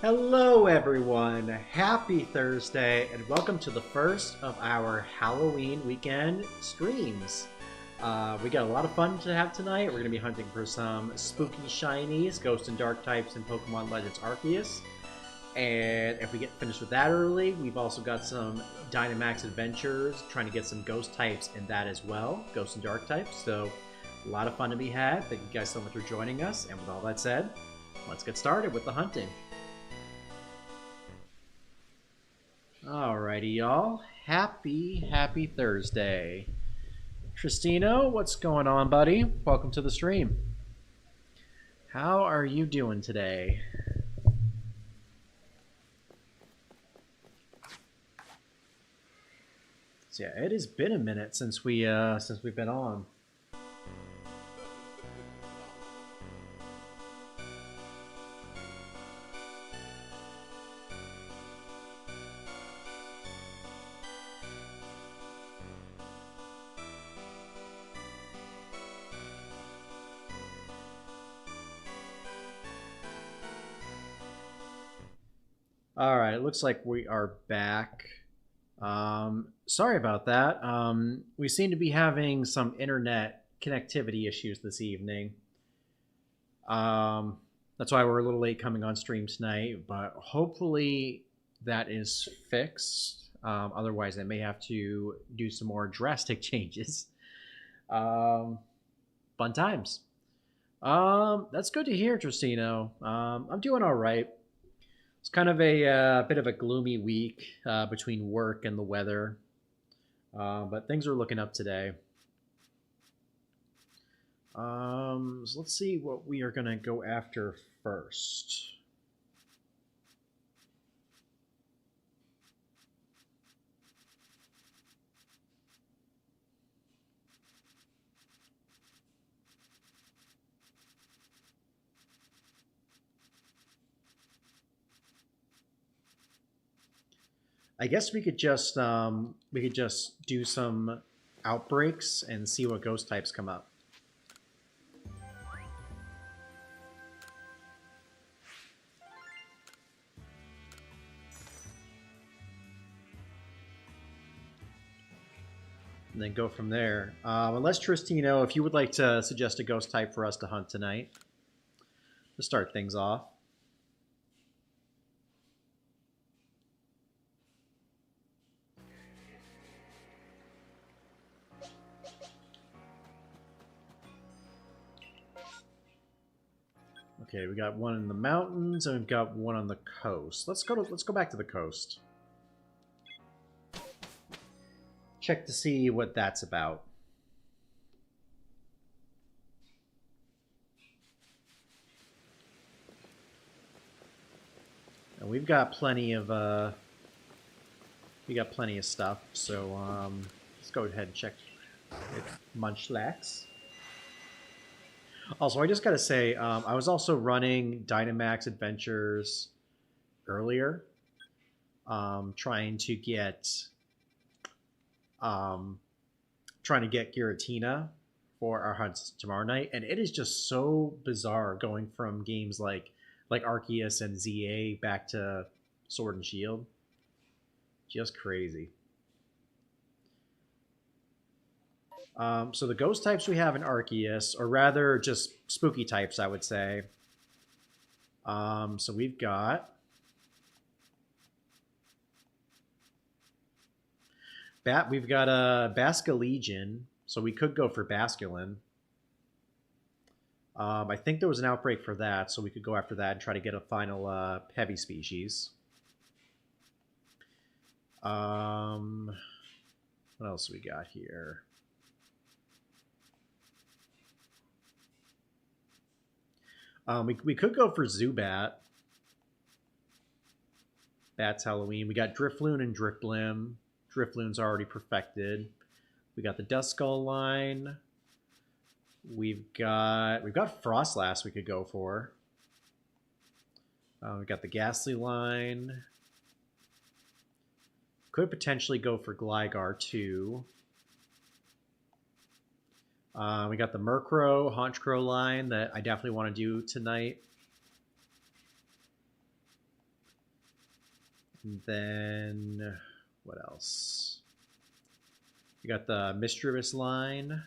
Hello, everyone. Happy Thursday, and welcome to the first of our Halloween weekend streams. We got a lot of fun to have tonight. We're going to be hunting for some spooky shinies, ghost and dark types in Pokemon Legends Arceus. And if we get finished with that early, we've also got some Dynamax adventures, trying to get some ghost types in that as well, ghost and dark types. So, a lot of fun to be had. Thank you guys so much for joining us. And with all that said, let's get started with the hunting. Alrighty, y'all. Happy Thursday. Tristino, what's going on, buddy? Welcome to the stream. How are you doing today? So yeah, it has been a minute since we've been on. All right, it looks like we are back. Sorry about that. We seem to be having some internet connectivity issues this evening. That's why we're a little late coming on stream tonight, but hopefully that is fixed. Otherwise, I may have to do some more drastic changes. Fun times. That's good to hear, Tristino. I'm doing all right. It's kind of a bit of a gloomy week between work and the weather, but things are looking up today. So let's see what we are going to go after first. I guess we could just do some outbreaks and see what ghost types come up. And then go from there. Unless Tristino, if you would like to suggest a ghost type for us to hunt tonight, to start things off. Okay, we got one in the mountains and we've got one on the coast. Let's go back to the coast. Check to see what that's about. And we've got plenty of stuff. So let's go ahead and check Munchlax. Also, I just gotta say, I was also running Dynamax adventures earlier, trying to get Giratina for our hunts tomorrow night, and it is just so bizarre going from games like Arceus and ZA back to Sword and Shield. Just crazy. So the ghost types we have in Arceus, or rather just spooky types, I would say. So we've got a Basculegion, so we could go for Basculin. I think there was an outbreak for that, so we could go after that and try to get a final heavy species. What else we got here? We could go for Zubat. That's Halloween. We got Drifloon and Drifblim. Drifloon's already perfected. We got the Duskull line. We've got Frostlass we could go for. We've got the Ghastly line. Could potentially go for Gligar too. We got the Murkrow, Honchkrow line that I definitely want to do tonight. And then what else? You got the Mischievous line.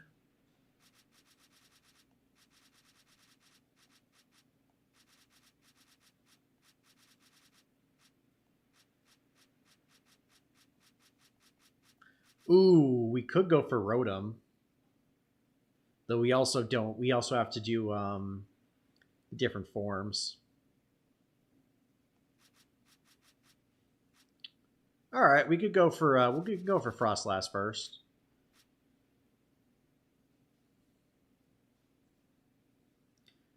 Ooh, we could go for Rotom. Though we also don't. We also have to do different forms. All right, we could go for we could go for Frostlass first.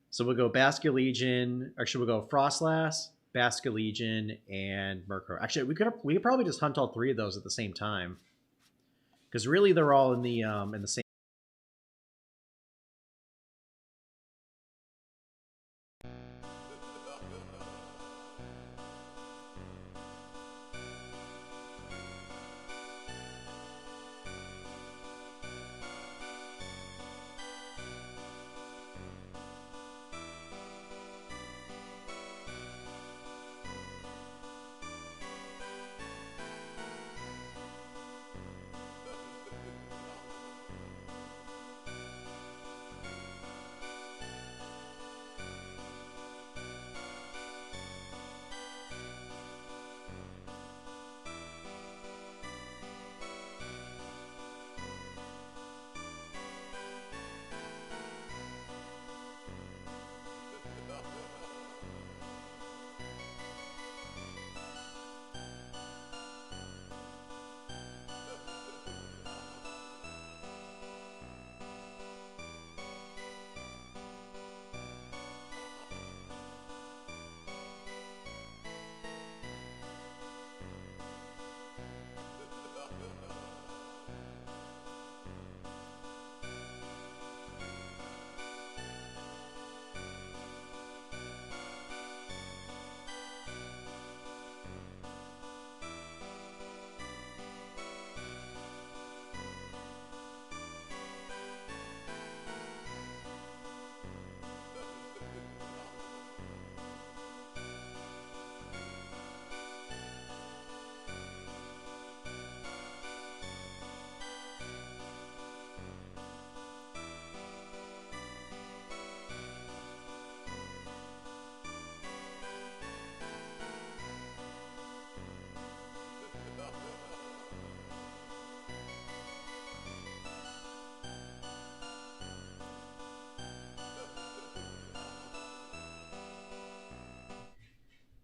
So we'll go Basculegion, or should we go Frostlass, Basculegion, and Murkrow? Actually, we could probably just hunt all three of those at the same time, because really they're all in the same.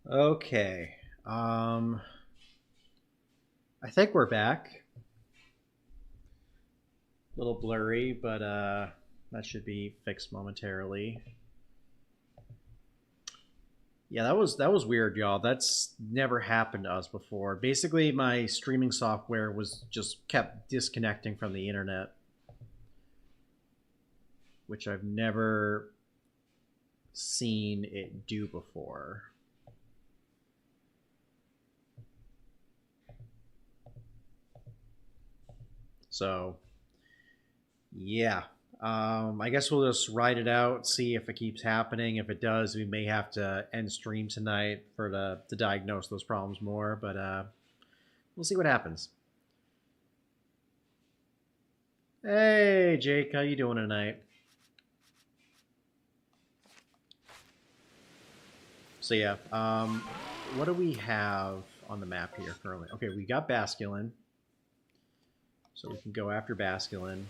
Okay. I think we're back. A little blurry, but that should be fixed momentarily. Yeah, that was weird, y'all. That's never happened to us before. Basically, my streaming software was just kept disconnecting from the internet, which I've never seen it do before. So, yeah. I guess we'll just ride it out, see if it keeps happening. If it does, we may have to end stream tonight to diagnose those problems more. But we'll see what happens. Hey, Jake, how you doing tonight? So yeah, what do we have on the map here currently? Okay, we got Basculin, so we can go after Basculin.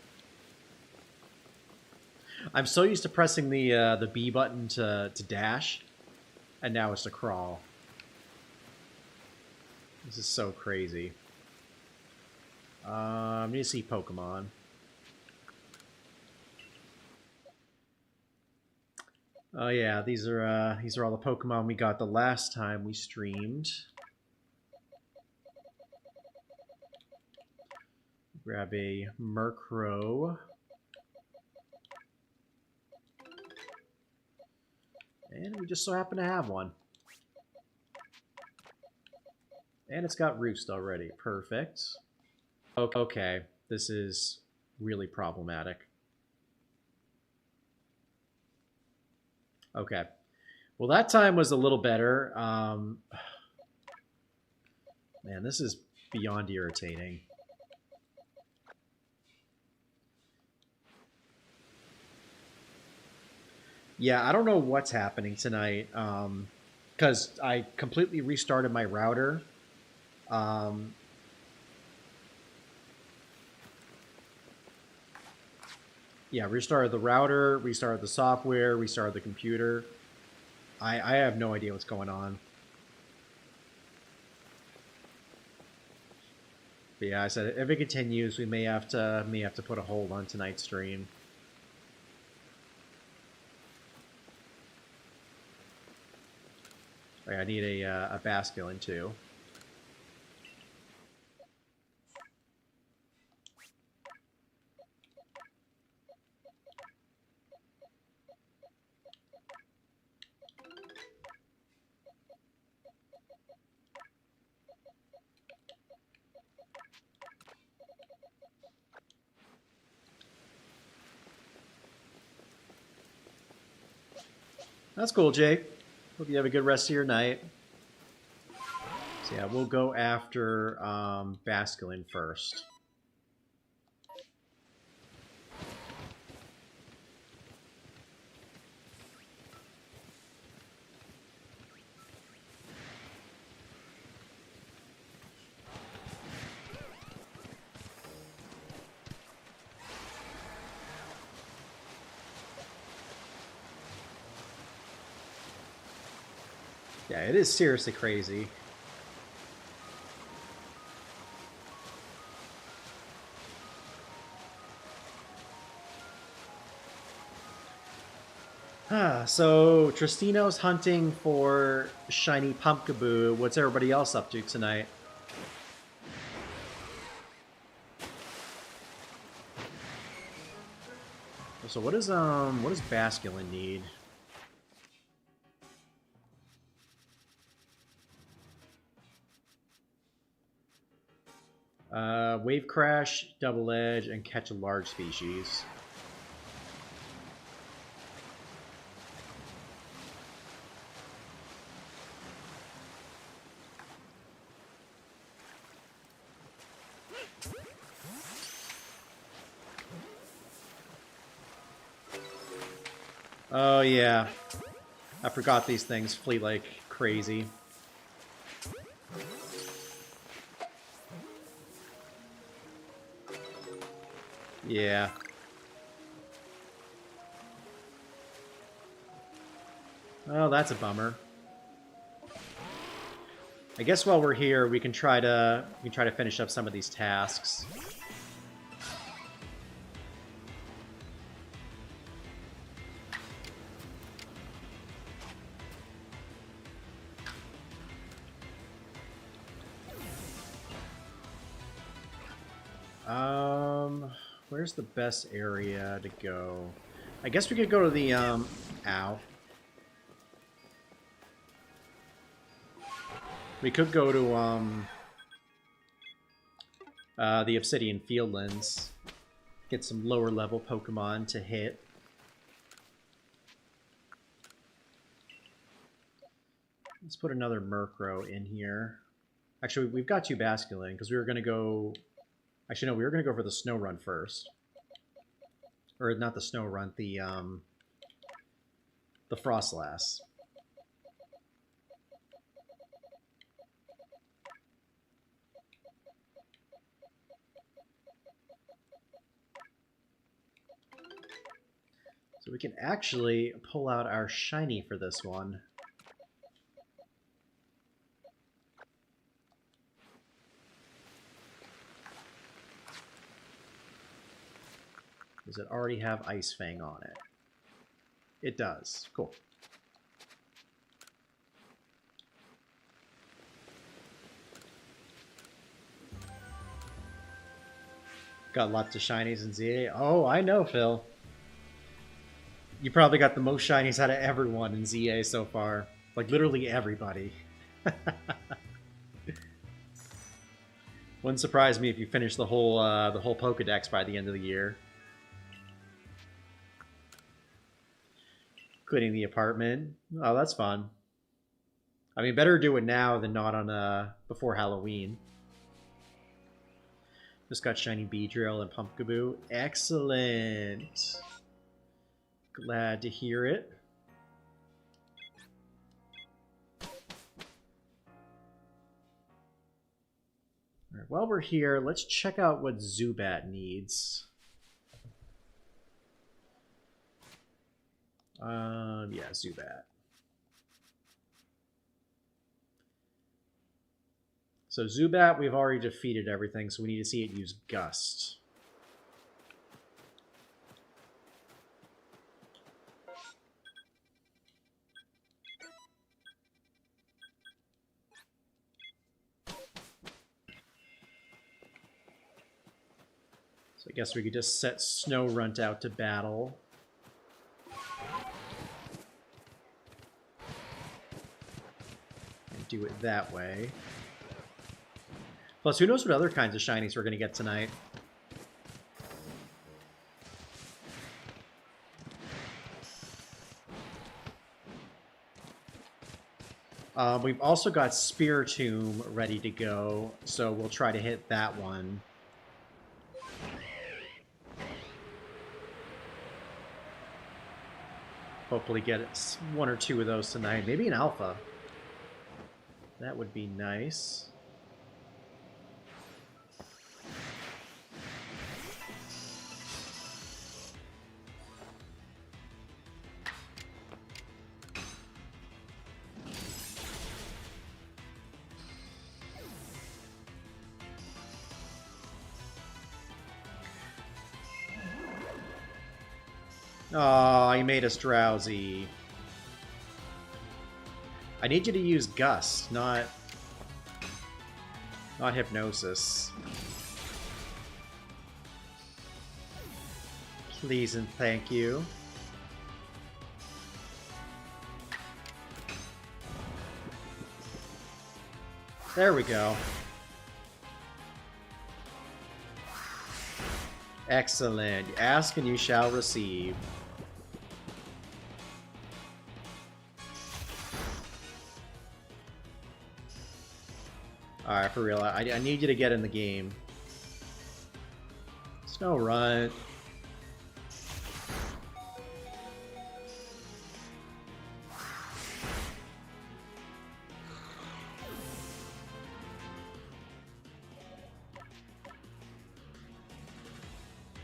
I'm so used to pressing the B button to dash, and now it's to crawl. This is so crazy. I need to see Pokemon. Oh yeah, these are all the Pokemon we got the last time we streamed. Grab a Murkrow. And we just so happen to have one. And it's got Roost already. Perfect. Okay, this is really problematic. Okay. Well, that time was a little better. Man, this is beyond irritating. Yeah, I don't know what's happening tonight. Because I completely restarted my router. Um, yeah, restarted the router, restarted the software, restarted the computer. I have no idea what's going on. But yeah, I said if it continues, we may have to put a hold on tonight's stream. Right, I need a basculin too. That's cool, Jake. Hope you have a good rest of your night. So yeah, we'll go after Basculin first. Yeah, it is seriously crazy. So Tristino's hunting for shiny Pumpkaboo. What's everybody else up to tonight? So what does Basculin need? Wave Crash, Double Edge, and catch a large species. Oh yeah, I forgot these things flee like crazy. Yeah. Oh, that's a bummer. I guess while we're here, we can try to finish up some of these tasks. Where's the best area to go? I guess we could go to the ow. We could go to the Obsidian Fieldlands. Get some lower level Pokemon to hit. Let's put another Murkrow in here. Actually, we've got two Basculin because we were going to go... Actually, no, we were going to go for the Snow Run first. Or not the Snow Run, the Frostlass. So we can actually pull out our shiny for this one. Does it already have Ice Fang on it? It does. Cool. Got lots of shinies in ZA. Oh, I know, Phil. You probably got the most shinies out of everyone in ZA so far. Like, literally everybody. Wouldn't surprise me if you finish the whole Pokedex by the end of the year. Cleaning the apartment. Oh, that's fun. I mean, better do it now than not on before Halloween. Just got Shiny Beedrill and Pumpkaboo. Excellent. Glad to hear it. All right, while we're here, let's check out what Zubat needs. Yeah, Zubat. So Zubat, we've already defeated everything, so we need to see it use Gust. So I guess we could just set Snorunt out to battle. And do it that way. Plus, who knows what other kinds of shinies we're going to get tonight. We've also got Spiritomb ready to go, so we'll try to hit that one. Hopefully get one or two of those tonight. Maybe an alpha. That would be nice. Oh, he made us drowsy. I need you to use Gust, not Hypnosis. Please and thank you. There we go. Excellent. Ask and you shall receive. Alright, for real. I need you to get in the game. Snorunt.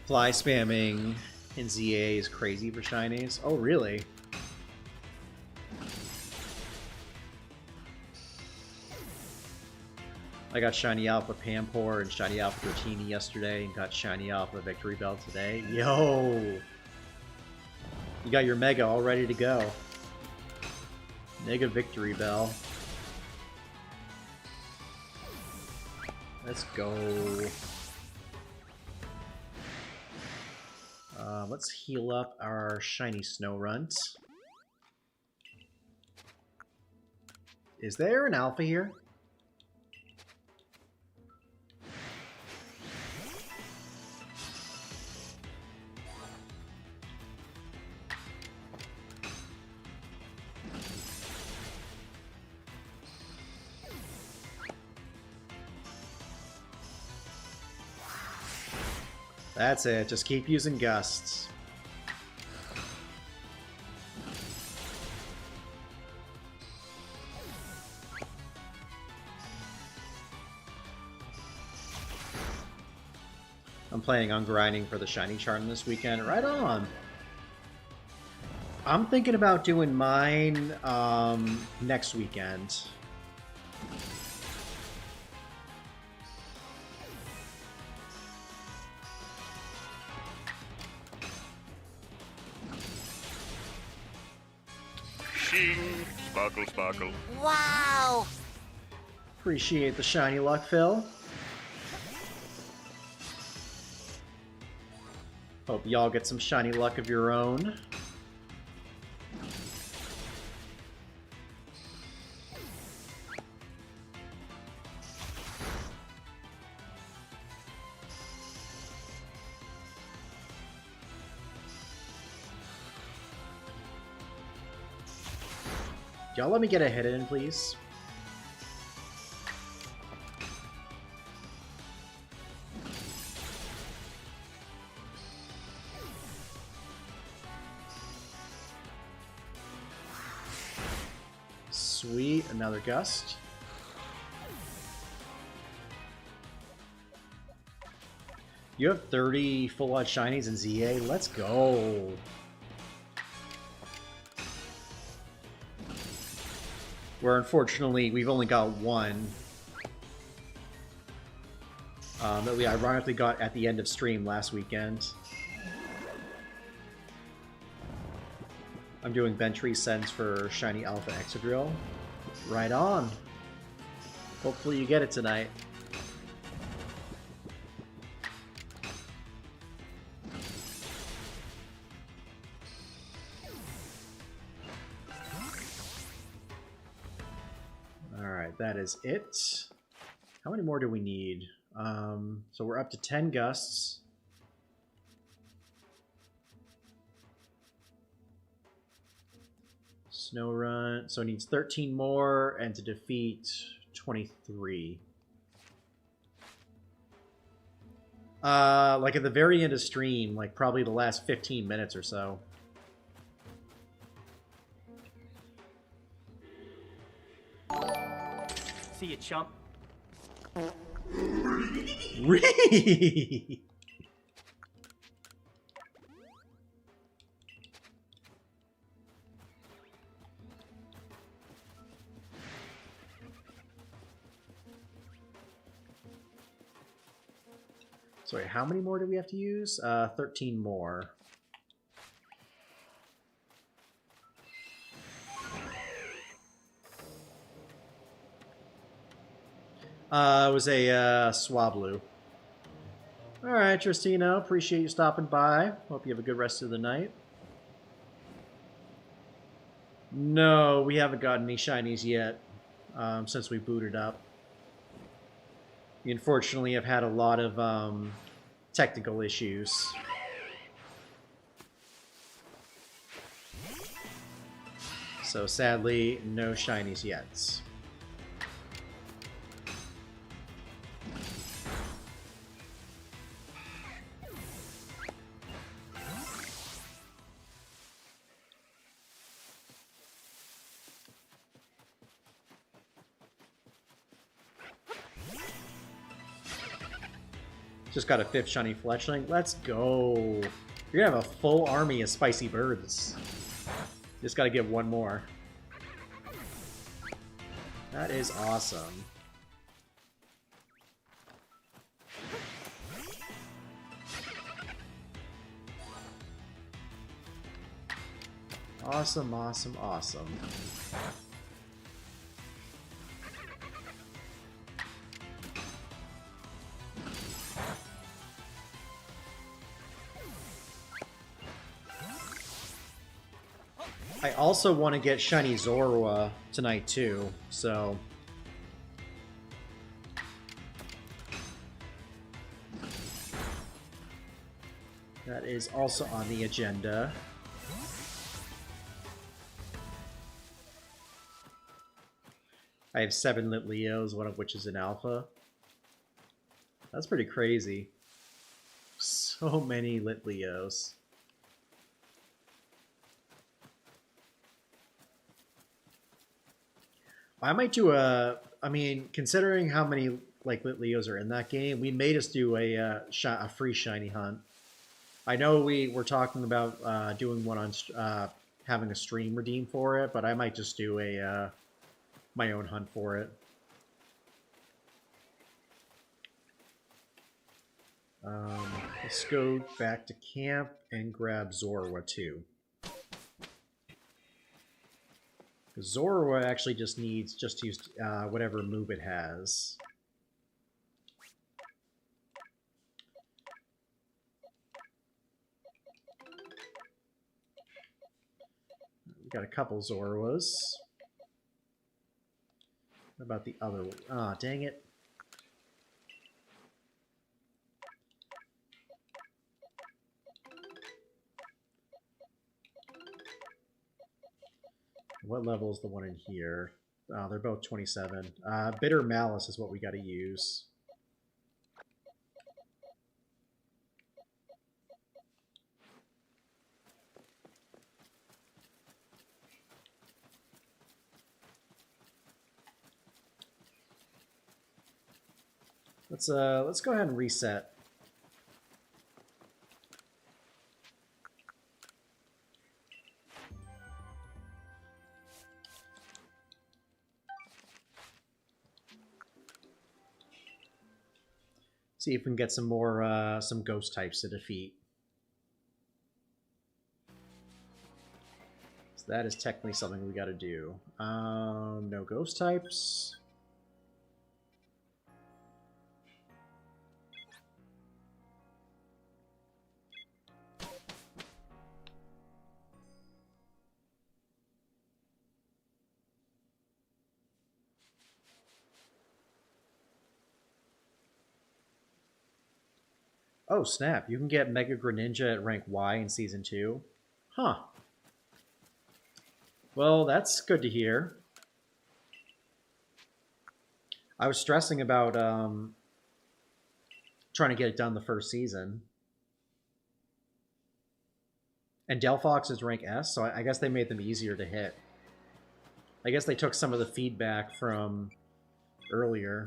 Fly spamming in ZA is crazy for shinies. Oh, really? I got Shiny Alpha Pampor and Shiny Alpha Dratini yesterday and got Shiny Alpha Victory Bell today. Yo! You got your Mega all ready to go. Mega Victory Bell. Let's go. Let's heal up our Shiny Snorunt. Is there an Alpha here? That's it, just keep using Gusts. I'm planning on grinding for the Shiny Charm this weekend. Right on! I'm thinking about doing mine next weekend. Sparkle, sparkle. Wow! Appreciate the shiny luck, Phil. Hope y'all get some shiny luck of your own. Y'all let me get a hit in, please? Sweet, another gust. You have 30 full-out shinies in ZA. Let's go. Where unfortunately we've only got one. That we ironically got at the end of stream last weekend. I'm doing bench resends for Shiny Alpha Excadrill. Right on. Hopefully you get it tonight. Alright, that is it. How many more do we need? So we're up to 10 gusts. Snow Run, so it needs 13 more, and to defeat 23. Like at the very end of stream, like probably the last 15 minutes or so. See you, chump. Really? Sorry, how many more do we have to use? 13 more. It was a Swablu. Alright, Tristino, appreciate you stopping by. Hope you have a good rest of the night. No, we haven't gotten any shinies yet, since we booted up. We unfortunately have had a lot of technical issues. So sadly, no shinies yet. Just got a 5th shiny fletchling. Let's go. You're gonna have a full army of spicy birds. Just gotta get one more. That is awesome. Awesome, awesome, awesome. I also want to get Shiny Zorua tonight too, so... that is also on the agenda. I have 7 Litleos, one of which is an alpha. That's pretty crazy. So many Litleos. I might do a... I mean, considering how many like Litleos are in that game, we may just do a free shiny hunt. I know we were talking about doing one on having a stream redeem for it, but I might just do a my own hunt for it. Let's go back to camp and grab Zorua too. Zorua actually just needs to use whatever move it has. We got a couple Zoruas. What about the other one? Ah, dang it. what level is the one in here? They're both 27. Bitter Malice is what we got to use. Let's go ahead and reset. See if we can get some more some ghost types to defeat. So that is technically something we got to do. No ghost types. Oh, snap. You can get Mega Greninja at rank Y in Season 2. Huh. Well, that's good to hear. I was stressing about trying to get it done the first season. And Delphox is rank S, so I guess they made them easier to hit. I guess they took some of the feedback from earlier.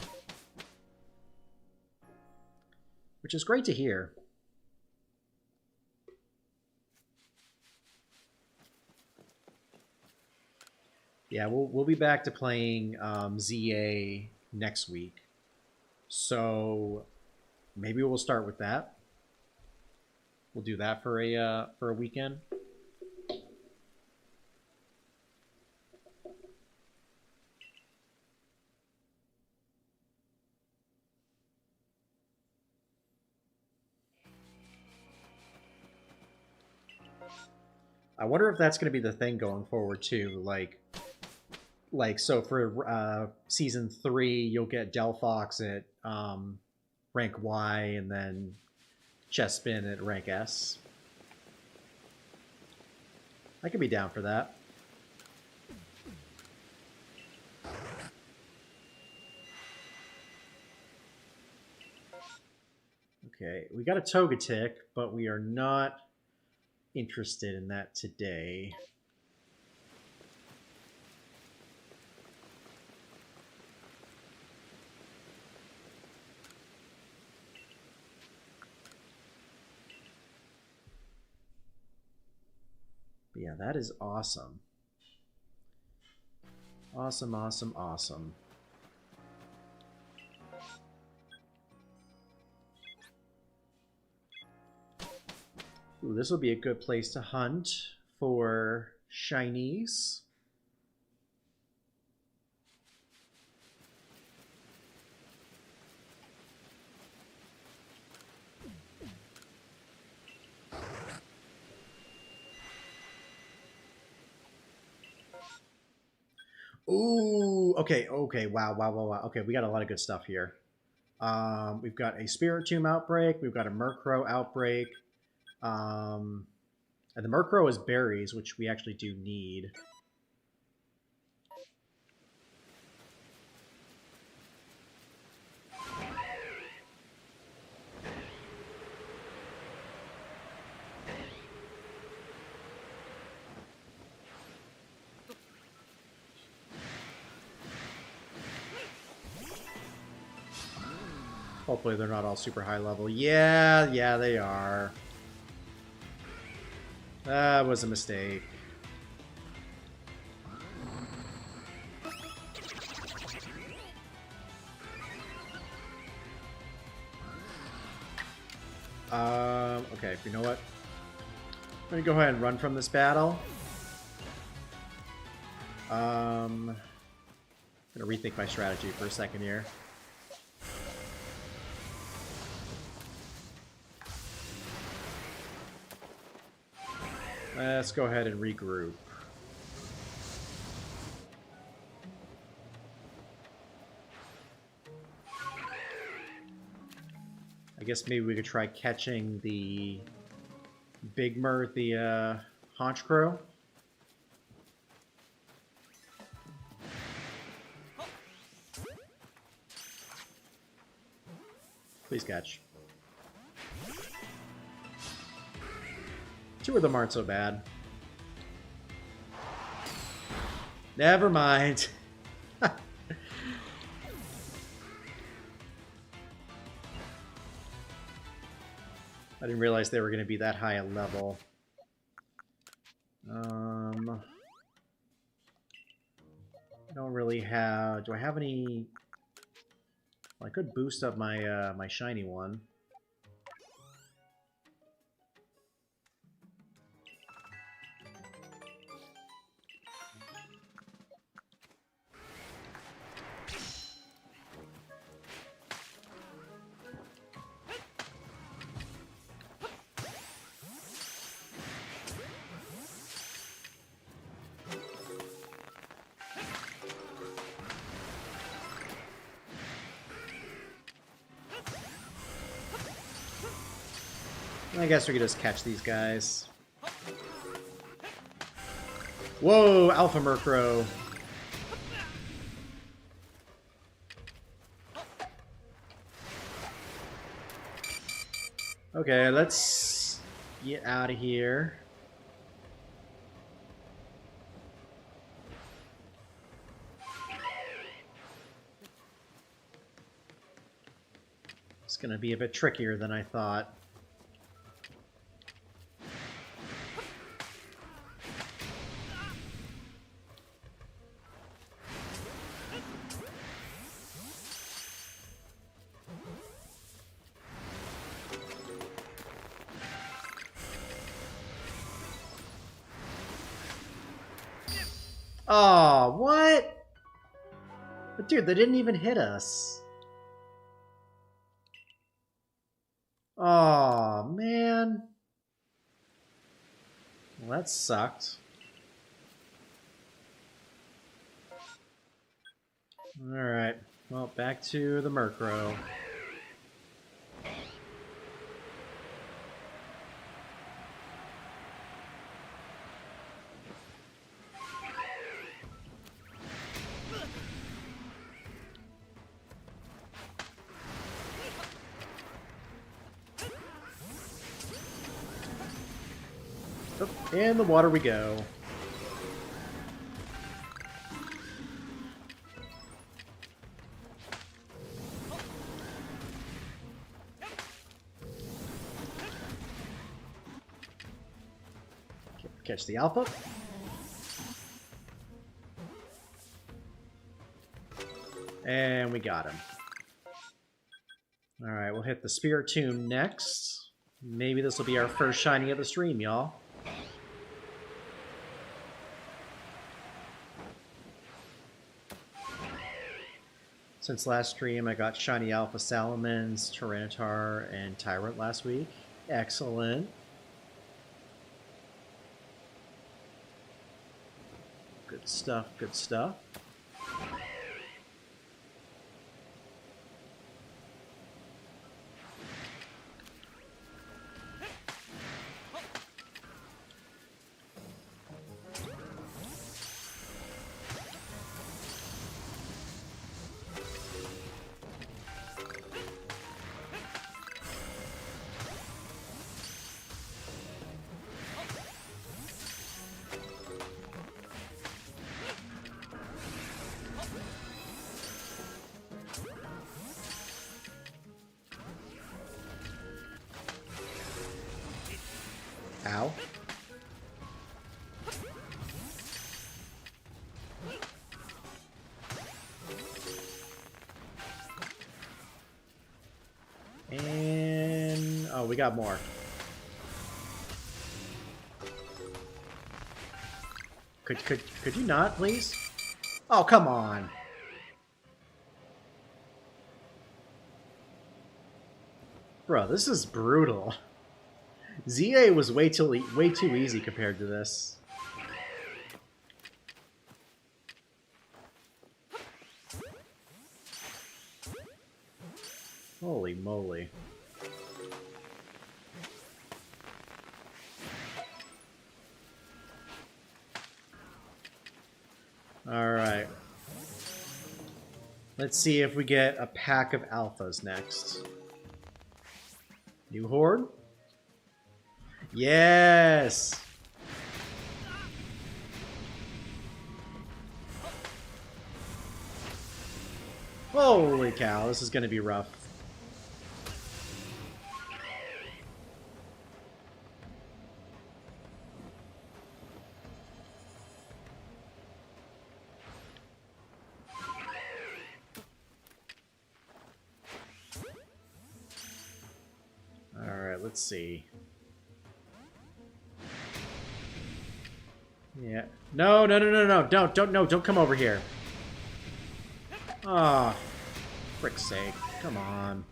Which is great to hear. Yeah, we'll be back to playing ZA next week. So maybe we'll start with that. We'll do that for a weekend. I wonder if that's going to be the thing going forward too. Like so for season 3, you'll get Delphox at rank Y, and then Chespin at rank S. I could be down for that. Okay, we got a Togetic, but we are not interested in that today. But yeah, that is awesome. Awesome, awesome, awesome. Ooh, this will be a good place to hunt for Shinies. Ooh, okay, wow. Okay, we got a lot of good stuff here. We've got a Spirit Tomb outbreak. We've got a Murkrow outbreak. And the Murkrow is berries, which we actually do need. Hopefully they're not all super high level. Yeah, they are. That was a mistake. Okay, you know what? I'm gonna go ahead and run from this battle. I'm gonna rethink my strategy for a second here. Let's go ahead and regroup. I guess maybe we could try catching the Haunch Crow. Please catch. 2 of them aren't so bad. Never mind. I didn't realize they were going to be that high a level. I don't really have... Do I have any... Well, I could boost up my my shiny one. I guess we could just catch these guys. Whoa, Alpha Murkrow. Okay, let's get out of here. It's gonna be a bit trickier than I thought. Oh, what? But dude, they didn't even hit us. Oh, man. Well, that sucked. Alright. Well, back to the Murkrow. In the water we go. Catch the Alpha. And we got him. Alright, we'll hit the Spirit Tomb next. Maybe this will be our first shiny of the stream, y'all. Since last stream, I got Shiny Alpha Salamence, Tyranitar, and Tyrant last week. Excellent. Good stuff, good stuff. Ow. And... oh, we got more. Could you not, please? Oh, come on. Bro, this is brutal. ZA was way too easy compared to this. Holy moly. Alright. Let's see if we get a pack of alphas next. New horde? Yes! Holy cow, this is going to be rough. Alright, let's see. Yeah. No, no, no, no, no. Don't come over here. Ah, oh, frick's sake. Come on.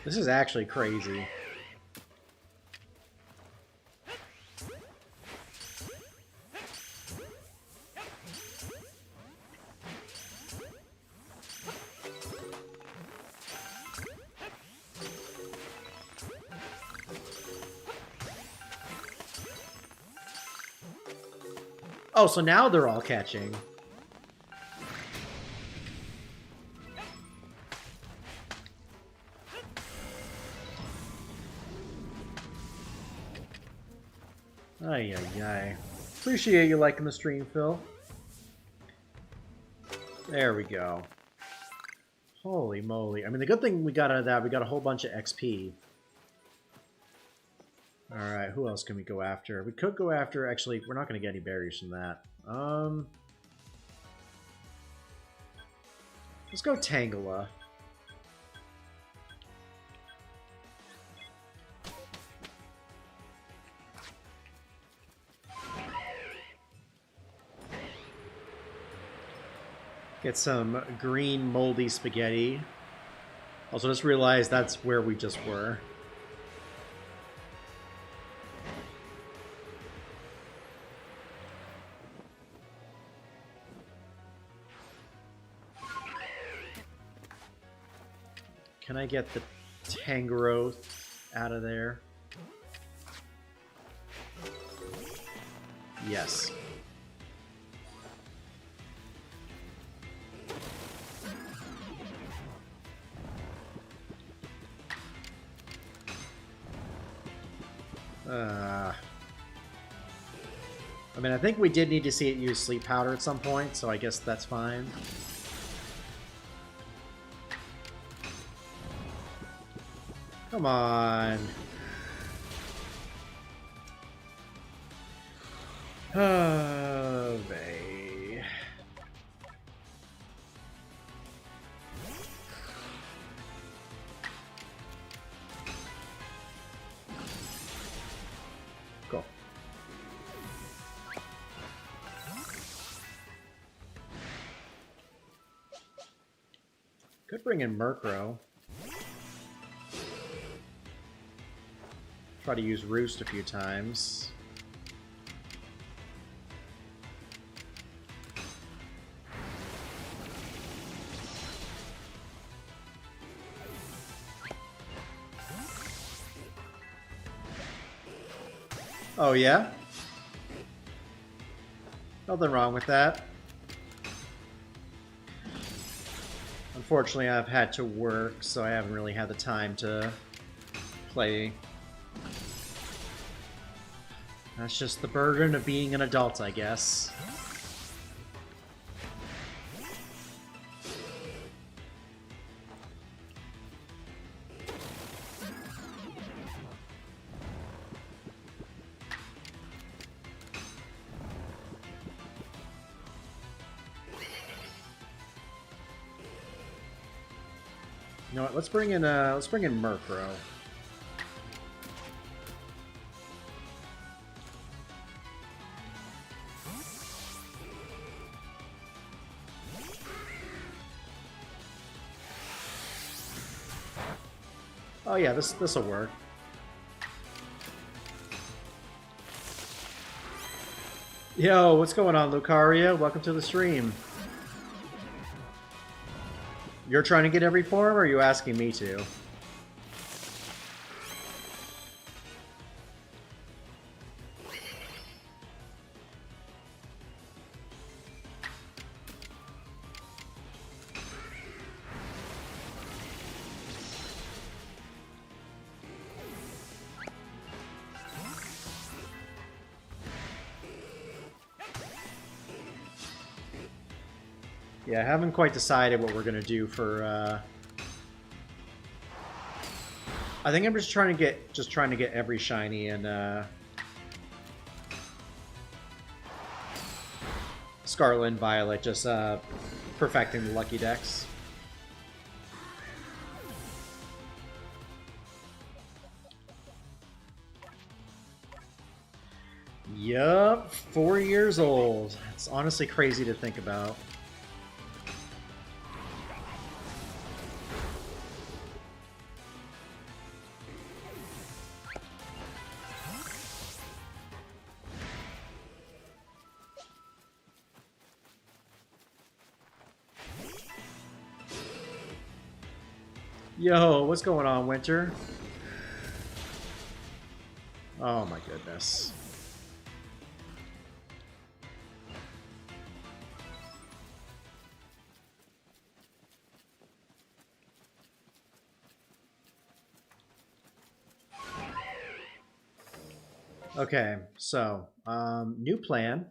This is actually crazy. Oh, so now they're all catching. Ay, ay, ay. Appreciate you liking the stream, Phil. There we go. Holy moly. I mean, the good thing we got out of that, we got a whole bunch of XP. Alright, who else can we go after? We could go after... Actually, we're not going to get any berries from that. Let's go Tangela. Get some green moldy spaghetti. Also, just realized that's where we just were. Can I get the Tangrowth out of there? Yes. I mean, I think we did need to see it use sleep powder at some point, so I guess that's fine. Come on. Oh, babe. Cool. Could bring in Murkrow. Try to use Roost a few times. Oh, yeah? Nothing wrong with that. Unfortunately, I've had to work, so I haven't really had the time to play. That's just the burden of being an adult, I guess. You know what? Let's bring in Murkrow. Oh yeah, this'll work. Yo, what's going on, Lucaria? Welcome to the stream. You're trying to get every form, or are you asking me to? Yeah, I haven't quite decided what we're gonna do for. I think I'm just trying to get every shiny and Scarlet and Violet, just perfecting the lucky decks. Yup, 4 years old. It's honestly crazy to think about. Yo, what's going on, Winter? Oh my goodness. Okay, so, new plan.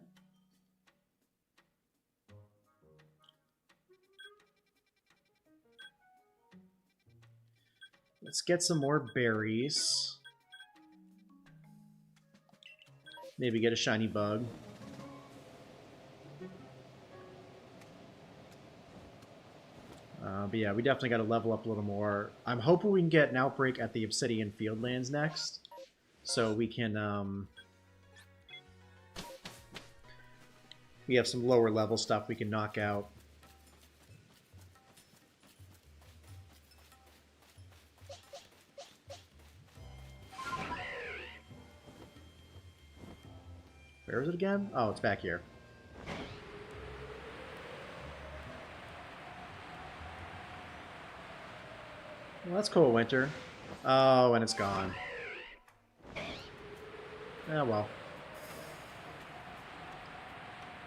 Let's get some more berries. Maybe get a shiny bug. But yeah, we definitely got to level up a little more. I'm hoping we can get an outbreak at the Obsidian Fieldlands next, so we can we have some lower level stuff we can knock out. Where is it again? Oh, it's back here. Well, that's cool, Winter. Oh, and it's gone. Oh, well.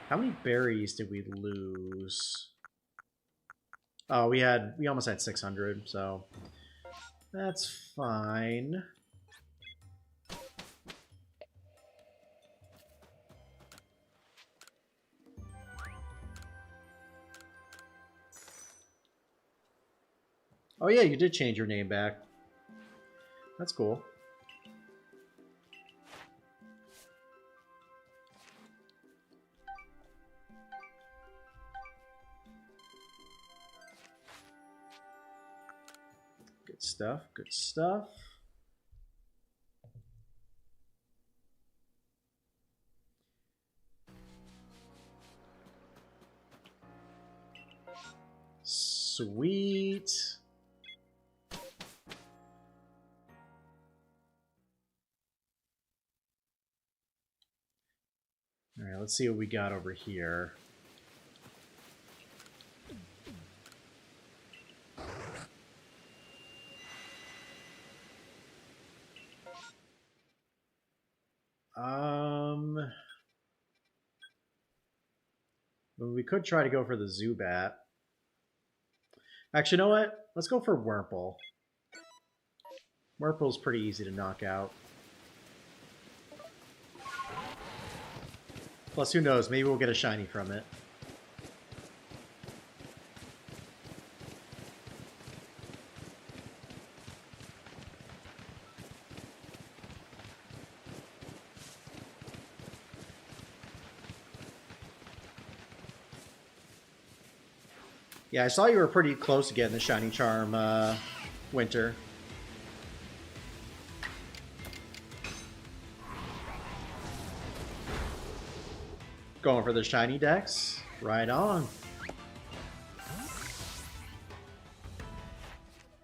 How many berries did we lose? Oh, we almost had 600, so that's fine. Oh yeah, you did change your name back. That's cool. Good stuff, good stuff. Sweet. All right, let's see what we got over here. Well, we could try to go for the Zubat. Actually, you know what? Let's go for Wurmple. Wurmple's pretty easy to knock out. Plus, who knows? Maybe we'll get a shiny from it. Yeah, I saw you were pretty close to getting the Shiny Charm, Winter. Going for the Shiny Dex? Right on.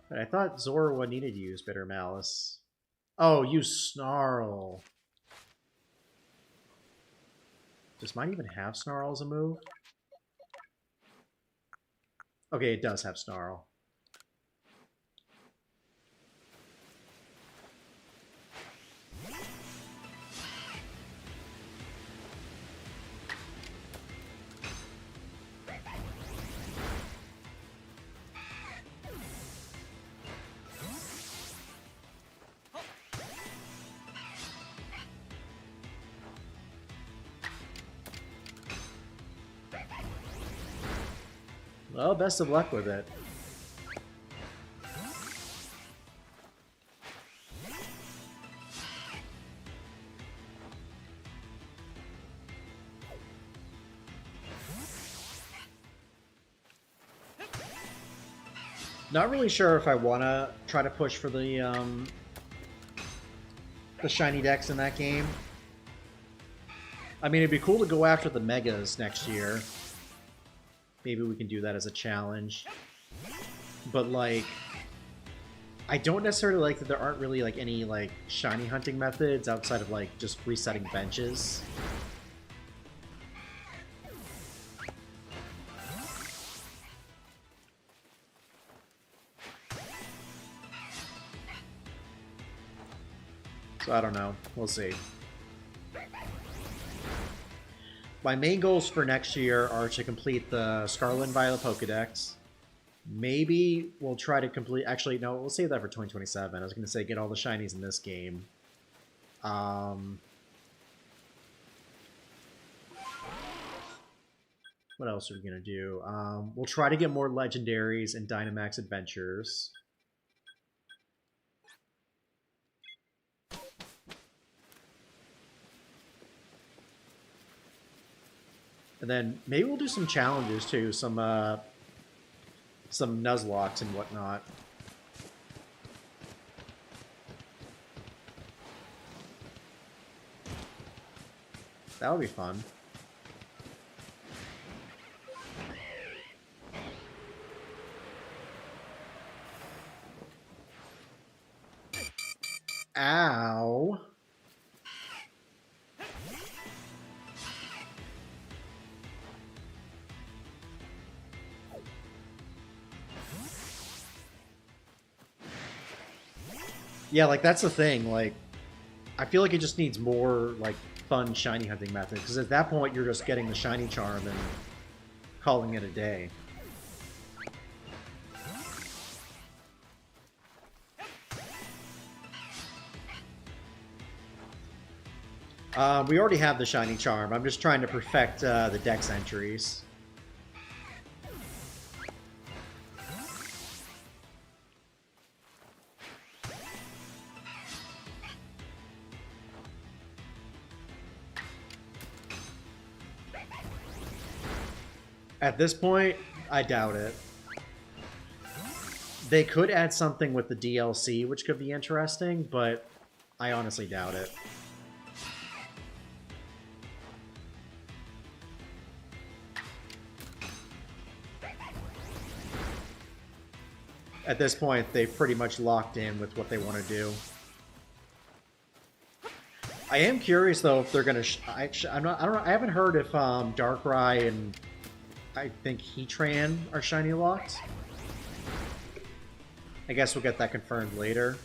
But I thought Zorua needed to use Bitter Malice. Oh, use Snarl. Does mine even have Snarl as a move? Okay, it does have Snarl. Well, best of luck with it. Not really sure if I want to try to push for the Shiny Dex in that game. I mean, it'd be cool to go after the Megas next year. Maybe we can do that as a challenge. But, like, I don't necessarily like that there aren't really, like, any, like, shiny hunting methods outside of, like, just resetting benches. So I don't know. We'll see. My main goals for next year are to complete the Scarlet and Violet Pokedex. Maybe we'll try to complete... Actually, no, we'll save that for 2027. I was going to say get all the shinies in this game. What else are we going to do? We'll try to get more legendaries in Dynamax Adventures. And then maybe we'll do some challenges too, some Nuzlockes and whatnot. That would be fun. Ow. Yeah, like, that's the thing, like, I feel like it just needs more, like, fun shiny hunting methods, because at that point you're just getting the shiny charm and calling it a day. We already have the shiny charm. I'm just trying to perfect the dex entries. At this point, I doubt it. They could add something with the DLC, which could be interesting, but I honestly doubt it. At this point, they've pretty much locked in with what they want to do. I am curious though if they're gonna. I don't know. I haven't heard if Darkrai and I think Heatran are shiny locked. I guess we'll get that confirmed later.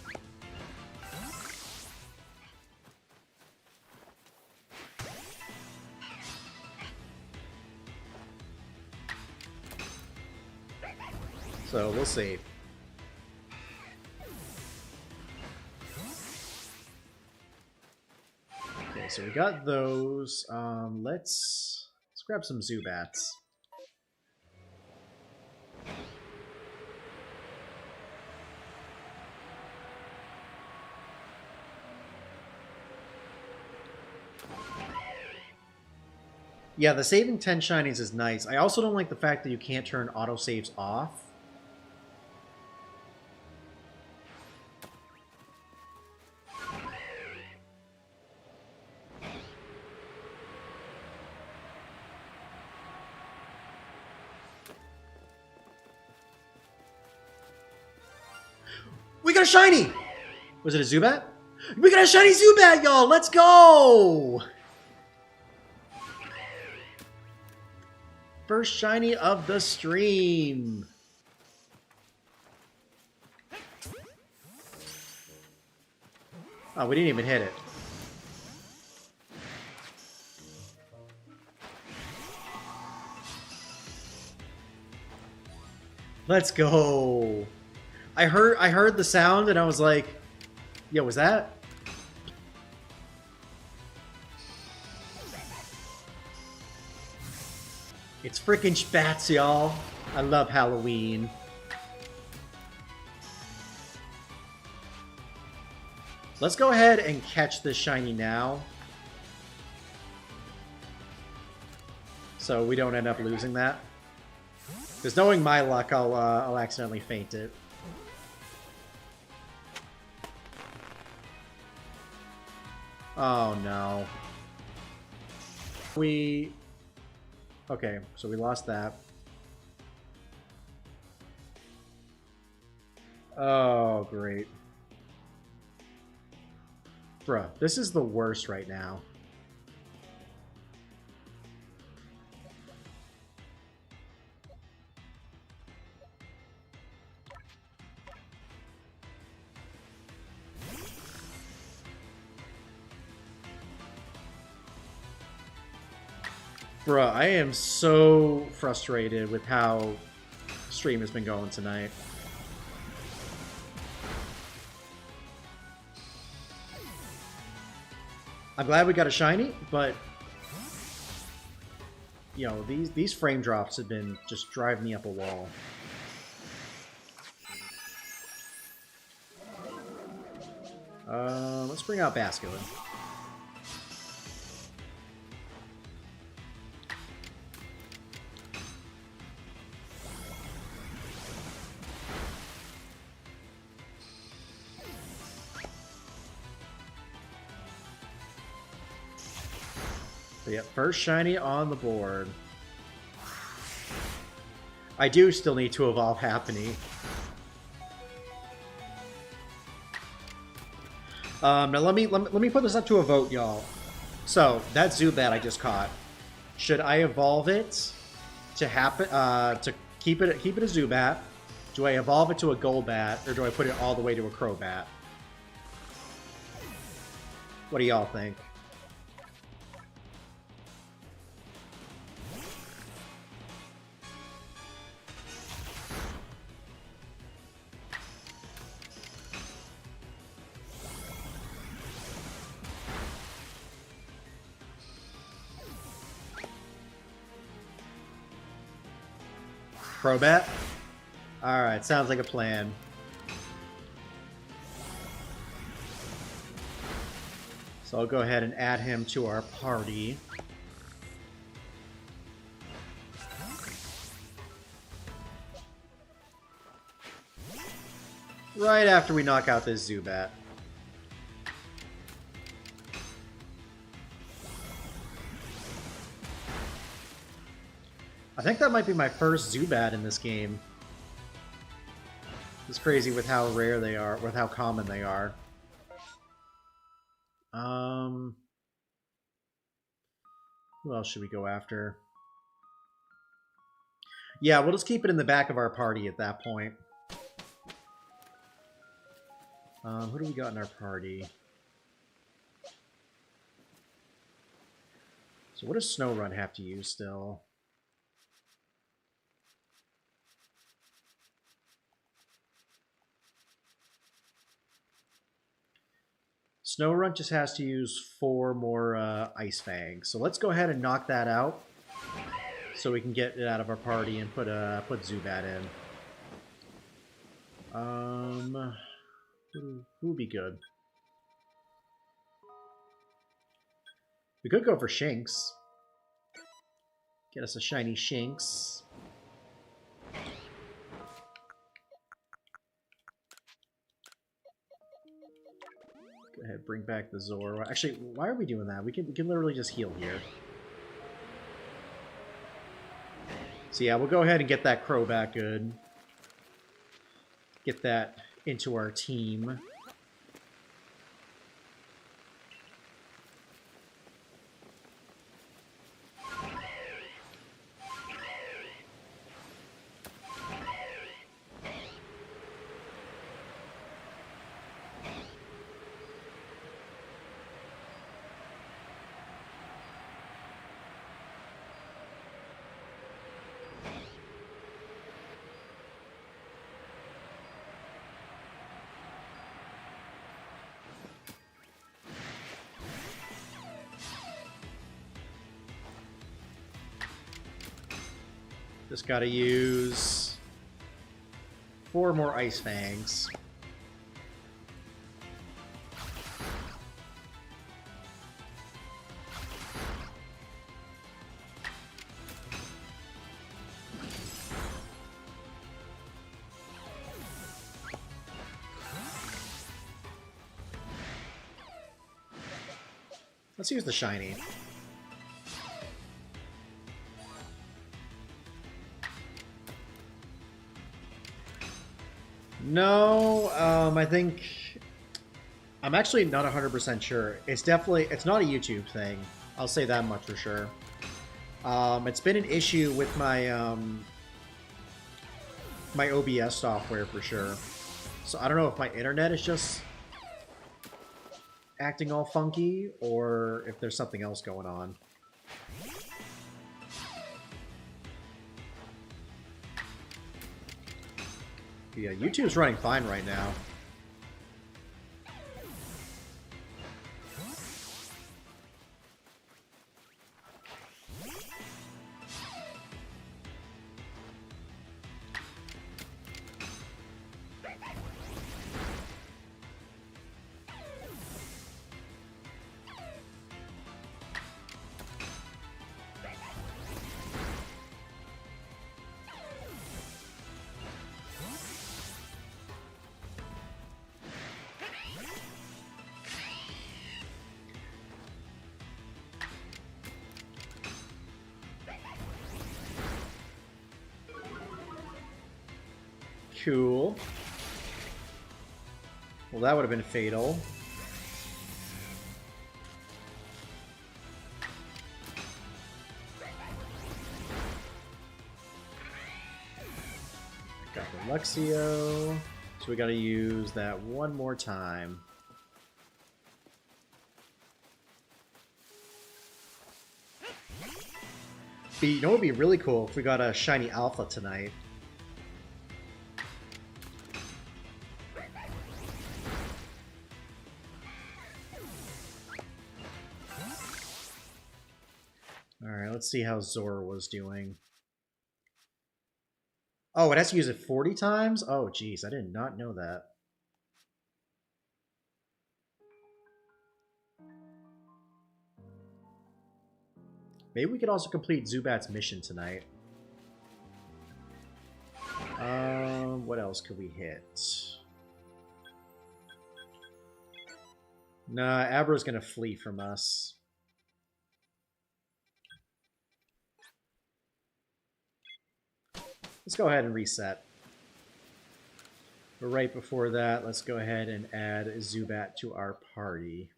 So we'll see. Okay, so we got those. Let's grab some Zubats. Yeah, the saving 10 shinies is nice. I also don't like the fact that you can't turn autosaves off. We got a shiny! Was it a Zubat? We got a shiny Zubat, y'all! Let's go! First shiny of the stream. Oh, we didn't even hit it. Let's go. I heard the sound and I was like, yo, was that? It's freaking Spats, y'all. I love Halloween. Let's go ahead and catch this shiny now. So we don't end up losing that. Because knowing my luck, I'll accidentally faint it. Oh no. Okay, so we lost that. Oh, great. Bruh, this is the worst right now. Bruh, I am so frustrated with how stream has been going tonight. I'm glad we got a shiny, but you know, these frame drops have been just driving me up a wall. Let's bring out Basculin. So yeah, first shiny on the board. I do still need to evolve Happiny. Now let me put this up to a vote, y'all. So that Zubat I just caught, should I evolve it to keep it a Zubat? Do I evolve it to a Golbat, or do I put it all the way to a Crobat? What do y'all think? Crobat? Alright, sounds like a plan. So I'll go ahead and add him to our party. Right after we knock out this Zubat. I think that might be my first Zubat in this game. It's crazy with how rare they are, with how common they are. Who else should we go after? Yeah, we'll just keep it in the back of our party at that point. Who do we got in our party? So what does Snowrun have to use still? Snowrun just has to use 4 more Ice Fangs. So let's go ahead and knock that out, so we can get it out of our party and put Zubat in. Who would be good? We could go for Shinx. Get us a shiny Shinx. Go ahead, bring back the Zoro. Actually, why are we doing that? We can literally just heal here. So yeah, we'll go ahead and get that Crow back good. Get that into our team. Just gotta use 4 more Ice Fangs. Let's use the shiny. No, I think... I'm actually not 100% sure. It's not a YouTube thing. I'll say that much for sure. It's been an issue with my, my OBS software for sure. So I don't know if my internet is just acting all funky or if there's something else going on. Yeah, YouTube's running fine right now. Cool. Well, that would have been fatal. Got the Luxio. So we gotta use that one more time. You know what would be really cool if we got a shiny Alpha tonight. Alright, let's see how Zora was doing. Oh, it has to use it 40 times? Oh, geez, I did not know that. Maybe we could also complete Zubat's mission tonight. What else could we hit? Nah, Abra's gonna flee from us. Let's go ahead and reset. But right before that, let's go ahead and add Zubat to our party.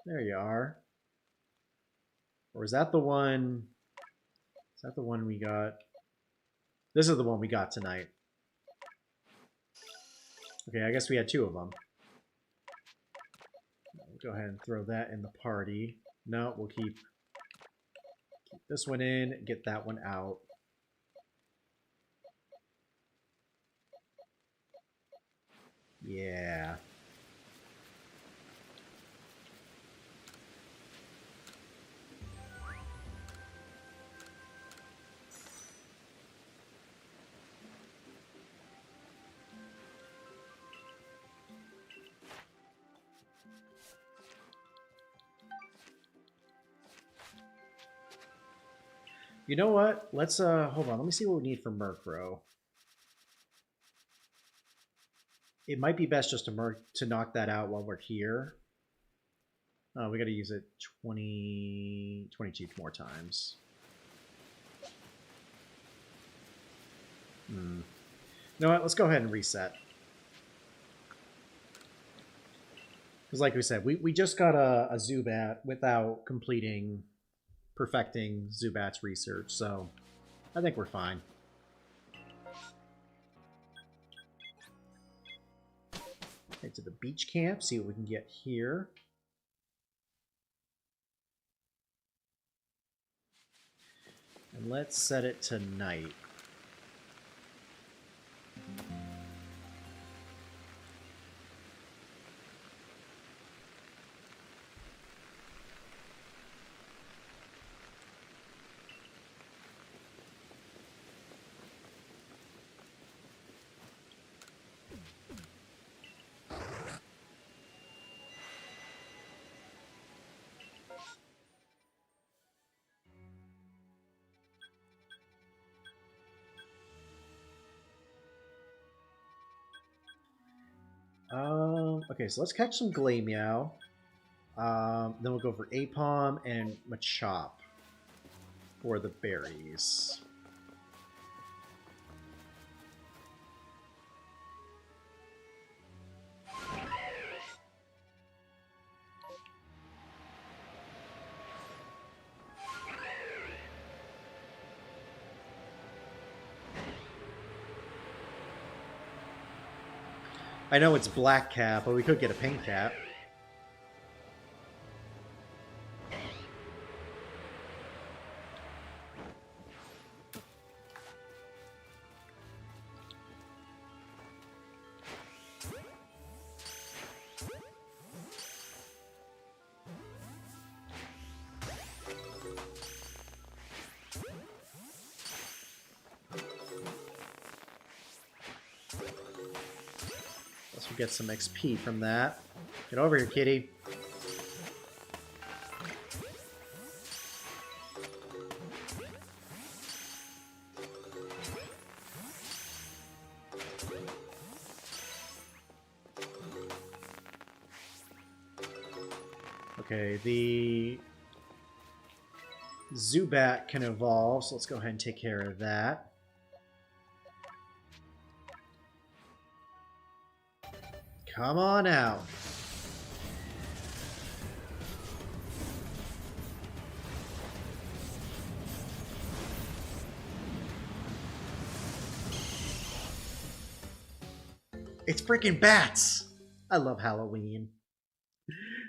There you are. Or is that the one? Is that the one we got? This is the one we got tonight. Okay, I guess we had 2 of them. We'll go ahead and throw that in the party. No, we'll keep this one in, get that one out. Yeah. You know what? Let's hold on. Let me see what we need for Murkrow. It might be best just to knock that out while we're here. We got to use it 22 more times. You know what? Let's go ahead and reset. Because like we said, we just got a Zubat without perfecting Zubat's research, so I think we're fine. Head to the beach camp, see what we can get here. And let's set it to night. Okay, so let's catch some Glameow. Then we'll go for Apom and Machop for the berries. I know it's black cap, but we could get a pink cap. Get some XP from that. Get over here, kitty. Okay, the Zubat can evolve, so let's go ahead and take care of that. Come on out. It's freaking bats! I love Halloween.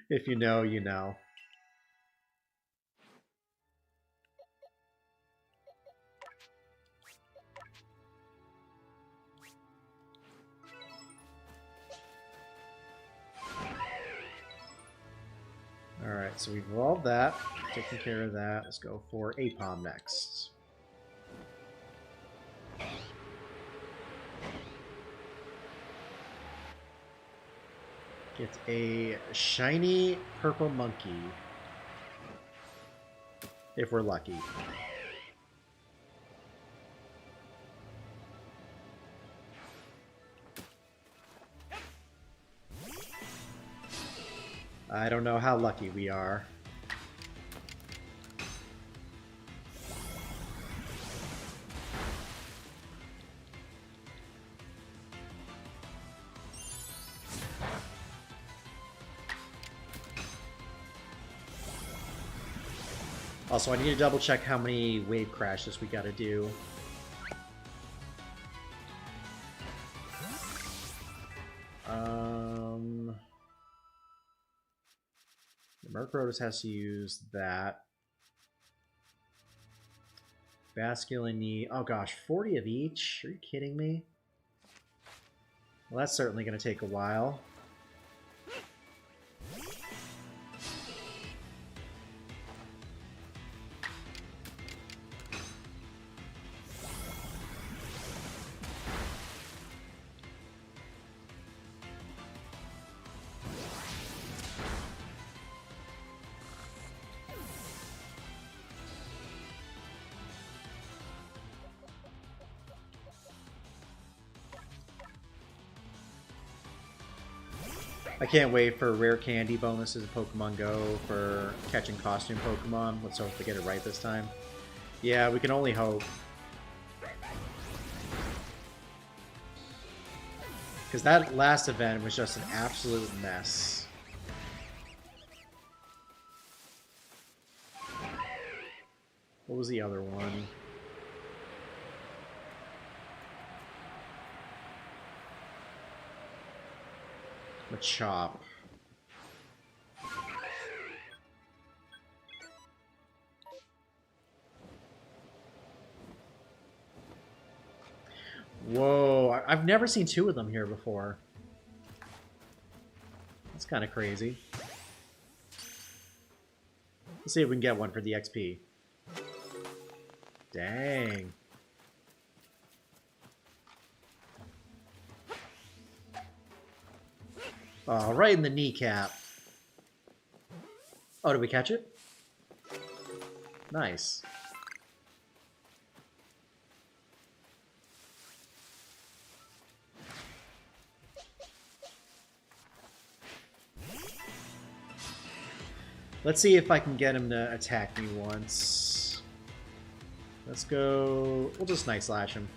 If you know, you know. Alright, so we've evolved that. Taking care of that. Let's go for Apom next. Get a shiny purple monkey. If we're lucky. I don't know how lucky we are. Also, I need to double check how many wave crashes we gotta do. The Murkrow just has to use that. Basculin need... Oh gosh, 40 of each? Are you kidding me? Well, that's certainly going to take a while. I can't wait for rare candy bonuses in Pokemon Go for catching costume Pokemon. Let's hope they get it right this time. Yeah, we can only hope. Because that last event was just an absolute mess. What was the other one? Machop. Whoa, I've never seen two of them here before. That's kind of crazy. Let's see if we can get one for the XP. Dang. Oh, right in the kneecap. Oh, did we catch it? Nice. Let's see if I can get him to attack me once. Let's go... We'll just Night Slash him.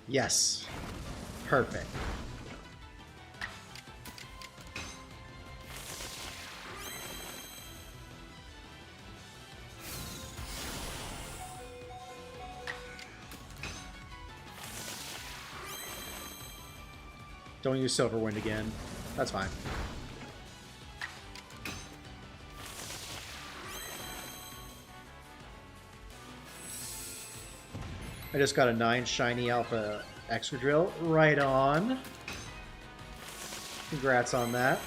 Yes. Perfect. Don't use Silver Wind again. That's fine. I just got a 9 Shiny Alpha Extra Drill. Right on. Congrats on that.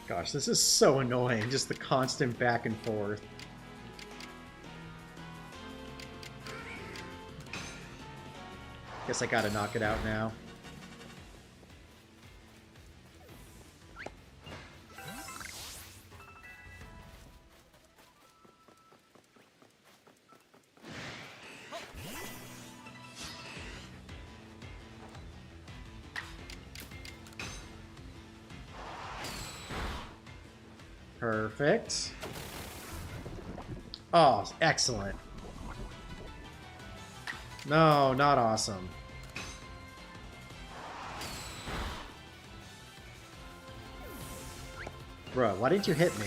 Gosh, this is so annoying. Just the constant back and forth. Guess I gotta knock it out now. Perfect. Oh, excellent. No, not awesome. Bruh, why didn't you hit me?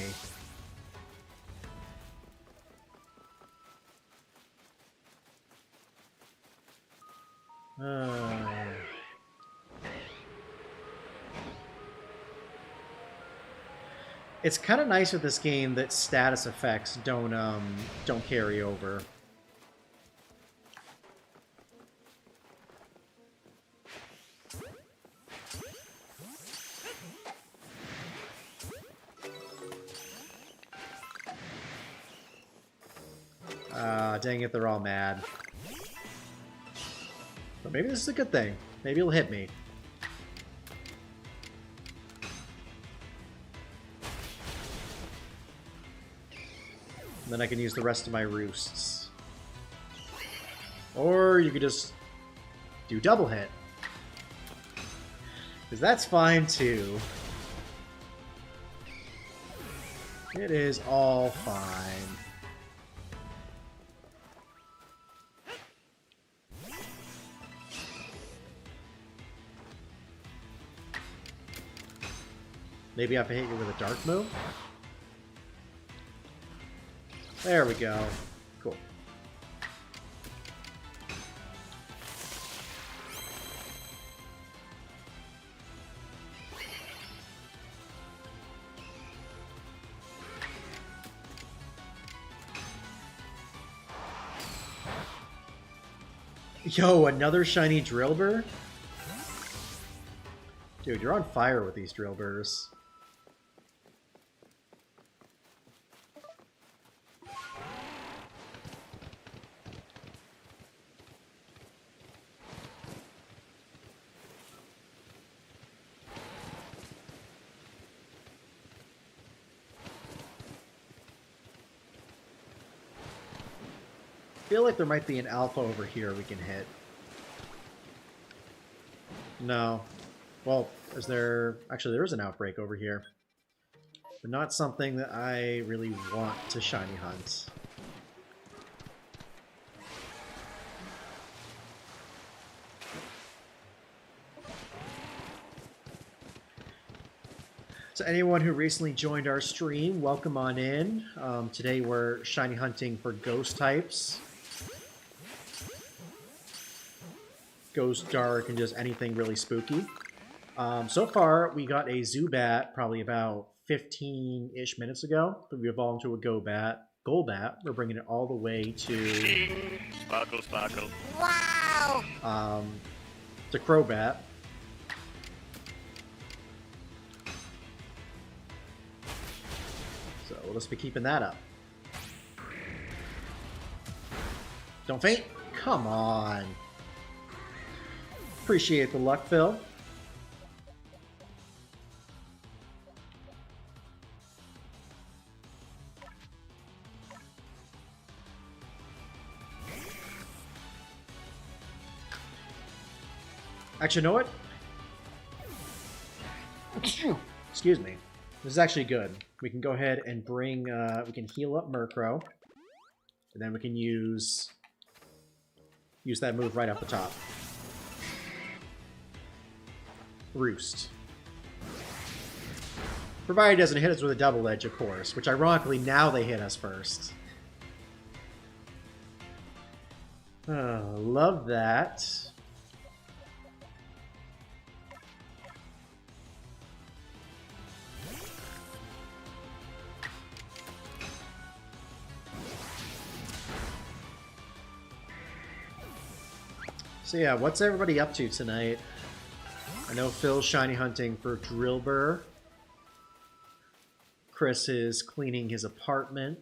It's kind of nice with this game that status effects don't carry over. Dang it, they're all mad. But maybe this is a good thing. Maybe it'll hit me. And then I can use the rest of my roosts. Or you could just do double hit. Because that's fine too. It is all fine. Maybe I have to hit you with a dark move? There we go. Cool. Yo, another shiny Drillbur? Dude, you're on fire with these Drillburs. feel like there might be an alpha over here we can hit. No. Well, is there... Actually, there is an outbreak over here. But not something that I really want to shiny hunt. So anyone who recently joined our stream, welcome on in. Today we're shiny hunting for ghost types. Ghost, dark, and just anything really spooky. So far, we got a Zubat probably about 15-ish minutes ago. But we evolved into a Golbat. We're bringing it all the way to... Shing, sparkle, sparkle. Wow! To Crobat. So we'll just be keeping that up. Don't faint? Come on. Appreciate the luck, Phil. Actually, you know what? Excuse me. This is actually good. We can go ahead and bring, we can heal up Murkrow. And then we can use that move right up the top. Roost. Provided it doesn't hit us with a double edge, of course. Which, ironically, now they hit us first. Oh, love that. So yeah, what's everybody up to tonight? I know Phil's shiny hunting for Drillbur. Chris is cleaning his apartment.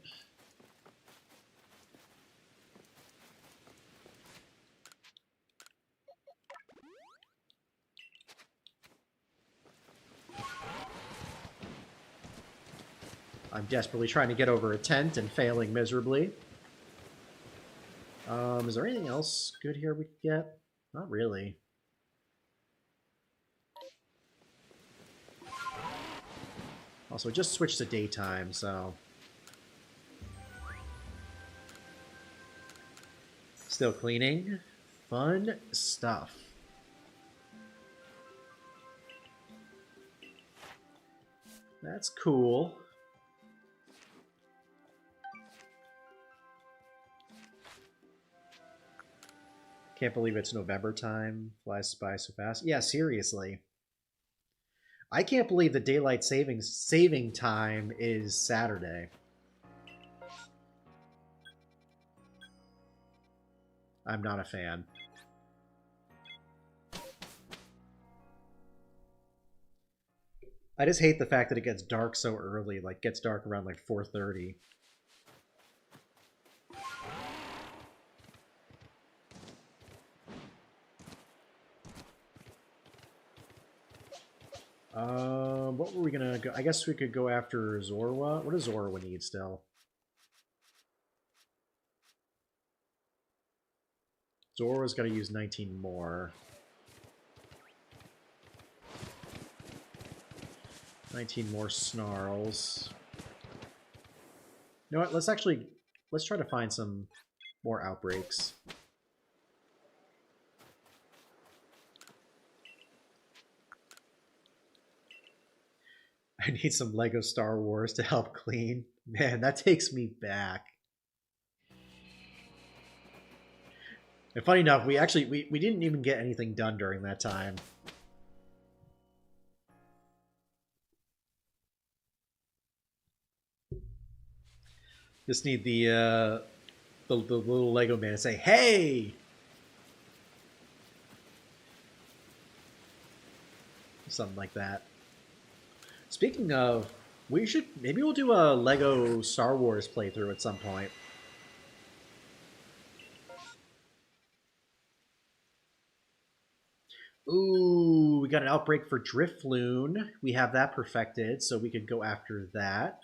I'm desperately trying to get over a tent and failing miserably. Is there anything else good here we could get? Not really. Also, just switched to daytime, so... Still cleaning. Fun stuff. That's cool. Can't believe it's November time. Flies by so fast. Yeah, seriously. I can't believe the daylight saving time is Saturday. I'm not a fan. I just hate the fact that it gets dark so early. Like, gets dark around like 4:30. What were we gonna go? I guess we could go after Zorua. What does Zorua need still? Zorua's got to use 19 more. 19 more snarls. You know what? Let's try to find some more outbreaks. I need some Lego Star Wars to help clean. Man, that takes me back. And funny enough, we didn't even get anything done during that time. Just need the little Lego man to say, "Hey!" Something like that. Speaking of, maybe we'll do a Lego Star Wars playthrough at some point. Ooh, we got an outbreak for Drifloon. We have that perfected, so we could go after that.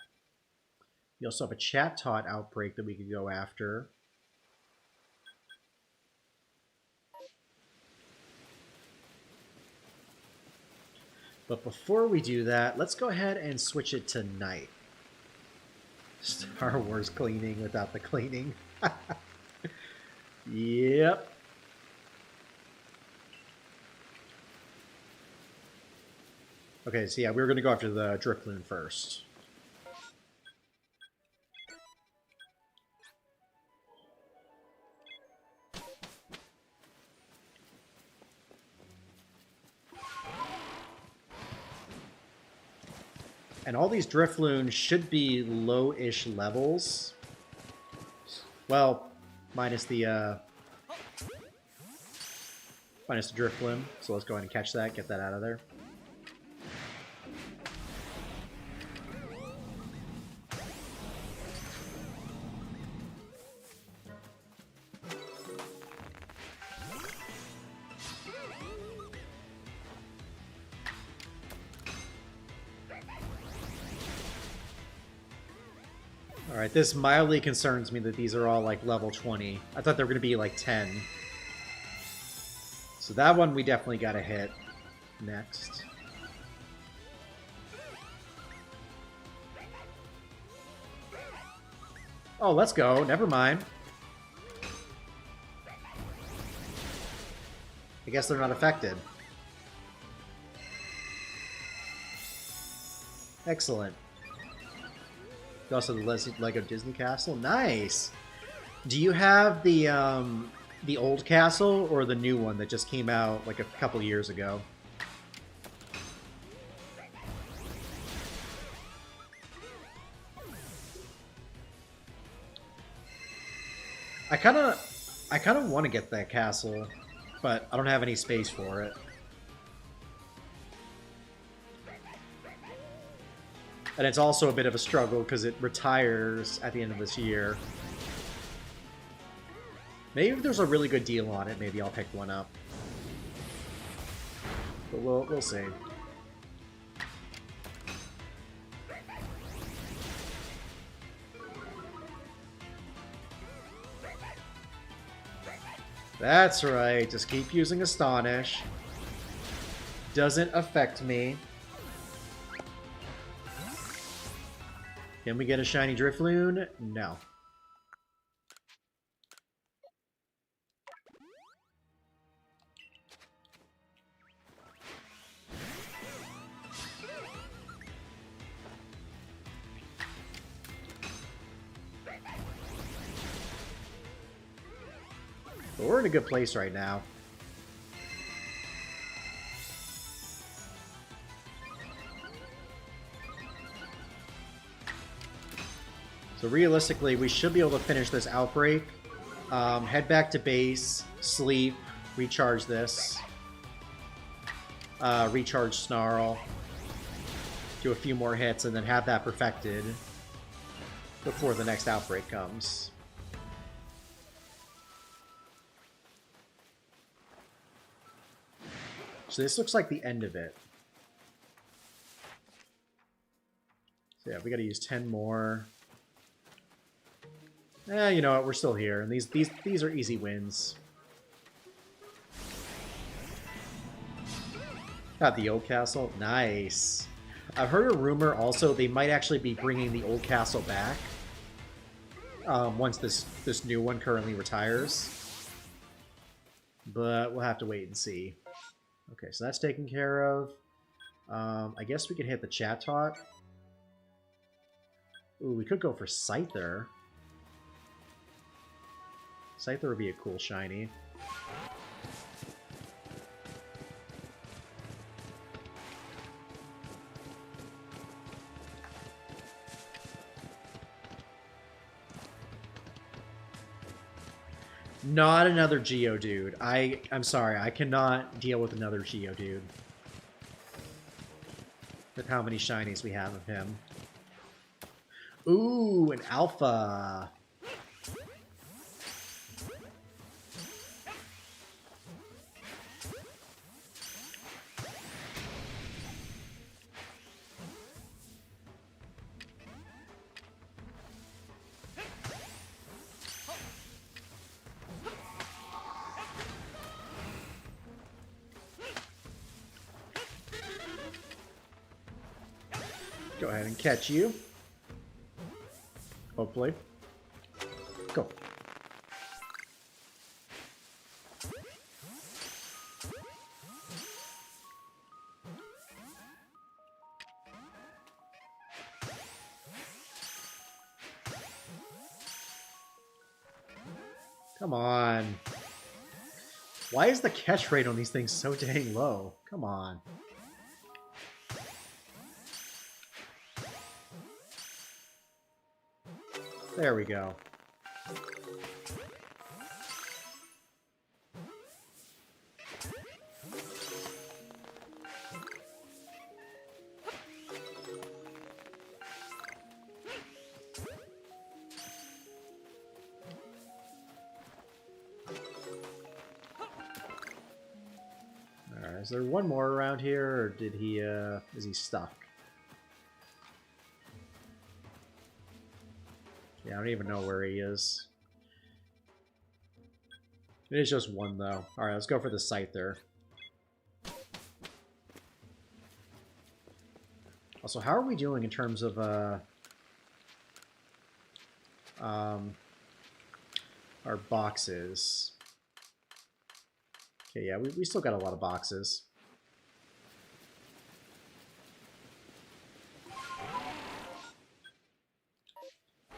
We also have a Chat-Tot outbreak that we could go after. But before we do that, let's go ahead and switch it to night. Star Wars cleaning without the cleaning. Yep. Okay, so yeah, we were going to go after the Drifloon first. And all these Drifloons should be low-ish levels. Well, minus the Drifloon. So let's go ahead and catch that, get that out of there. Alright, this mildly concerns me that these are all like level 20. I thought they were going to be like 10. So that one we definitely got to hit next. Oh, let's go. Never mind. I guess they're not affected. Excellent. Also the Lego Disney Castle. Nice! Do you have the old castle or the new one that just came out like a couple years ago? I kind of want to get that castle, but I don't have any space for it. And it's also a bit of a struggle because it retires at the end of this year. Maybe if there's a really good deal on it, maybe I'll pick one up. But we'll see. That's right, just keep using Astonish. Doesn't affect me. Can we get a shiny Drifloon? No. But we're in a good place right now. So realistically, we should be able to finish this outbreak. Head back to base, sleep, recharge this. Recharge Snarl. Do a few more hits, and then have that perfected before the next outbreak comes. So this looks like the end of it. So yeah, we gotta use 10 more. You know what? We're still here, and these are easy wins. Got the old castle. Nice. I've heard a rumor also they might actually be bringing the old castle back once this new one currently retires. But we'll have to wait and see. Okay, so that's taken care of. I guess we could hit the chat talk. Ooh, we could go for Scyther. Scyther would be a cool shiny. Not another Geodude. I'm sorry, I cannot deal with another Geodude. With how many shinies we have of him. Ooh, an Alpha. ahead and catch you. Hopefully. Go. Come on. Why is the catch rate on these things so dang low? Come on. There we go. Alright, is there one more around here, or did he, is he stuck? Yeah, I don't even know where he is. It is just one, though. Alright, let's go for the Scyther. Also, how are we doing in terms of, our boxes? Okay, yeah, we still got a lot of boxes.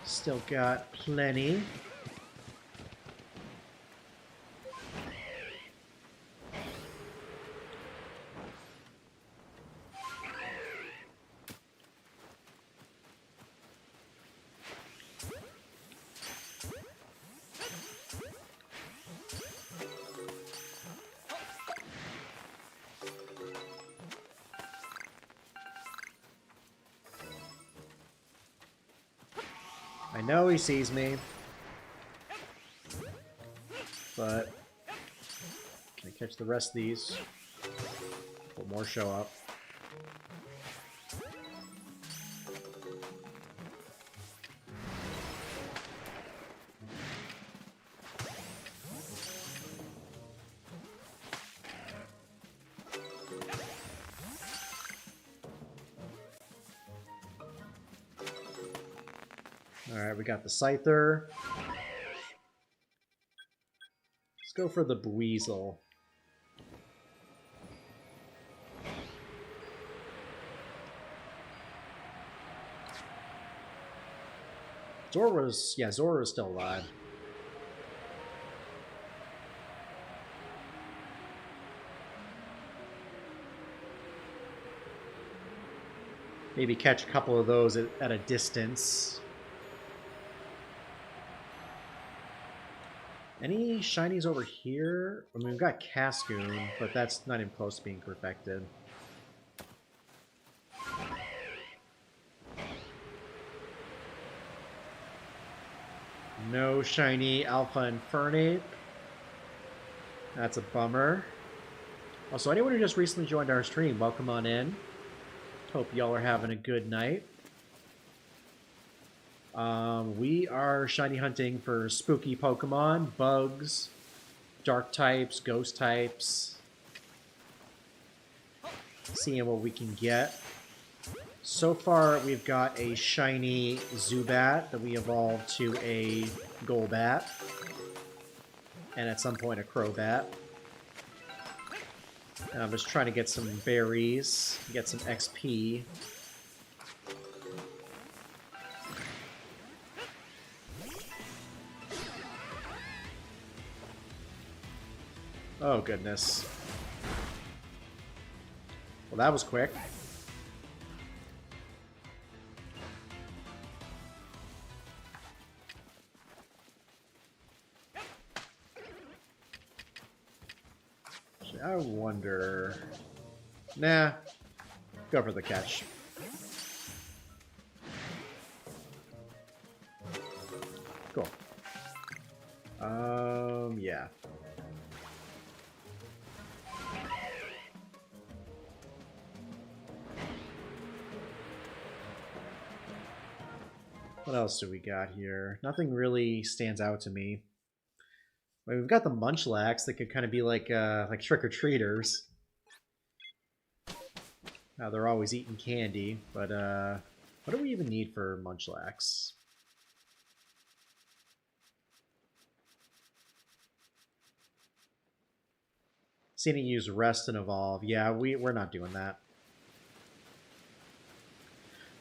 Still got plenty. I know he sees me, but can I catch the rest of these? Will more show up? Alright, we got the Scyther. Let's go for the Buizel. Zora's still alive. Maybe catch a couple of those at a distance. Any shinies over here? I mean, we've got Cascoon, but that's not even close to being perfected. No shiny Alpha Infernape. That's a bummer. Also, anyone who just recently joined our stream, welcome on in. Hope y'all are having a good night. We are shiny hunting for spooky Pokemon, bugs, dark types, ghost types. Seeing what we can get. So far, we've got a shiny Zubat that we evolved to a Golbat. And at some point, a Crobat. I'm just trying to get some berries, get some XP. Oh, goodness. Well, that was quick. I wonder... Nah. Go for the catch. Cool. Yeah. What else do we got here? Nothing really stands out to me. I mean, we've got the Munchlax that could kind of be like trick-or-treaters. They're always eating candy, but What do we even need for Munchlax? Seeing it use Rest and Evolve. Yeah, we're not doing that.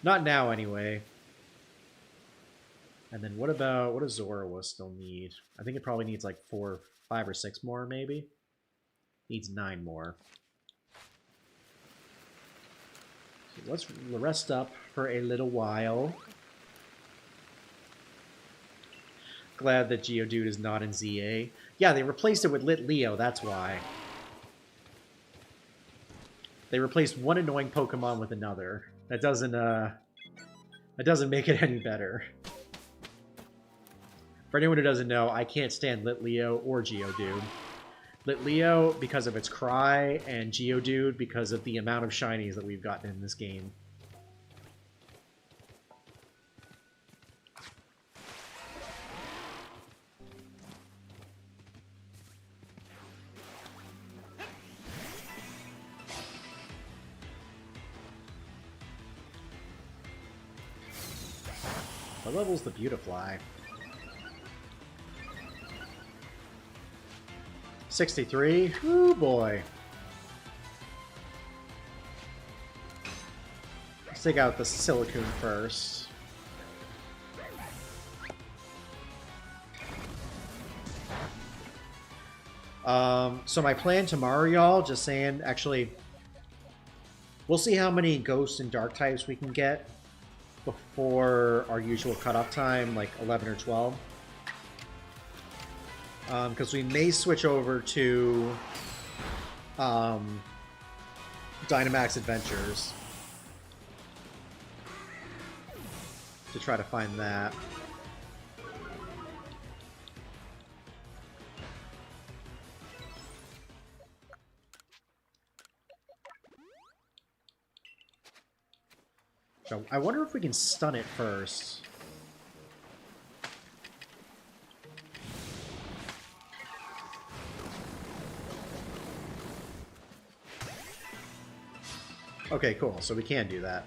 Not now, anyway. And then what does Zorua still need? I think it probably needs like 5 or 6 more, maybe? Needs 9 more. So let's rest up for a little while. Glad that Geodude is not in ZA. Yeah, they replaced it with Lit Leo, that's why. They replaced one annoying Pokemon with another. That doesn't make it any better. For anyone who doesn't know, I can't stand Lit Leo or Geodude. Lit Leo because of its cry, and Geodude because of the amount of shinies that we've gotten in this game. What level's the Beautifly? 63? Ooh boy. Let's take out the Silicune first. So my plan tomorrow, y'all, just saying, actually, we'll see how many Ghost and Dark types we can get before our usual cutoff time, like 11 or 12. Because we may switch over to Dynamax Adventures to try to find that. So I wonder if we can stun it first. Okay, cool. So we can do that.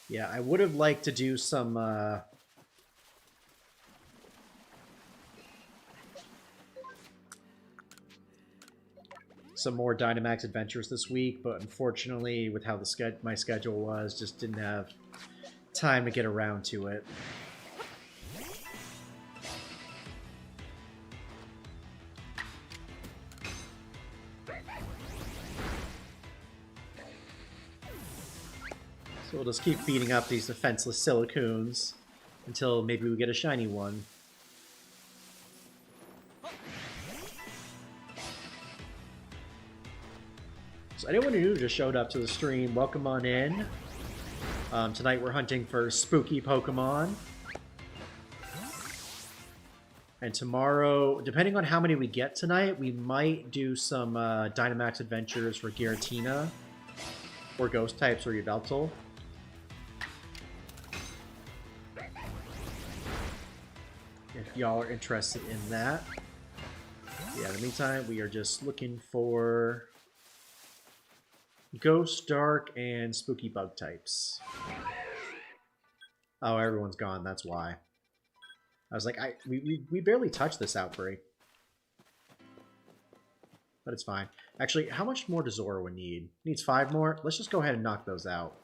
Yeah, I would have liked to do some more Dynamax Adventures this week, but unfortunately, with how my schedule was, just didn't have time to get around to it. So we'll just keep beating up these defenseless Silicoons until maybe we get a shiny one. So anyone who just showed up to the stream, welcome on in. Tonight we're hunting for spooky Pokemon. And tomorrow, depending on how many we get tonight, we might do some Dynamax Adventures for Giratina or Ghost types or Yveltal. If y'all are interested in that. Yeah, in the meantime, we are just looking for Ghost, Dark, and Spooky Bug types. Oh, everyone's gone, that's why. I was like, we barely touched this outbreak. But it's fine. Actually, how much more does Zorua need? It needs 5 more? Let's just go ahead and knock those out.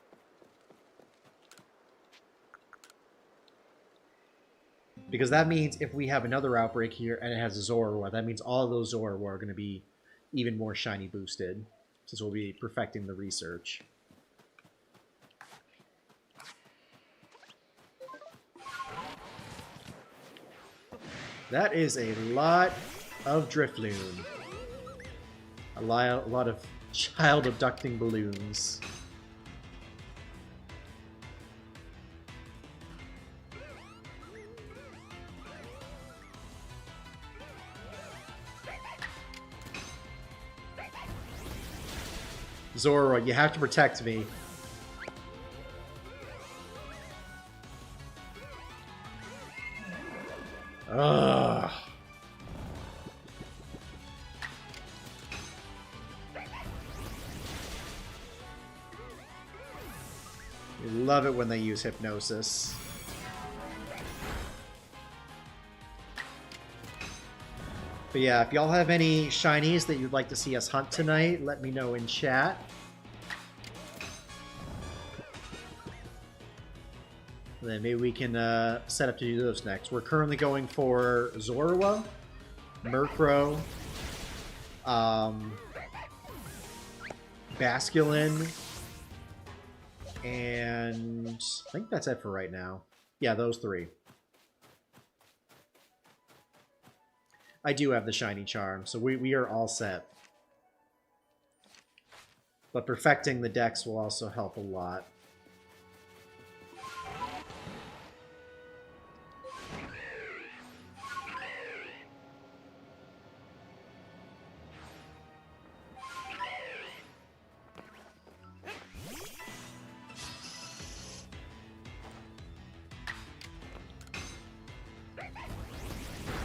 Because that means if we have another outbreak here and it has a Zorua, that means all of those Zorua are going to be even more shiny boosted. Since we'll be perfecting the research. That is a lot of Drifloon. A lot of child abducting balloons. Zora, you have to protect me. Ugh. We love it when they use hypnosis. But yeah, if y'all have any shinies that you'd like to see us hunt tonight, let me know in chat. And then maybe we can set up to do those next. We're currently going for Zorua, Murkrow, Basculin, and I think that's it for right now. Yeah, those three. I do have the shiny charm, so we are all set. But perfecting the decks will also help a lot.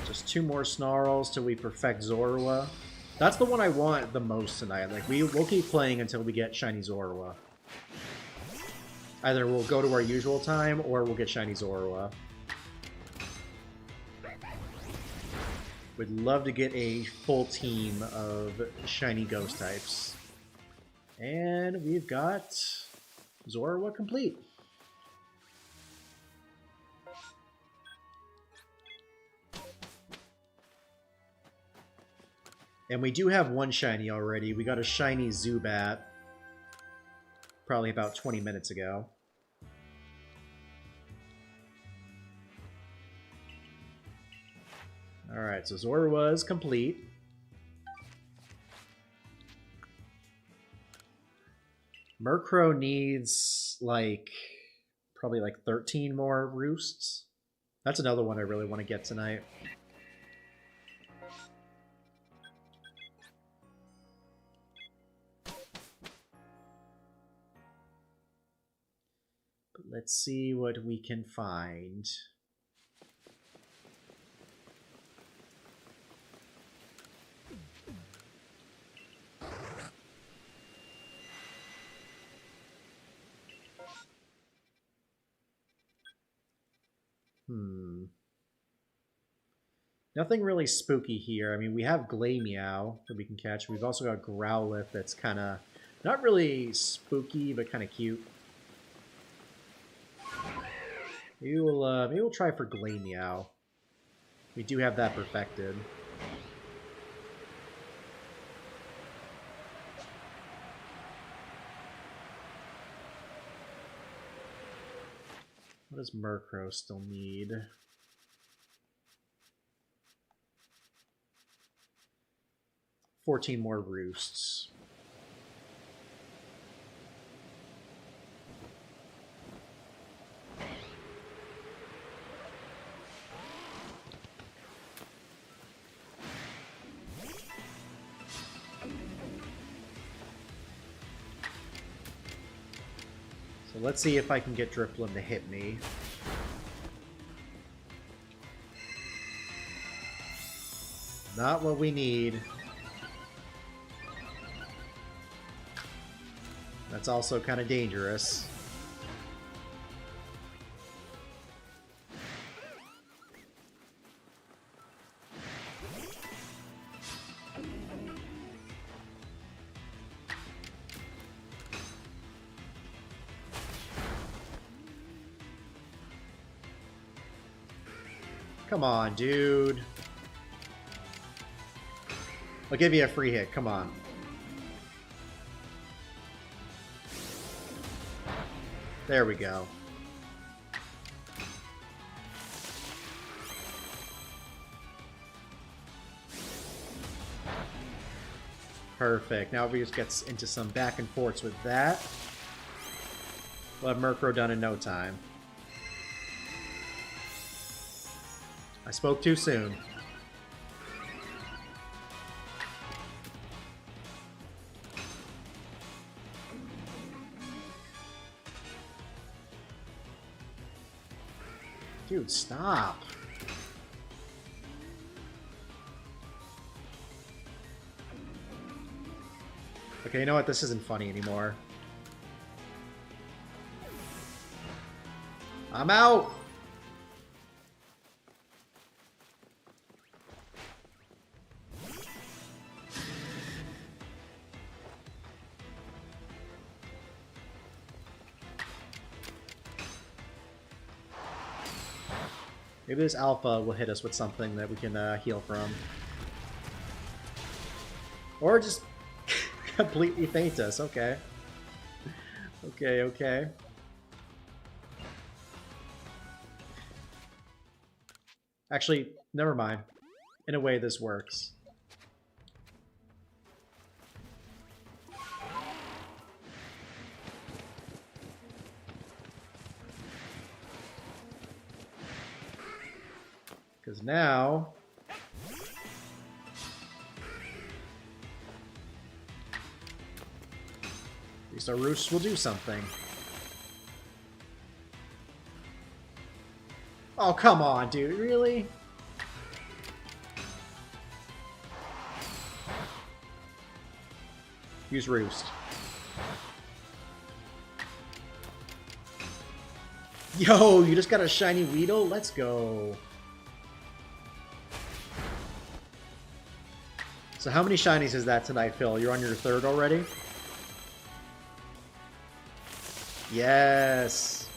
Just 2 more Snarls till we perfect Zorua. That's the one I want the most tonight. Like, we'll keep playing until we get Shiny Zorua. Either we'll go to our usual time, or we'll get Shiny Zorua. Would love to get a full team of Shiny Ghost types. And we've got Zorua complete. And we do have one shiny already. We got a shiny Zubat probably about 20 minutes ago. Alright, so Zorua is complete. Murkrow needs, like, probably like 13 more roosts. That's another one I really want to get tonight. Let's see what we can find. Nothing really spooky here. I mean, we have Glameow that we can catch. We've also got Growlithe that's kind of not really spooky, but kind of cute. Maybe we'll try for Glameow. We do have that perfected. What does Murkrow still need? $14 more roosts. So let's see if I can get Drifloon to hit me. Not what we need. That's also kind of dangerous. Come on, dude. I'll give you a free hit. Come on. There we go. Perfect. Now we just get into some back and forths with that. We'll have Murkrow done in no time. I spoke too soon. Dude, stop. Okay, you know what? This isn't funny anymore. I'm out! Maybe this alpha will hit us with something that we can heal from. Or just completely faint us. Okay. Okay, okay. Actually, never mind. In a way, this works. Because now... at least our roosts will do something. Oh, come on, dude. Really? Use Roost. Yo, you just got a shiny Weedle? Let's go. So how many shinies is that tonight, Phil? You're on your third already? Yes.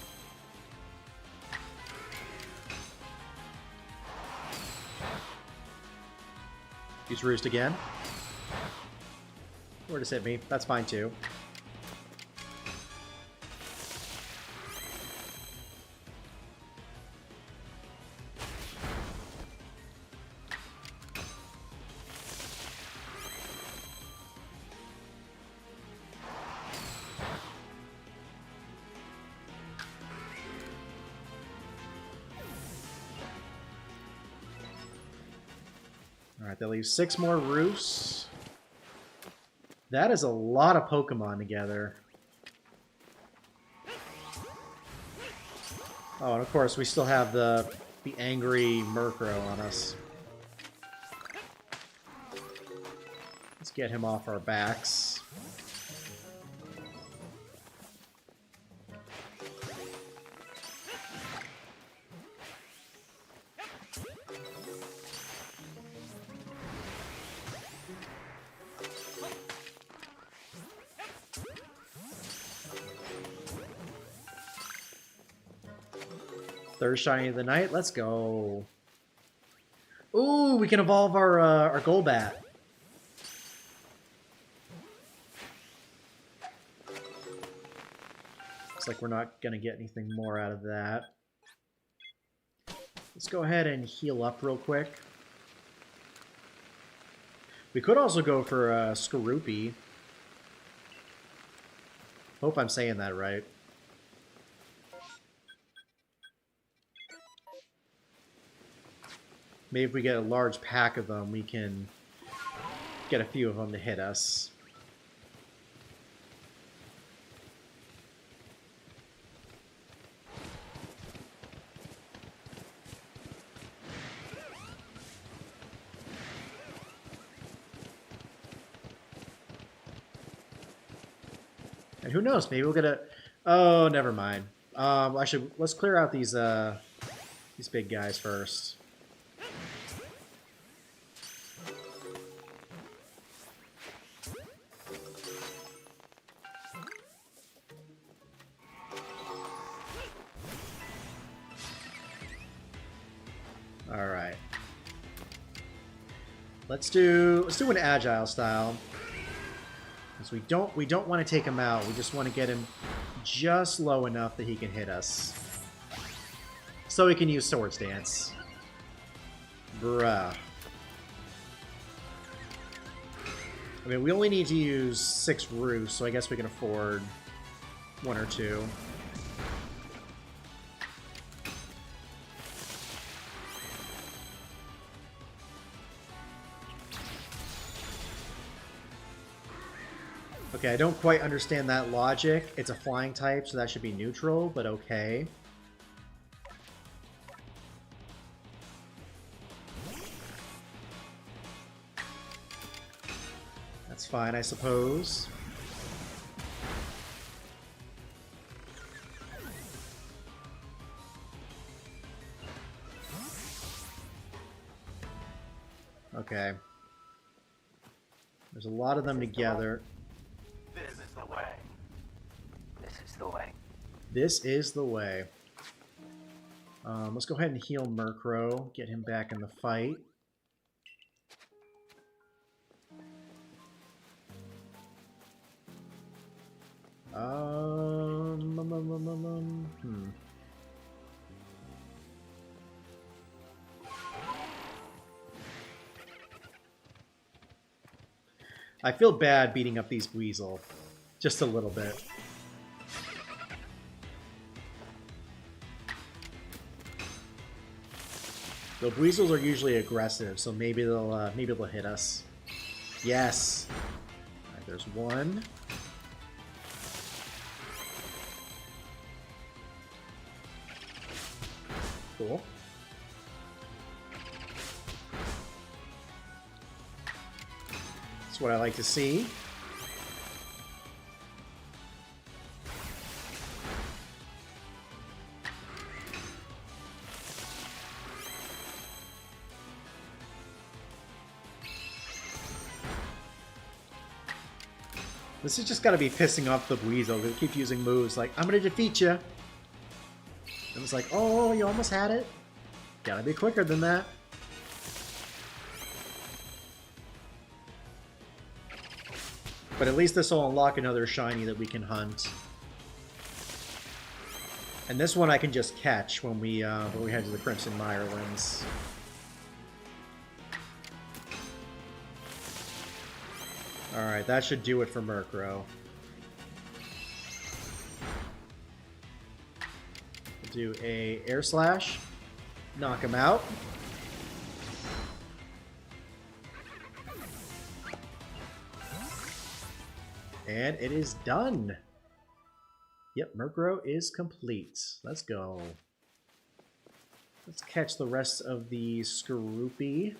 Use Roost again. Or just hit me. That's fine too. Alright, that leaves 6 more Roosts. That is a lot of Pokemon together. Oh, and of course we still have the angry Murkrow on us. Let's get him off our backs. Third shiny of the night. Let's go. Ooh, we can evolve our Golbat. Looks like we're not gonna get anything more out of that. Let's go ahead and heal up real quick. We could also go for Skorupi. Hope I'm saying that right. Maybe if we get a large pack of them, we can get a few of them to hit us. And who knows? Maybe we'll get a... Oh, never mind. Actually, let's clear out these big guys first. All right. Let's do an agile style. Because we don't want to take him out. We just want to get him just low enough that he can hit us. So we can use Swords Dance. Bruh. I mean, we only need to use 6 Roosts, so I guess we can afford 1 or 2. Okay, I don't quite understand that logic. It's a flying type, so that should be neutral, but okay. fine, I suppose. Okay. There's a lot of them together. This is the way. This is the way. This is the way. Let's go ahead and heal Murkrow. Get him back in the fight. I feel bad beating up these Weasel. Just a little bit. The Weasels are usually aggressive, so maybe they'll hit us. Yes. All right, there's one. Cool. That's what I like to see. This has just got to be pissing off the Weasel. They keep using moves like, I'm going to defeat you. And it's like, oh, you almost had it? Gotta be quicker than that. But at least this will unlock another shiny that we can hunt. And this one I can just catch when we head to the Crimson Mirelands. Alright, that should do it for Murkrow. Do a Air Slash. Knock him out. And it is done. Yep, Murkrow is complete. Let's go. Let's catch the rest of the Skorupi.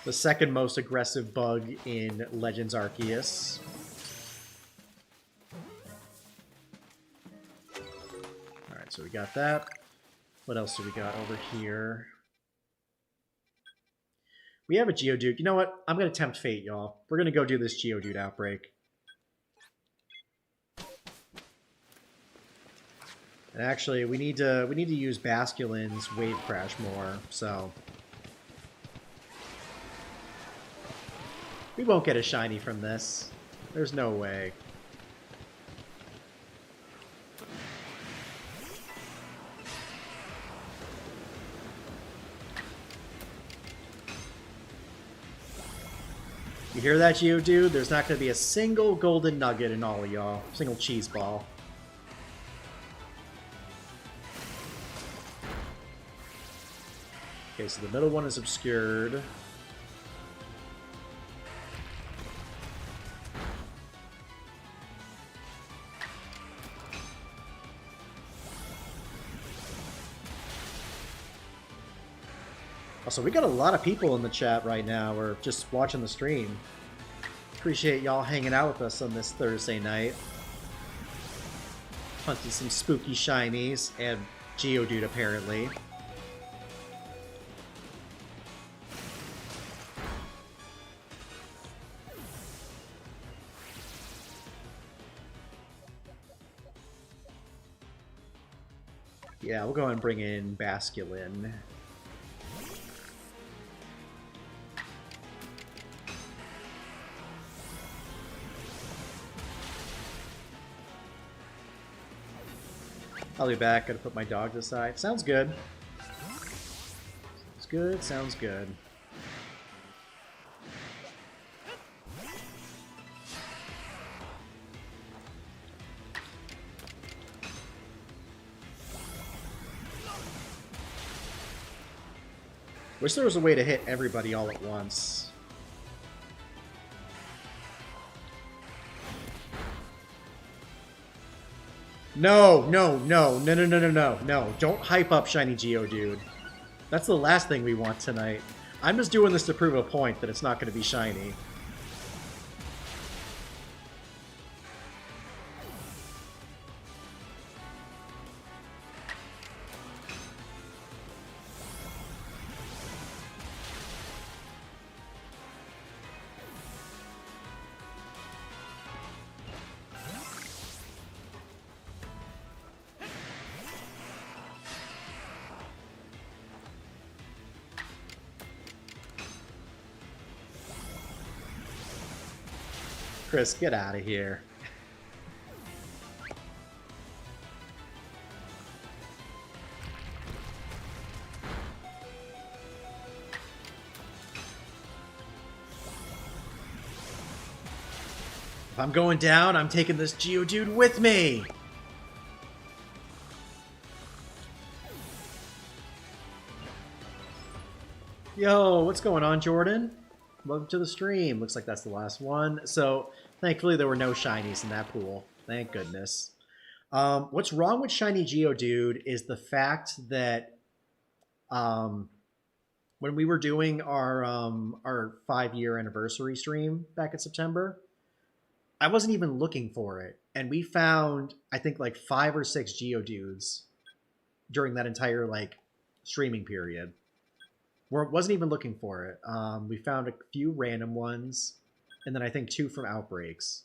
The second most aggressive bug in Legends Arceus. Alright, so we got that. What else do we got over here? We have a Geodude. You know what? I'm going to tempt fate, y'all. We're going to go do this Geodude outbreak. And actually, we need to use Basculin's Wave Crash more, so... We won't get a shiny from this. There's no way. You hear that, Geodude? There's not going to be a single golden nugget in all of y'all. Single cheese ball. Okay, so the middle one is obscured. Also, we got a lot of people in the chat right now. We're just watching the stream. Appreciate y'all hanging out with us on this Thursday night. Hunting some spooky shinies and Geodude, apparently. Yeah, we'll go ahead and bring in Basculin. I'll be back. Gotta put my dog aside. Sounds good. Sounds good. Sounds good. Wish there was a way to hit everybody all at once. No, no, no, no, no, no, no, no, no. Don't hype up Shiny Geodude. That's the last thing we want tonight. I'm just doing this to prove a point that it's not going to be shiny. Chris, get out of here. If I'm going down, I'm taking this Geodude with me! Yo, what's going on, Jordan? Welcome to the stream. Looks like that's the last one. So, thankfully there were no shinies in that pool. Thank goodness. What's wrong with Shiny Geodude is the fact that when we were doing our 5-year anniversary stream back in September, I wasn't even looking for it. And we found, I think, like 5 or 6 Geodudes during that entire like streaming period. Wasn't even looking for it. We found a few random ones, and then I think 2 from outbreaks.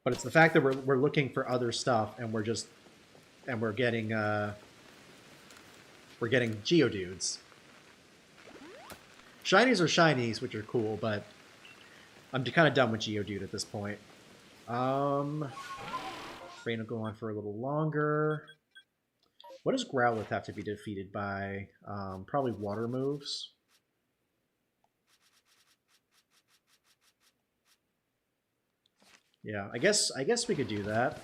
But it's the fact that we're looking for other stuff, and we're getting Geodudes. Shinies are shinies, which are cool, but I'm kind of done with Geodude at this point. Rain will go on for a little longer. What does Growlithe have to be defeated by? Probably water moves. Yeah, I guess we could do that.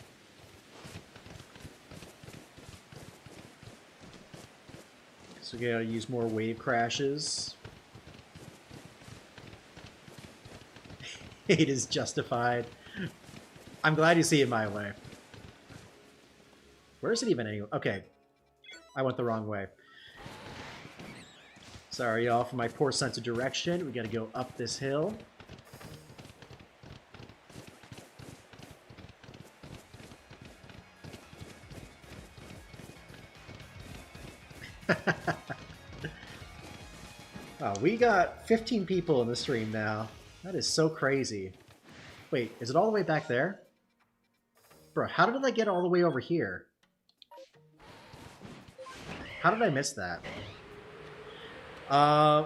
So we gotta use more wave crashes. Hate is justified. I'm glad you see it my way. Where is it even anyway? Okay. I went the wrong way. Sorry, y'all, for my poor sense of direction. We gotta go up this hill. Oh, we got 15 people in the stream now. That is so crazy. Wait, is it all the way back there? Bro, how did I get all the way over here? How did I miss that?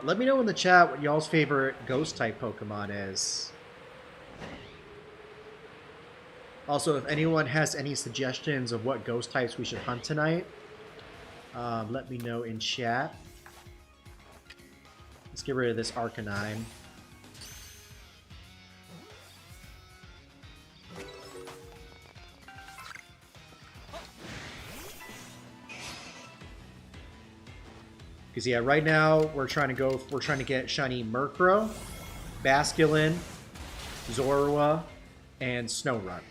Let me know in the chat what y'all's favorite Ghost-type Pokemon is. Also, if anyone has any suggestions of what Ghost-types we should hunt tonight, let me know in chat. Let's get rid of this Arcanine. Because yeah, right now we're trying to get shiny Murkrow, Basculin, Zorua, and Snorunt.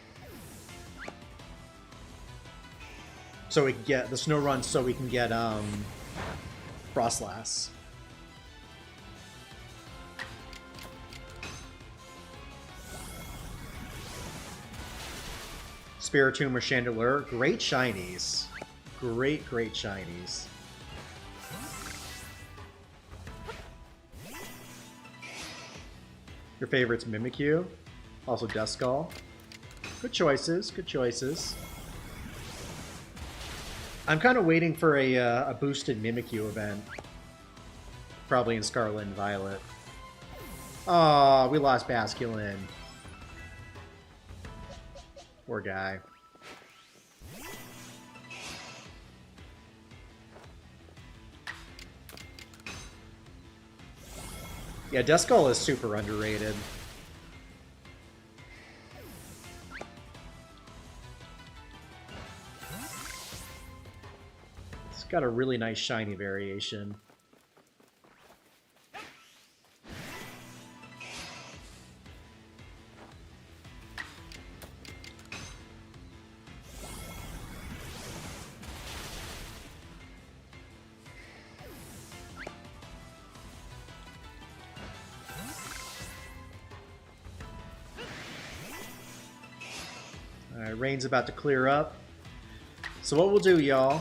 So we can get the Snorunt, so we can get Frostlass. Spiritomb or Chandelure, great shinies. Great shinies. Your favorite's Mimikyu, also Duskull. Good choices, good choices. I'm kind of waiting for a boosted Mimikyu event. Probably in Scarlet and Violet. Aw, we lost Basculin. Poor guy. Yeah, Duskull is super underrated. Let's got a really nice shiny variation. Alright, rain's about to clear up. So what we'll do, y'all,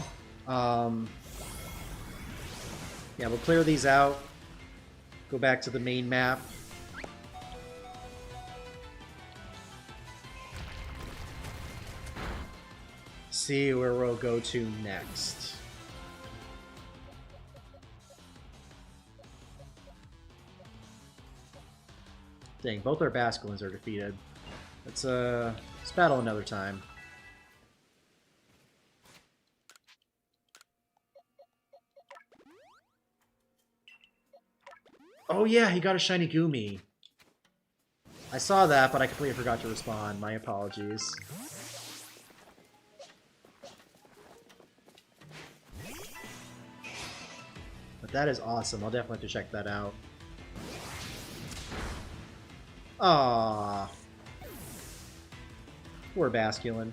yeah, we'll clear these out. Go back to the main map. See where we'll go to next. Dang, both our Basculins are defeated. Let's battle another time. Oh yeah, he got a shiny Goomy. I saw that, but I completely forgot to respond. My apologies. But that is awesome. I'll definitely have to check that out. Aww. Poor Basculin.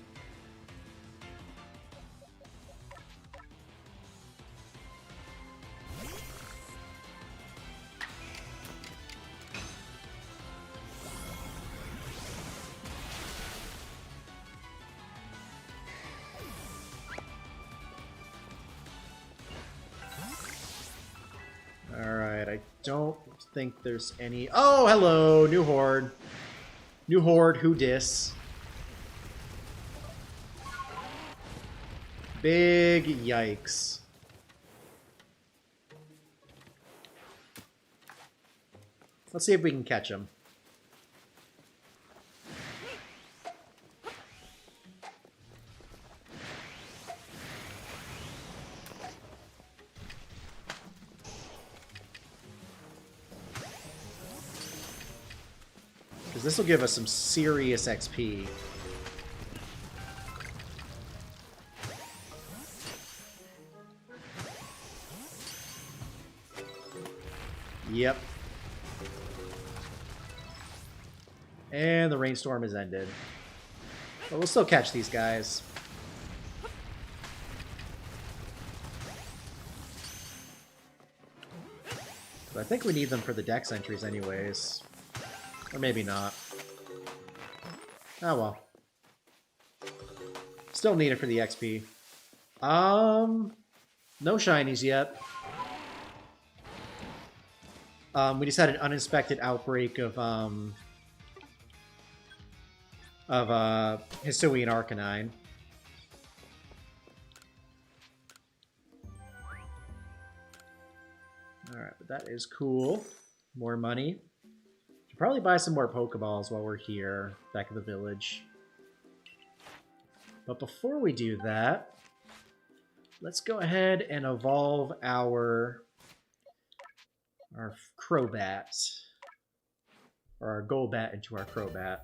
Alright, I don't think there's any... Oh, hello! New Horde. New Horde, who dis? Big yikes. Let's see if we can catch him. Because this will give us some serious XP. Yep. And the rainstorm has ended. But we'll still catch these guys. But I think we need them for the dex entries anyways. Or maybe not. Oh well. Still need it for the XP. No shinies yet. We just had an uninspected outbreak of Hisuian Arcanine. Alright, but that is cool. More money. Should probably buy some more Pokeballs while we're here, back at the village. But before we do that, let's go ahead and evolve our Crobat. Or our Golbat into our Crobat.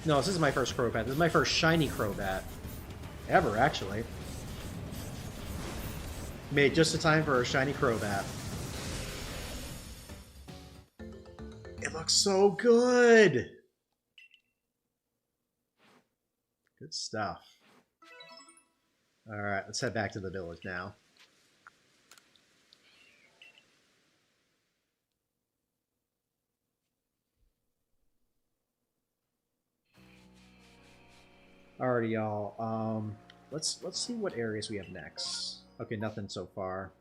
No, this is my first Crobat. This is my first shiny Crobat. Ever, actually. Made just in time for a shiny Crobat. It looks so good! Good stuff. Alright, let's head back to the village now. Alrighty, y'all. Let's see what areas we have next. Okay, nothing so far.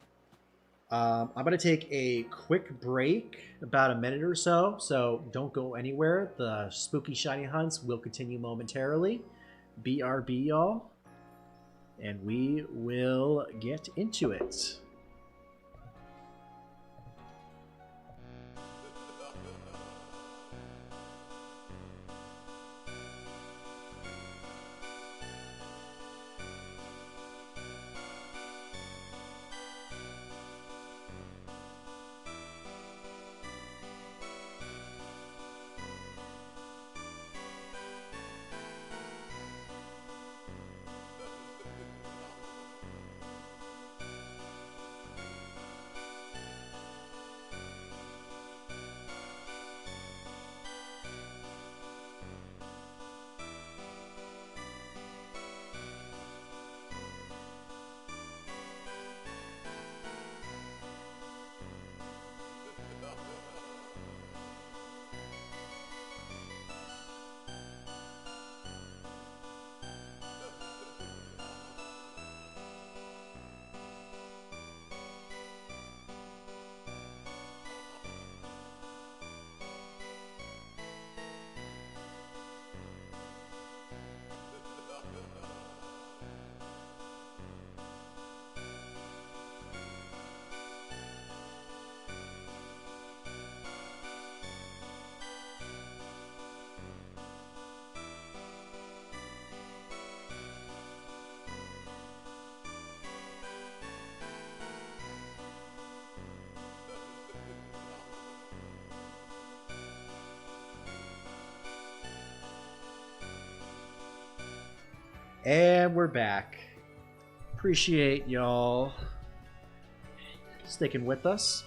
I'm gonna take a quick break, about a minute or so. So don't go anywhere. The spooky shiny hunts will continue momentarily. BRB, y'all, and we will get into it. And we're back. Appreciate y'all sticking with us.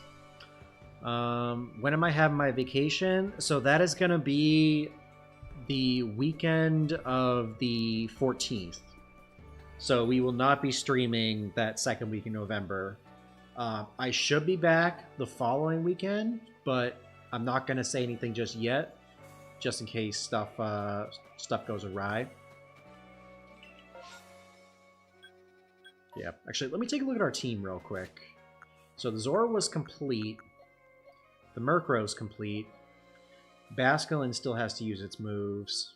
When am I having my vacation? So that is going to be the weekend of the 14th. So we will not be streaming that second week in November. I should be back the following weekend, but I'm not going to say anything just yet, just in case stuff goes awry. Yeah, actually, let me take a look at our team real quick. So the Zora was complete. The Murkrow's complete. Basculin still has to use its moves.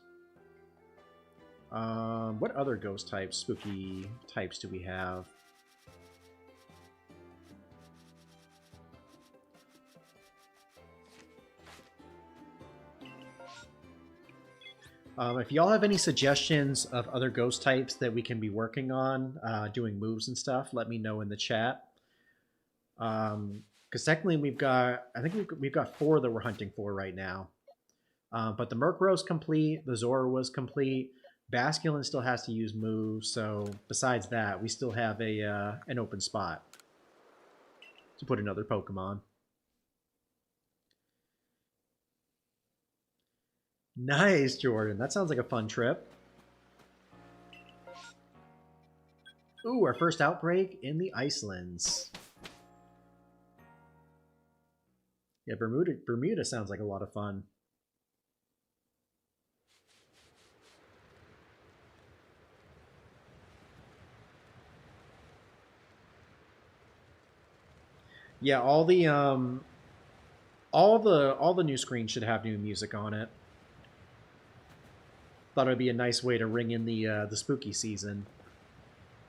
What other ghost types, spooky types do we have? If y'all have any suggestions of other ghost types that we can be working on, doing moves and stuff, let me know in the chat. Because technically we've got, I think we've got 4 that we're hunting for right now. But the Murkrow's complete, the Zora was complete, Basculin still has to use moves, so besides that, we still have an open spot to put another Pokemon. Nice, Jordan. That sounds like a fun trip. Ooh, our first outbreak in the Icelands. Yeah, Bermuda sounds like a lot of fun. Yeah, all the new screens should have new music on it. Thought it would be a nice way to ring in the spooky season.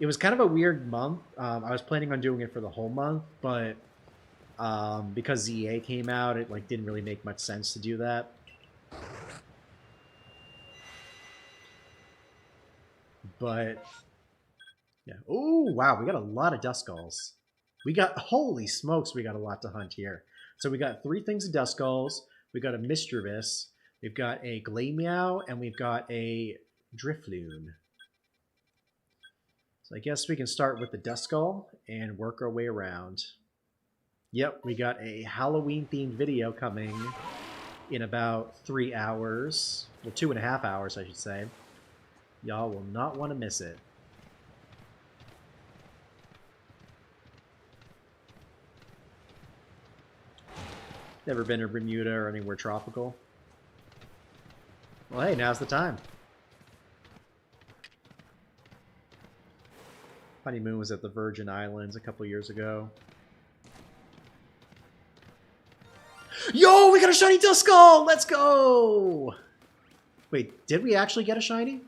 It was kind of a weird month. I was planning on doing it for the whole month, but because ZA came out, it didn't really make much sense to do that. But yeah. Oh wow, we got a lot of Duskulls. Holy smokes, we got a lot to hunt here. So we got 3 things of Duskulls. We got a Mischievous. We've got a Glameow, and we've got a Drifloon. So I guess we can start with the Duskull and work our way around. Yep, we got a Halloween-themed video coming in about 3 hours. Well, 2.5 hours, I should say. Y'all will not want to miss it. Never been to Bermuda or anywhere tropical? Well, hey, now's the time. Honeymoon was at the Virgin Islands a couple years ago. Yo, we got a shiny Duskull! Let's go! Wait, did we actually get a shiny?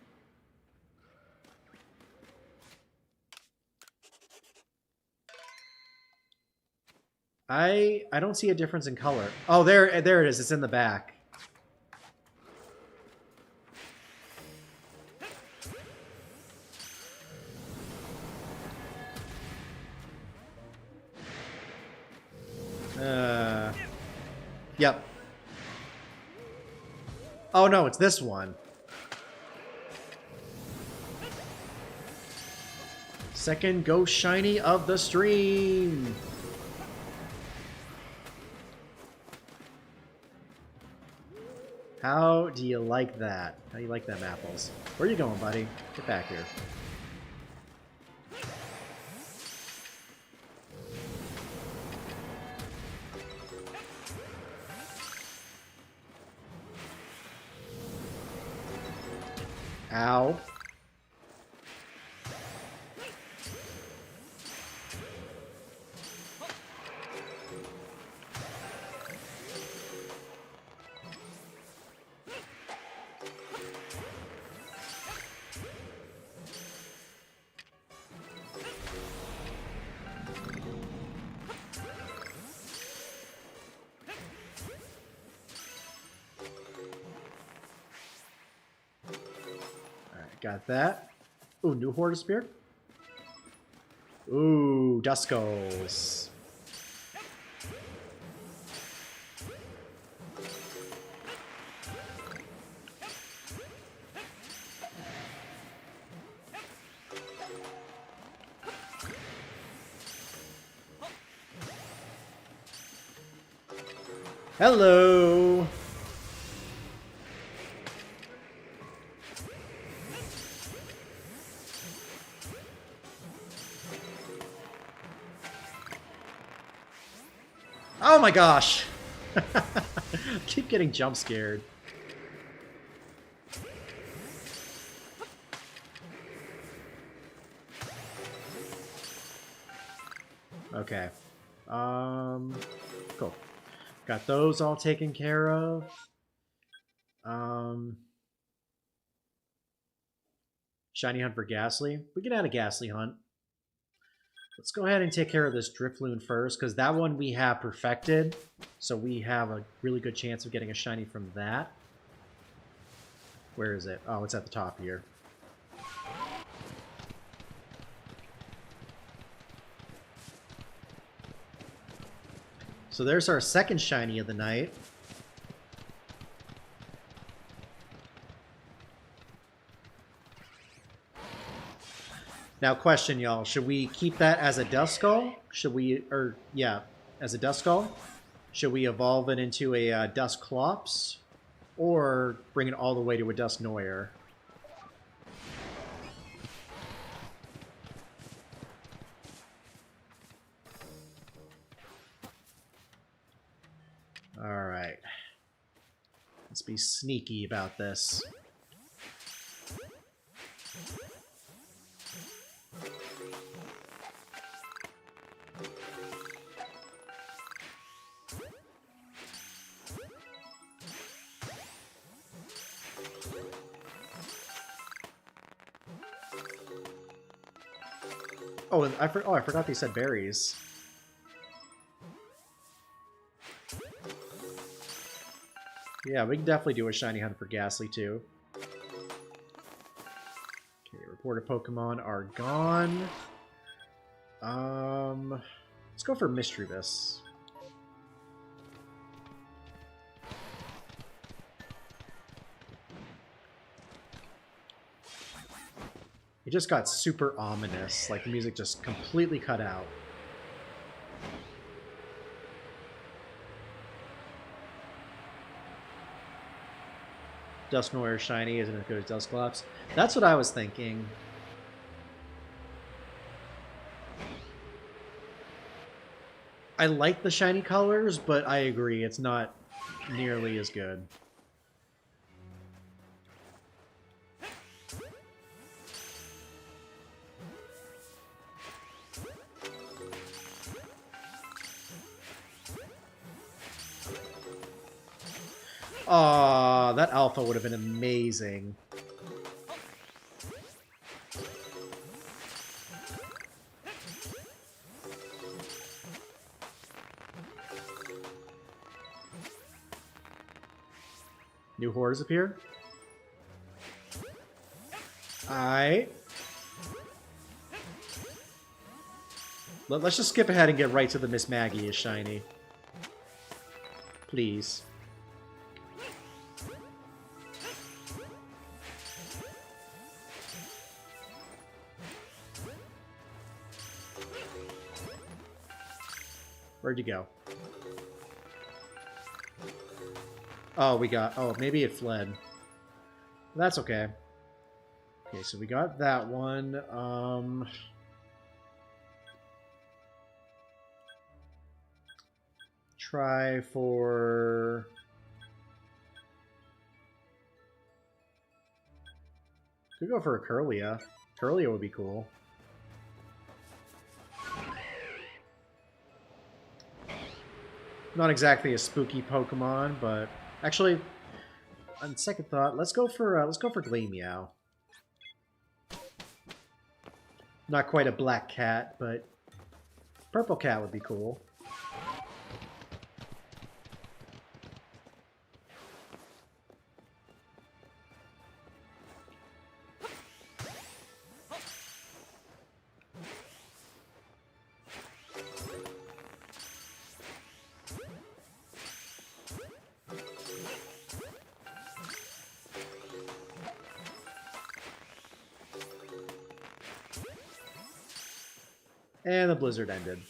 I don't see a difference in color. Oh, there it is. It's in the back. Yep. Oh no, it's this one. Second Ghost Shiny of the stream. How do you like that? How do you like them apples? Where are you going, buddy? Get back here. Ow. Got that. Ooh, new Horde Spear. Ooh, Duskulls. Hello! Oh my gosh! Keep getting jump scared. Okay. Cool. Got those all taken care of. Shiny hunt for Ghastly. We can add a Ghastly hunt. Let's go ahead and take care of this Drifloon first, because that one we have perfected. So we have a really good chance of getting a shiny from that. Where is it? Oh, it's at the top here. So there's our second shiny of the night. Now question, y'all. Should we keep that as a Duskull? Should we, or yeah, as a Duskull? Should we evolve it into a Dusclops? Or bring it all the way to a Dusknoir? Alright. Let's be sneaky about this. Oh, and I forgot they said berries. Yeah, we can definitely do a shiny hunt for Ghastly too. Okay, reported Pokemon are gone. Let's go for Mischievous. It just got super ominous, like the music just completely cut out. Dusknoir shiny isn't as good as Dusclops. That's what I was thinking. I like the shiny colors, but I agree, it's not nearly as good. Aw, that alpha would have been amazing. New hordes appear? Alright. Let's just skip ahead and get right to the Miss Maggie is shiny. Please. Where'd you go? Oh, we got... Oh, maybe it fled. That's okay. Okay, so we got that one. Try for... Could go for a Curlia. Curlia would be cool. Not exactly a spooky Pokemon, but actually, on second thought, let's go for Glameow. Not quite a black cat, but purple cat would be cool. And the blizzard ended.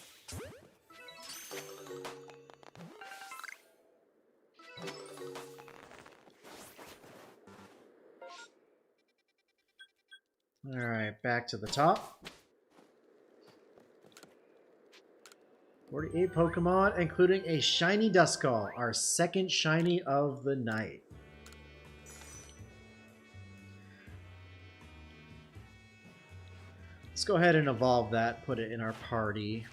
Alright, back to the top. 48 Pokemon, including a shiny Duskull, our second shiny of the night. Let's go ahead and evolve that, put it in our party.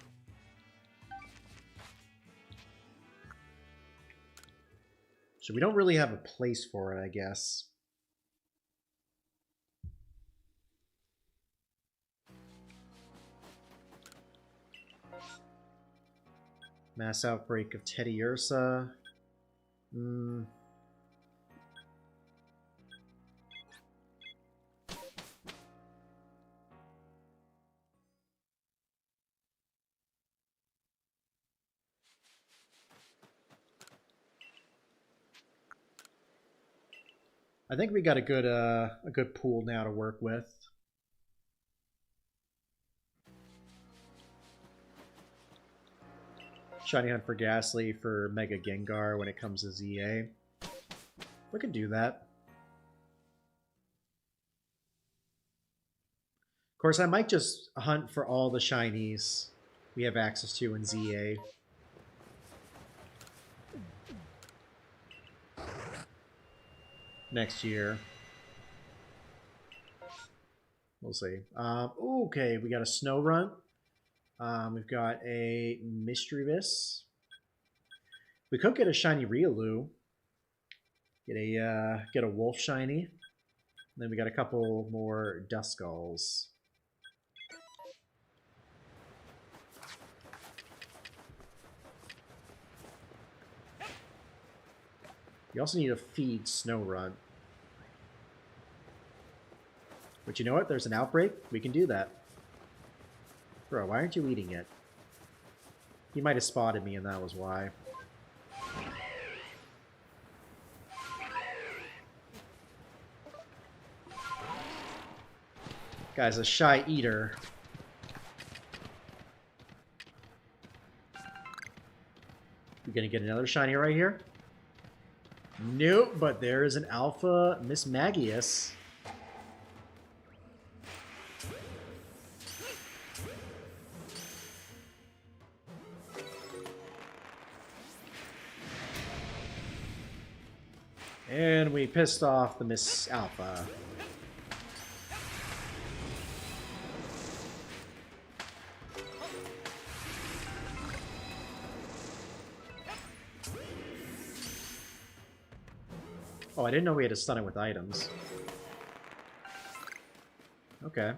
So we don't really have a place for it, I guess. Mass outbreak of Teddy Ursa. I think we got a good pool now to work with. Shiny Hunt for Ghastly for Mega Gengar when it comes to ZA. We could do that. Of course, I might just hunt for all the shinies we have access to in ZA. Next year. We'll see. Okay, we got a Snow Runt. We've got a Mischievous. We could get a shiny Riolu. Get a Wolf shiny. And then we got a couple more Duskulls. You also need to feed Snow Runt. But you know what? There's an outbreak. We can do that. Bro, why aren't you eating it? He might have spotted me and that was why. Guy's a shy eater. You gonna get another shiny right here? Nope, but there is an Alpha Miss Magius. And we pissed off the Miss Alpha. Oh, I didn't know we had to stun it with items. Okay.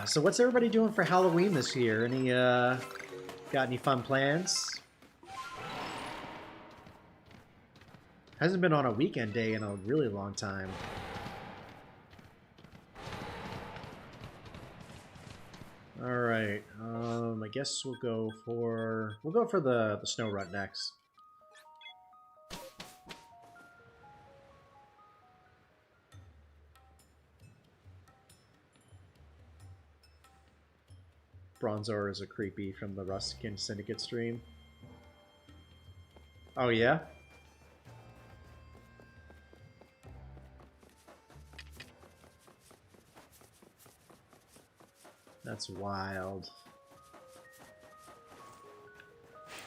So what's everybody doing for Halloween this year? Any, got any fun plans? Hasn't been on a weekend day in a really long time. Alright, I guess we'll go for the Snow Runt next. Bronzor is a creepy from the Ruskin Syndicate stream. Oh yeah? That's wild.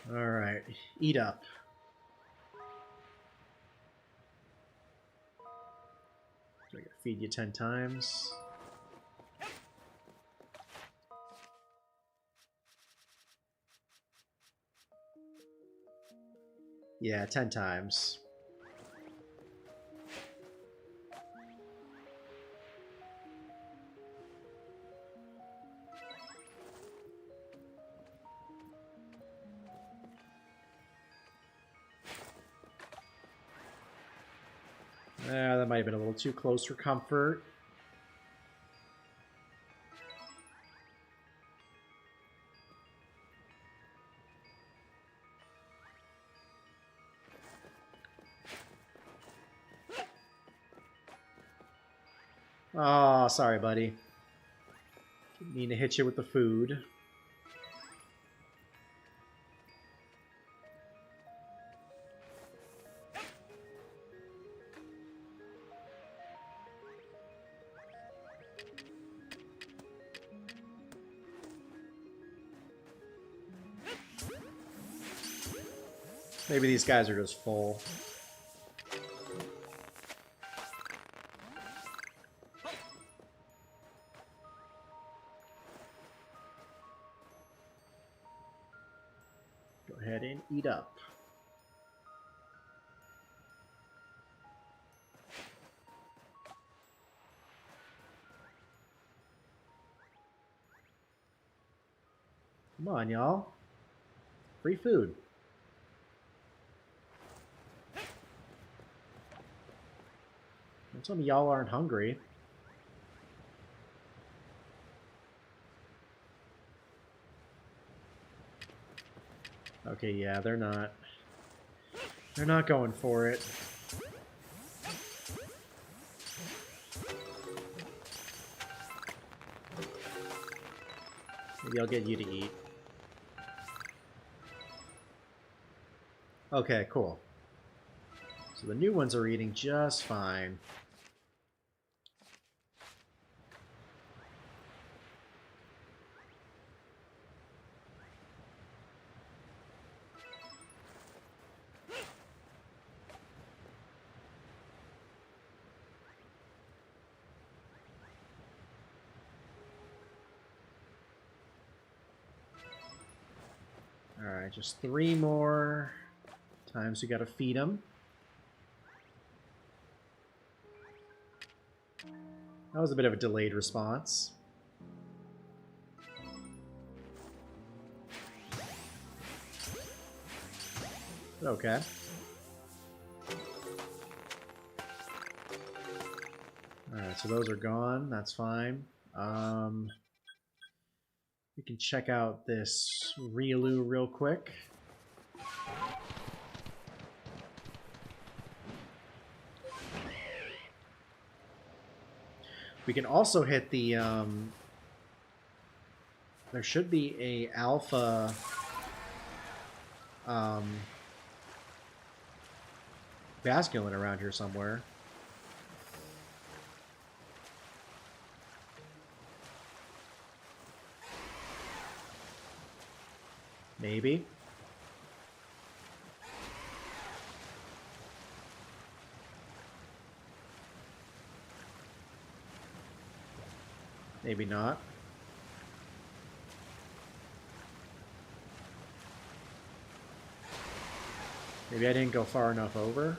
Alright, eat up. I gotta feed you 10 times. Yeah, 10 times. That might have been a little too close for comfort. Oh, sorry, buddy. Didn't mean to hit you with the food. Maybe these guys are just full. Go ahead and eat up. Come on, y'all. Free food. Don't tell me y'all aren't hungry. Okay, yeah, they're not. They're not going for it. Maybe I'll get you to eat. Okay, cool. So the new ones are eating just fine. Alright, just 3 more times we gotta feed them. That was a bit of a delayed response. Okay. Alright, so those are gone. That's fine. We can check out this Riolu real quick. We can also hit the, there should be a alpha, Basculin around here somewhere. Maybe. Maybe not. Maybe I didn't go far enough over.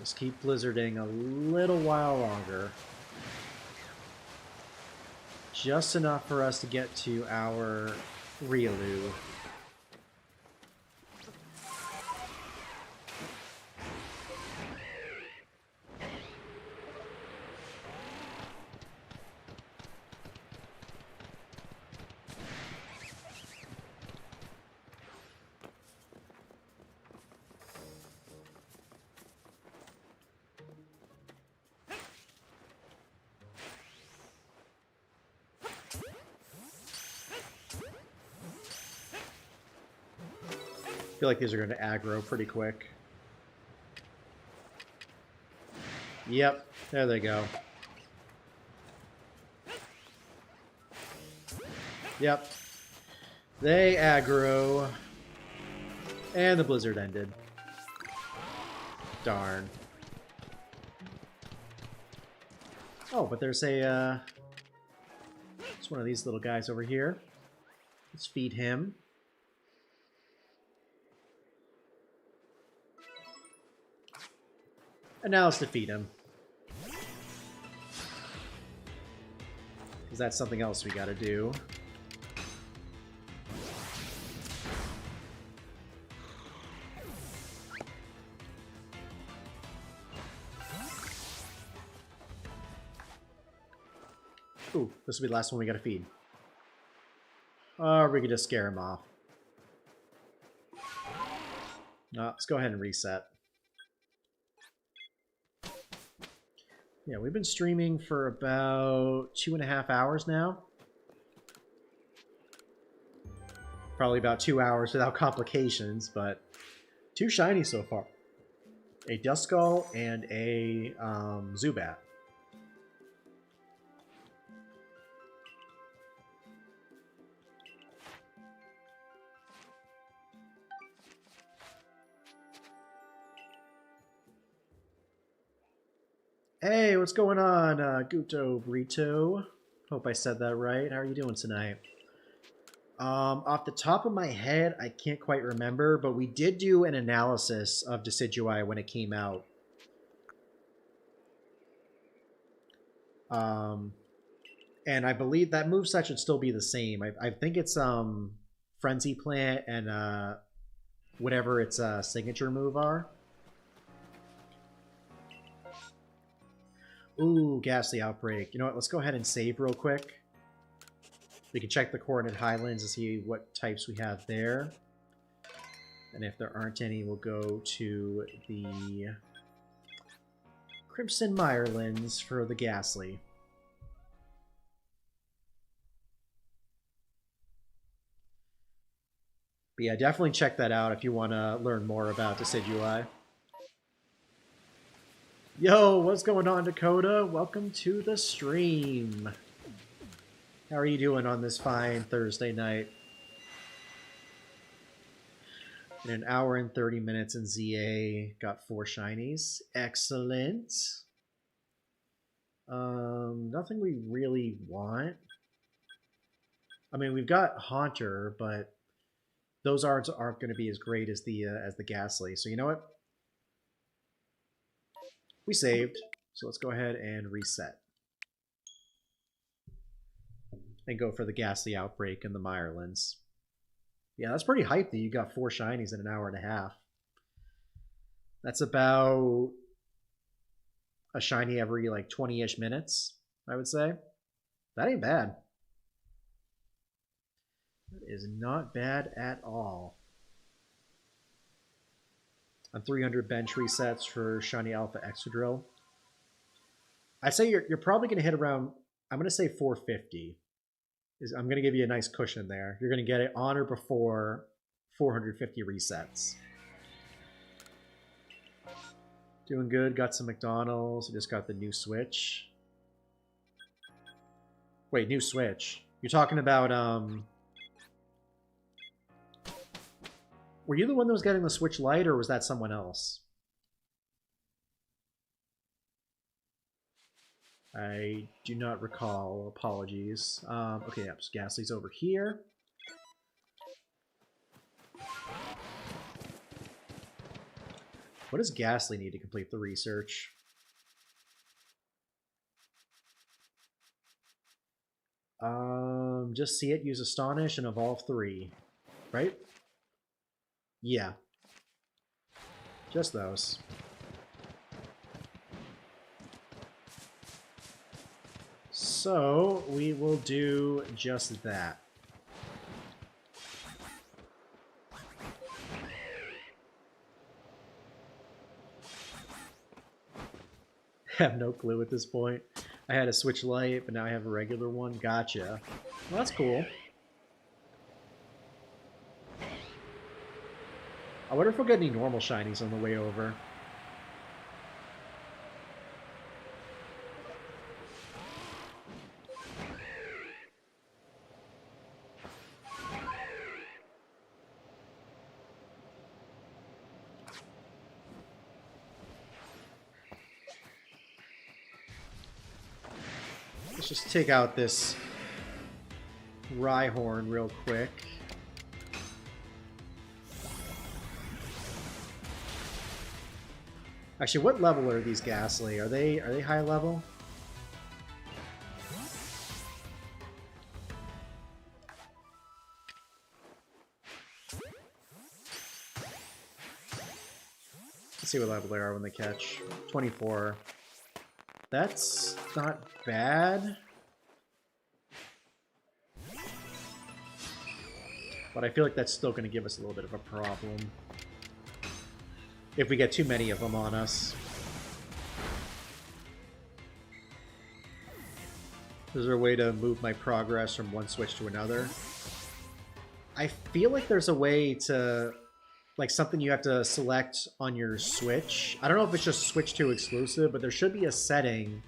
Just keep blizzarding a little while longer. Just enough for us to get to our Riolu. I feel like these are going to aggro pretty quick. Yep, there they go. Yep. They aggro. And the blizzard ended. Darn. Oh, but there's a, it's one of these little guys over here. Let's feed him. And now let's defeat him. Because that's something else we gotta do. Ooh, this will be the last one we gotta feed. Or we could just scare him off. No, let's go ahead and reset. Yeah, we've been streaming for about 2.5 hours now. Probably about 2 hours without complications, but 2 shinies so far. a Duskull, and a Zubat. Hey, what's going on, Guto Brito? Hope I said that right. How are you doing tonight? Off the top of my head, I can't quite remember, but we did do an analysis of Decidueye when it came out. And I believe that moveset should still be the same. I think it's Frenzy Plant and whatever its signature move are. Ooh, Ghastly Outbreak. You know what? Let's go ahead and save real quick. We can check the Coordinate Highlands to see what types we have there. And if there aren't any, we'll go to the Crimson Mirelands for the Ghastly. But yeah, definitely check that out if you want to learn more about Decidueye. Yo, what's going on, Dakota? Welcome to the stream. How are you doing on this fine Thursday night? In an hour and 30 minutes in ZA, got 4 shinies. Excellent. Nothing we really want. I mean, we've got Haunter, but those aren't going to be as great as the Ghastly. So you know what? We saved, so let's go ahead and reset. And go for the Ghastly Outbreak and the Mirelands. Yeah, that's pretty hype that you got 4 shinies in an hour and a half. That's about a shiny every like 20-ish minutes, I would say. That ain't bad. That is not bad at all. On 300 bench resets for Shiny Alpha Excadrill. I'd say you're probably going to hit around, I'm going to say 450. I'm going to give you a nice cushion there. You're going to get it on or before 450 resets. Doing good. Got some McDonald's. Just got the new Switch. Wait, new Switch. You're talking about, were you the one that was getting the Switch Lite, or was that someone else? I do not recall. Apologies. Okay, yep, so Ghastly's over here. What does Ghastly need to complete the research? Just see it, use Astonish, and evolve 3. Right? Yeah. Just those. So, we will do just that. I have no clue at this point. I had a Switch Lite, but now I have a regular one. Gotcha. Well, that's cool. I wonder if we'll get any normal shinies on the way over. Let's just take out this Rhyhorn real quick. Actually, what level are these Ghastly? Are they high level? Let's see what level they are when they catch. 24. That's not bad. But I feel like that's still going to give us a little bit of a problem. If we get too many of them on us. Is there a way to move my progress from one switch to another? I feel like there's a way to like something you have to select on your Switch. I don't know if it's just Switch 2 exclusive, but there should be a setting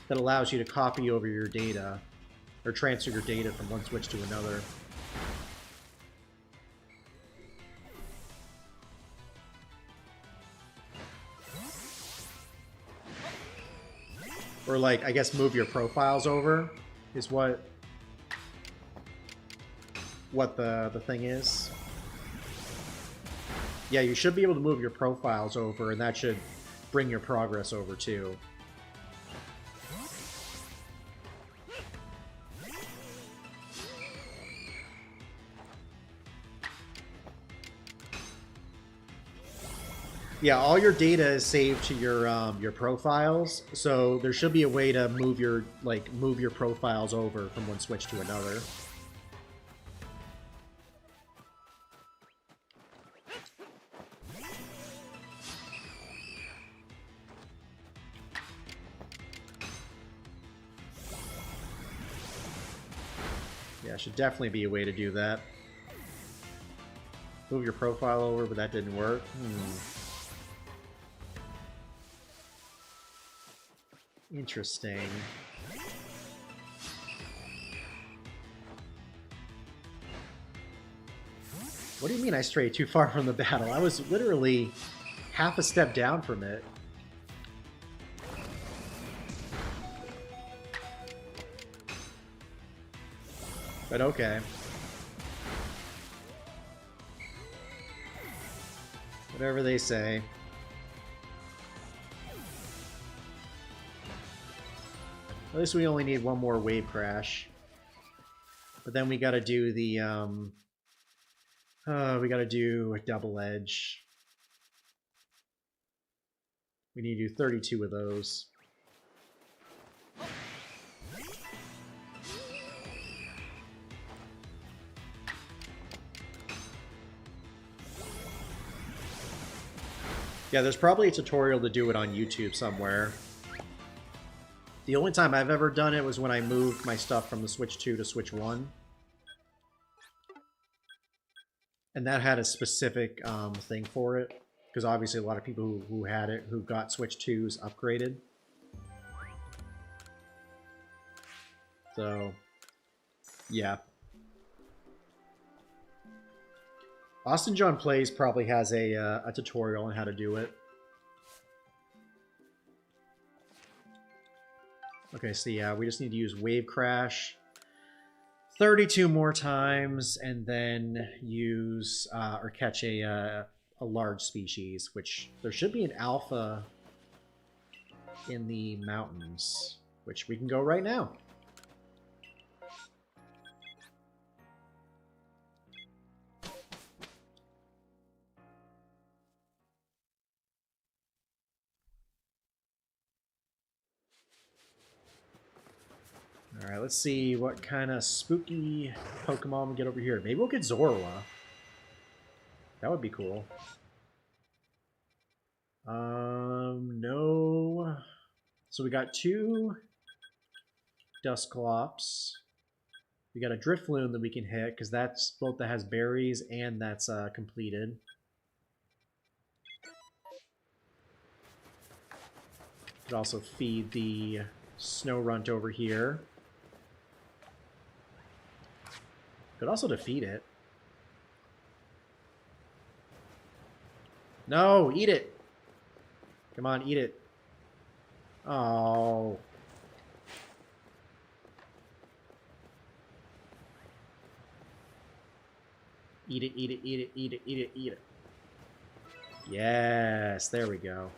that allows you to copy over your data or transfer your data from one Switch to another. Or like, I guess move your profiles over is what the thing is. Yeah, you should be able to move your profiles over, and that should bring your progress over too. Yeah, all your data is saved to your profiles, so there should be a way to move your profiles over from one Switch to another. Yeah, should definitely be a way to do that. Move your profile over, but that didn't work. Interesting. What do you mean I strayed too far from the battle? I was literally half a step down from it. But okay. Whatever they say. At least we only need one more wave crash. But then we gotta do the, we gotta do a double edge. We need to do 32 of those. Yeah, there's probably a tutorial to do it on YouTube somewhere. The only time I've ever done it was when I moved my stuff from the Switch 2 to Switch 1. And that had a specific thing for it. Because obviously a lot of people who had it, who got Switch 2s upgraded. So, yeah. Austin John Plays probably has a tutorial on how to do it. Okay, so yeah, we just need to use Wave Crash 32 more times, and then use or catch a large species, which there should be an alpha in the mountains, which we can go right now. Alright, let's see what kind of spooky Pokemon we get over here. Maybe we'll get Zorua. That would be cool. No. So we got 2 Dusclops. We got a Drifloon that we can hit, because that's both that has berries and that's completed. Could also feed the Snorunt over here. Could also defeat it. No, eat it. Come on, eat it. Oh. Eat it, eat it, eat it, eat it, eat it, eat it. Yes, there we go.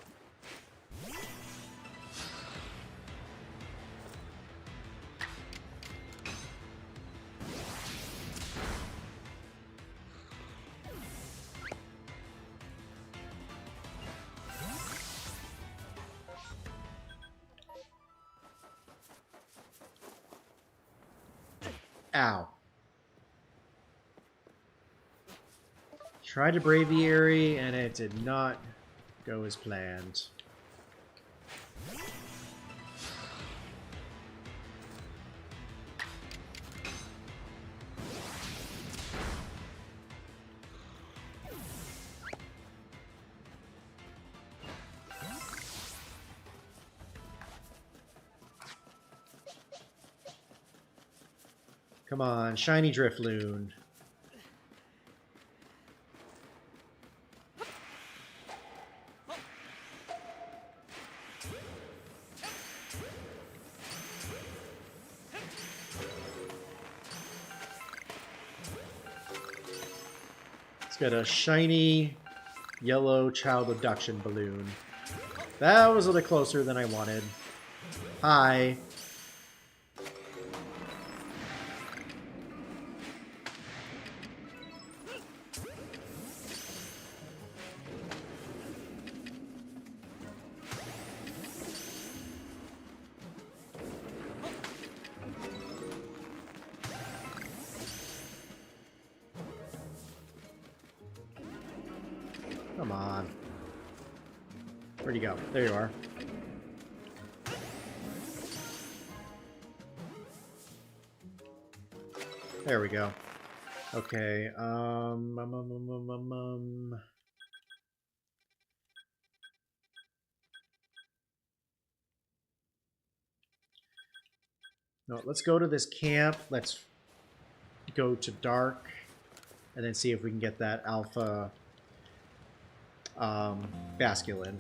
Ow. Tried to Braviary, and it did not go as planned. Come on, shiny Drifloon. Let's get a shiny yellow child abduction balloon. That was a little closer than I wanted. Hi. Come on. Where'd you go? There you are. There we go. Okay, No, let's go to this camp. Let's go to dark. And then see if we can get that alpha basculin.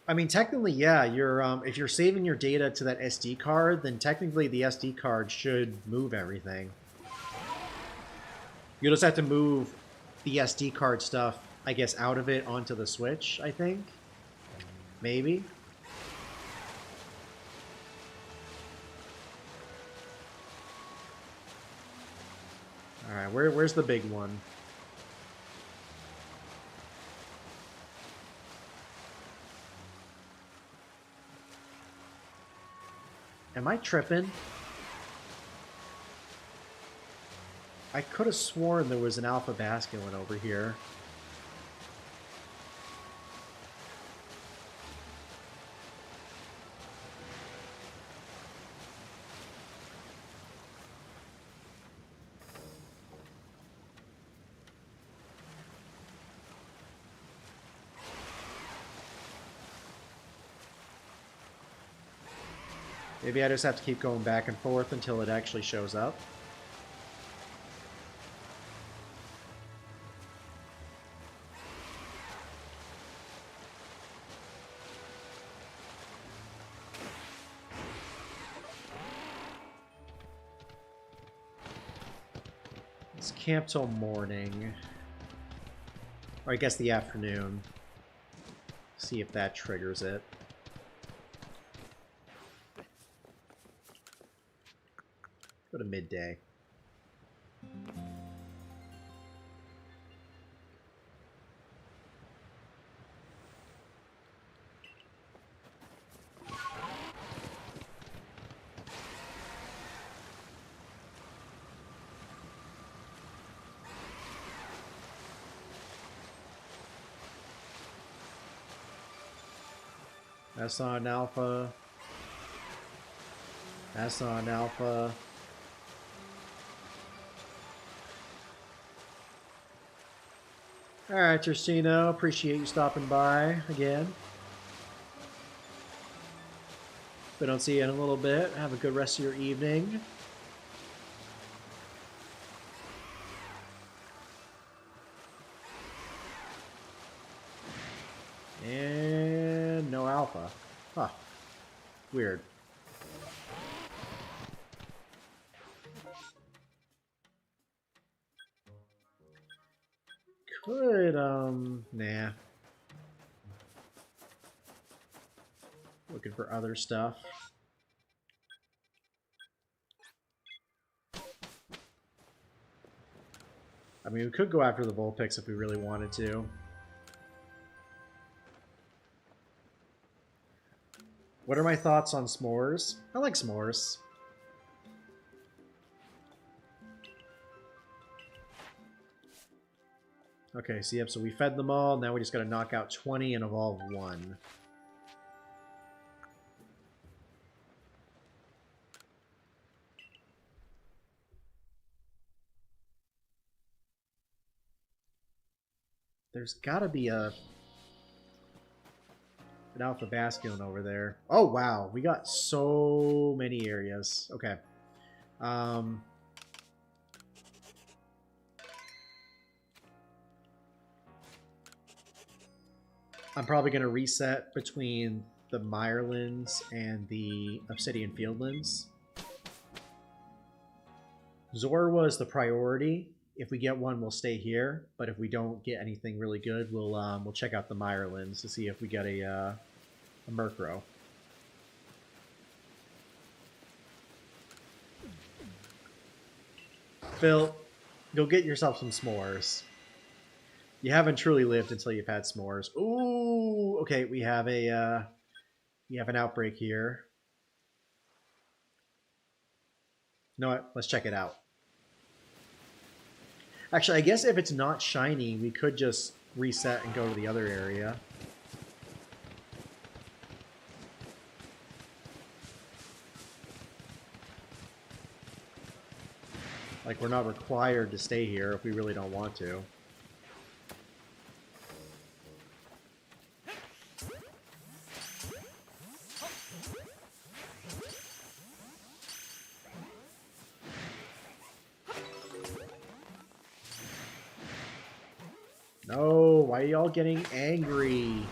I mean, technically, yeah. You're if you're saving your data to that SD card, then technically the SD card should move everything. You just have to move the SD card stuff, I guess, out of it onto the Switch. I think, maybe. All right, where's the big one? Am I tripping? I could have sworn there was an alpha basculin over here. Maybe I just have to keep going back and forth until it actually shows up. Let's camp till morning. Or I guess the afternoon. See if that triggers it. Go to midday. That's not an alpha. That's not an alpha. Alright, Tercino, appreciate you stopping by again. If I don't see you in a little bit, have a good rest of your evening. And no alpha. Huh. Weird. Could, nah. Looking for other stuff. I mean, we could go after the Vulpix if we really wanted to. What are my thoughts on s'mores? I like s'mores. Okay, so yep, so we fed them all. Now we just gotta knock out 20 and evolve 1. there's gotta be an Alpha Bastion over there. Oh, wow. We got so many areas. Okay. I'm probably going to reset between the Mirelands and the Obsidian Fieldlands. Zorwa is the priority. If we get one, we'll stay here. But if we don't get anything really good, we'll check out the Mirelands to see if we get a Murkrow. Phil, go get yourself some s'mores. You haven't truly lived until you've had s'mores. Ooh, okay, we have an outbreak here. You know what? Let's check it out. Actually, I guess if it's not shiny, we could just reset and go to the other area. Like, we're not required to stay here if we really don't want to. No, why are y'all getting angry?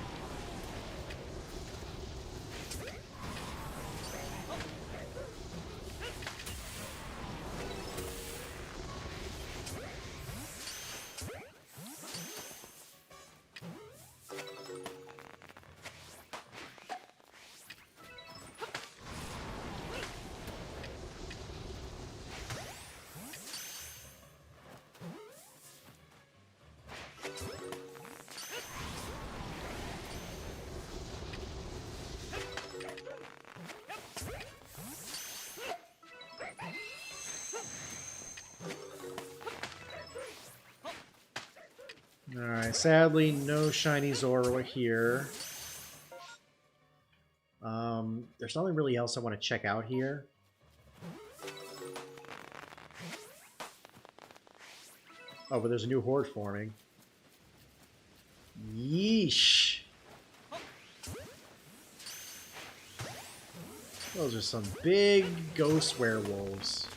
Alright, sadly, no shiny Zorua here. There's nothing really else I want to check out here. Oh, but there's a new horde forming. Yeesh! Those are some big ghost werewolves.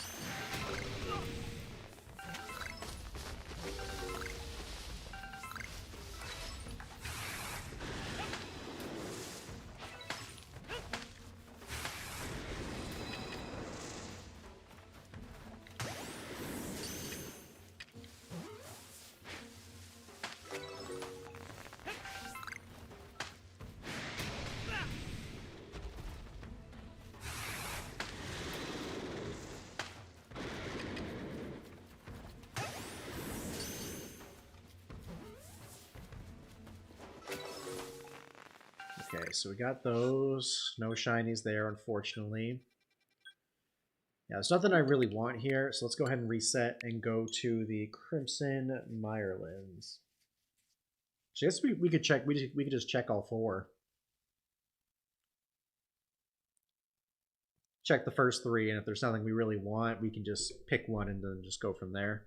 Okay, so we got those. No shinies there, unfortunately. Yeah, there's nothing I really want here, so let's go ahead and reset and go to the Crimson Mirelands. So I guess we could check. We could just check all four. Check the first three, and if there's something we really want, we can just pick one and then just go from there.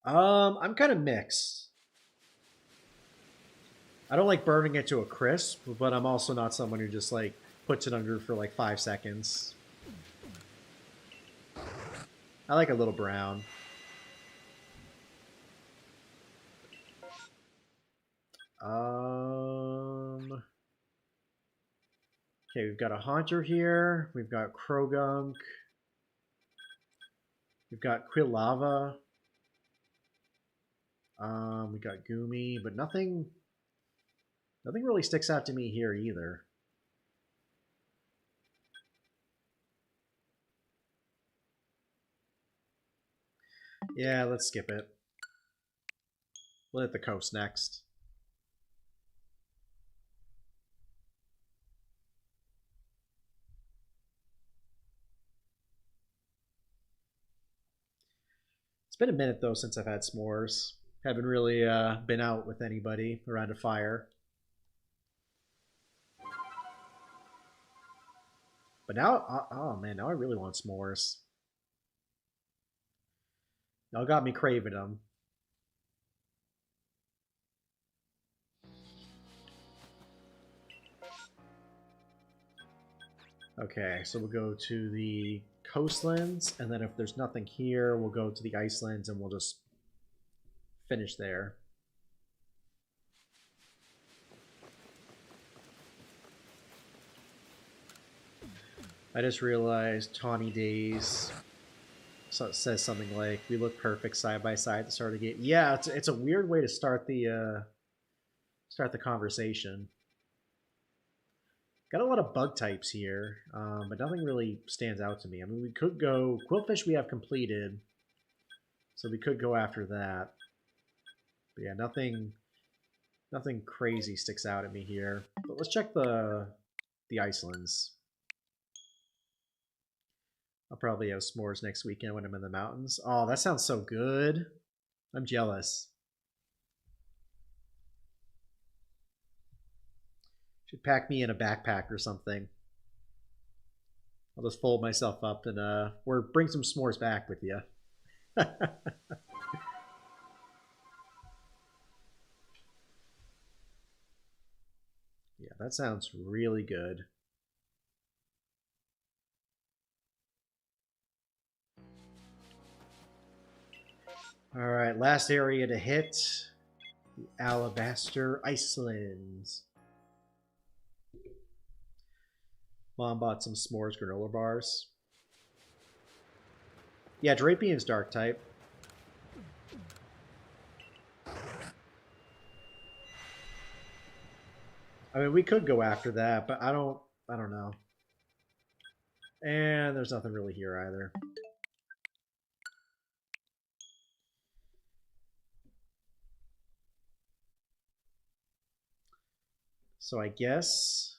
I'm kind of mixed. I don't like burning it to a crisp, but I'm also not someone who just like puts it under for like 5 seconds. I like a little brown. Okay, we've got a Haunter here. We've got Krogunk. We've got Quilava. We got Goomy, but nothing really sticks out to me here either. Yeah, let's skip it. We'll hit the coast next. It's been a minute though since I've had s'mores. Haven't really been out with anybody around a fire. But now, oh man, now I really want s'mores. Y'all got me craving them. Okay, so we'll go to the coastlands, and then if there's nothing here, we'll go to the icelands, and we'll just finish there. I just realized Tawny Days says something like, "We look perfect side by side at the start of the game." Yeah, it's a weird way to start the conversation. Got a lot of bug types here, but nothing really stands out to me. I mean, we could go Quillfish. We have completed, so we could go after that. But yeah, nothing crazy sticks out at me here. But let's check the Icelands. I'll probably have s'mores next weekend when I'm in the mountains. Oh, that sounds so good. I'm jealous. Should pack me in a backpack or something. I'll just fold myself up and or bring some s'mores back with you. Yeah, that sounds really good. All right, last area to hit. The Alabaster Icelands. Mom bought some s'mores granola bars. Yeah, Drapian's dark type. I mean, we could go after that, but I don't know. And there's nothing really here either. So I guess...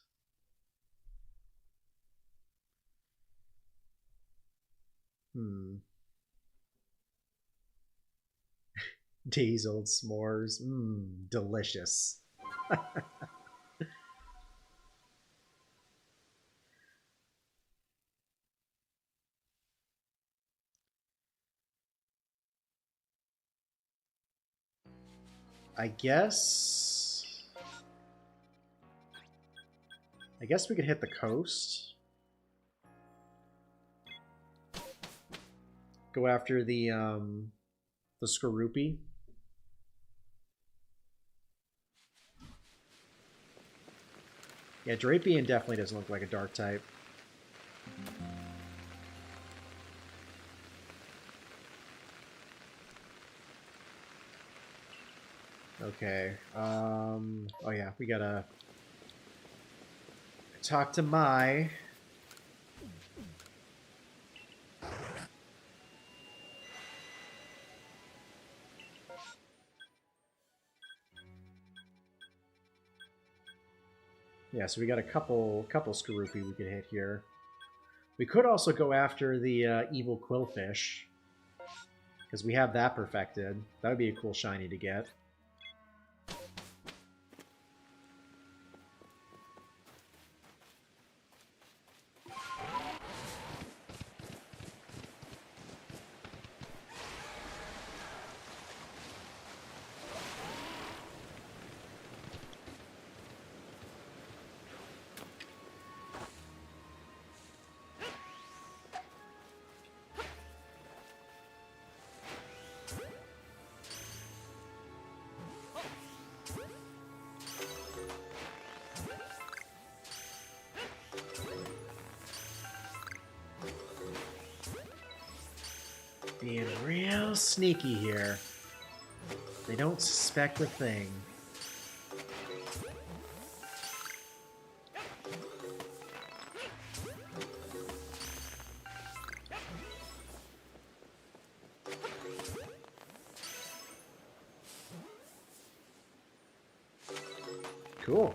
Days old s'mores. Delicious. I guess we could hit the coast. Go after the Skorupi. Yeah, Drapian definitely doesn't look like a dark type. Okay. Oh yeah, we gotta talk to Mai. Yeah, so we got a couple Skorupi we could hit here. We could also go after the evil Quillfish, because we have that perfected. That would be a cool shiny to get. Being real sneaky here. They don't suspect a thing. Cool.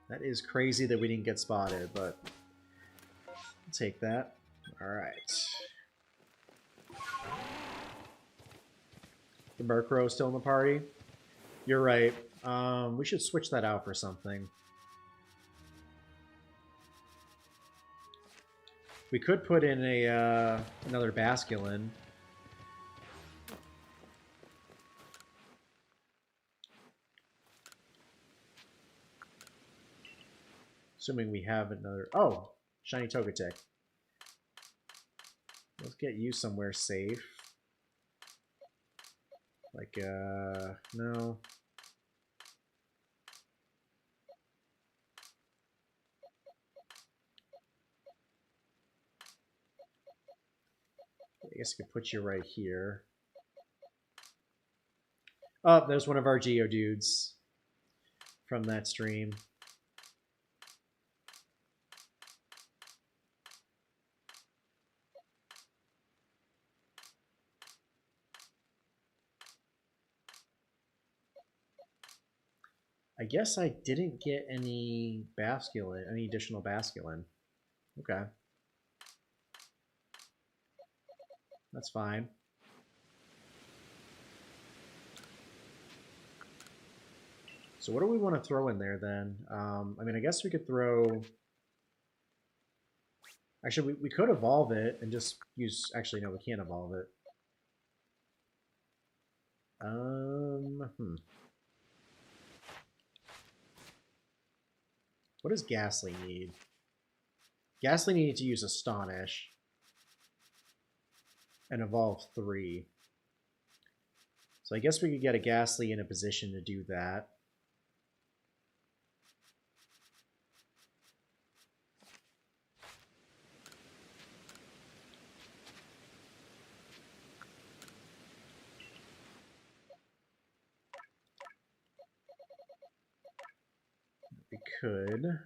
That is crazy that we didn't get spotted, but Take that. Alright. The Murkrow still in the party? You're right. We should switch that out for something. We could put in a another Basculin. Assuming we have another... Oh! Shiny Togetic. Let's get you somewhere safe. Like, no. I guess I could put you right here. Oh, there's one of our Geodudes from that stream. I guess I didn't get any Basculin, any additional Basculin. Okay. That's fine. So what do we want to throw in there then? I mean, I guess we could throw... Actually, we could evolve it and just use... Actually, no, we can't evolve it. What does Ghastly need? Ghastly needed to use Astonish and evolve 3. So I guess we could get a Ghastly in a position to do that. We could.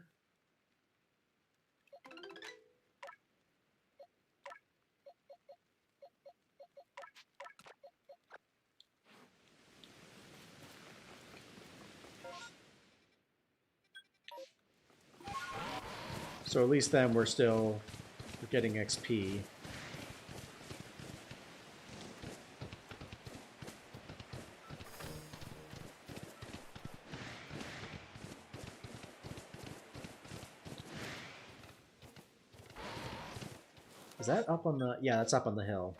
So at least then we're getting XP. Is that up on the... Yeah, that's up on the hill.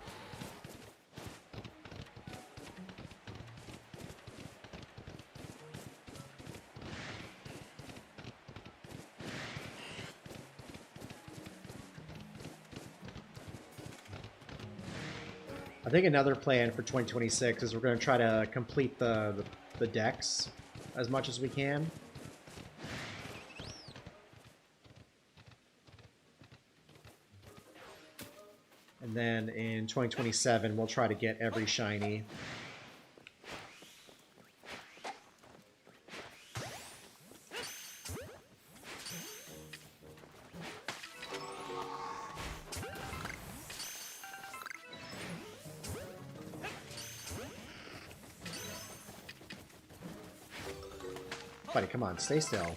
I think another plan for 2026 is we're going to try to complete the decks as much as we can. And then in 2027, we'll try to get every shiny. Buddy, come on, stay still.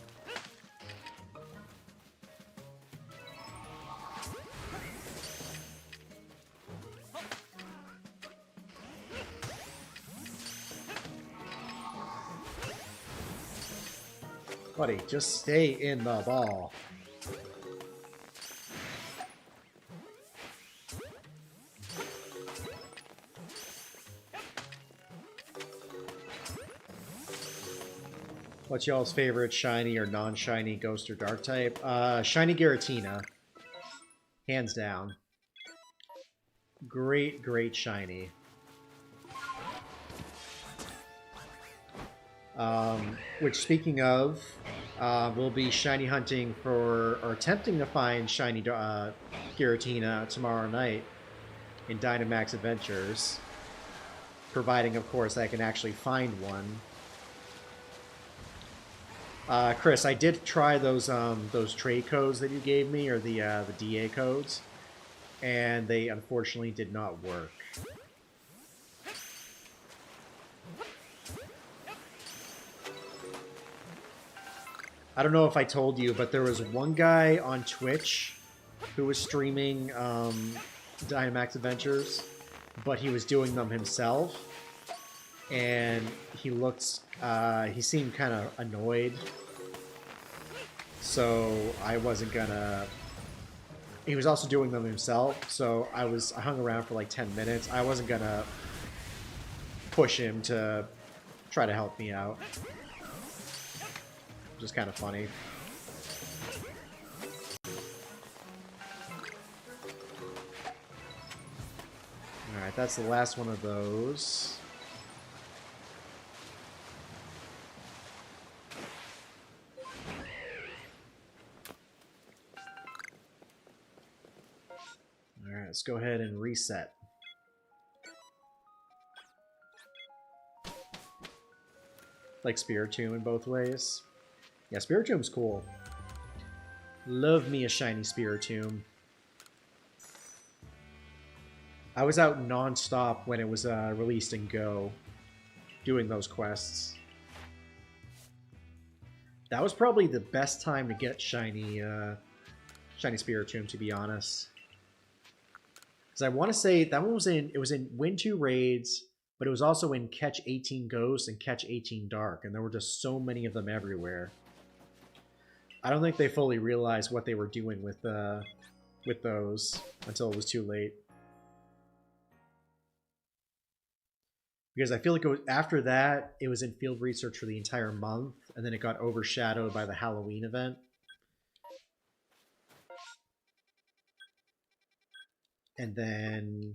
Buddy, just stay in the ball. What's y'all's favorite shiny or non-shiny ghost or dark type? Shiny Giratina. Hands down. Great, great shiny. Which, speaking of, we'll be shiny hunting for, or attempting to find shiny Giratina tomorrow night in Dynamax Adventures. Providing, of course, I can actually find one. Chris, I did try those trade codes that you gave me, or the DA codes, and they unfortunately did not work. I don't know if I told you, but there was one guy on Twitch who was streaming Dynamax Adventures, but he was doing them himself, and he looked, he seemed kind of annoyed, so I wasn't gonna. He was also doing them himself, so I hung around for like 10 minutes. I wasn't gonna push him to try to help me out. Just kind of funny. Alright, that's the last one of those. Alright, let's go ahead and reset. Like Spiritomb in both ways. Yeah, Spiritomb's cool. Love me a shiny Spiritomb. I was out non-stop when it was released in Go, doing those quests. That was probably the best time to get shiny Spiritomb, to be honest. Because I want to say that one was it was in Win 2 raids, but it was also in Catch 18 Ghost and Catch 18 Dark, and there were just so many of them everywhere. I don't think they fully realized what they were doing with those until it was too late. Because I feel like it was, after that, it was in field research for the entire month, and then it got overshadowed by the Halloween event. And then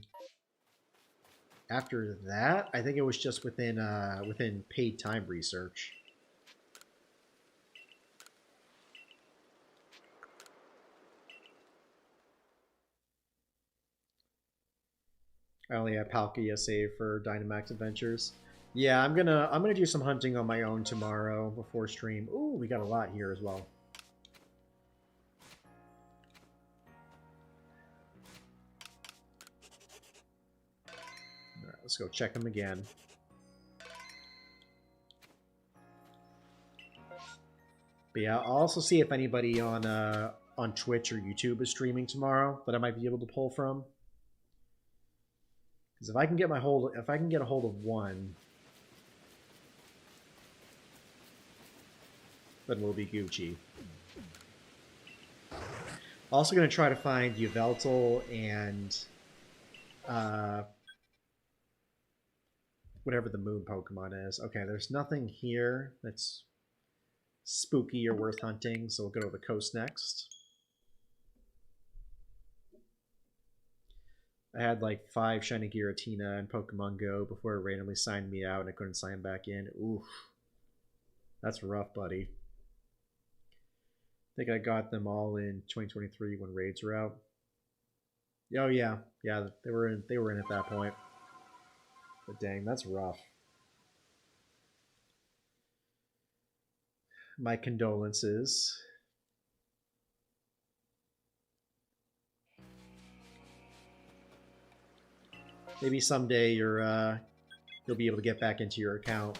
after that, I think it was just within paid time research. I only have Palkia save for Dynamax Adventures. Yeah, I'm gonna do some hunting on my own tomorrow before stream. Ooh, we got a lot here as well. All right, let's go check them again. But yeah, I'll also see if anybody on Twitch or YouTube is streaming tomorrow that I might be able to pull from. Because if I can get a hold of one, then we'll be Gucci. Also going to try to find Yveltal and whatever the moon Pokemon is. Okay, there's nothing here that's spooky or worth hunting, so we'll go to the coast next. I had like 5 shiny Giratina in Pokemon Go before it randomly signed me out and I couldn't sign back in. Oof. That's rough, buddy. I think I got them all in 2023 when raids were out. Oh yeah. Yeah, they were in at that point. But dang, that's rough. My condolences. Maybe someday you'll be able to get back into your account.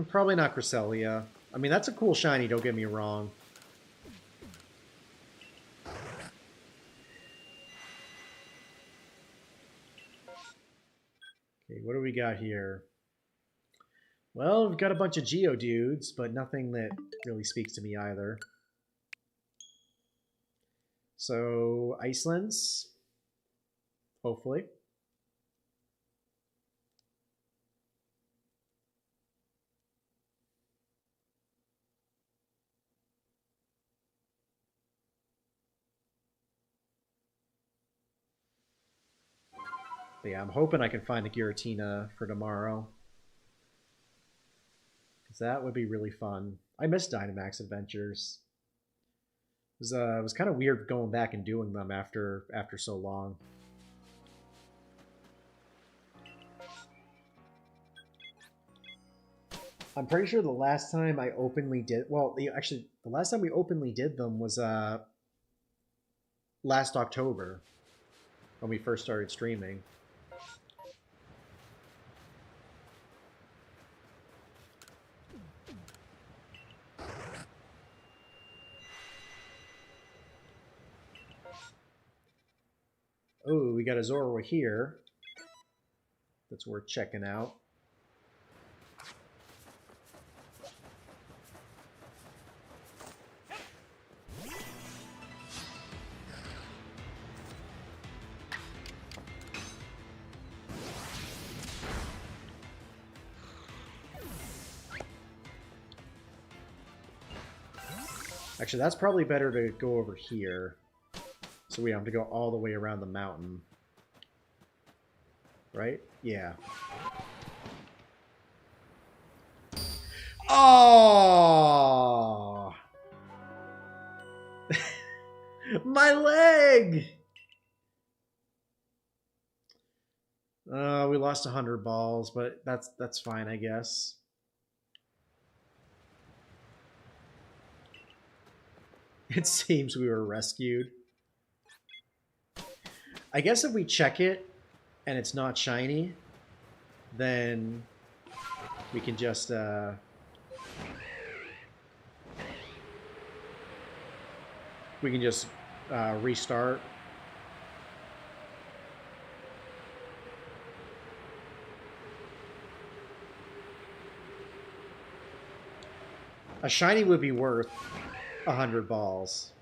Probably not Cresselia. I mean, that's a cool shiny, don't get me wrong. Okay, what do we got here? Well, we've got a bunch of Geodudes, but nothing that really speaks to me either. So, Icelands. Hopefully. But yeah, I'm hoping I can find a Giratina for tomorrow. Because that would be really fun. I miss Dynamax Adventures. It was kind of weird going back and doing them after so long. I'm pretty sure the last time I openly did... Well, actually, the last time we openly did them was last October when we first started streaming. Oh, we got a Zorua here. That's worth checking out. Actually, that's probably better to go over here. So we have to go all the way around the mountain. Right? Yeah. Oh! My leg! We lost 100 balls, but that's fine, I guess. It seems we were rescued. I guess if we check it and it's not shiny, then we can just restart. A shiny would be worth 100 balls.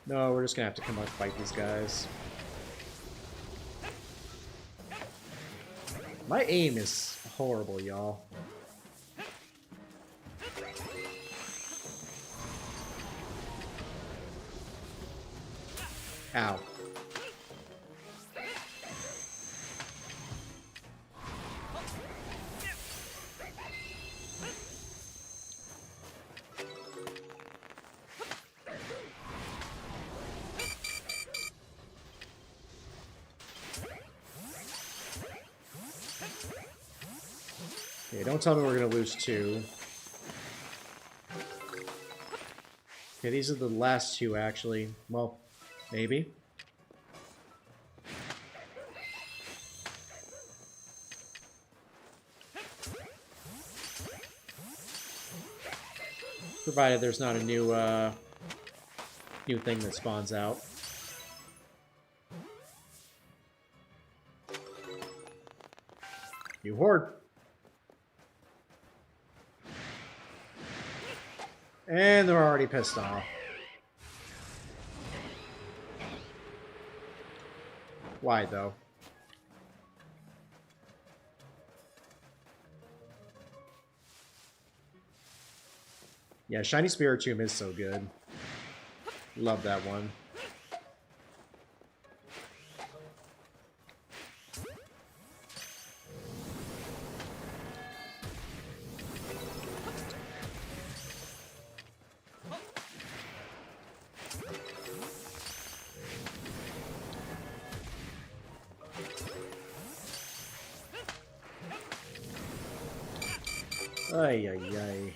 No, we're just gonna have to come out and fight these guys. My aim is horrible, y'all. Ow. Okay, don't tell me we're gonna lose 2. Okay, these are the last 2, actually. Well, maybe. Provided there's not a new thing that spawns out. New horde. And they're already pissed off. Why, though? Yeah, Shiny Spiritomb is so good. Love that one. Ay, ay, ay.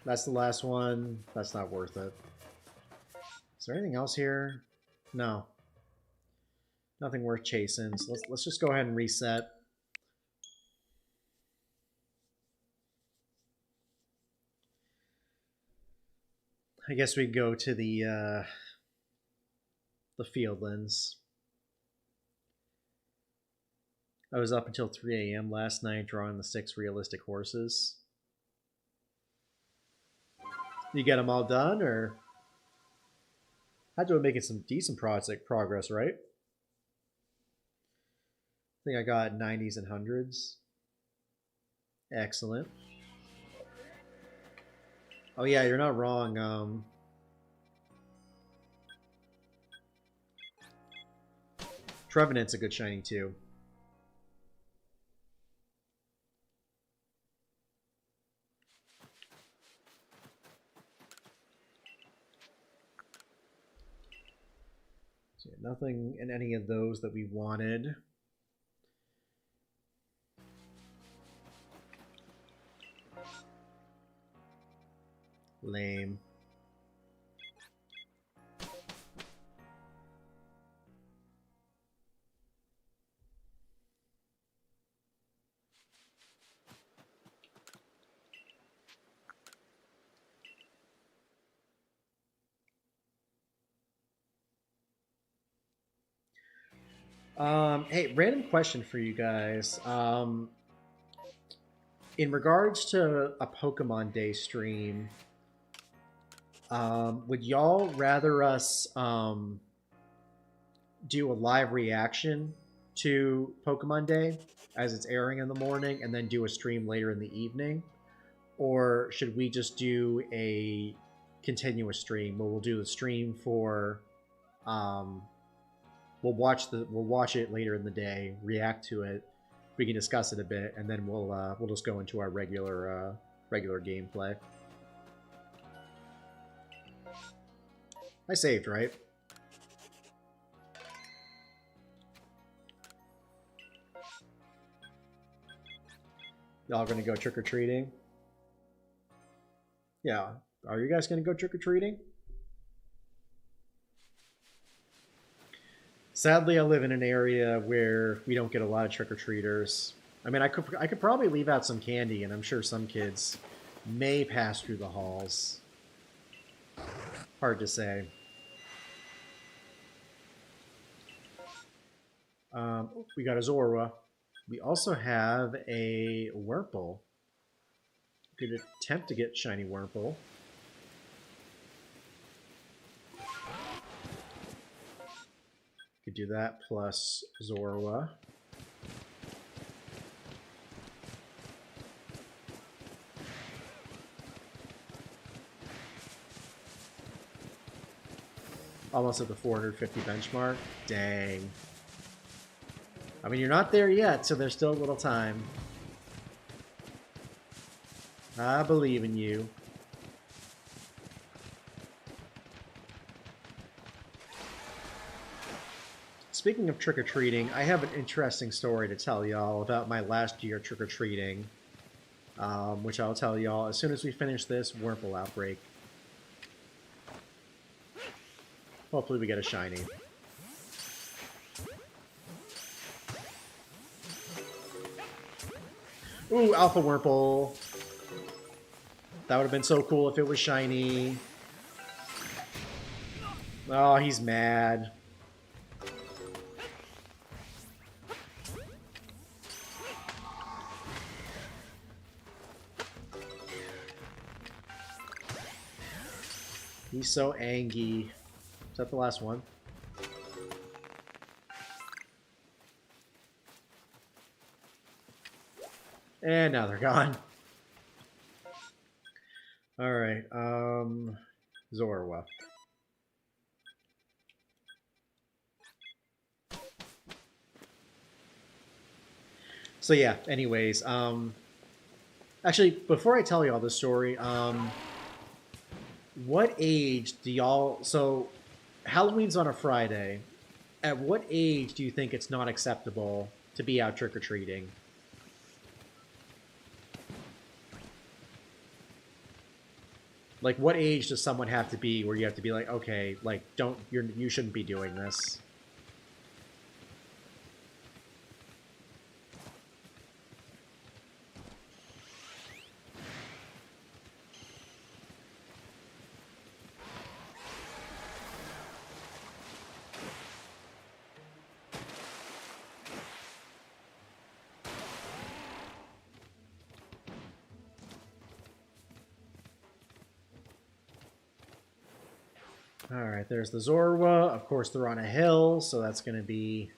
That's the last one. That's not worth it. Is there anything else here? No. Nothing worth chasing. So let's just go ahead and reset. I guess we go to the Fieldlands. I was up until 3 a.m. last night drawing the 6 realistic horses. You get them all done, or? Had to be making some decent progress, right? I think I got 90s and 100s. Excellent. Oh yeah, you're not wrong. Trevenant's a good shiny too. So yeah, nothing in any of those that we wanted. Lame. Hey, random question for you guys. In regards to a Pokemon Day stream, would y'all rather us do a live reaction to Pokemon Day as it's airing in the morning and then do a stream later in the evening? Or should we just do a continuous stream where we'll do the stream for we'll watch it later in the day, react to it, we can discuss it a bit, and then we'll just go into our regular gameplay. I saved, right? Y'all gonna go trick-or-treating? Yeah. Are you guys gonna go trick-or-treating? Sadly, I live in an area where we don't get a lot of trick-or-treaters. I mean, I could probably leave out some candy, and I'm sure some kids may pass through the halls. Hard to say. We got a Zorua. We also have a Wurmple. Could attempt to get shiny Wurmple. Could do that plus Zorua. Almost at the 450 benchmark. Dang. I mean, you're not there yet, so there's still a little time. I believe in you. Speaking of trick-or-treating, I have an interesting story to tell y'all about my last year trick-or-treating, which I'll tell y'all as soon as we finish this Wurmple outbreak. Hopefully we get a shiny. Ooh, Alpha Wurmple. That would have been so cool if it was shiny. Oh, he's mad. He's so angry. Is that the last one? And now they're gone. Alright, Zorua. So yeah, anyways, actually, before I tell y'all this story, what age do y'all... So, Halloween's on a Friday. At what age do you think it's not acceptable to be out trick-or-treating? Like, what age does someone have to be where you have to be like, okay, like, you shouldn't be doing this? Alright, there's the Zorua. Of course, they're on a hill, so that's going to be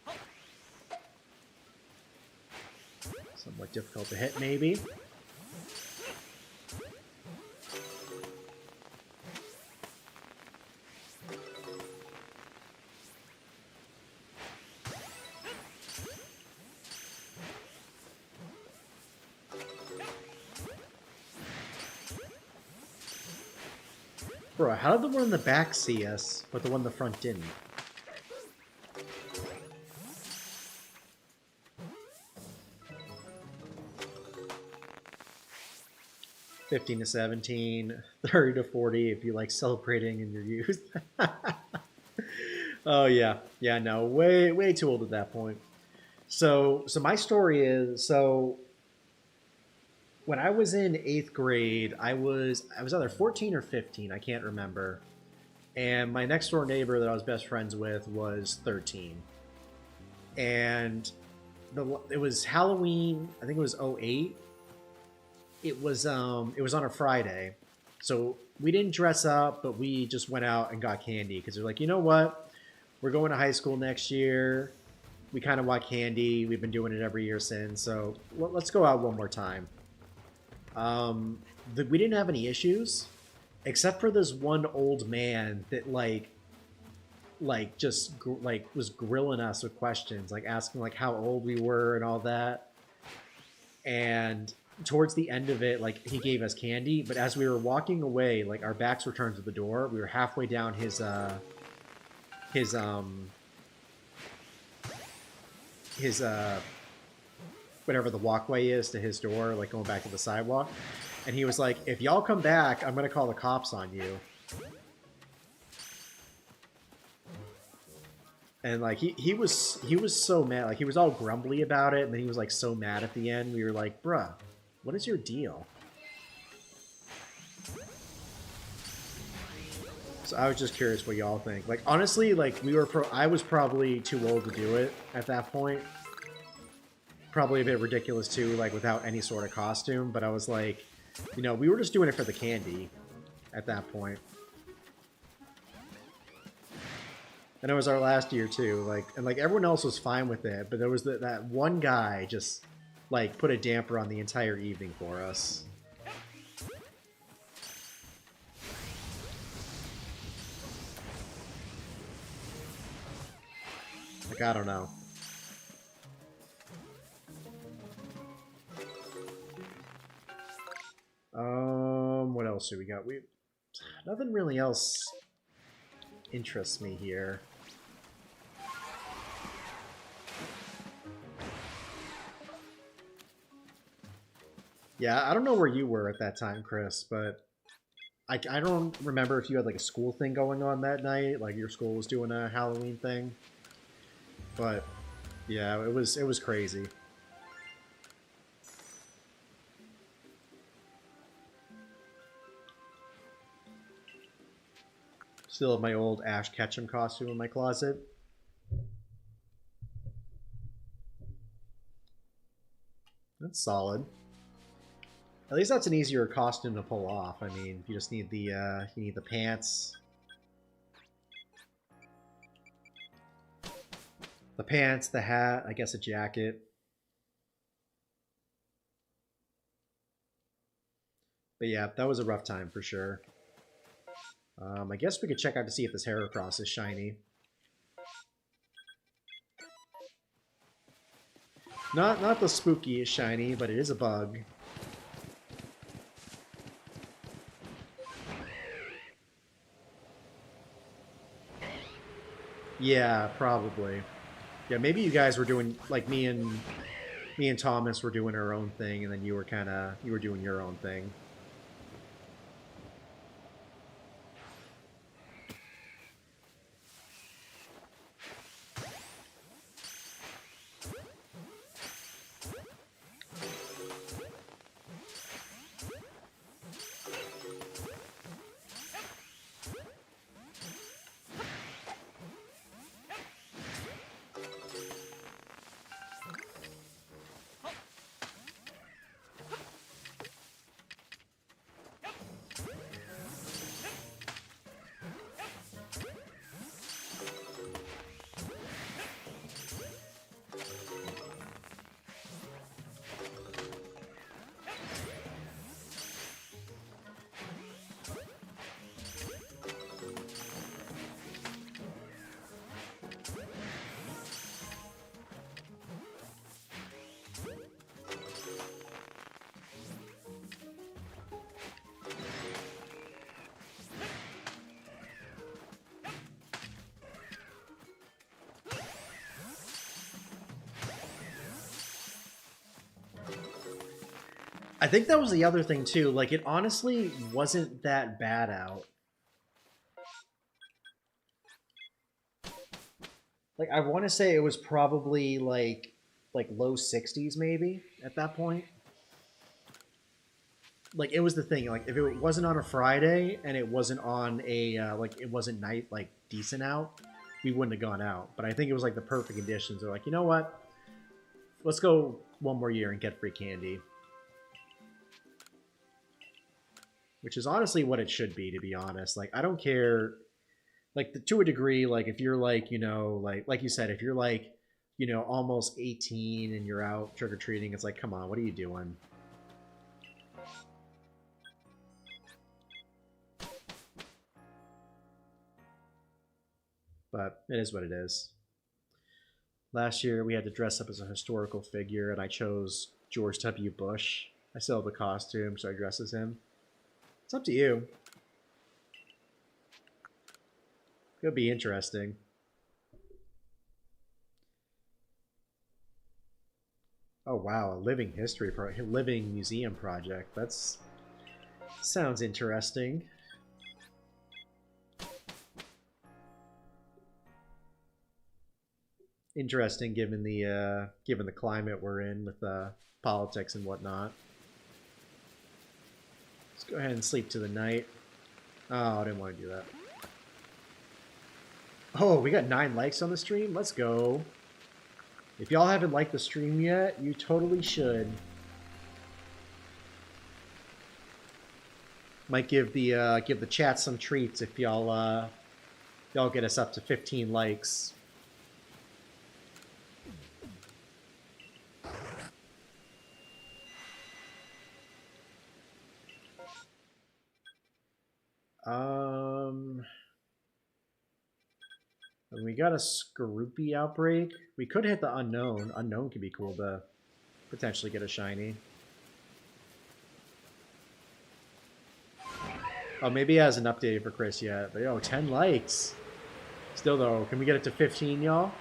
somewhat difficult to hit, maybe. Bro, how did the one in the back see us, but the one in the front didn't? 15 to 17, 30 to 40 if you like celebrating in your youth. Oh yeah, yeah, no, way too old at that point. So my story is when I was in eighth grade, I was either 14 or 15, I can't remember, and my next door neighbor that I was best friends with was 13, and it was Halloween. I think it was '08. It was on a Friday, so we didn't dress up, but we just went out and got candy because they're like, you know what, we're going to high school next year. We kind of want candy. We've been doing it every year since, so let's go out one more time. Um, we didn't have any issues, except for this one old man that like was grilling us with questions, like asking like how old we were and all that. And towards the end of it, like he gave us candy, but as we were walking away, like our backs were turned to the door. We were halfway down his his whatever the walkway is to his door, like going back to the sidewalk. And he was like, if y'all come back, I'm gonna call the cops on you. And like he was so mad, like he was all grumbly about it, and then he was like so mad at the end. We were like, bruh, what is your deal? So I was just curious what y'all think. Like honestly, like I was probably too old to do it at that point. Probably a bit ridiculous too, like without any sort of costume, but I was like, you know, we were just doing it for the candy at that point. And it was our last year too, like, and like everyone else was fine with it, but there was that one guy just like put a damper on the entire evening for us. Like, I don't know. What else do we got? Nothing really else interests me here. Yeah, I don't know where you were at that time, Chris, but I don't remember if you had like a school thing going on that night, like your school was doing a Halloween thing. But yeah, it was crazy. Still have my old Ash Ketchum costume in my closet. That's solid. At least that's an easier costume to pull off. I mean, you just need the pants. The pants, the hat, I guess a jacket. But yeah, that was a rough time for sure. I guess we could check out to see if this Heracross is shiny. Not the spookiest shiny, but it is a bug. Yeah, probably. Yeah, maybe you guys were doing like me and Thomas were doing our own thing, and then you were doing your own thing. I think that was the other thing too. Like, it honestly wasn't that bad out. Like, I want to say it was probably like low 60s maybe at that point. Like, it was the thing. Like, if it wasn't on a Friday and it wasn't on a like it wasn't night like decent out, we wouldn't have gone out. But I think it was like the perfect conditions. They're like, you know what? Let's go one more year and get free candy. Which is honestly what it should be, to be honest. Like, I don't care. Like, to a degree, like, if you're like, you know, like you said, if you're like, you know, almost 18 and you're out trick-or-treating, it's like, come on, what are you doing? But it is what it is. Last year, we had to dress up as a historical figure, and I chose George W. Bush. I still have the costume, so I dress as him. It's up to you. It'll be interesting. Oh wow, a living history living museum project. That's sounds interesting. Interesting, given the climate we're in with politics and whatnot. Let's go ahead and sleep to the night. Oh, I didn't want to do that. Oh, we got 9 likes on the stream. Let's go. If y'all haven't liked the stream yet, you totally should. Might give the chat some treats if y'all get us up to 15 likes. And we got a Skorupi outbreak. We could hit the unknown. Unknown could be cool to potentially get a shiny. Oh, maybe it hasn't updated for Chris yet. But yo, 10 likes. Still though, can we get it to 15, y'all?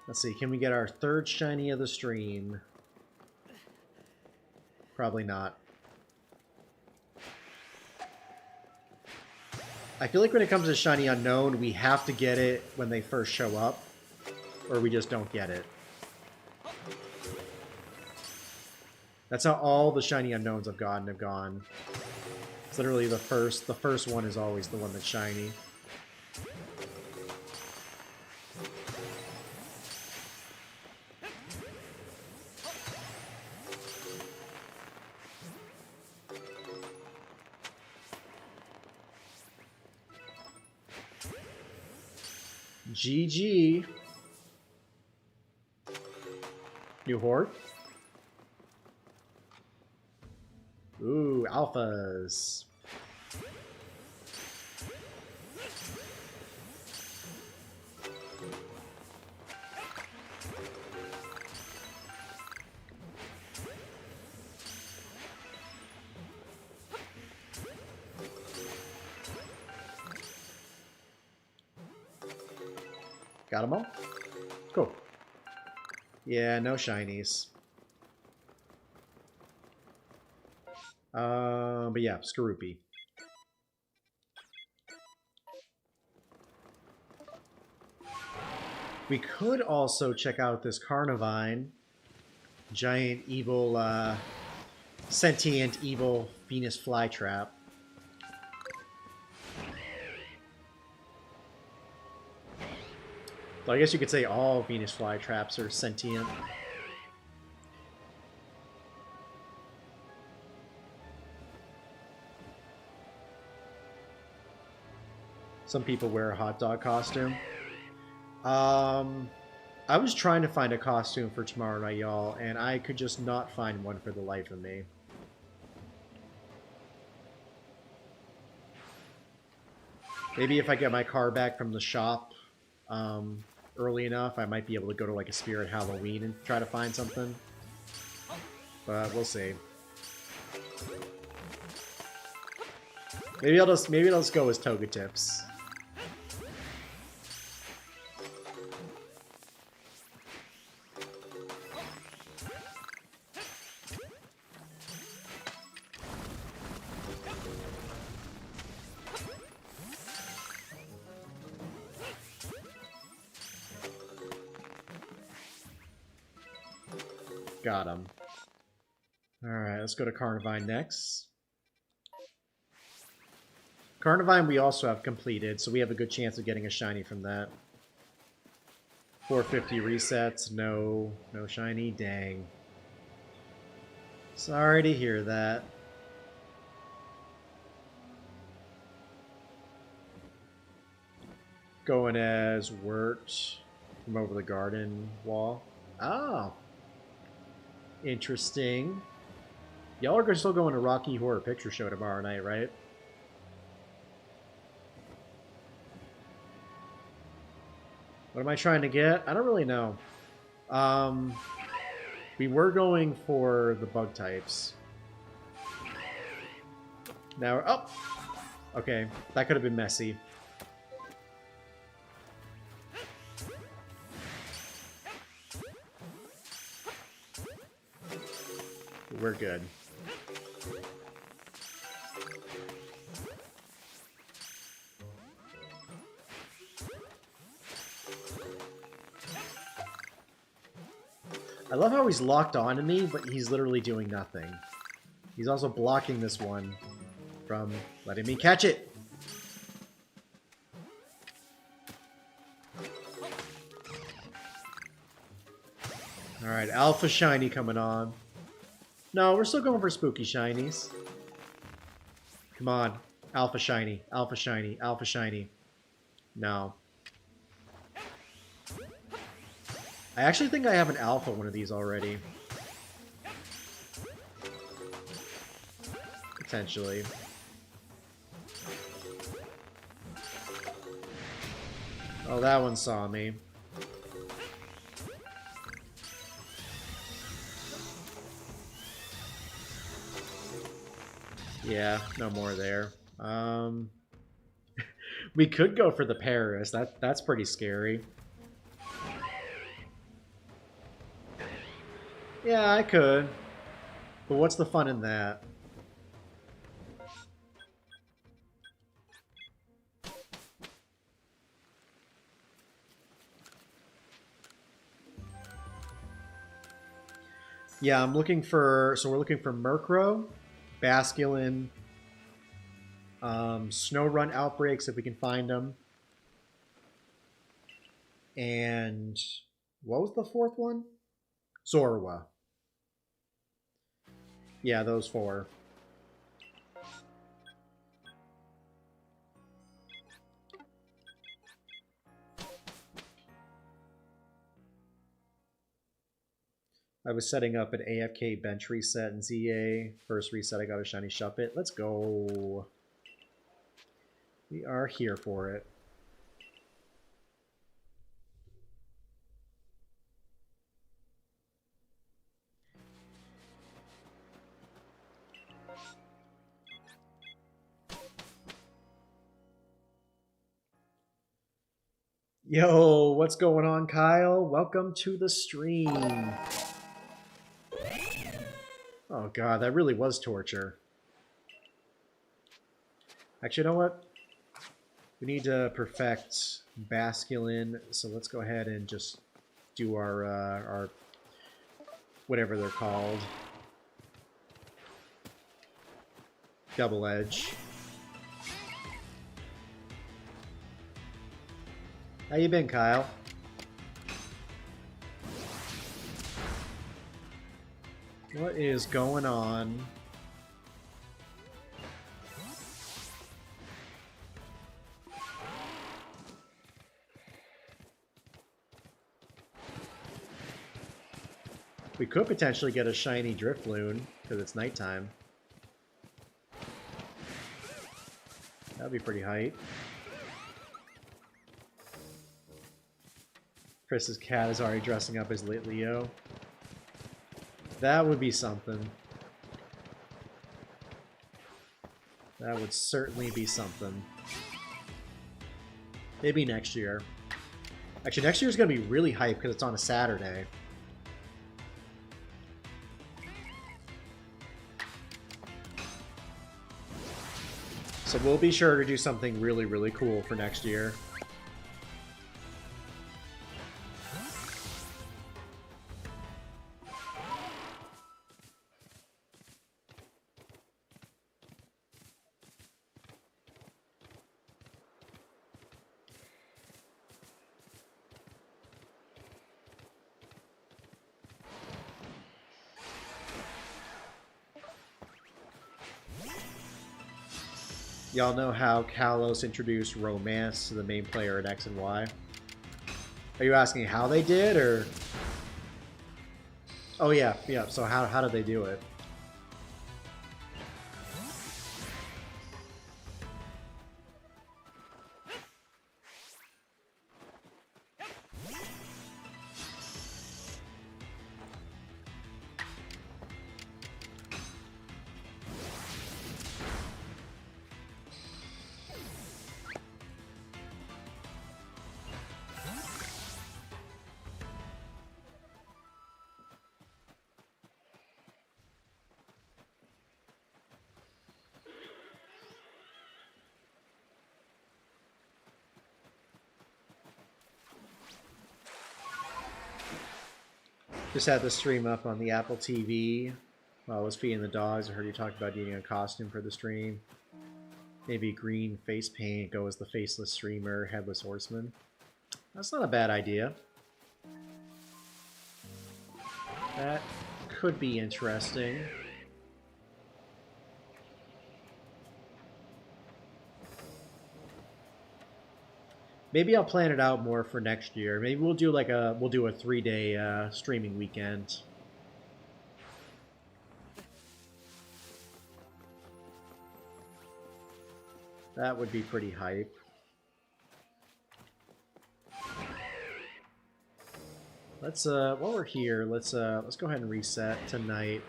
Let's see, can we get our 3rd shiny of the stream? Probably not. I feel like when it comes to shiny unknown, we have to get it when they first show up, or we just don't get it. That's how all the shiny unknowns I've gotten have gone. It's literally the first one is always the one that's shiny. GG. New horde. Ooh, alphas. Got them all? Cool. Yeah, no shinies. But yeah, Skorupi. We could also check out this Carnivine. Giant evil, sentient evil Venus flytrap. So I guess you could say all Venus flytraps are sentient. Some people wear a hot dog costume. I was trying to find a costume for tomorrow night, y'all, and I could just not find one for the life of me. Maybe if I get my car back from the shop early enough, I might be able to go to like a Spirit Halloween and try to find something. But we'll see. Maybe I'll just go with Togetips. Got him. Alright, let's go to Carnivine next. Carnivine we also have completed, so we have a good chance of getting a shiny from that. 450 resets, no shiny, dang. Sorry to hear that. Going as Wirt from over the garden wall. Oh. Interesting. Y'all are still going to Rocky Horror Picture Show tomorrow night, right? What am I trying to get? I don't really know. We were going for the bug types. Now, oh! Okay, that could have been messy. We're good. I love how he's locked on to me, but he's literally doing nothing. He's also blocking this one from letting me catch it. Alright, Alpha Shiny coming on. No, we're still going for spooky shinies. Come on. Alpha Shiny, Alpha Shiny, Alpha Shiny. No. I actually think I have an alpha one of these already. Potentially. Oh, that one saw me. Yeah, no more there. We could go for the Paris. That's pretty scary. Yeah, I could. But what's the fun in that? Yeah, I'm looking for... So we're looking for Murkrow, Basculin, Snowrun Outbreaks if we can find them. And... what was the fourth one? Zorua. Yeah, those four. I was setting up an AFK bench reset in ZA. First reset, I got a shiny Shuppet. Let's go. We are here for it. Yo, what's going on, Kyle? Welcome to the stream. Oh god, that really was torture. Actually, you know what? We need to perfect Basculin, so let's go ahead and just do our whatever they're called. Double Edge. How you been, Kyle? What is going on? We could potentially get a shiny Drifloon because it's nighttime. That'd be pretty hype. Chris's cat is already dressing up as Leo. That would be something. That would certainly be something. Maybe next year. Actually, next year's going to be really hype because it's on a Saturday. So we'll be sure to do something really, really cool for next year. Y'all know how Kalos introduced romance to the main player in X and Y? Are you asking how they did, or...? Oh yeah, yeah, so how did they do it? Just had the stream up on the Apple TV while I was feeding the dogs. I heard you talk about needing a costume for the stream. Maybe green face paint, go as the faceless streamer, headless horseman. That's not a bad idea. That could be interesting. Maybe I'll plan it out more for next year. Maybe we'll do like a 3-day streaming weekend. That would be pretty hype. Let's while we're here, let's go ahead and reset tonight.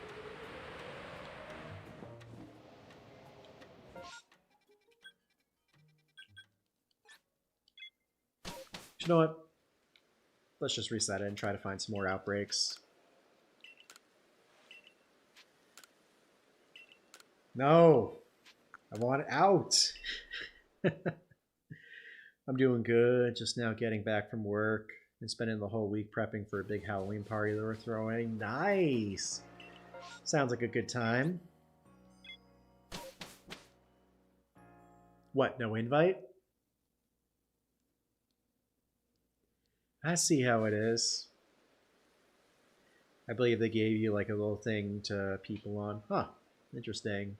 You know what? Let's just reset it and try to find some more outbreaks. No! I want it out! I'm doing good. Just now getting back from work and spending the whole week prepping for a big Halloween party that we're throwing. Nice! Sounds like a good time. What, no invite? I see how it is. I believe they gave you like a little thing to people on. Huh, interesting.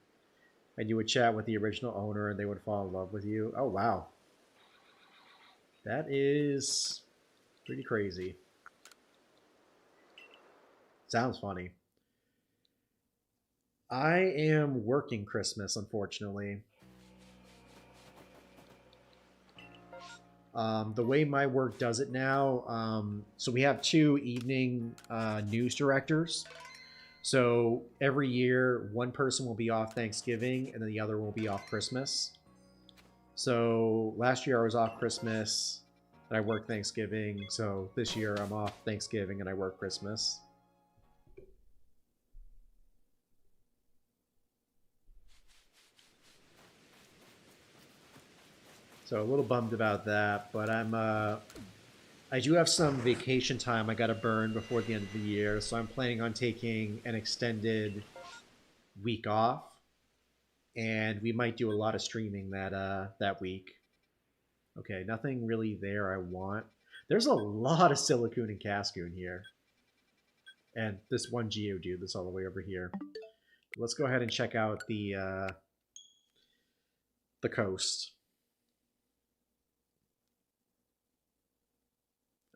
And you would chat with the original owner and they would fall in love with you. Oh, wow. That is pretty crazy. Sounds funny. I am working Christmas, unfortunately. The way my work does it now, so we have 2 evening news directors. So every year, one person will be off Thanksgiving and then the other will be off Christmas. So last year I was off Christmas and I worked Thanksgiving. So this year I'm off Thanksgiving and I work Christmas. So a little bummed about that, but I do have some vacation time I gotta burn before the end of the year, so I'm planning on taking an extended week off, and we might do a lot of streaming that week. Okay, nothing really there I want. There's a lot of Silicoon and Cascoon here, and this one Geodude that's all the way over here. Let's go ahead and check out the coast.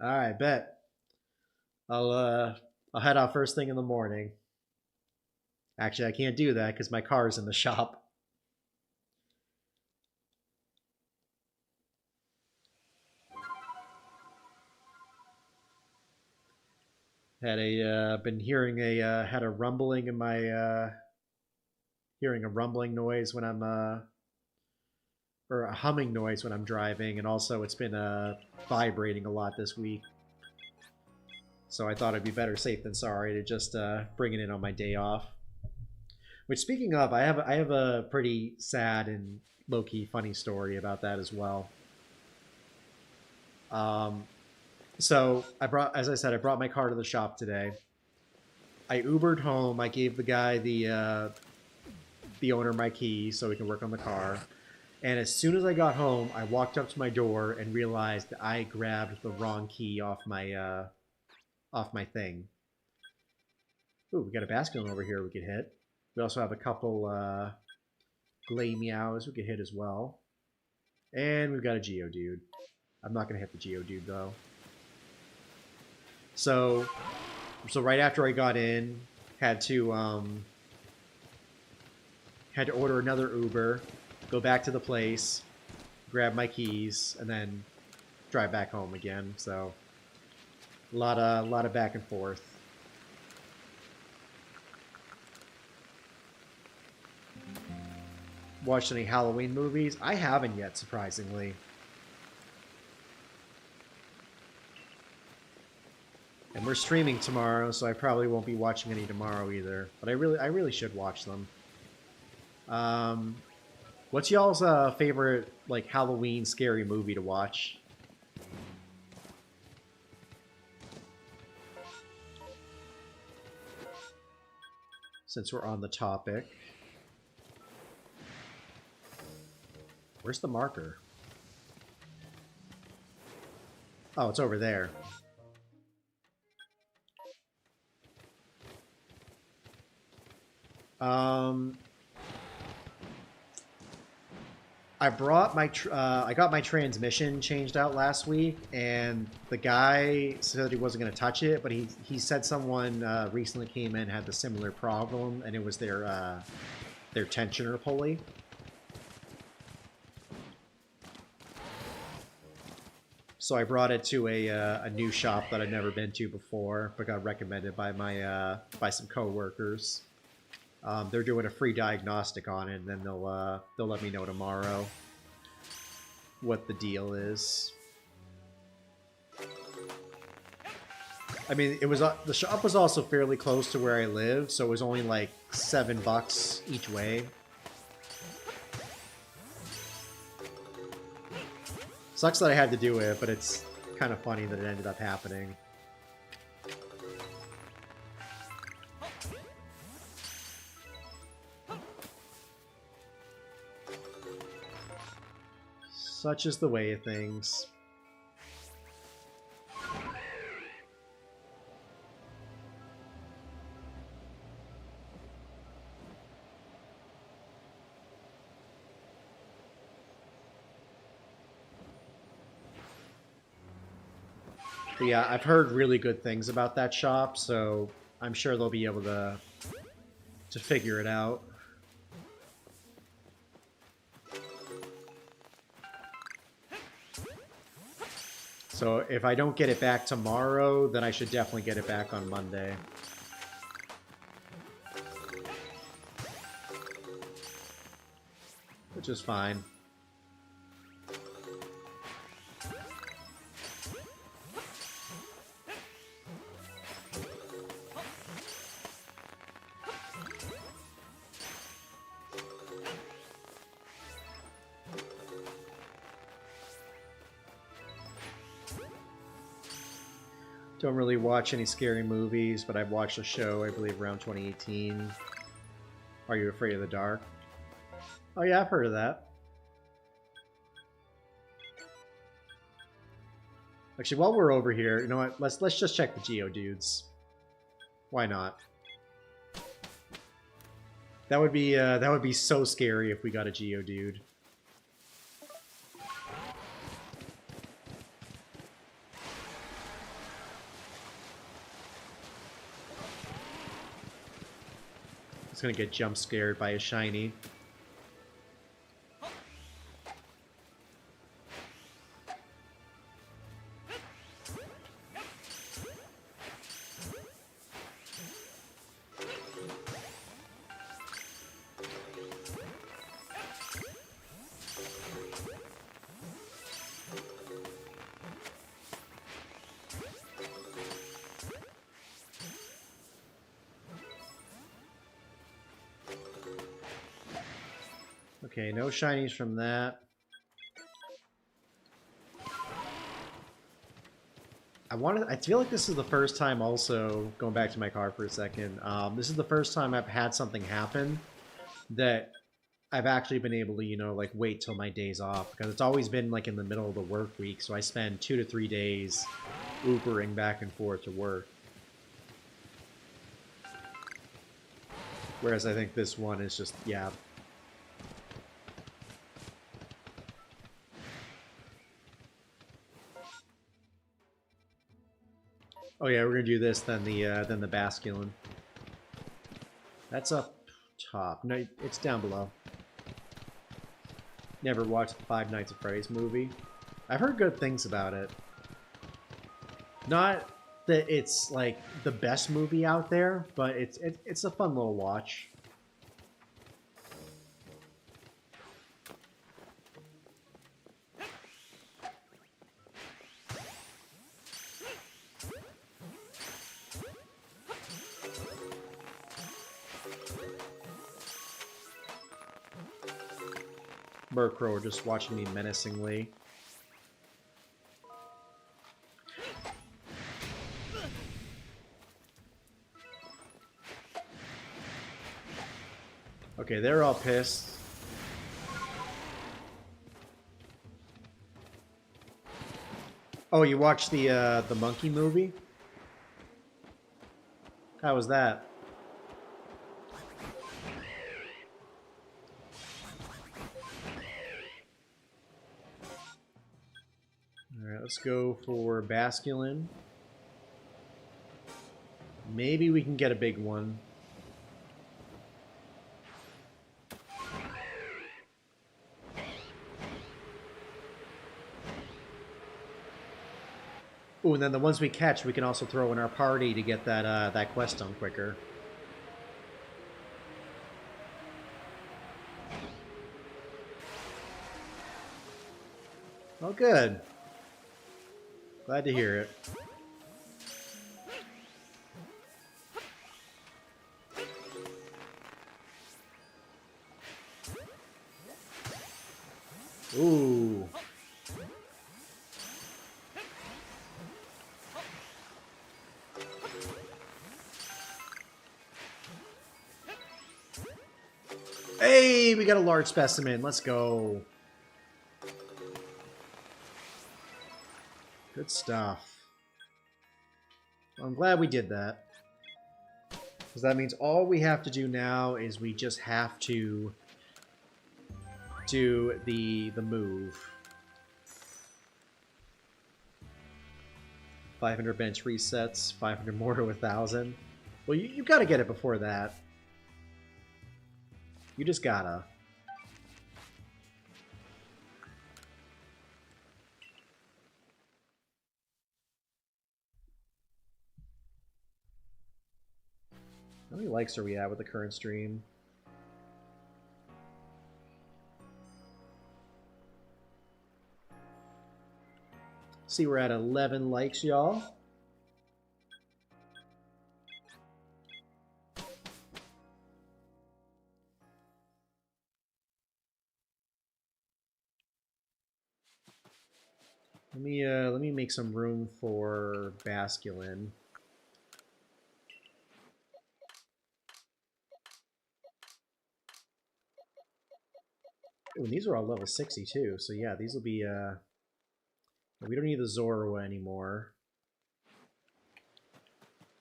All right, bet. I'll head out first thing in the morning. Actually, I can't do that because my car's in the shop. Had been hearing had a rumbling in my hearing a rumbling noise when I'm or a humming noise when I'm driving, and also it's been vibrating a lot this week. So I thought it'd be better safe than sorry to just bring it in on my day off. Which, speaking of, I have a pretty sad and low-key funny story about that as well. So as I said, I brought my car to the shop today. I Ubered home. I gave the guy the owner my keys so he can work on the car. And as soon as I got home, I walked up to my door and realized that I grabbed the wrong key off my thing. Ooh, we got a bastion over here we could hit. We also have a couple Glay Meows we could hit as well. And we've got a Geodude. I'm not going to hit the Geodude, though. So right after I got in, had to order another Uber, go back to the place, grab my keys, and then drive back home again. So a lot of back and forth. Watched any Halloween movies? I haven't yet, surprisingly. And we're streaming tomorrow, so I probably won't be watching any tomorrow either. But I really should watch them. What's y'all's favorite like Halloween scary movie to watch? Since we're on the topic. Where's the marker? Oh, it's over there. I brought my I got my transmission changed out last week, and the guy said he wasn't going to touch it, but he said someone recently came in and had the similar problem, and it was their tensioner pulley. So I brought it to a new shop that I'd never been to before, but got recommended by my by some coworkers. They're doing a free diagnostic on it, and then they'll let me know tomorrow what the deal is. I mean, it was the shop was also fairly close to where I live, so it was only like $7 each way. Sucks that I had to do it, but it's kind of funny that it ended up happening. Such is the way of things. But yeah, I've heard really good things about that shop, so I'm sure they'll be able to figure it out. So if I don't get it back tomorrow, then I should definitely get it back on Monday. Which is fine. Don't really watch any scary movies, but I've watched a show, I believe, around 2018. Are You Afraid of the Dark? Oh yeah, I've heard of that. Actually, while we're over here, you know what? Let's just check the Geodudes. Why not? That would be so scary if we got a Geodude. Gonna get jump scared by a shiny. Okay, no shinies from that. I feel like this is the first time also, going back to my car for a second, this is the first time I've had something happen that I've actually been able to, you know, like wait till my days off. Because it's always been like in the middle of the work week, so I spend 2 to 3 days Ubering back and forth to work. Whereas I think this one is just, yeah. Oh yeah, we're gonna do this, then the Basculin. That's up top. No, it's down below. Never watched the Five Nights at Freddy's movie. I've heard good things about it. Not that it's like the best movie out there, but it's a fun little watch. Murkrow are just watching me menacingly. Okay, they're all pissed. Oh, you watched the monkey movie? How was that? Alright, let's go for Basculin. Maybe we can get a big one. Ooh, and then the ones we catch, we can also throw in our party to get that quest done quicker. Oh, good. Glad to hear it. Ooh. Hey, we got a large specimen. Let's go. Good stuff. Well, I'm glad we did that. Because that means all we have to do now is we just have to do the move. 500 bench resets, 500 more to 1,000. Well, you've got to get it before that. You just gotta. How many likes are we at with the current stream? See, we're at 11 likes, y'all. Let me make some room for Basculin. Ooh, and these are all level 62, so yeah, these will be we don't need the Zorua anymore.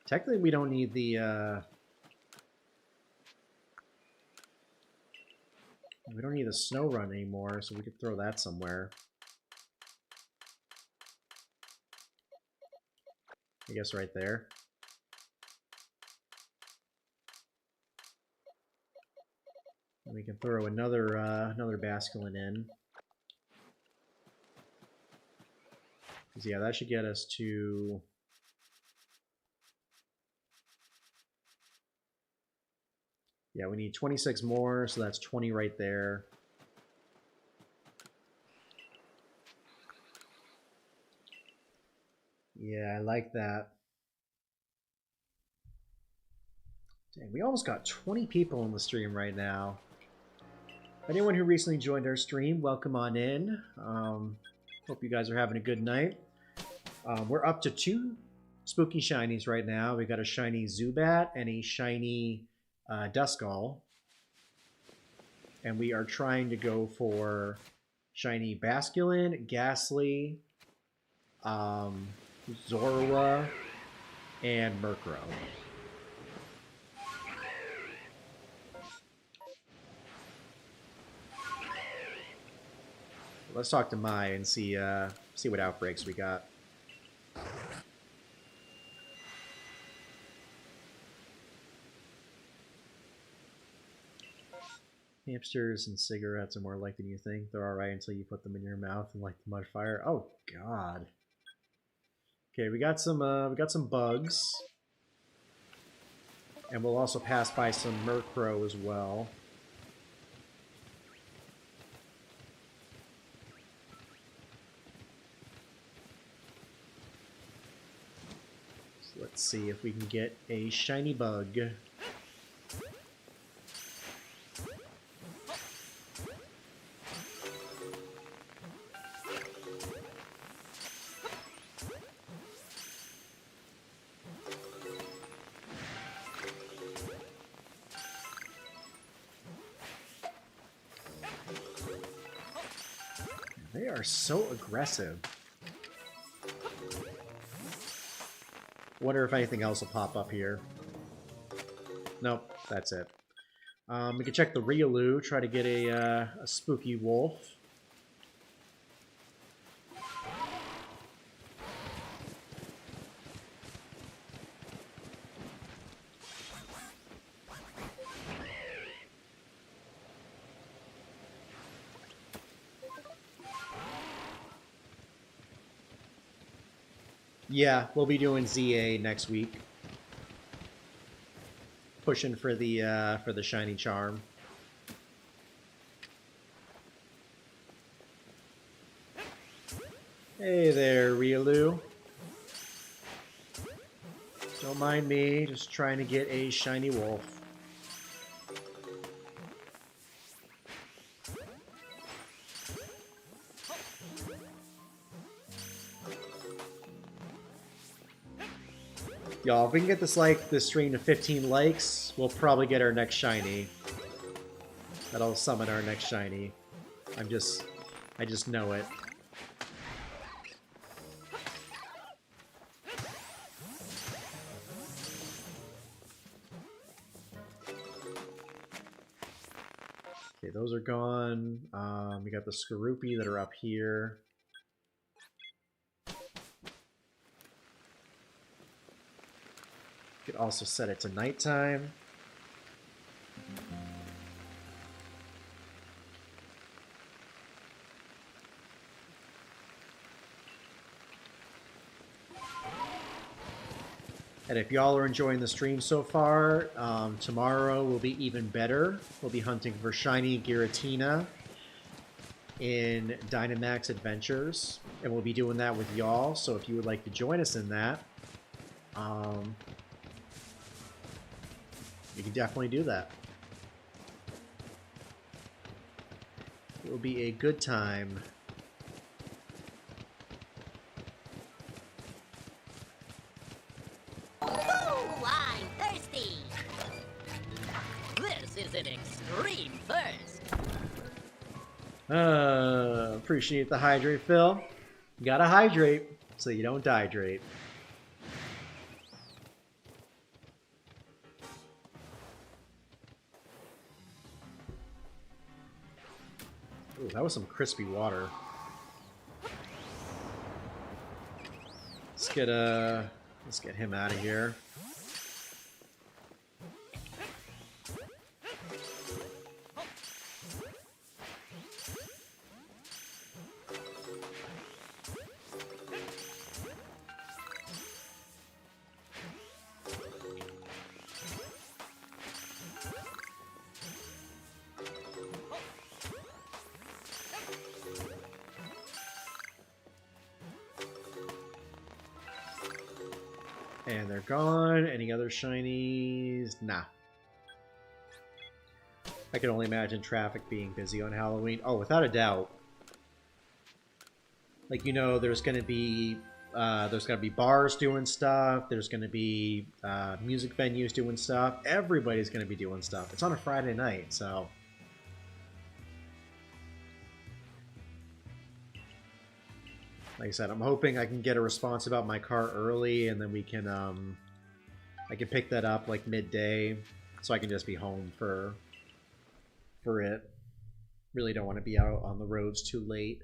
Technically, we don't need the we don't need the Snow Run anymore, so we could throw that somewhere. I guess right there. And we can throw another another Basculin in. 'Cause yeah, that should get us to... Yeah, we need 26 more, so that's 20 right there. Yeah, I like that. Dang, we almost got 20 people on the stream right now. Anyone who recently joined our stream, welcome on in. Hope you guys are having a good night. We're up to 2 spooky shinies right now. We got a shiny Zubat and a shiny Duskull. And we are trying to go for shiny Basculin, Ghastly, Zorua, and Murkrow. Let's talk to Mai and see what outbreaks we got. Hamsters and cigarettes are more like than you think. They're alright until you put them in your mouth and light the mud fire. Oh God. Okay, we got some bugs, and we'll also pass by some Murkrow as well. So let's see if we can get a shiny bug. They are so aggressive. Wonder if anything else will pop up here. Nope, that's it. We can check the Riolu, try to get a spooky wolf. Yeah, we'll be doing ZA next week. Pushing for the shiny charm. Hey there, Riolu. Don't mind me, just trying to get a shiny wolf. Y'all, if we can get this stream to 15 likes, we'll probably get our next shiny. That'll summon our next shiny. I just know it. Okay, those are gone. We got the Skorupi that are up here. Could also set it to nighttime. And if y'all are enjoying the stream so far, tomorrow will be even better. We'll be hunting for shiny Giratina in Dynamax Adventures, and we'll be doing that with y'all. So if you would like to join us in that, you can definitely do that. It will be a good time. Oh, I'm thirsty. This is an extreme thirst. Appreciate the hydrate, Phil. You gotta hydrate so you don't dehydrate. Ooh, that was some crispy water. Let's get him out of here. And they're gone. Any other shinies? Nah. I can only imagine traffic being busy on Halloween. Oh, without a doubt. Like, you know, there's gonna be bars doing stuff. There's gonna be music venues doing stuff. Everybody's gonna be doing stuff. It's on a Friday night, so. Like I said, I'm hoping I can get a response about my car early, and then we can I can pick that up like midday, so I can just be home for it. Really don't want to be out on the roads too late.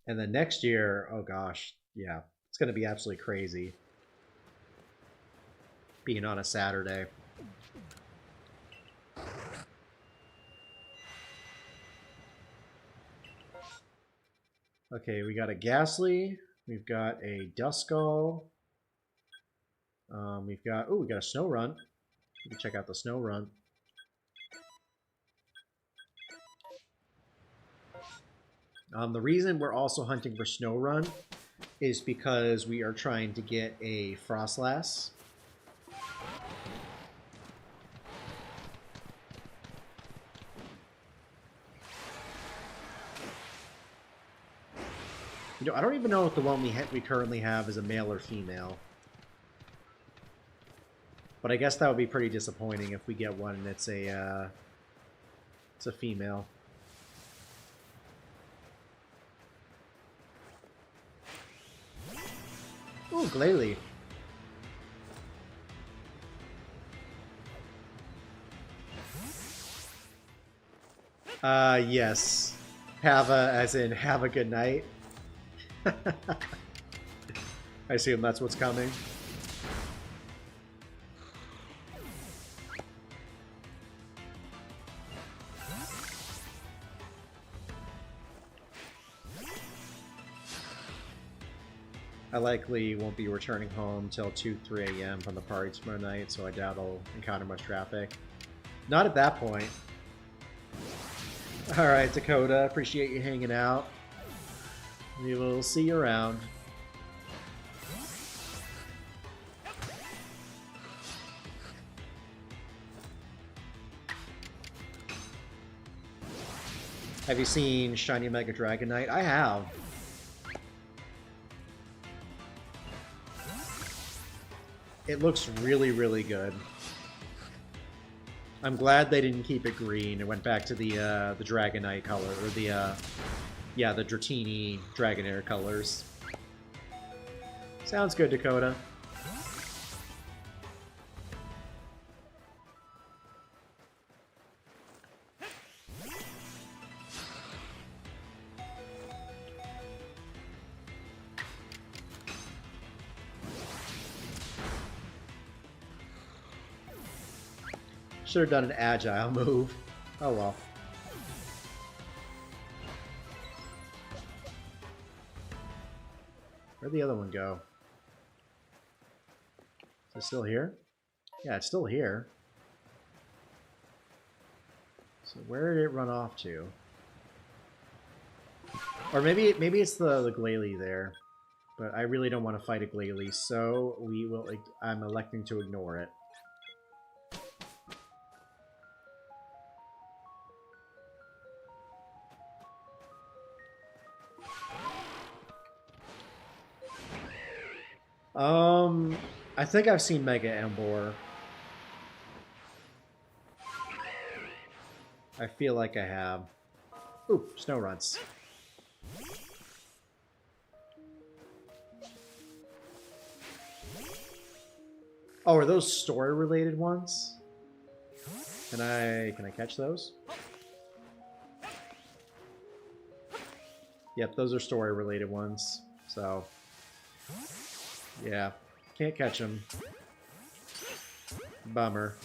And then next year, oh gosh, yeah, it's going to be absolutely crazy. Being on a Saturday. Okay, we got a Ghastly. We've got a Duskull. We got a Snow Run. We can check out the Snow Run. The reason we're also hunting for Snow Run is because we are trying to get a Frostlass. You know, I don't even know if the one we currently have is a male or female. But I guess that would be pretty disappointing if we get one and it's a female. Ooh, Glalie. Yes. As in have a good night. I assume that's what's coming. I likely won't be returning home till 2-3 a.m. from the party tomorrow night, so I doubt I'll encounter much traffic. Not at that point. Alright, Dakota, appreciate you hanging out. We will see you around. Have you seen Shiny Mega Dragonite? I have. It looks really, really good. I'm glad they didn't keep it green. It went back to the Dragonite color, or the Dratini Dragonair colors. Sounds good, Dakota. Should have done an agile move. Oh well. Where'd the other one go? Is it still here? Yeah, it's still here. So where did it run off to? Or maybe it's the Glalie there. But I really don't want to fight a Glalie, so I'm electing to ignore it. I think I've seen Mega Embor. I feel like I have. Ooh, Snow Runs. Oh, are those story-related ones? Can I catch those? Yep, those are story-related ones. So, yeah, can't catch them. Bummer.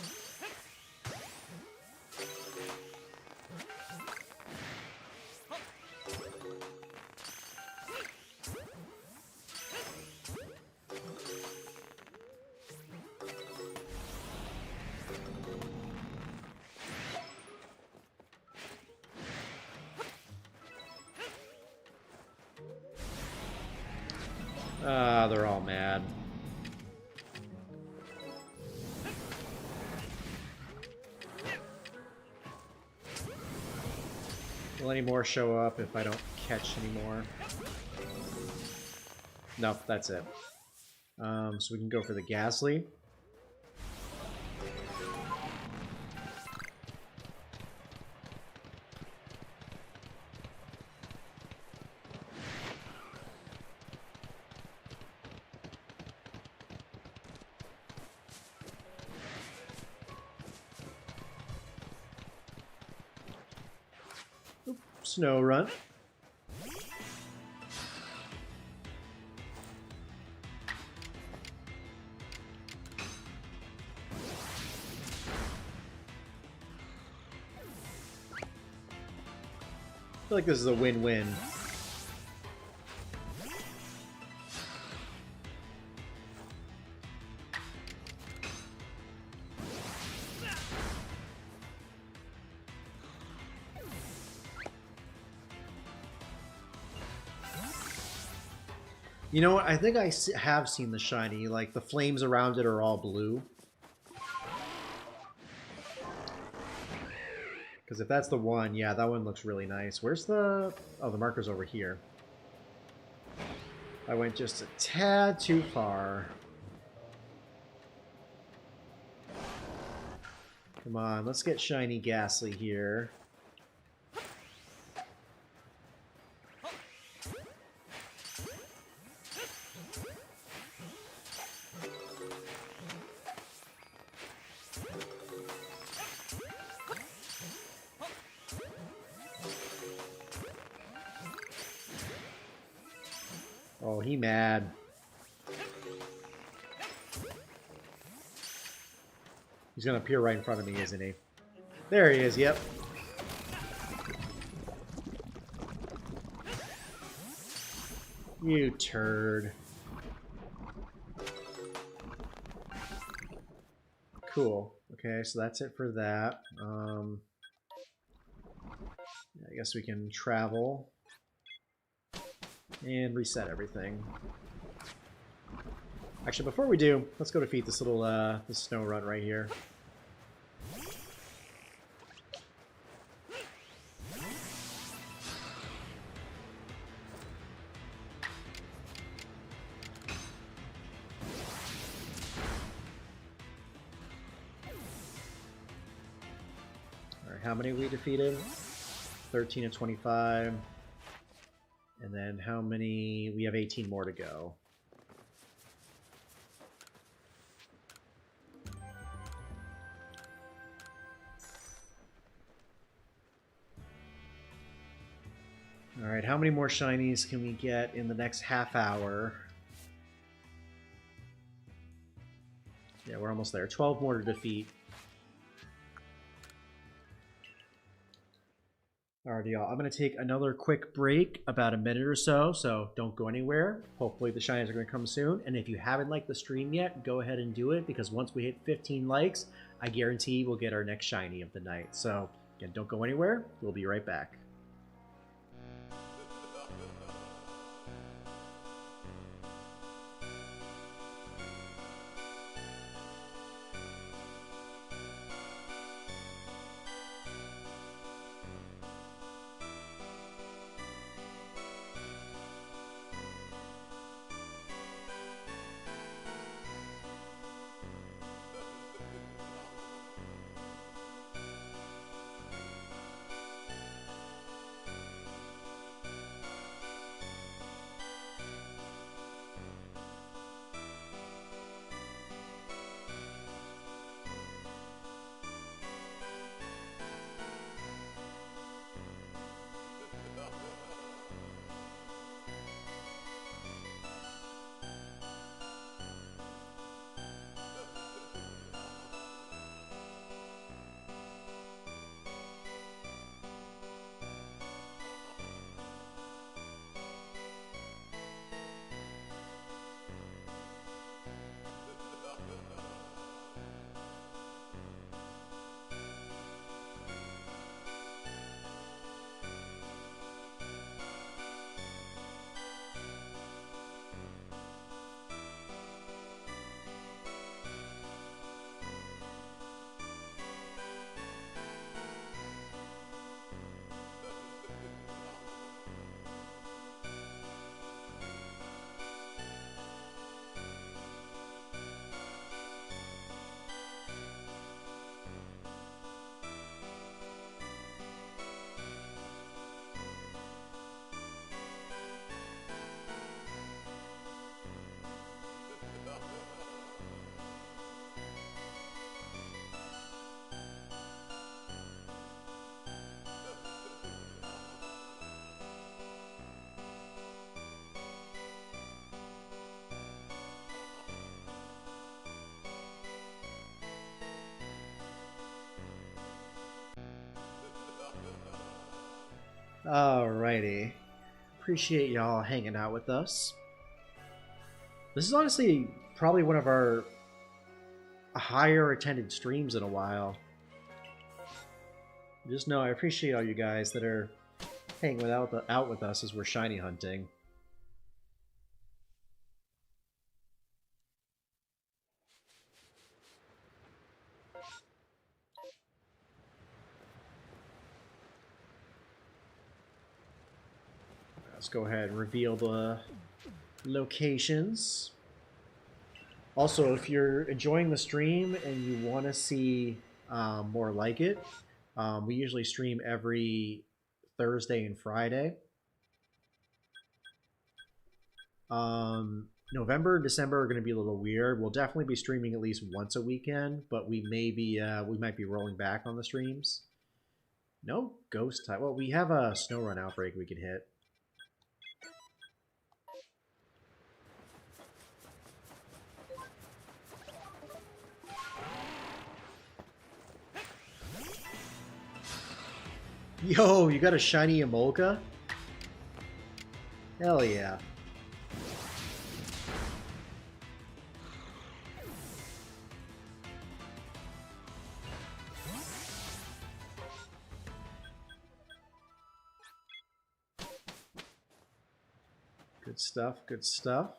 Ah, they're all mad. Will any more show up if I don't catch any more? Nope, that's it. So we can go for the Ghastly. Oop, Snow Run. I feel like this is a win-win. You know what? I think I have seen the shiny. Like, the flames around it are all blue. Because if that's the one, yeah, that one looks really nice. Where's the... Oh, the marker's over here. I went just a tad too far. Come on, let's get shiny Ghastly here. Oh, he mad. He's gonna appear right in front of me, isn't he? There he is, yep. You turd. Cool. Okay, so that's it for that. I guess we can travel and reset everything. Actually, before we do, let's go defeat this little this snow run right here. Alright, how many we defeated? 13 and 25. And then how many? We have 18 more to go. Alright, how many more shinies can we get in the next half hour? Yeah, we're almost there. 12 more to defeat. Alrighty, y'all. I'm going to take another quick break, about a minute or so, so don't go anywhere. Hopefully the shinies are going to come soon. And if you haven't liked the stream yet, go ahead and do it, because once we hit 15 likes, I guarantee we'll get our next shiny of the night. So, again, don't go anywhere. We'll be right back. Alrighty. Appreciate y'all hanging out with us. This is honestly probably one of our higher attended streams in a while. Just know I appreciate all you guys that are hanging out with us as we're shiny hunting. Let's go ahead and reveal the locations. Also, if you're enjoying the stream and you want to see more like it, we usually stream every Thursday and Friday. November and December are going to be a little weird. We'll definitely be streaming at least once a weekend, but we might be rolling back on the streams. No ghost type. Well, we have a snow run outbreak we can hit. Yo, you got a shiny Emolga? Hell yeah. Good stuff, good stuff.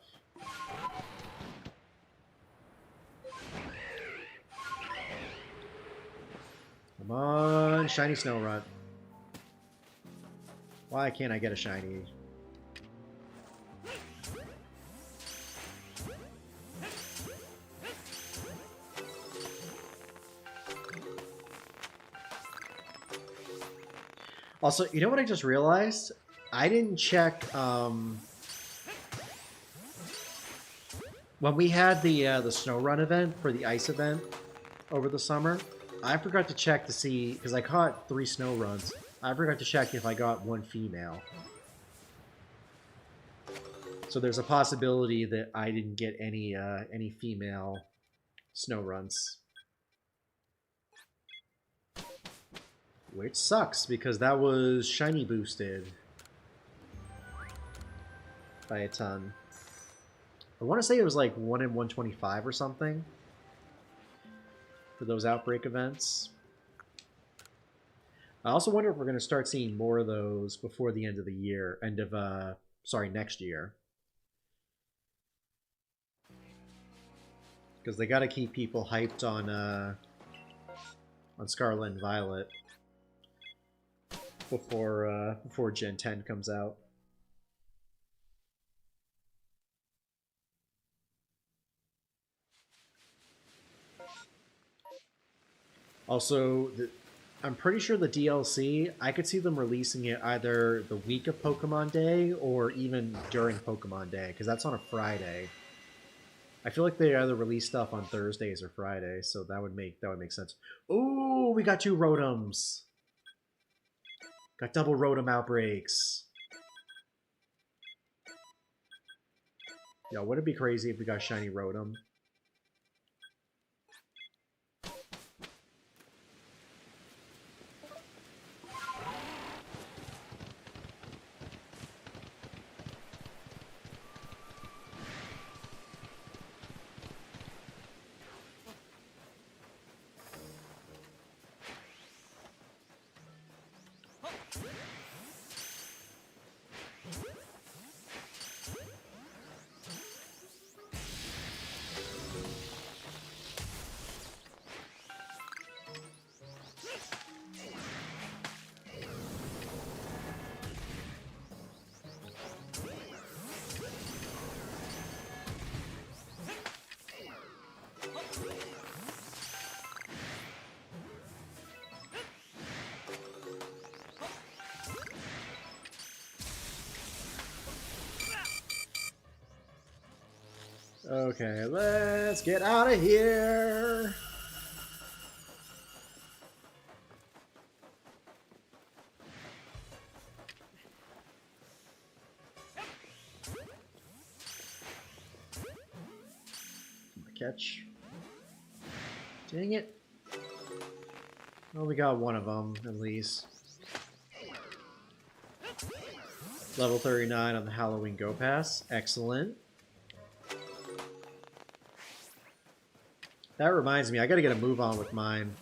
Come on, shiny snow run. Why can't I get a shiny? Also, you know what I just realized? I didn't check, when we had the snow run event for the ice event over the summer, I forgot to check to see, because I caught 3 snow runs. I forgot to check if I got 1 female. So there's a possibility that I didn't get any female snow runs. Which sucks, because that was shiny boosted by a ton. I want to say it was like 1 in 125 or something for those outbreak events. I also wonder if we're going to start seeing more of those before the end of the year, next year. Because they got to keep people hyped on Scarlet and Violet before Gen 10 comes out. Also, I'm pretty sure the DLC, I could see them releasing it either the week of Pokemon Day or even during Pokemon Day, because that's on a Friday. I feel like they either release stuff on Thursdays or Fridays, so that would make sense. Ooh, we got 2 Rotoms. Got double Rotom outbreaks. Yo, would it be crazy if we got shiny Rotom? Okay, let's get out of here. Catch. Dang it. Well, we got one of them, at least. Level 39 on the Halloween Go Pass. Excellent. That reminds me, I gotta get a move on with mine.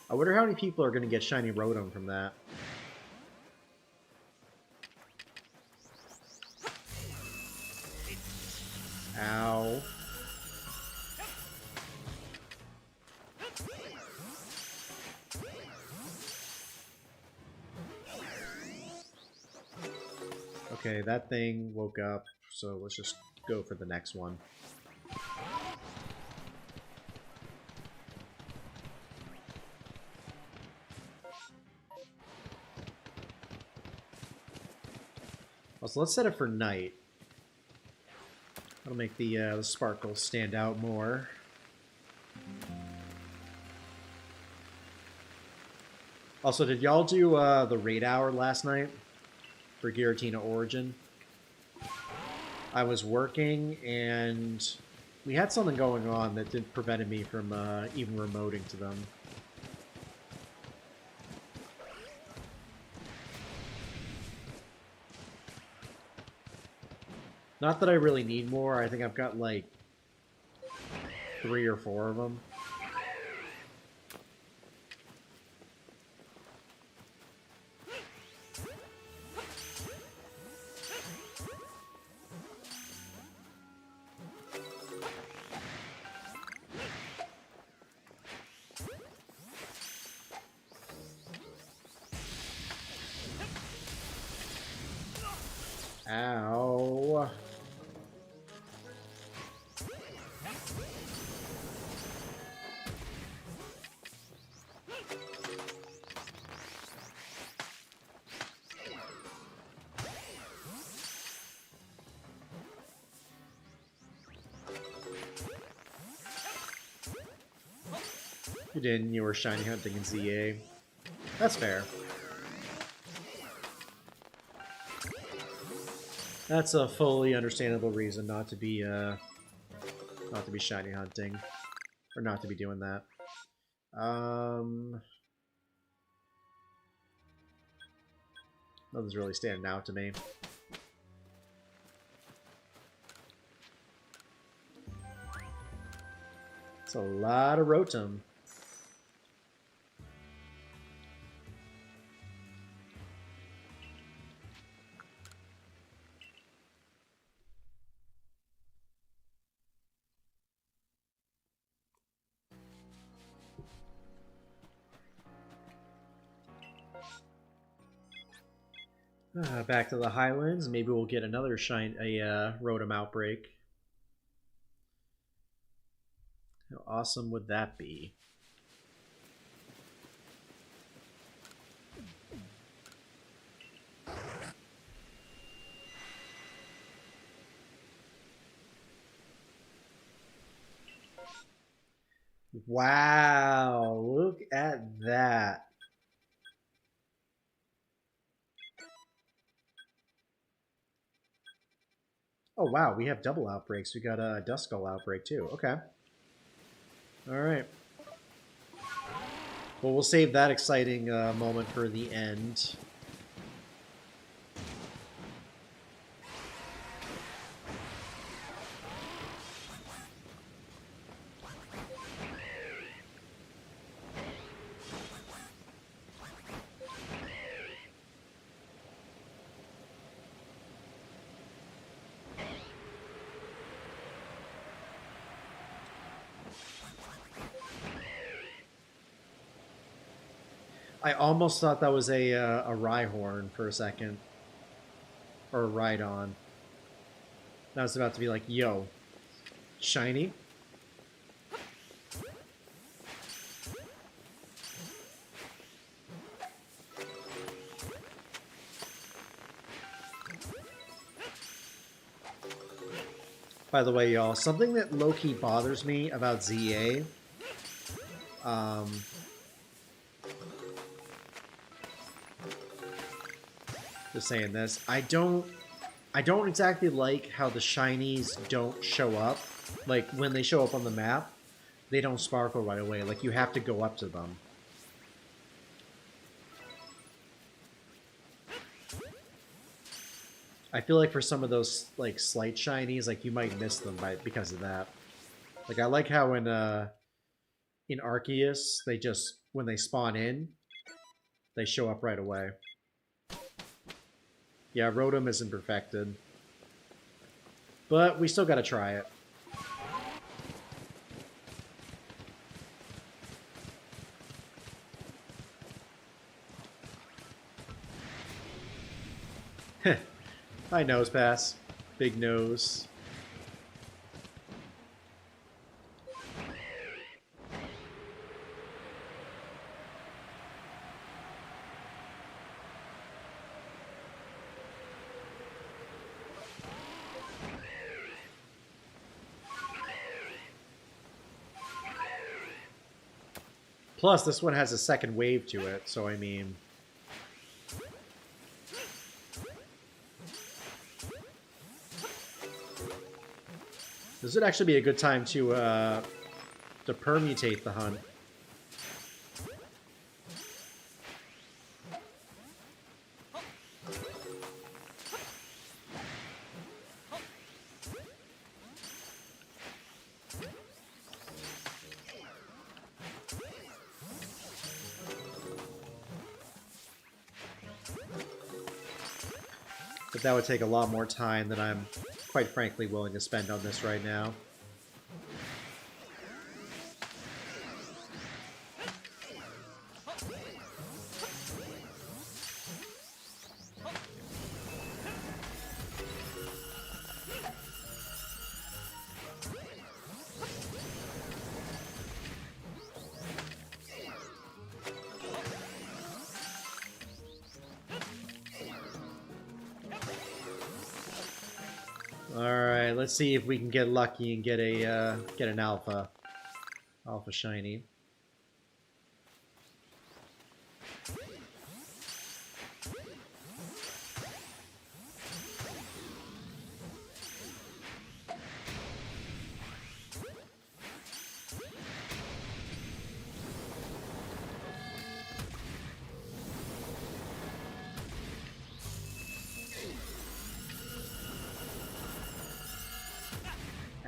I wonder how many people are gonna get Shiny Rotom from that. Ow. Okay, that thing woke up, so let's just go for the next one. Also, let's set it for night. That'll make the sparkles stand out more. Also, did y'all do the raid hour last night for Giratina Origin? I was working, and we had something going on that prevented me from even remoting to them. Not that I really need more. I think I've got like 3 or 4 of them. Ow. You didn't. You were shiny hunting in ZA. That's fair. That's a fully understandable reason not to be shiny hunting, or not to be doing that. Nothing's really standing out to me. It's a lot of Rotom. Back to the Highlands. Maybe we'll get another Rotom outbreak. How awesome would that be? Wow, look at that. Oh wow, we have double outbreaks. We got a Duskull outbreak too. Okay. Alright. Well, we'll save that exciting moment for the end. I almost thought that was a Rhyhorn for a second. Or a Rhydon. That was about to be like, yo, shiny? By the way, y'all, something that low-key bothers me about ZA, just saying this, I don't exactly like how the shinies don't show up. Like, when they show up on the map, they don't sparkle right away. Like, you have to go up to them. I feel like for some of those like slight shinies, like you might miss them because of that. Like I like how in Arceus they just when they spawn in, they show up right away. Yeah, Rotom isn't perfected, but we still gotta try it. Hi, Nose Pass. Big nose. Plus, this one has a second wave to it, so I mean... This would actually be a good time to permutate the hunt. But that would take a lot more time than I'm, quite frankly, willing to spend on this right now. Alright, let's see if we can get lucky and get an alpha shiny.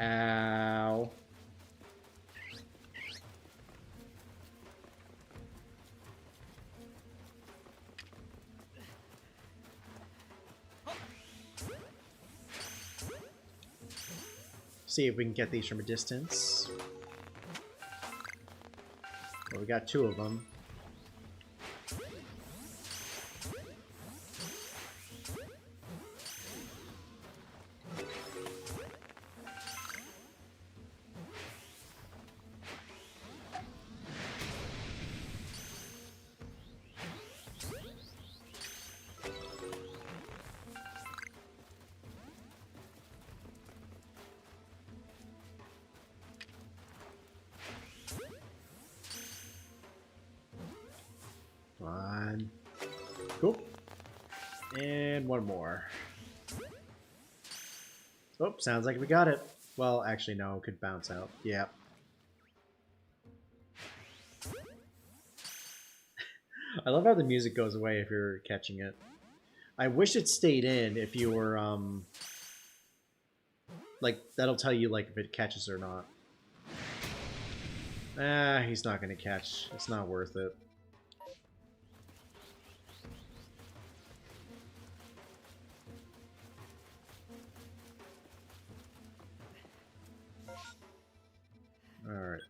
Ow. See if we can get these from a distance. Well, we got two of them. Fine. Cool. And one more. Oh, sounds like we got it. Well, actually, no, it could bounce out. Yeah. I love how the music goes away if you're catching it. I wish it stayed in if you were, like, that'll tell you, like, if it catches or not. Ah, he's not gonna catch. It's not worth it. Alright.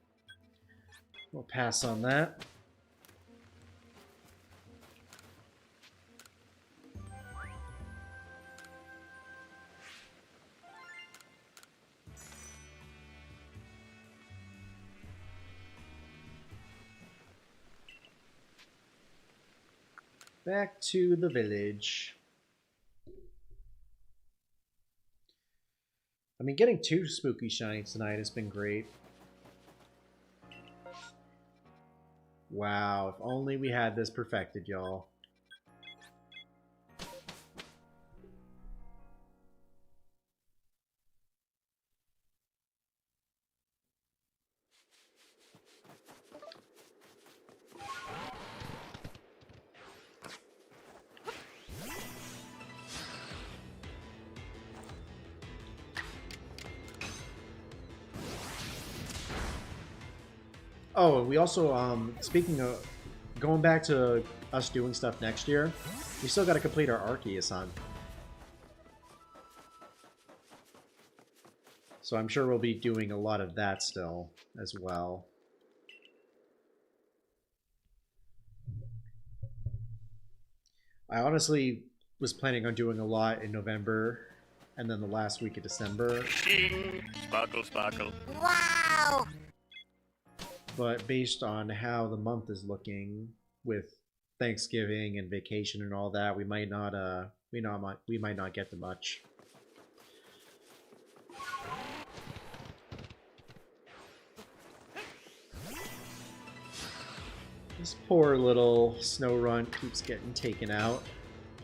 We'll pass on that. Back to the village. I mean, getting 2 spooky shinies tonight has been great. Wow, if only we had this perfected, y'all. Oh, and we also, speaking of going back to us doing stuff next year, we still got to complete our Arceus hunt. So I'm sure we'll be doing a lot of that still as well. I honestly was planning on doing a lot in November and then the last week of December. Ding! Sparkle, sparkle. Wow! But based on how the month is looking with Thanksgiving and vacation and all that, we might not get to much. This poor little snow runt keeps getting taken out.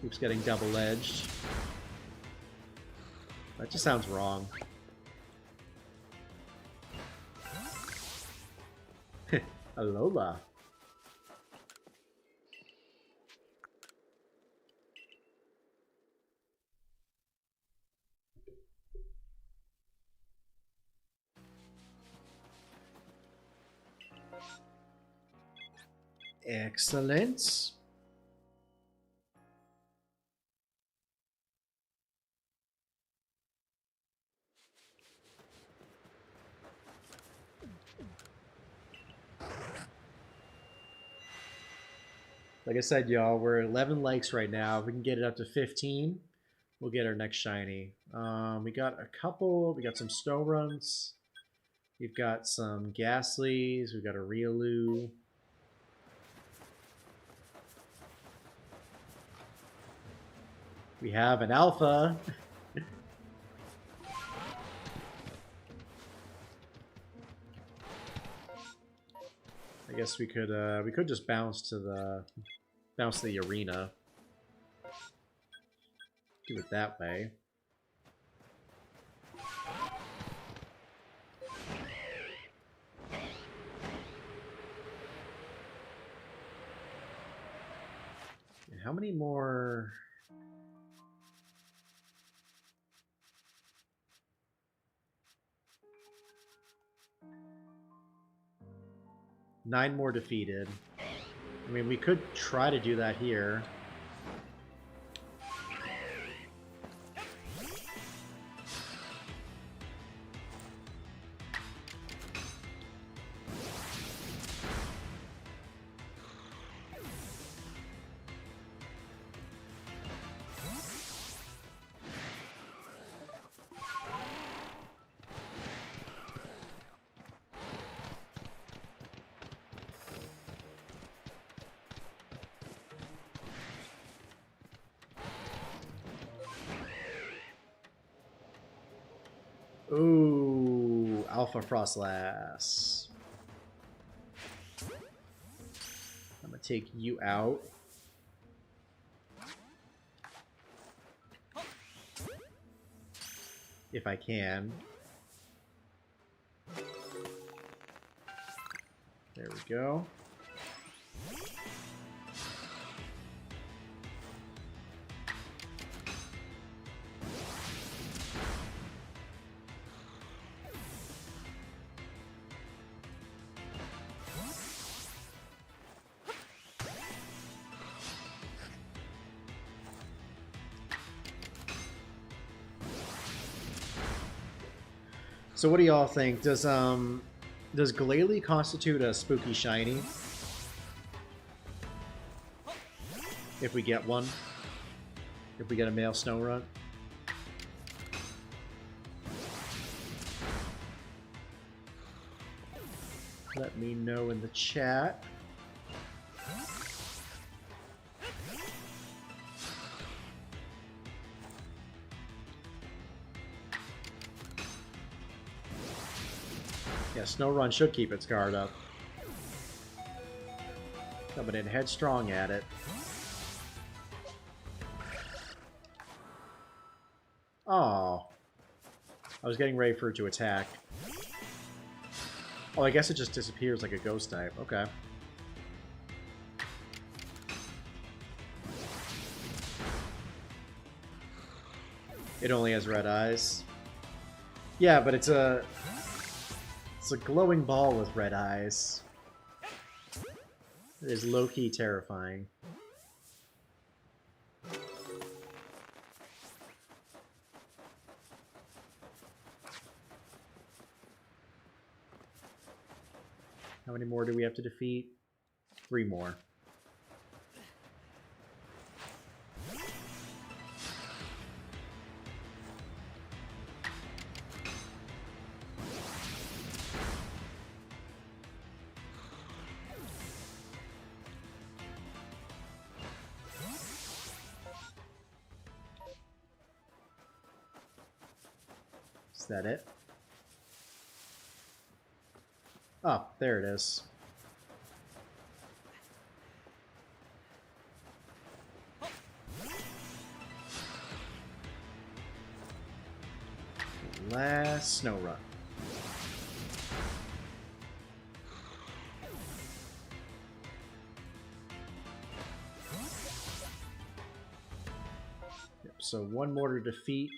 Keeps getting double-edged. That just sounds wrong. Alola. Excellent. Like I said, y'all, we're at 11 likes right now. If we can get it up to 15, we'll get our next shiny. We got a couple. We got some snow runs. We've got some Ghastlies. We've got a Riolu. We have an Alpha. I guess we could just bounce to the arena. Do it that way. And how many more? Nine more defeated. I mean, we could try to do that here. Ooh, Alpha Frostlass. I'm gonna take you out. If I can. There we go. So what do y'all think? Does Glalie constitute a spooky shiny? If we get one? If we get a male snow runt? Let me know in the chat. Yeah, Snowrun should keep its guard up. Coming in headstrong at it. Oh. I was getting ready for it to attack. Oh, I guess it just disappears like a ghost type. Okay. It only has red eyes. Yeah, but it's a glowing ball with red eyes. It is low-key terrifying. How many more do we have to defeat? 3 more. Is that it? Oh, there it is. Last snow run. Yep, so 1 more to defeat.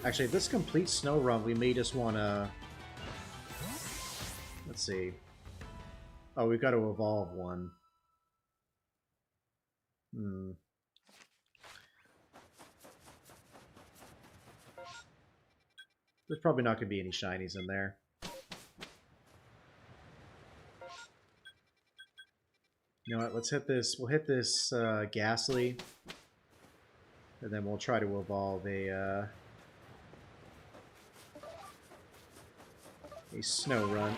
Actually, if this completes snow run, we may just want to... Let's see. Oh, we've got to evolve one. There's probably not going to be any shinies in there. You know what? Let's hit this. We'll hit this Ghastly, and then we'll try to evolve a snow run.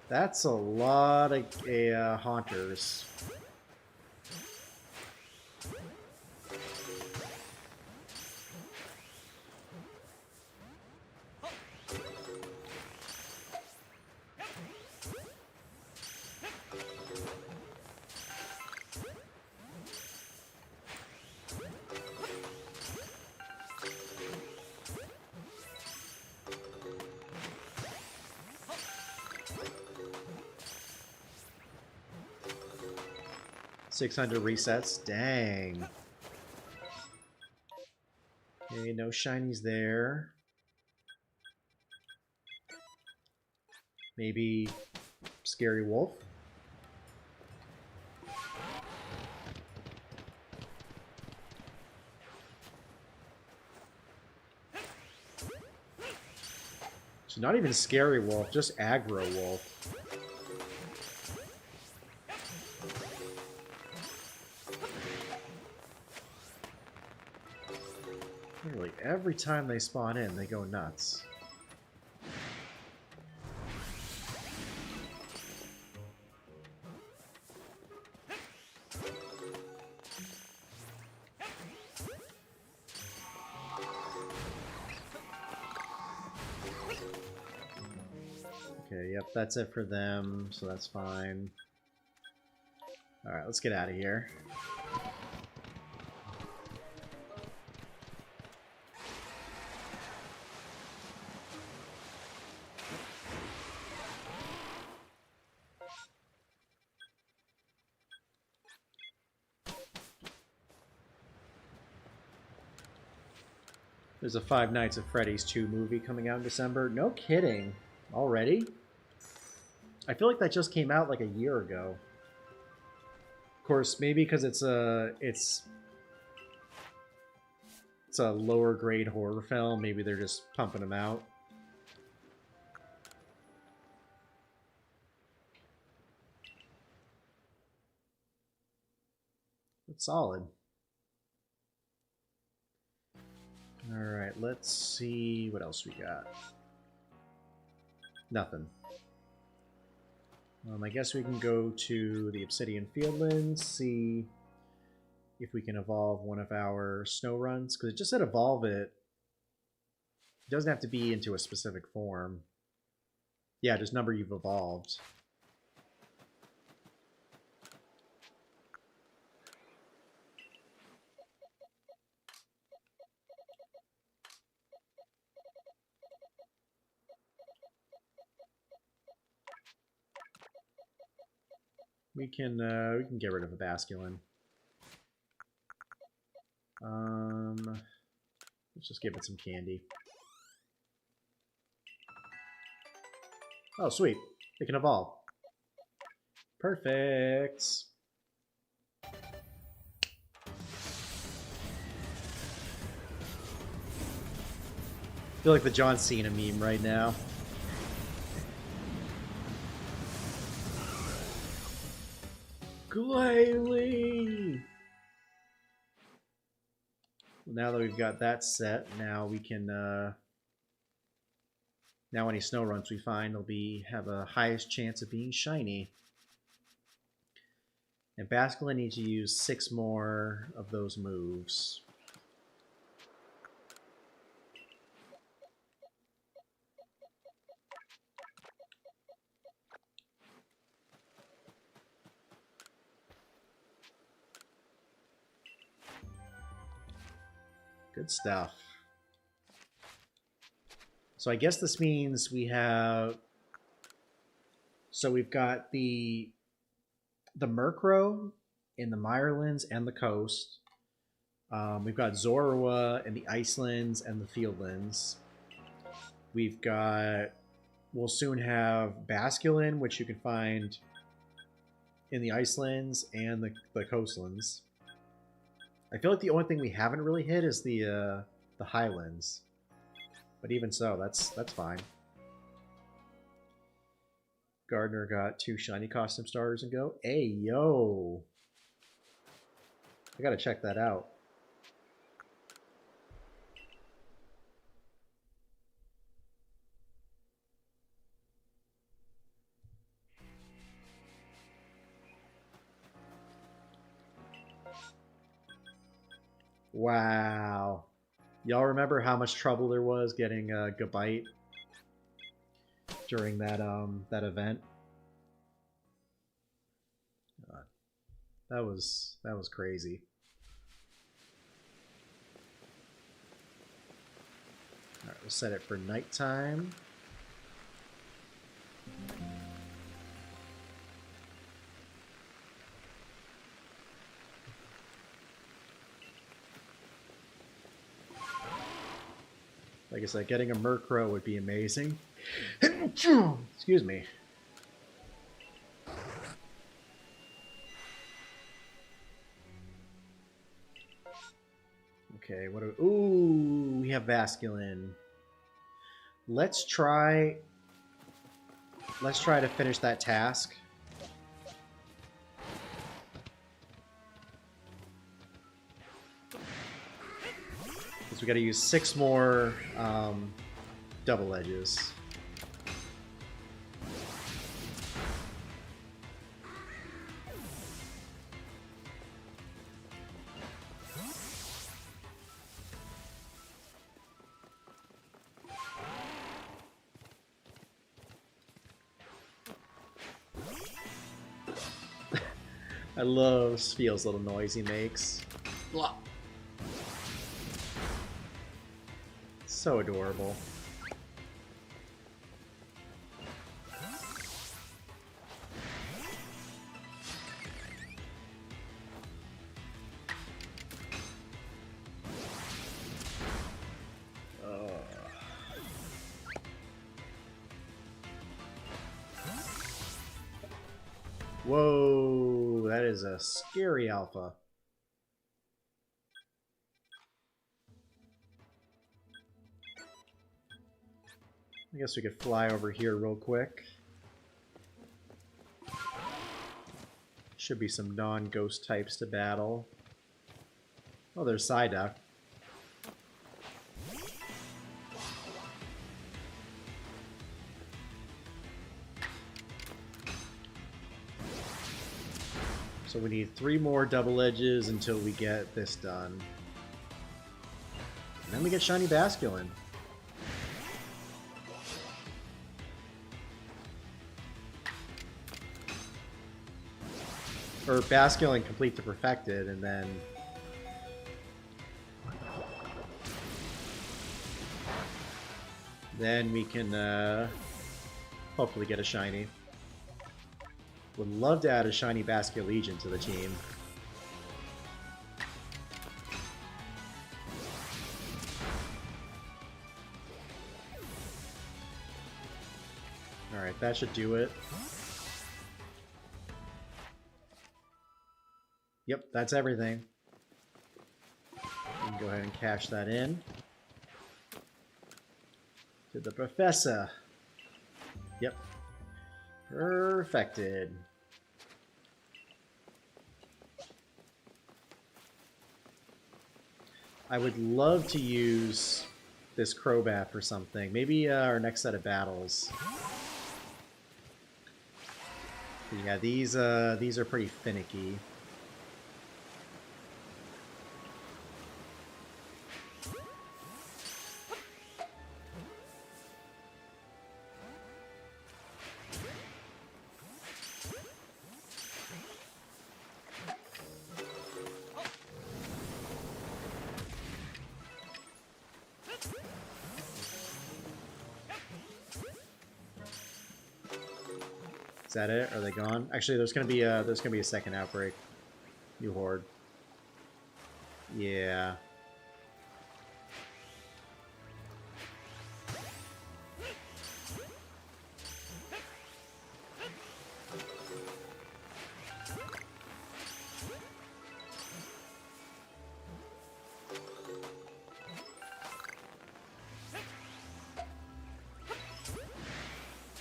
That's a lot of haunters. $600 resets. Dang. Okay, no shinies there. Maybe Scary Wolf. So not even Scary Wolf, just Aggro Wolf. Literally every time they spawn in, they go nuts. Okay, yep, that's it for them, so that's fine. Alright, let's get out of here. There's a Five Nights at Freddy's 2 movie coming out in December. No kidding. Already? I feel like that just came out like a year ago. Of course, maybe because it's a lower grade horror film. Maybe they're just pumping them out. It's solid. Alright, let's see what else we got. Nothing. I guess we can go to the Obsidian Fieldlands, see if we can evolve one of our snow runs, because it just said evolve it. It doesn't have to be into a specific form. Yeah, just number you've evolved. We can get rid of a basculin. Let's just give it some candy. Oh, sweet. It can evolve. Perfect. I feel like the John Cena meme right now. Glalie! Now that we've got that set, now we can now any snow runs we find will have a highest chance of being shiny. And Basculin needs to use 6 more of those moves. Good stuff. So I guess this means we have... So we've got the Murkrow in the Mirelands and the coast. We've got Zorua in the Icelands and the Fieldlands. We've got... We'll soon have Basculin, which you can find in the Icelands and the coastlands. I feel like the only thing we haven't really hit is the Highlands. But even so, that's fine. Gardner got 2 shiny costume starters and go. Hey, yo! I gotta check that out. Wow. Y'all remember how much trouble there was getting Gabite during that event? That was crazy. All right, we'll set it for nighttime. Like I said, getting a Murkrow would be amazing. Excuse me. Okay, what do we... Ooh, we have Basculin. Let's try to finish that task. Because we got to use 6 more double edges. I love Spiel's little noise he makes. Blah. So adorable. Whoa, that is a scary alpha. I guess we could fly over here real quick. Should be some non-ghost types to battle. Oh, there's Psyduck. So So we need 3 more double edges until we get this done. And then we get Shiny Basculin. Or Basculin complete to perfected, and then... then we can hopefully get a Shiny. Would love to add a Shiny Basculegion to the team. Alright, that should do it. Yep, that's everything. We can go ahead and cash that in. To the Professor. Yep. Perfected. I would love to use this Crobat for something. Maybe our next set of battles. Yeah, these are pretty finicky. Is that it? Are they gone? Actually, there's gonna be a second outbreak. New horde. Yeah.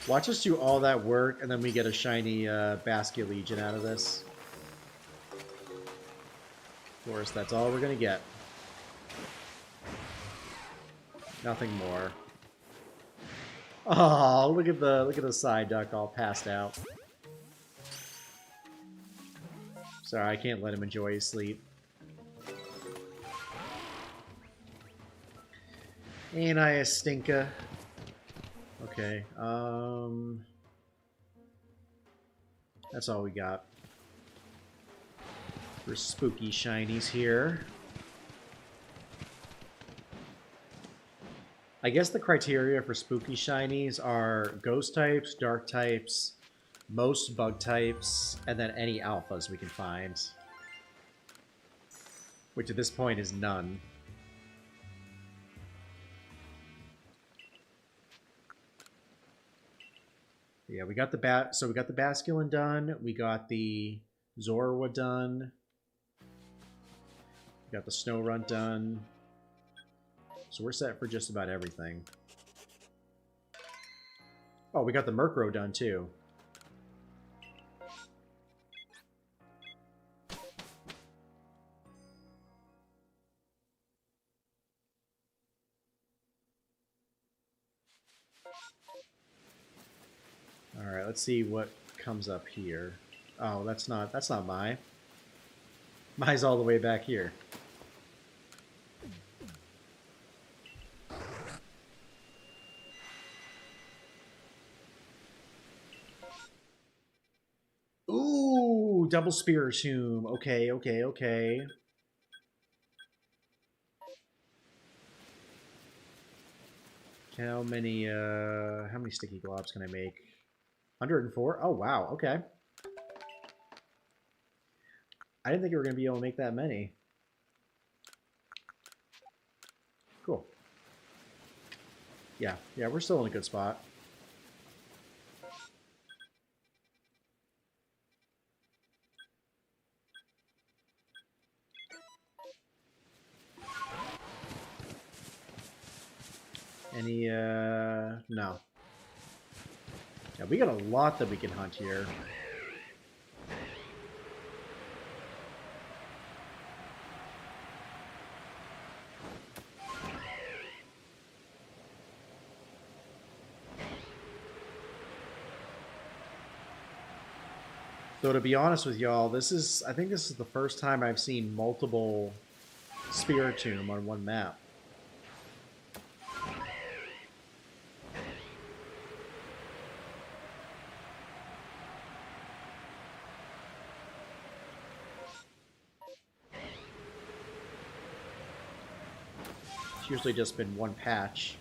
Watch us do all that work, and then we get a shiny Basculegion out of this. Of course, that's all we're gonna get. Nothing more. Oh, look at the side duck all passed out. Sorry, I can't let him enjoy his sleep. Ain't I a stinker? Okay, that's all we got for spooky shinies here. I guess the criteria for spooky shinies are ghost types, dark types, most bug types, and then any alphas we can find. Which at this point is none. Yeah, we got the Basculin done. We got the Zorua done. We got the Snorunt done. So we're set for just about everything. Oh, we got the Murkrow done too. All right, let's see what comes up here. Oh, that's not Mai. Mai's all the way back here. Ooh, double Spiritomb. Okay, okay, okay. How many sticky globs can I make? 104? Oh, wow. Okay. I didn't think we were going to be able to make that many. Cool. Yeah, we're still in a good spot. Any, no. Yeah, we got a lot that we can hunt here. Though to be honest with y'all, I think this is the first time I've seen multiple Spiritomb on one map. It's usually just been one patch.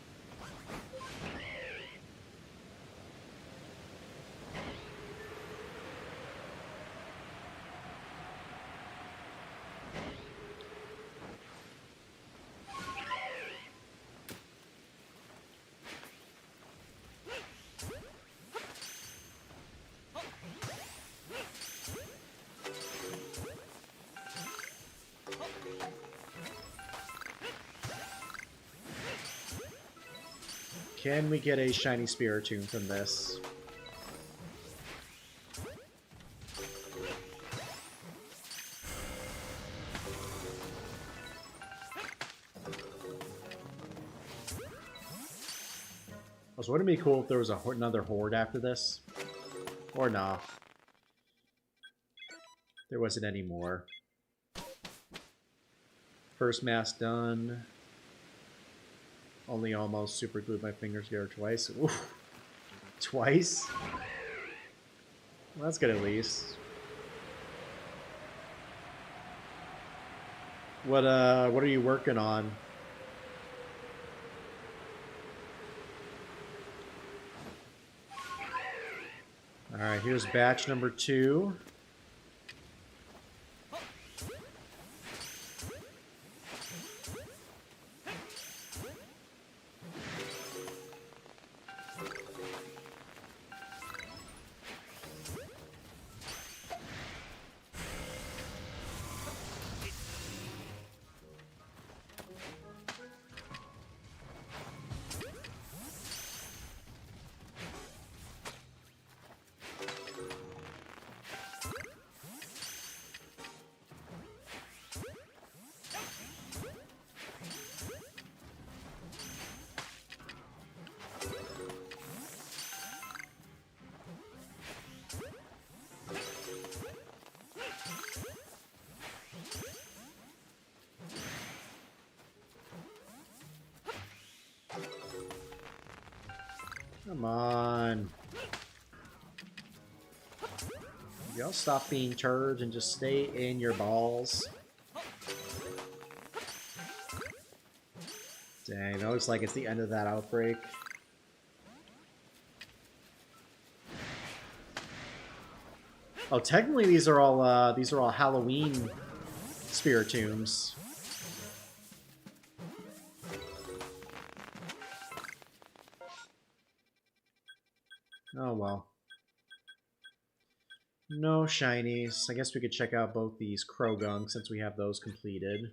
Can we get a shiny Spiritomb from this? Also, wouldn't it be cool if there was another horde after this? Or nah. There wasn't any more. First mask done. Only almost super glued my fingers together twice. Oof. Twice? Well, that's good at least. What are you working on? Alright, here's batch number 2. Come on. Y'all stop being turds and just stay in your balls. Dang, that looks like it's the end of that outbreak. Oh, technically these are all Halloween Spiritombs. Oh well. No shinies. I guess we could check out both these Krogunks since we have those completed.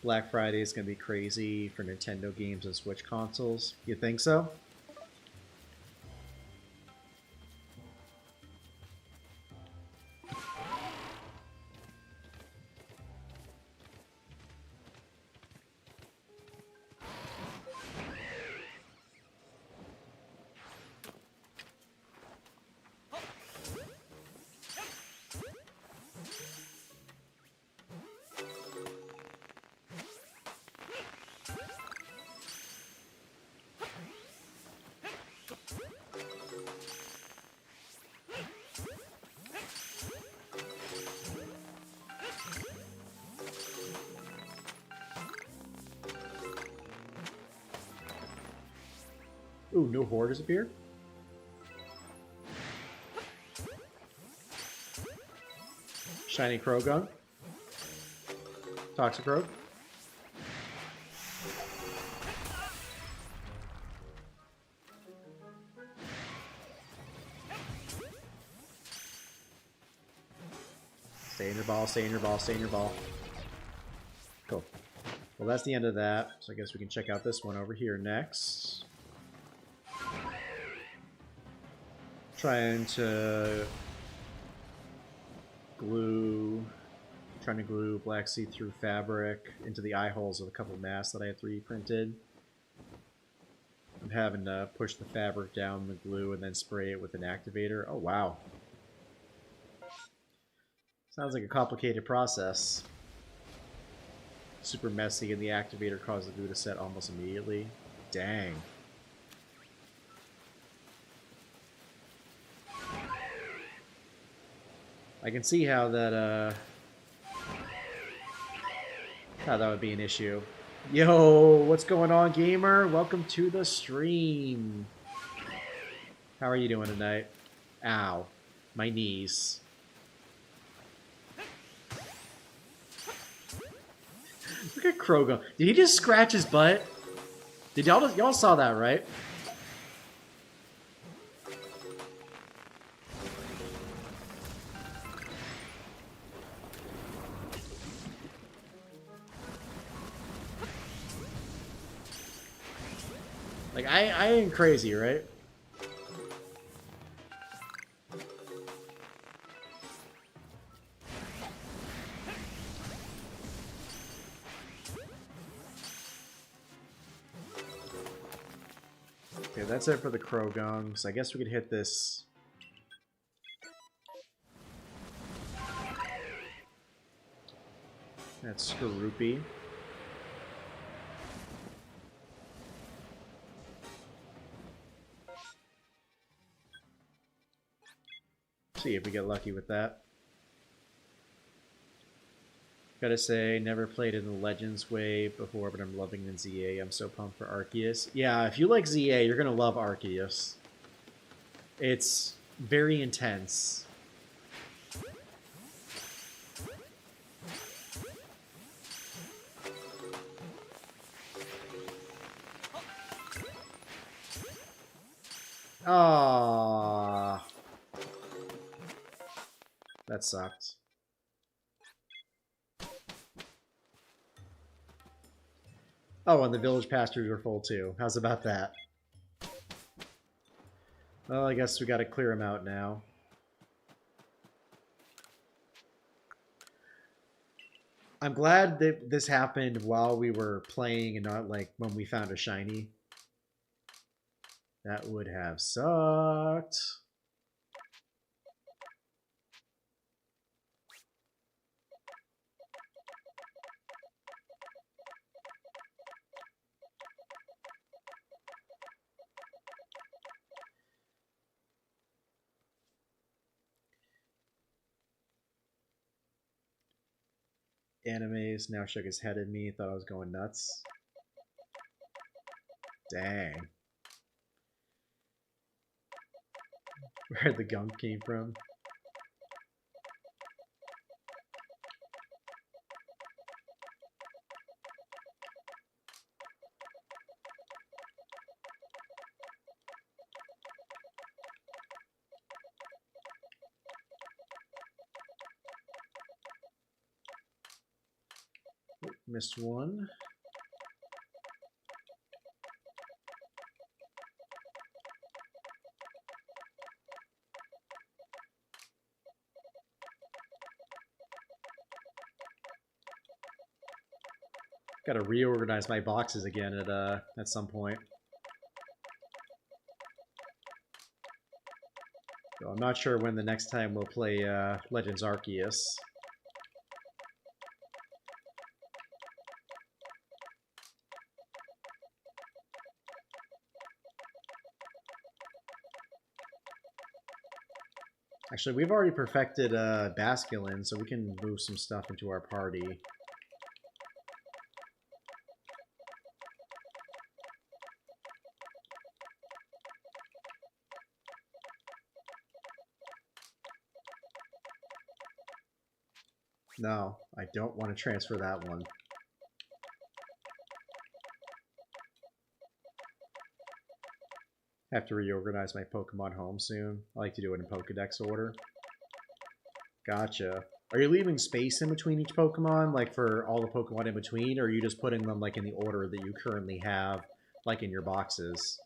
Black Friday is going to be crazy for Nintendo games and Switch consoles. You think so? Ooh, no horde has appeared. Shiny Krogunk. Toxicroak. Stay in your ball, stay in your ball, stay in your ball. Cool. Well, that's the end of that. So I guess we can check out this one over here next. Trying to glue black see-through fabric into the eye holes of a couple masks that I have 3D printed. I'm having to push the fabric down the glue and then spray it with an activator. Oh, wow. Sounds like a complicated process. Super messy, and the activator caused the glue to set almost immediately. Dang. I can see how that would be an issue. Yo, what's going on, gamer? Welcome to the stream. How are you doing tonight? Ow, my knees. Look at Krogan. Did he just scratch his butt? Did y'all saw that, right? Like, I ain't crazy, right? Okay, that's it for the Krogungs. I guess we could hit this. That's Skorupi. See if we get lucky with that. Gotta say, never played in the Legends wave before, but I'm loving the ZA. I'm so pumped for Arceus. Yeah, if you like ZA, you're gonna love Arceus. It's very intense. Ah, that sucked. Oh, and the village pastures are full too. How's about that? Well, I guess we gotta clear them out now. I'm glad that this happened while we were playing and not like when we found a shiny. That would have sucked. Animes now shook his head at me, thought I was going nuts. Dang. Where the gunk came from. Missed one. Got to reorganize my boxes again at some point. So I'm not sure when the next time we'll play Legends Arceus. Actually, we've already perfected Basculin, so we can move some stuff into our party. No, I don't want to transfer that one. Have to reorganize my Pokemon home soon. I like to do it in Pokedex order. Gotcha. Are you leaving space in between each Pokemon, like for all the Pokemon in between, or are you just putting them like in the order that you currently have, like in your boxes?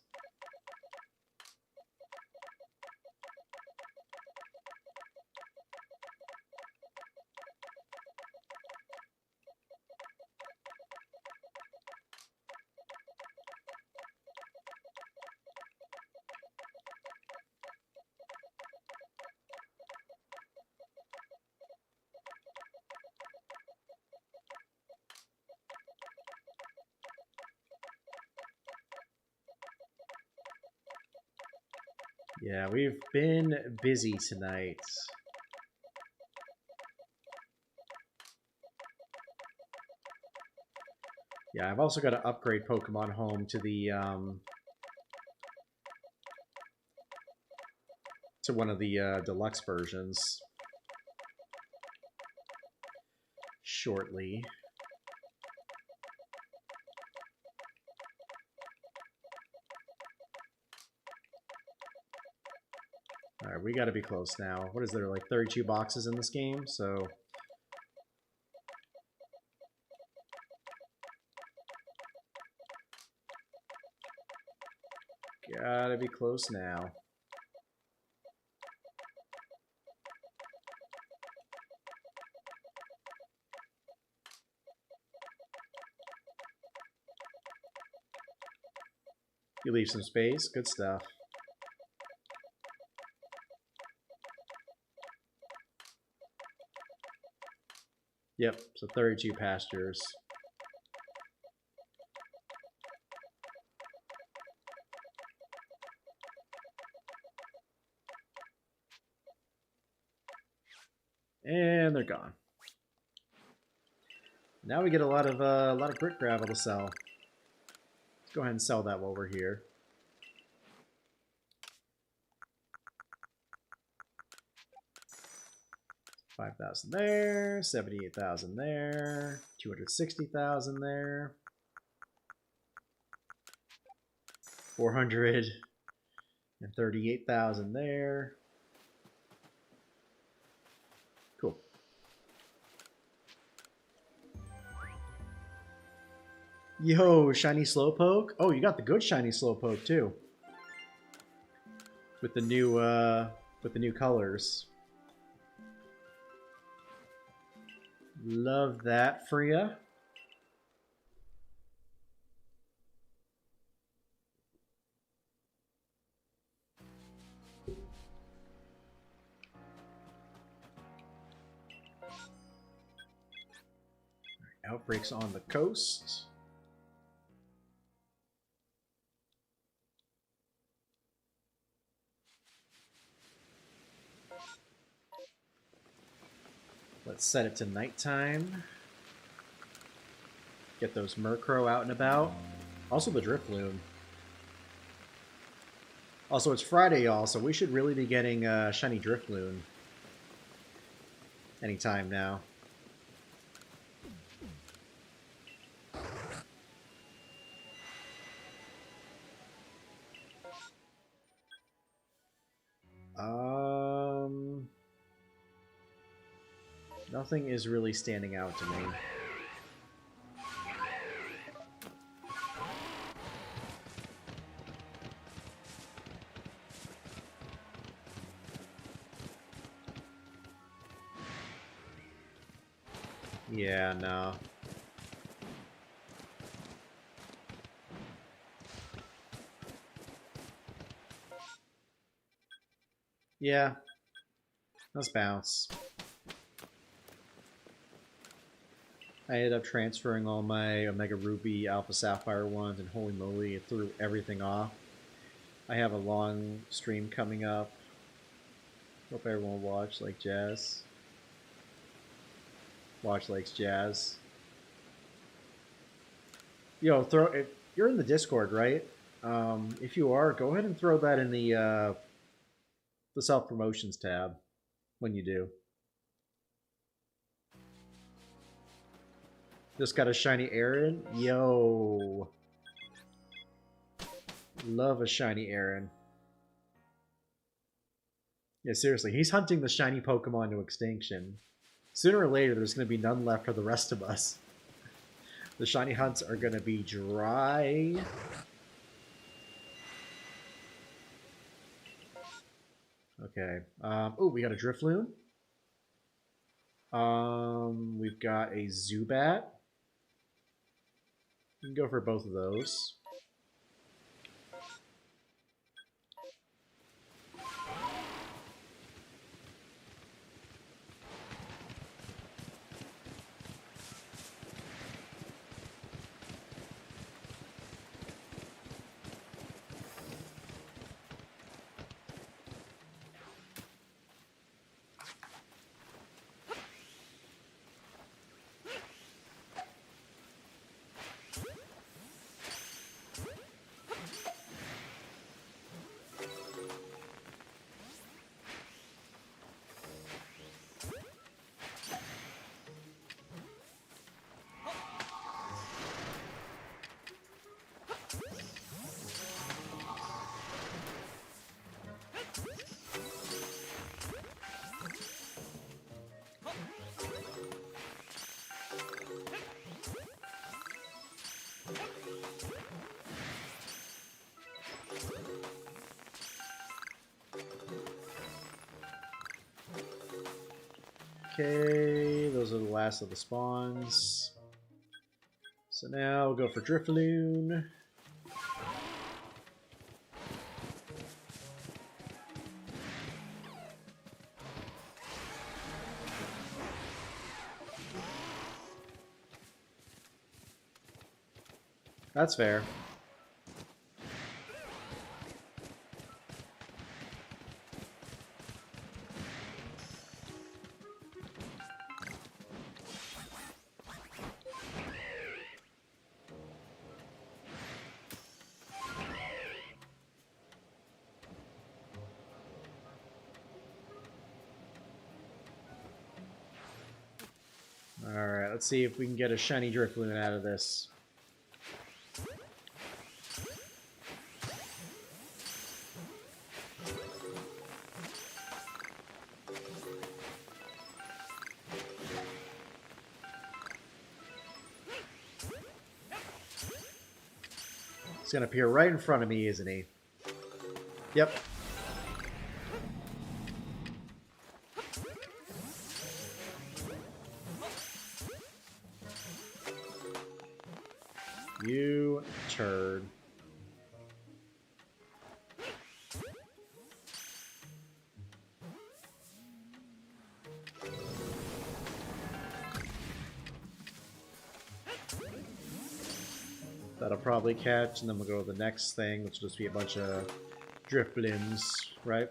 Yeah, we've been busy tonight. Yeah, I've also got to upgrade Pokemon Home to the to one of the deluxe versions shortly. Alright, we gotta be close now. What is there, like 32 boxes in this game? So... gotta be close now. You leave some space. Good stuff. Yep, so 32 pastures. And they're gone. Now we get a lot of grit gravel to sell. Let's go ahead and sell that while we're here. $5,000 there, 78,000 there, 260,000 there, 438,000 there. Cool. Yo, shiny Slowpoke. Oh, you got the good shiny Slowpoke too. With the new colors. Love that for ya. Outbreaks on the coast. Let's set it to nighttime. Get those Murkrow out and about. Also the Drifloon. Also, it's Friday, y'all, so we should really be getting shiny Drifloon anytime now. Nothing is really standing out to me. Yeah, no. Yeah. Let's bounce. I ended up transferring all my Omega Ruby, Alpha Sapphire ones, and holy moly, it threw everything off. I have a long stream coming up. Hope everyone will watch like Jazz. Watch likes Jazz. Yo, if you're in the Discord, right? If you are, go ahead and throw that in the self promotions tab when you do. Just got a shiny Aaron. Yo. Love a shiny Aaron. Yeah, seriously, he's hunting the shiny Pokemon to extinction. Sooner or later, there's going to be none left for the rest of us. The shiny hunts are going to be dry. Okay. Oh, we got a Drifloon. We've got a Zubat. We can go for both of those. Okay, those are the last of the spawns. So now we'll go for Drifloon. That's fair. Alright, let's see if we can get a shiny Drifloon out of this. He's gonna appear right in front of me, isn't he? Yep. You turd. That'll probably catch, and then we'll go to the next thing, which will just be a bunch of Drifloons, right?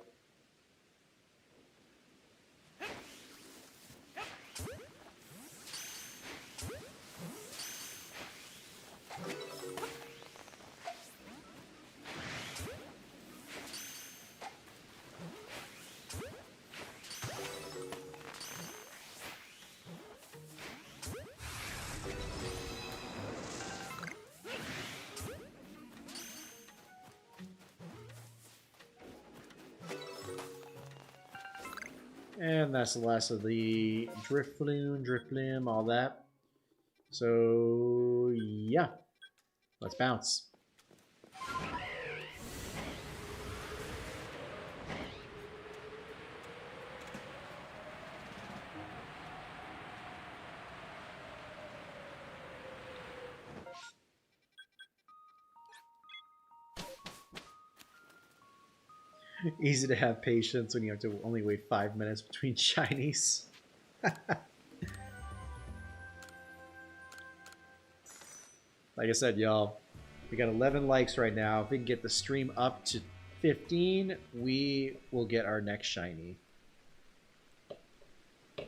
And that's the last of the Drifloon, all that. So, yeah. Let's bounce. Easy to have patience when you have to only wait 5 minutes between shinies. Like I said, y'all, we got 11 likes right now. If we can get the stream up to 15, we will get our next shiny.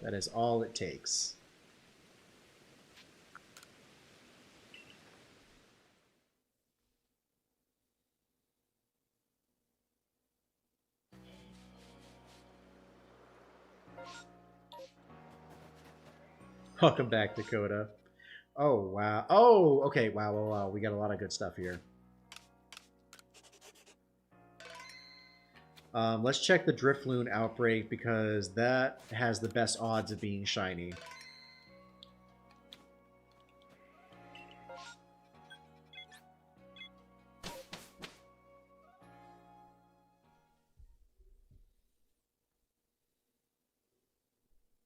That is all it takes. Welcome back, Dakota. Oh, wow. Oh, okay. Wow. We got a lot of good stuff here. Let's check the Drifloon outbreak because that has the best odds of being shiny.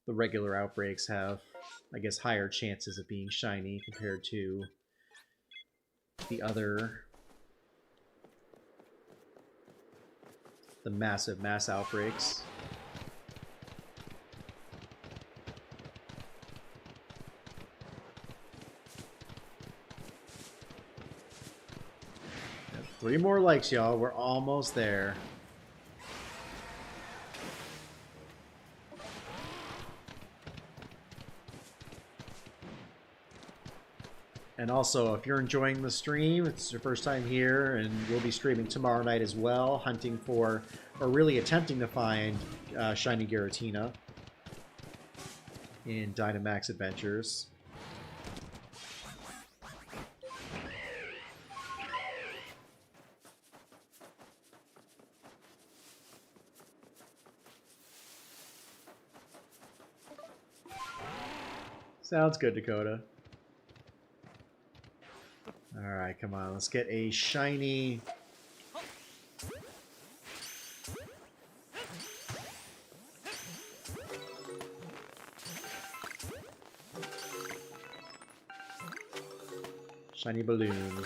The regular outbreaks have, I guess, higher chances of being shiny compared to the mass outbreaks. Got 3 more likes, y'all. We're almost there. And also, if you're enjoying the stream, it's your first time here, and we'll be streaming tomorrow night as well, hunting for, or really attempting to find, Shiny Giratina in Dynamax Adventures. Sounds good, Dakota. Alright, come on. Let's get a shiny... Shiny balloon.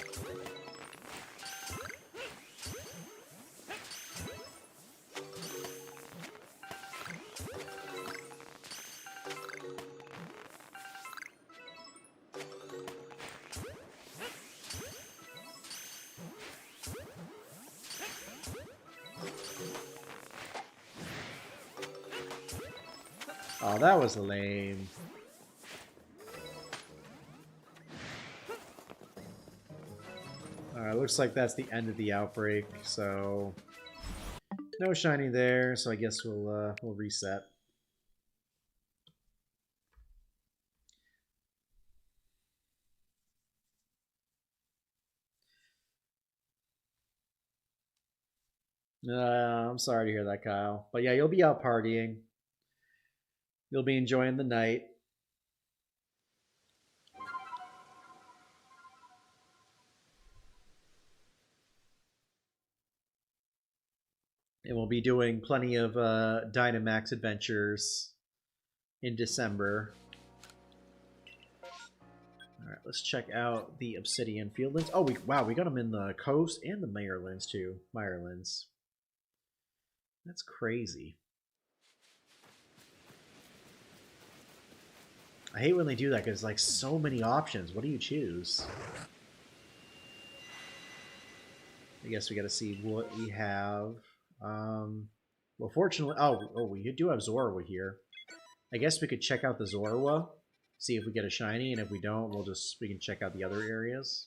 Oh, that was lame. Alright, looks like that's the end of the outbreak, so no shiny there, so I guess we'll reset. I'm sorry to hear that, Kyle. But yeah, you'll be out partying. You'll be enjoying the night. And we'll be doing plenty of Dynamax adventures in December. Alright, let's check out the Obsidian Fieldlands. Oh, wow, we got them in the coast and the Mirelands, too. Mirelands. That's crazy. I hate when they do that because like so many options. What do you choose? I guess we got to see what we have. Well, fortunately, we do have Zorua here. I guess we could check out the Zorua, see if we get a shiny, and if we don't, we can check out the other areas.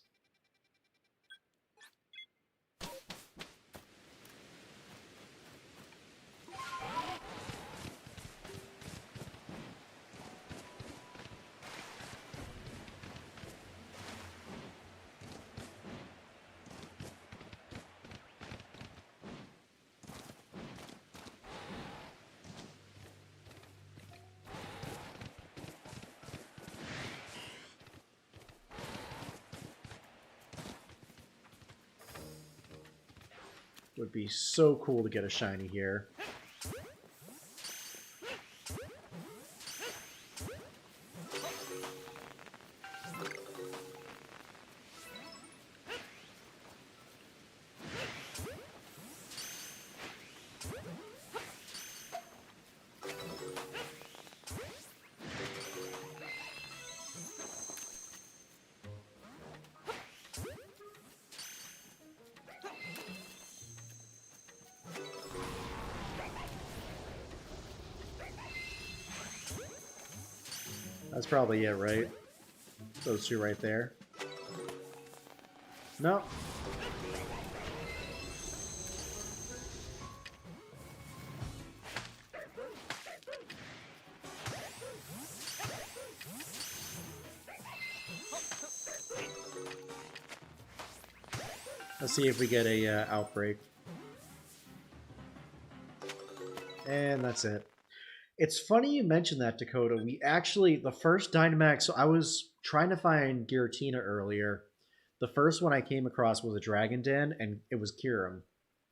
Would be so cool to get a shiny here. That's probably it, right? Those two right there. No. Let's see if we get a outbreak. And that's it. It's funny you mentioned that, Dakota. We actually, the first Dynamax, so I was trying to find Giratina earlier. The first one I came across was a Dragon Den, and it was Kyurem.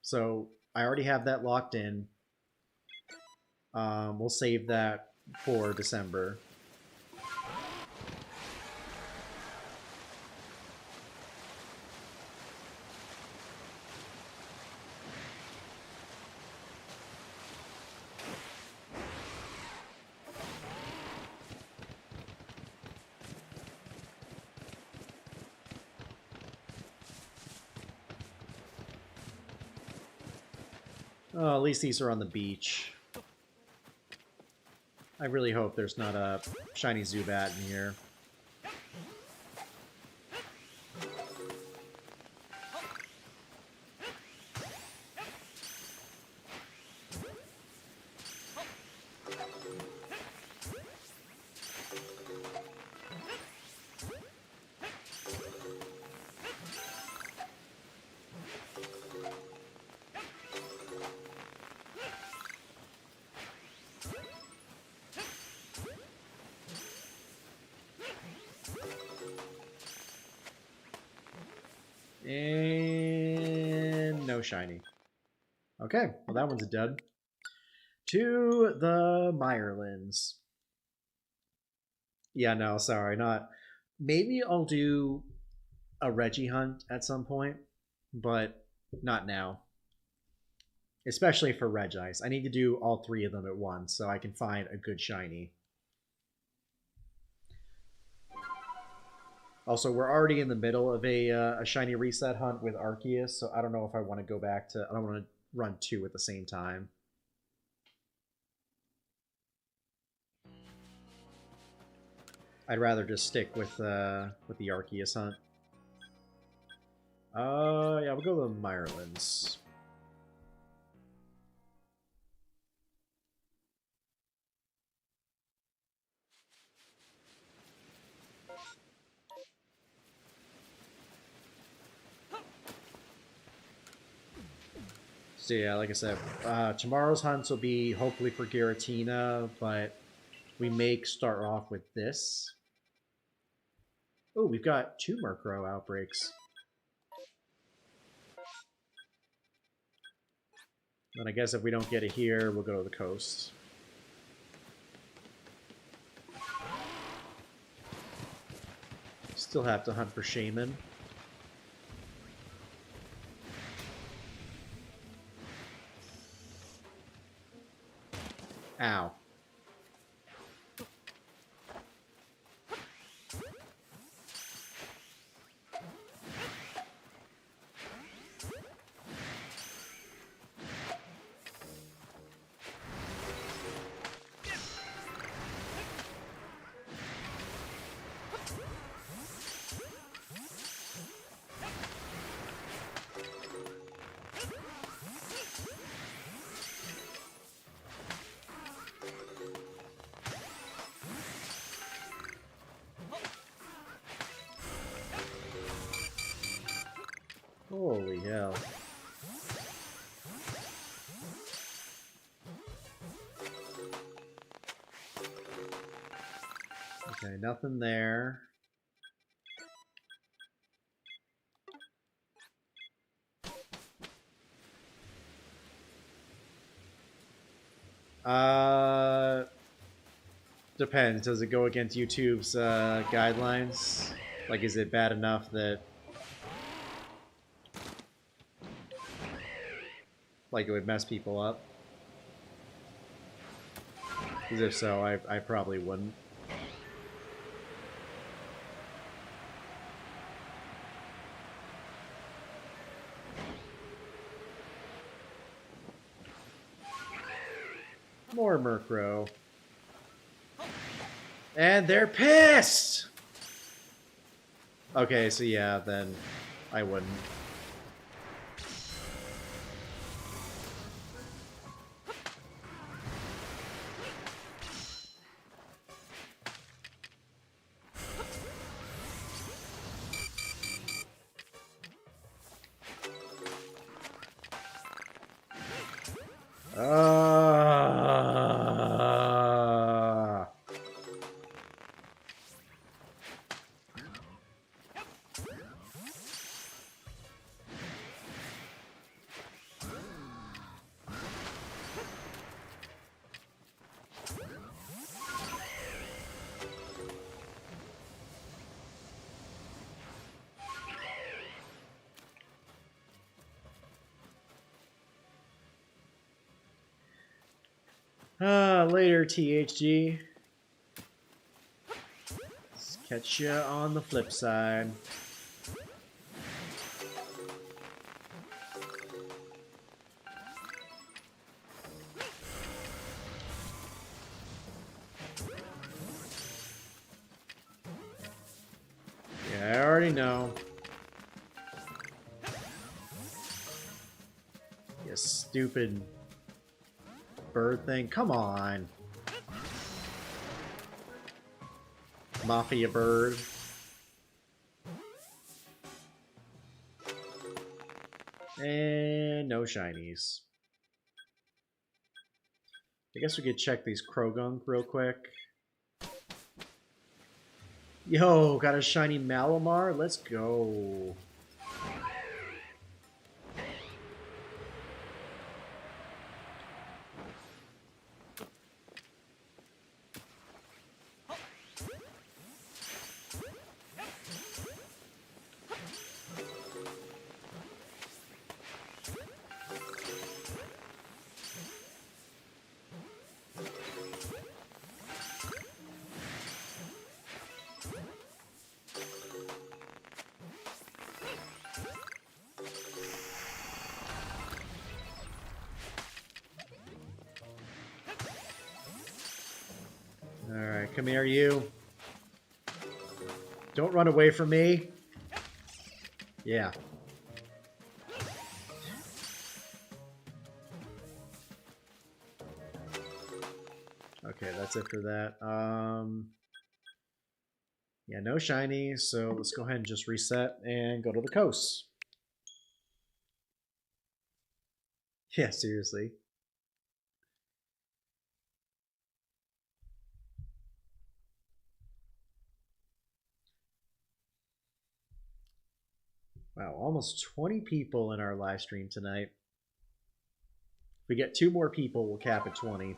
So I already have that locked in. We'll save that for December. Oh, at least these are on the beach. I really hope there's not a shiny Zubat in here. And no shiny. Okay, well that one's a dud. To the Mirelands. Yeah, no, sorry, not. Maybe I'll do a Reggie hunt at some point, but not now. Especially for Regice. I need to do all three of them at once so I can find a good shiny. Also, we're already in the middle of a shiny reset hunt with Arceus, so I don't know if I want to go back to... I don't want to run two at the same time. I'd rather just stick with the Arceus hunt. Yeah, we'll go with Myrlands. So yeah, like I said, tomorrow's hunts will be hopefully for Giratina, but we may start off with this. Oh, we've got 2 Murkrow outbreaks. Then I guess if we don't get it here, we'll go to the coast. Still have to hunt for Shaman. Ow. Holy hell. Okay, nothing there. Depends. Does it go against YouTube's guidelines? Like, is it bad enough that... like, it would mess people up? Because if so, I probably wouldn't. More Murkrow. And they're pissed! Okay, so yeah, then I wouldn't. Later, THG. Let's catch ya on the flip side. Yeah, I already know. You stupid bird thing. Come on. Mafia bird. And no shinies. I guess we could check these Krogunk real quick. Yo, got a shiny Malamar? Let's go. Alright, come here, you. Don't run away from me. Yeah. Okay, that's it for that. Yeah, no shiny, so let's go ahead and just reset and go to the coast. Yeah, seriously. Wow, almost 20 people in our live stream tonight. If we get 2 more people, we'll cap at 20.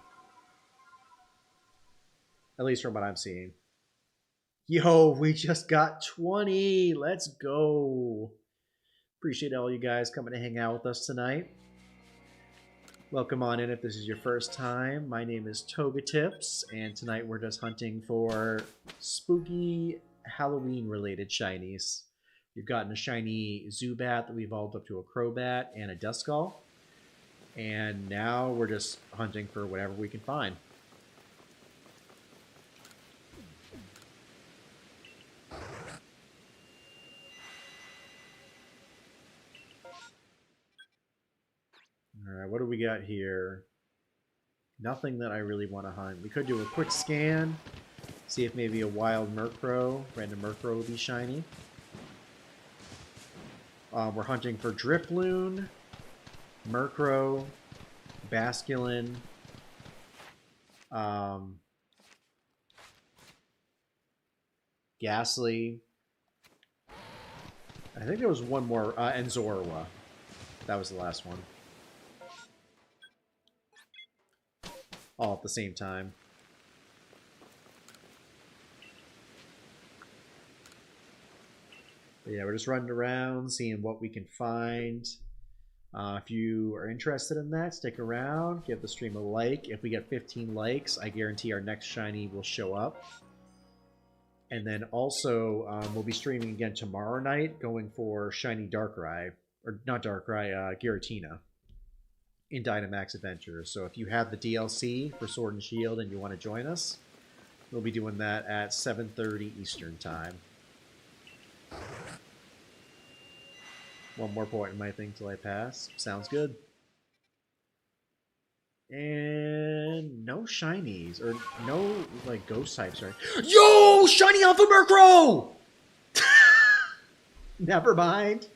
At least from what I'm seeing. Yo, we just got 20. Let's go. Appreciate all you guys coming to hang out with us tonight. Welcome on in if this is your first time. My name is Togatips, and tonight we're just hunting for spooky Halloween-related shinies. We've gotten a shiny Zubat that we evolved up to a Crobat and a Duskull. And now we're just hunting for whatever we can find. Alright, what do we got here? Nothing that I really want to hunt. We could do a quick scan, see if maybe a wild Murkrow, random Murkrow will be shiny. We're hunting for Drifloon, Murkrow, Basculin, Ghastly. I think there was one more, and Zorua. That was the last one. All at the same time. But yeah, we're just running around, seeing what we can find. If you are interested in that, stick around, give the stream a like. If we get 15 likes, I guarantee our next shiny will show up. And then also, we'll be streaming again tomorrow night, going for shiny Darkrai, or not Darkrai, Giratina in Dynamax Adventure. So if you have the DLC for Sword and Shield and you want to join us, we'll be doing that at 7:30 Eastern Time. One more point in my thing till I pass. Sounds good. And no shinies, or no like ghost types, right? Yo, shiny Alpha Murkrow! Never mind.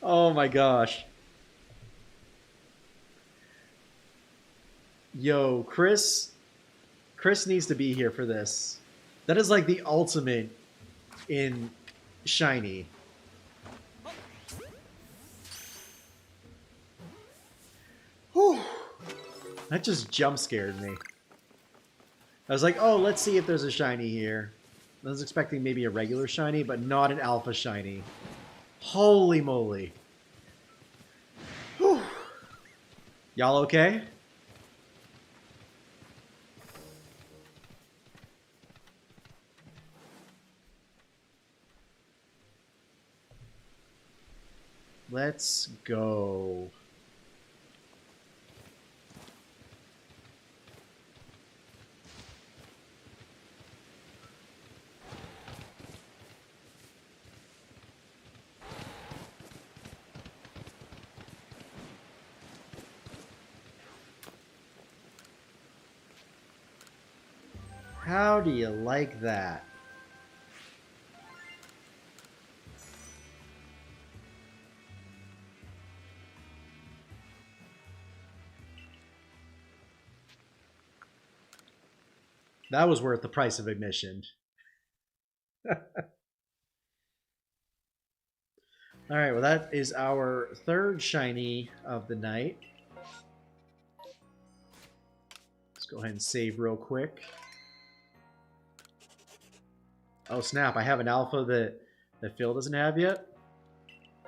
Oh my gosh. Yo, Chris needs to be here for this. That is like the ultimate in shiny. Whew. That just jump scared me. I was like, oh, let's see if there's a shiny here. I was expecting maybe a regular shiny, but not an alpha shiny. Holy moly. Whew. Y'all okay? Let's go. How do you like that? That was worth the price of admission. Alright, well that is our third shiny of the night. Let's go ahead and save real quick. Oh snap, I have an alpha that Phil doesn't have yet?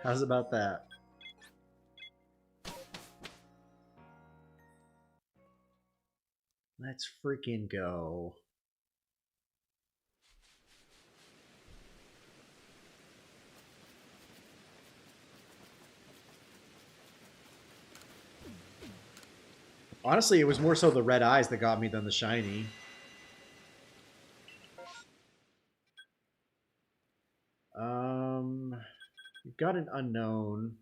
How's about that? Let's freaking go. Honestly, it was more so the red eyes that got me than the shiny. We've got an unknown.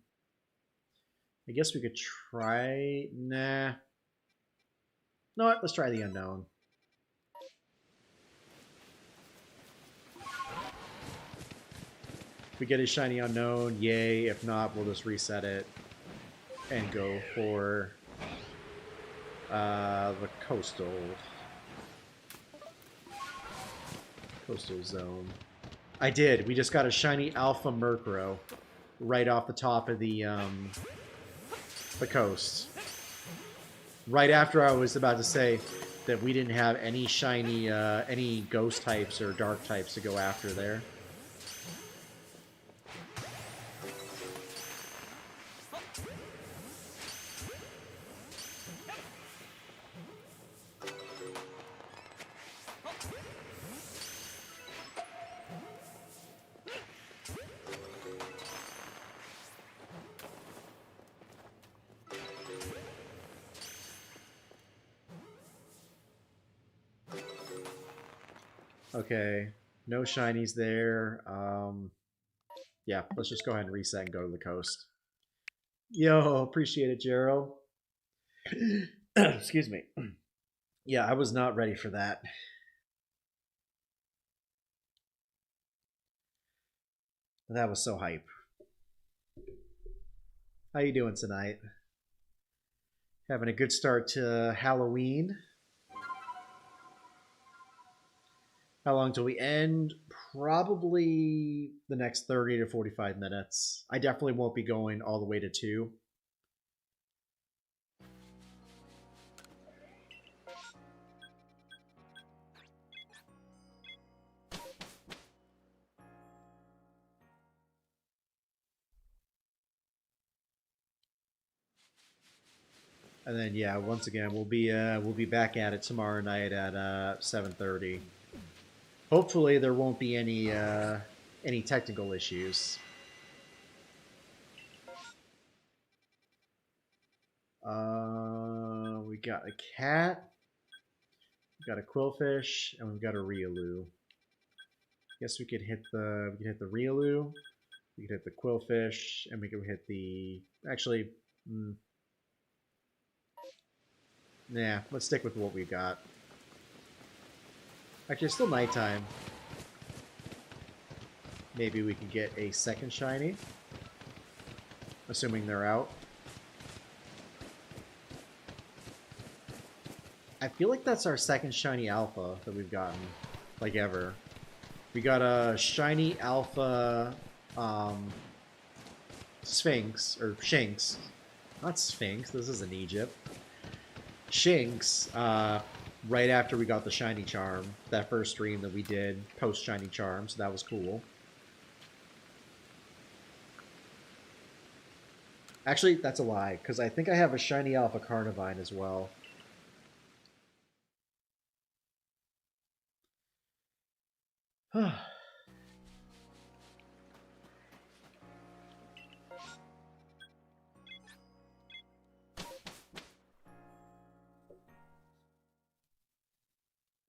I guess we could try... Nah. No, let's try the unknown. If we get a shiny unknown, yay. If not, we'll just reset it and go for the coastal zone. I did. We just got a shiny Alpha Murkrow right off the top of the coast. Right after I was about to say that we didn't have any shiny, any ghost types or dark types to go after there. Okay, no shinies there. Yeah, let's just go ahead and reset and go to the coast. Yo, appreciate it, Gerald. Excuse me. Yeah, I was not ready for that. That was so hype. How you doing tonight? Having a good start to Halloween. How long till we end? Probably the next 30 to 45 minutes. I definitely won't be going all the way to 2. And then yeah, once again we'll be back at it tomorrow night at 7:30. Hopefully there won't be any technical issues. We got a cat, we got a quillfish, and we've got a Riolu. Guess we could hit the Riolu, we could hit the quillfish, and we could hit the actually. Nah, let's stick with what we got. Actually, it's still nighttime. Maybe we can get a second shiny. Assuming they're out. I feel like that's our second shiny alpha that we've gotten. Like ever. We got a shiny alpha Sphinx. Or Shinx. Not Sphinx, this isn't Egypt. Shinx, right after we got the shiny charm, that first stream that we did post shiny charm, so that was cool. Actually, that's a lie, because I think I have a shiny alpha Carnivine as well.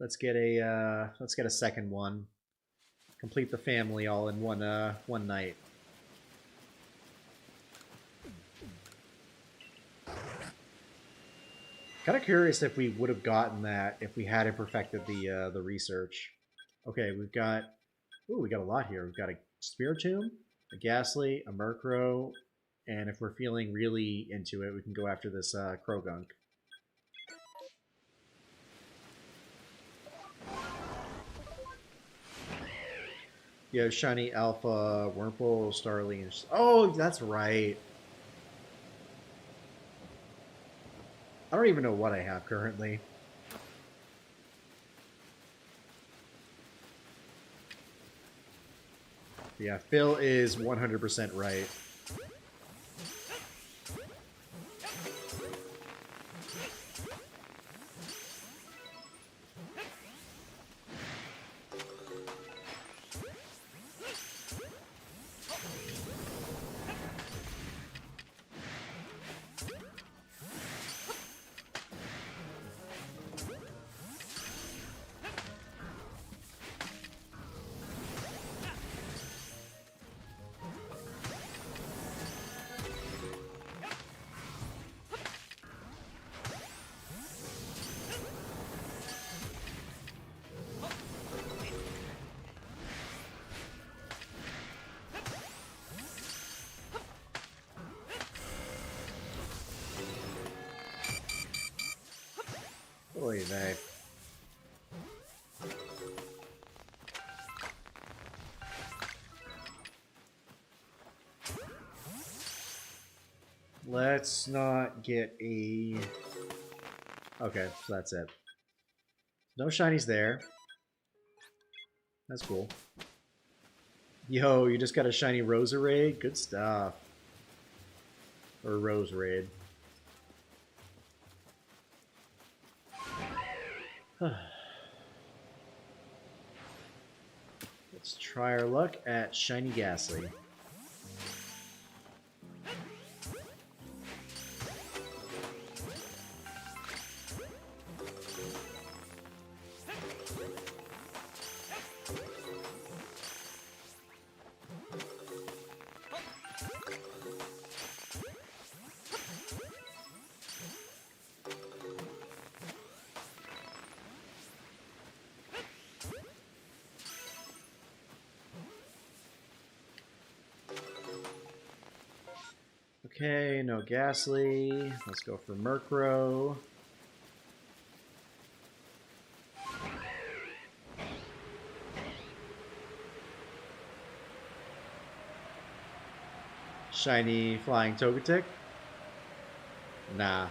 Let's get a second one. Complete the family all in one night. Kind of curious if we would have gotten that if we hadn't perfected the research. Okay, we got a lot here. We've got a Spiritomb, a Ghastly, a Murkrow, and if we're feeling really into it, we can go after this Krogunk. You have shiny alpha, Wurmple, Starly. Oh, that's right. I don't even know what I have currently. Yeah, Phil is 100% right. Oy vey. Let's not get a... Okay, so that's it. No shinies there. That's cool. Yo, you just got a shiny Roserade? Good stuff. Or Roserade. Let's try our luck at Shiny Ghastly. Okay, no Ghastly. Let's go for Murkrow. Shiny Flying Togetic? Nah.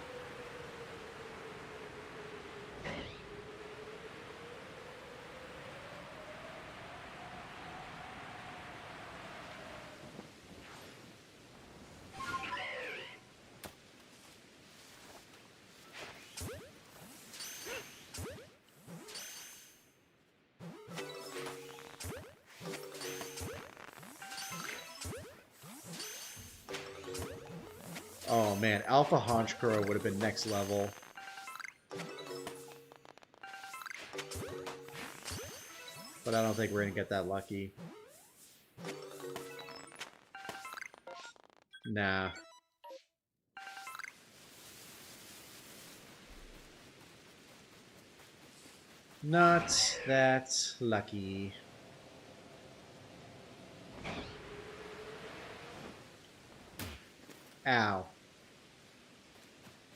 Oh man, Alpha Honchkrow would have been next level. But I don't think we're gonna get that lucky. Nah. Not that lucky. Ow.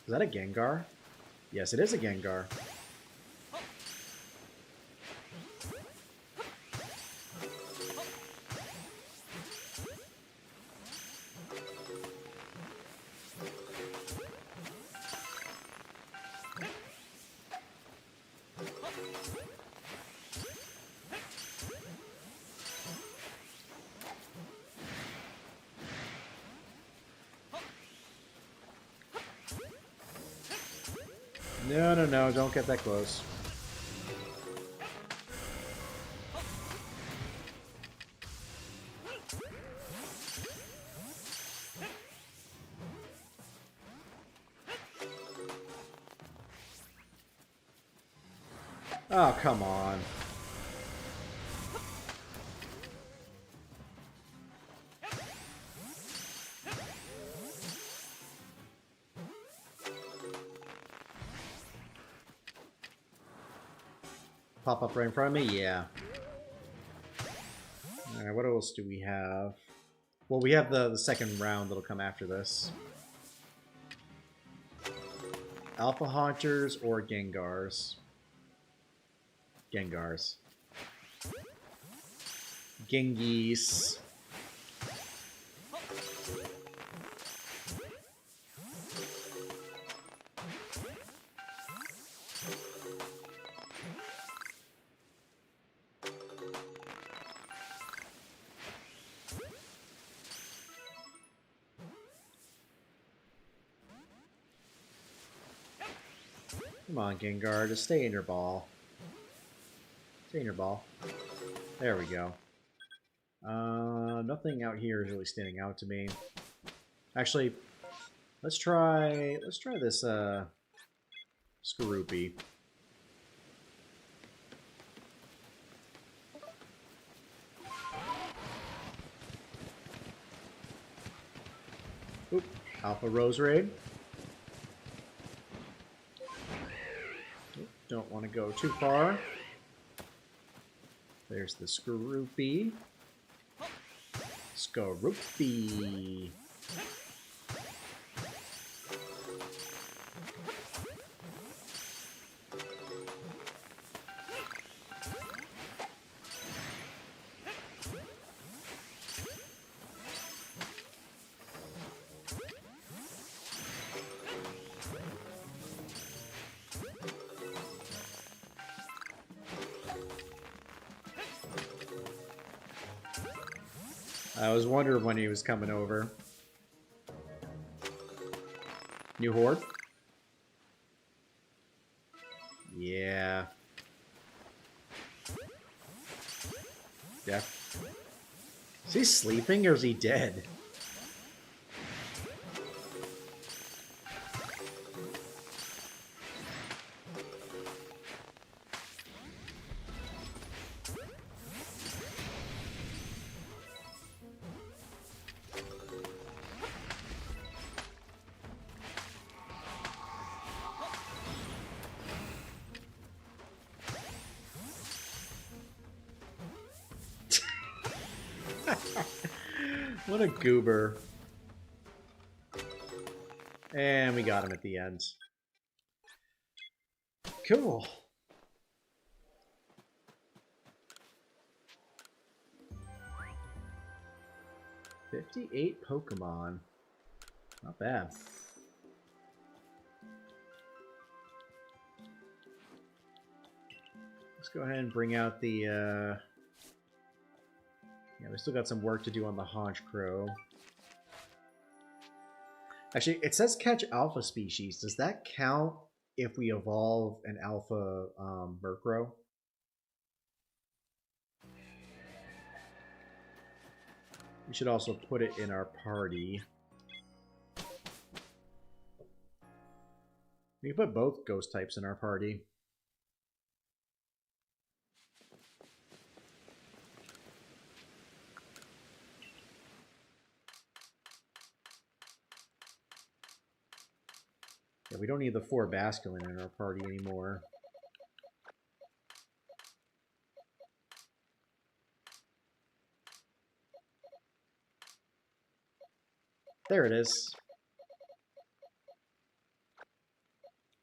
Is that a Gengar? Yes, it is a Gengar. No, no, no, don't get that close. Oh, come on. Pop up right in front of me? Yeah. Alright, what else do we have? Well, we have the second round that'll come after this. Alpha Haunters or Gengars? Gengars. Genghis. Come on, Gengar, just stay in your ball. Stay in your ball. There we go. Nothing out here is really standing out to me. Actually, let's try this Skorupi. Oop, Alpha Roserade. Don't want to go too far. There's the Skorupi. Skorupi. I was wondering when he was coming over. New horde? Yeah. Yeah. Is he sleeping or is he dead? What a goober. And we got him at the end. Cool. $58 Pokemon. Not bad. Let's go ahead and bring out the, yeah, we still got some work to do on the Haunch Crow. Actually, it says catch alpha species. Does that count if we evolve an alpha Murkrow? We should also put it in our party. We can put both ghost types in our party. Yeah, we don't need the 4 Basculin in our party anymore. There it is.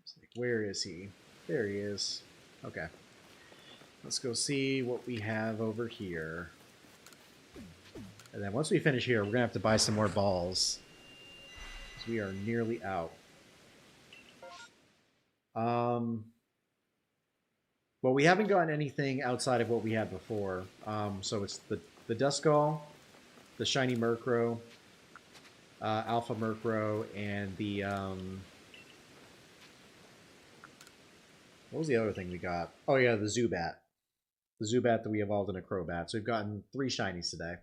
It's like, where is he? There he is. Okay. Let's go see what we have over here. And then once we finish here, we're going to have to buy some more balls. Because we are nearly out. Well, we haven't gotten anything outside of what we had before. So it's the Duskull, the Shiny Murkrow, Alpha Murkrow, and the... what was the other thing we got? Oh yeah, the Zubat. The Zubat that we evolved in a Crobat. So we've gotten 3 Shinies today.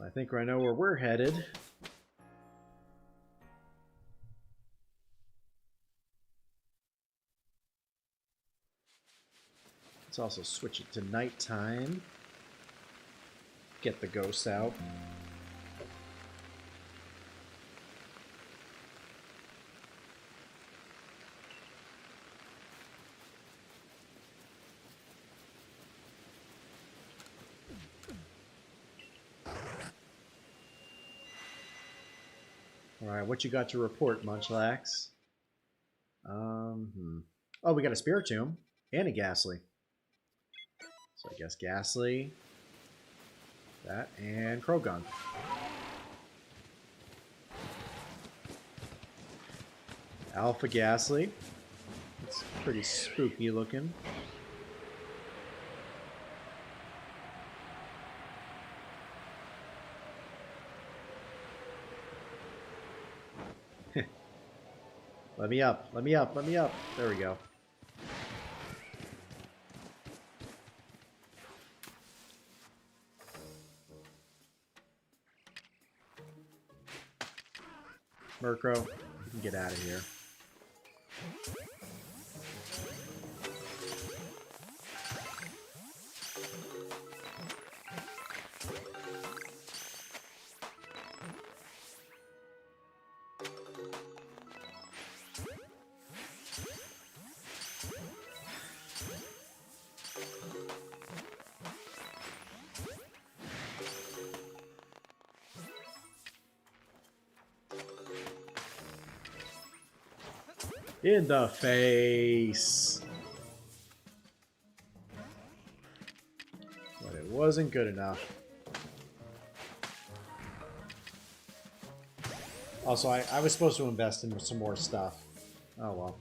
I think I know where we're headed. Let's also switch it to nighttime. Get the ghosts out. Alright, what you got to report, Munchlax? Oh, we got a Spiritomb and a Ghastly. So I guess Ghastly, that, and Croagunk. Alpha Ghastly. It's pretty spooky looking. Let me up, let me up, let me up. There we go. Murkrow, you can get out of here. In the face. But it wasn't good enough. Also, I was supposed to invest in some more stuff. Oh well.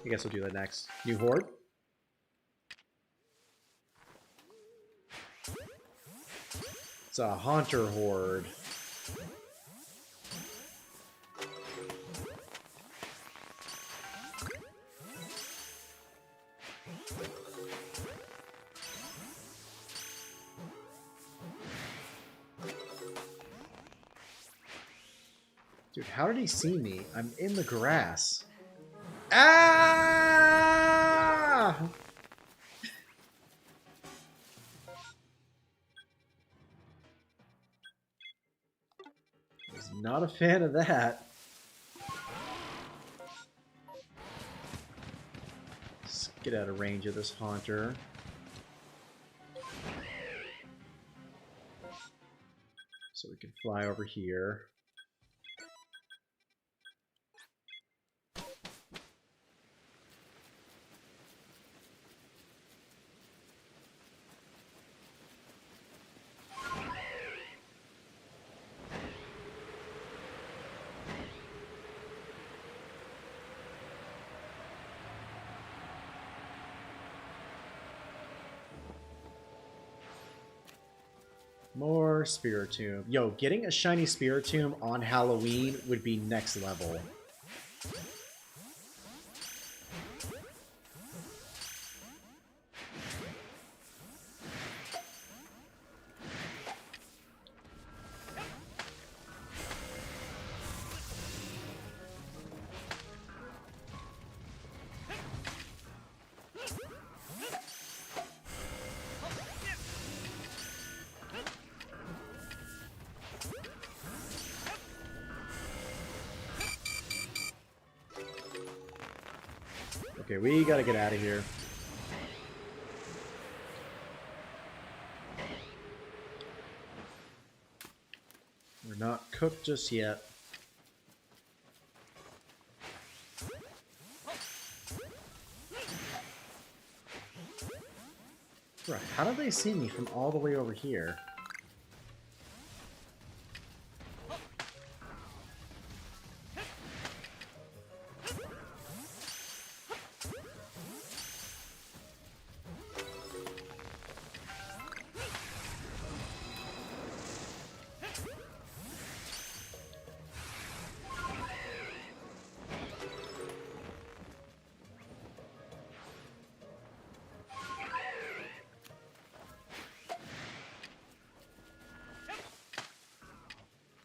I guess we'll do that next. New horde. It's a Haunter horde. Dude, how did he see me? I'm in the grass. Ah! Was not a fan of that. Let's get out of range of this Haunter. So we can fly over here. More Spiritomb. Yo, getting a shiny Spiritomb on Halloween would be next level. Okay, we gotta get out of here. We're not cooked just yet. Bro, how did they see me from all the way over here?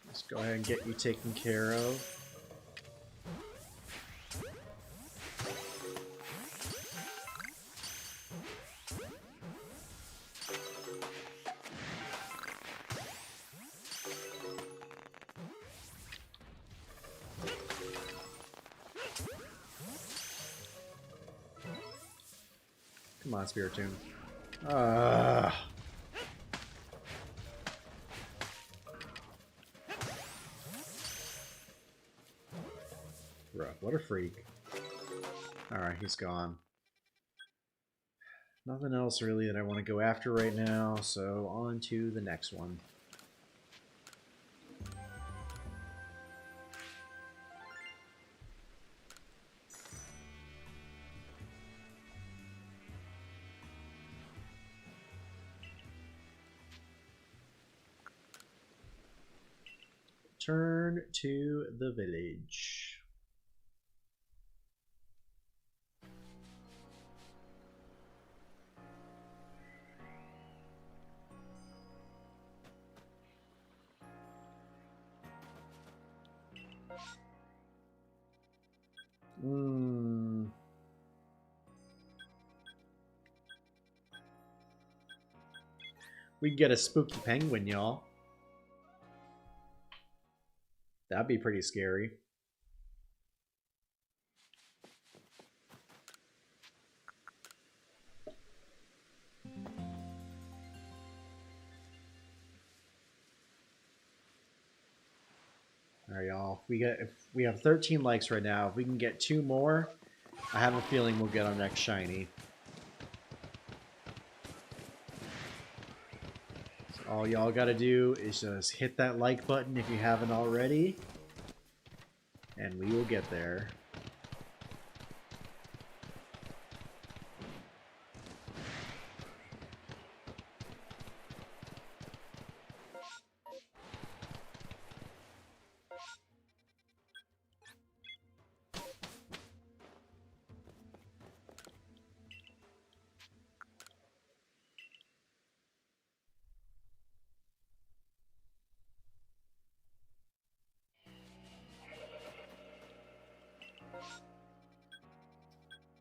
Let's go ahead and get you taken care of. Come on, Spiritomb. Bro, what a freak. Alright, he's gone. Nothing else really that I want to go after right now, so on to the next one. Turn to the village. We can get a spooky penguin, y'all. That'd be pretty scary. Alright, y'all. We have 13 likes right now. If we can get 2 more, I have a feeling we'll get our next shiny. So all y'all gotta do is just hit that like button if you haven't already. And we will get there.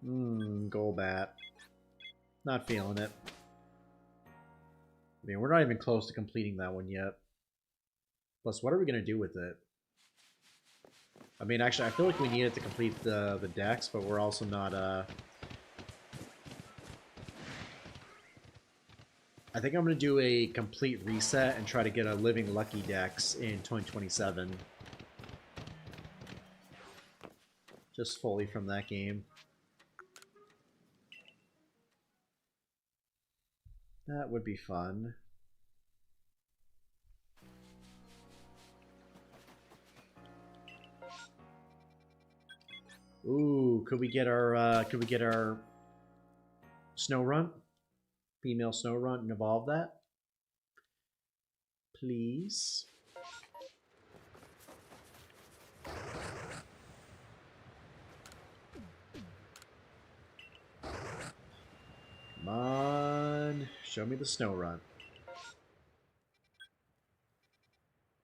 Golbat. Not feeling it. I mean, we're not even close to completing that one yet. Plus, what are we going to do with it? I mean, actually, I feel like we need it to complete the dex, but we're also not, I think I'm going to do a complete reset and try to get a Living Lucky dex in 2027. Just fully from that game. That would be fun. Ooh, could we get our snow runt? Female snow runt and evolve that? Please. Come on. Show me the snow runt.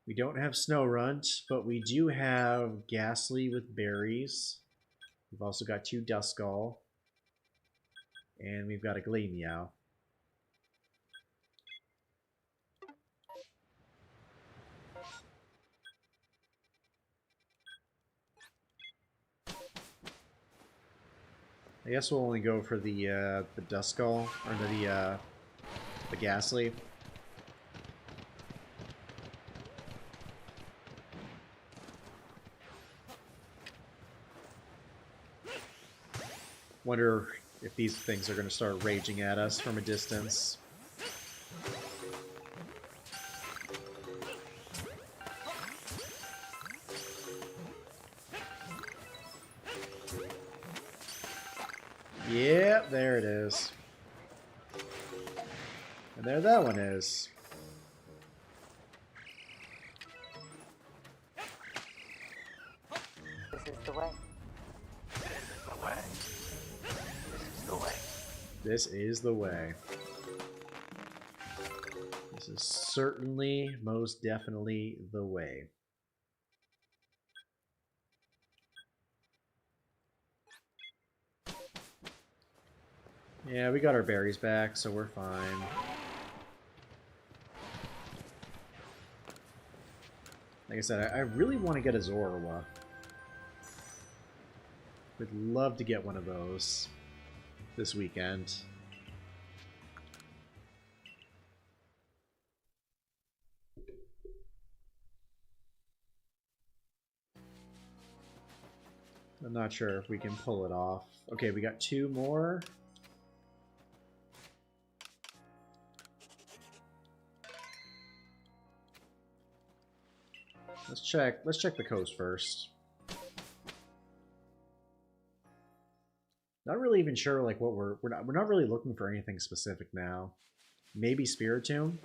We don't have snow runt, but we do have Ghastly with berries. We've also got 2 Duskull. And we've got a Gleammeow. I guess we'll only go for the Duskull, or the Ghastly. Wonder if these things are going to start raging at us from a distance. Yeah, there it is. And there that one is. This is the way. This is the way. This is the way. This is the way. This is certainly, most definitely the way. Yeah, we got our berries back, so we're fine. Like I said, I really want to get a Zorua. Would love to get one of those this weekend. I'm not sure if we can pull it off. Okay, we got 2 more. Let's check the coast first. Not really even sure like what we're not really looking for anything specific now. Maybe Spiritomb?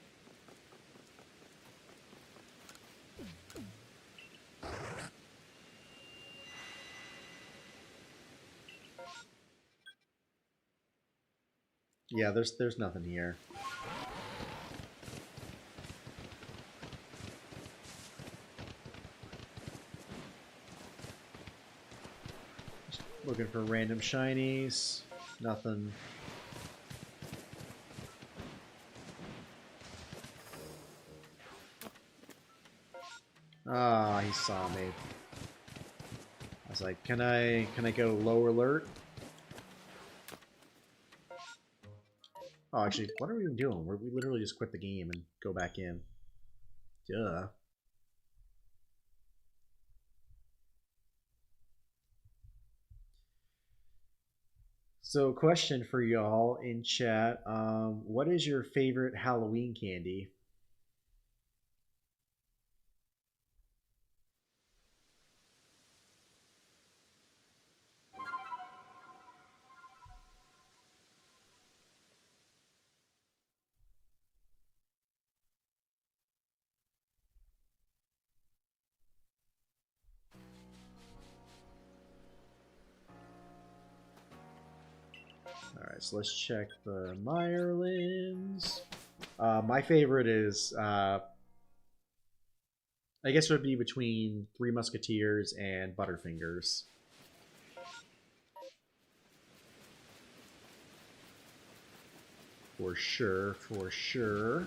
Yeah, there's nothing here. Just looking for random shinies. Nothing. Ah, he saw me. I was like, can I go low alert? Oh, actually, what are we even doing? We literally just quit the game and go back in. Duh. So, question for y'all in chat. What is your favorite Halloween candy? Alright, so let's check the Meyerlins. My favorite is, I guess it would be between Three Musketeers and Butterfingers. For sure, for sure.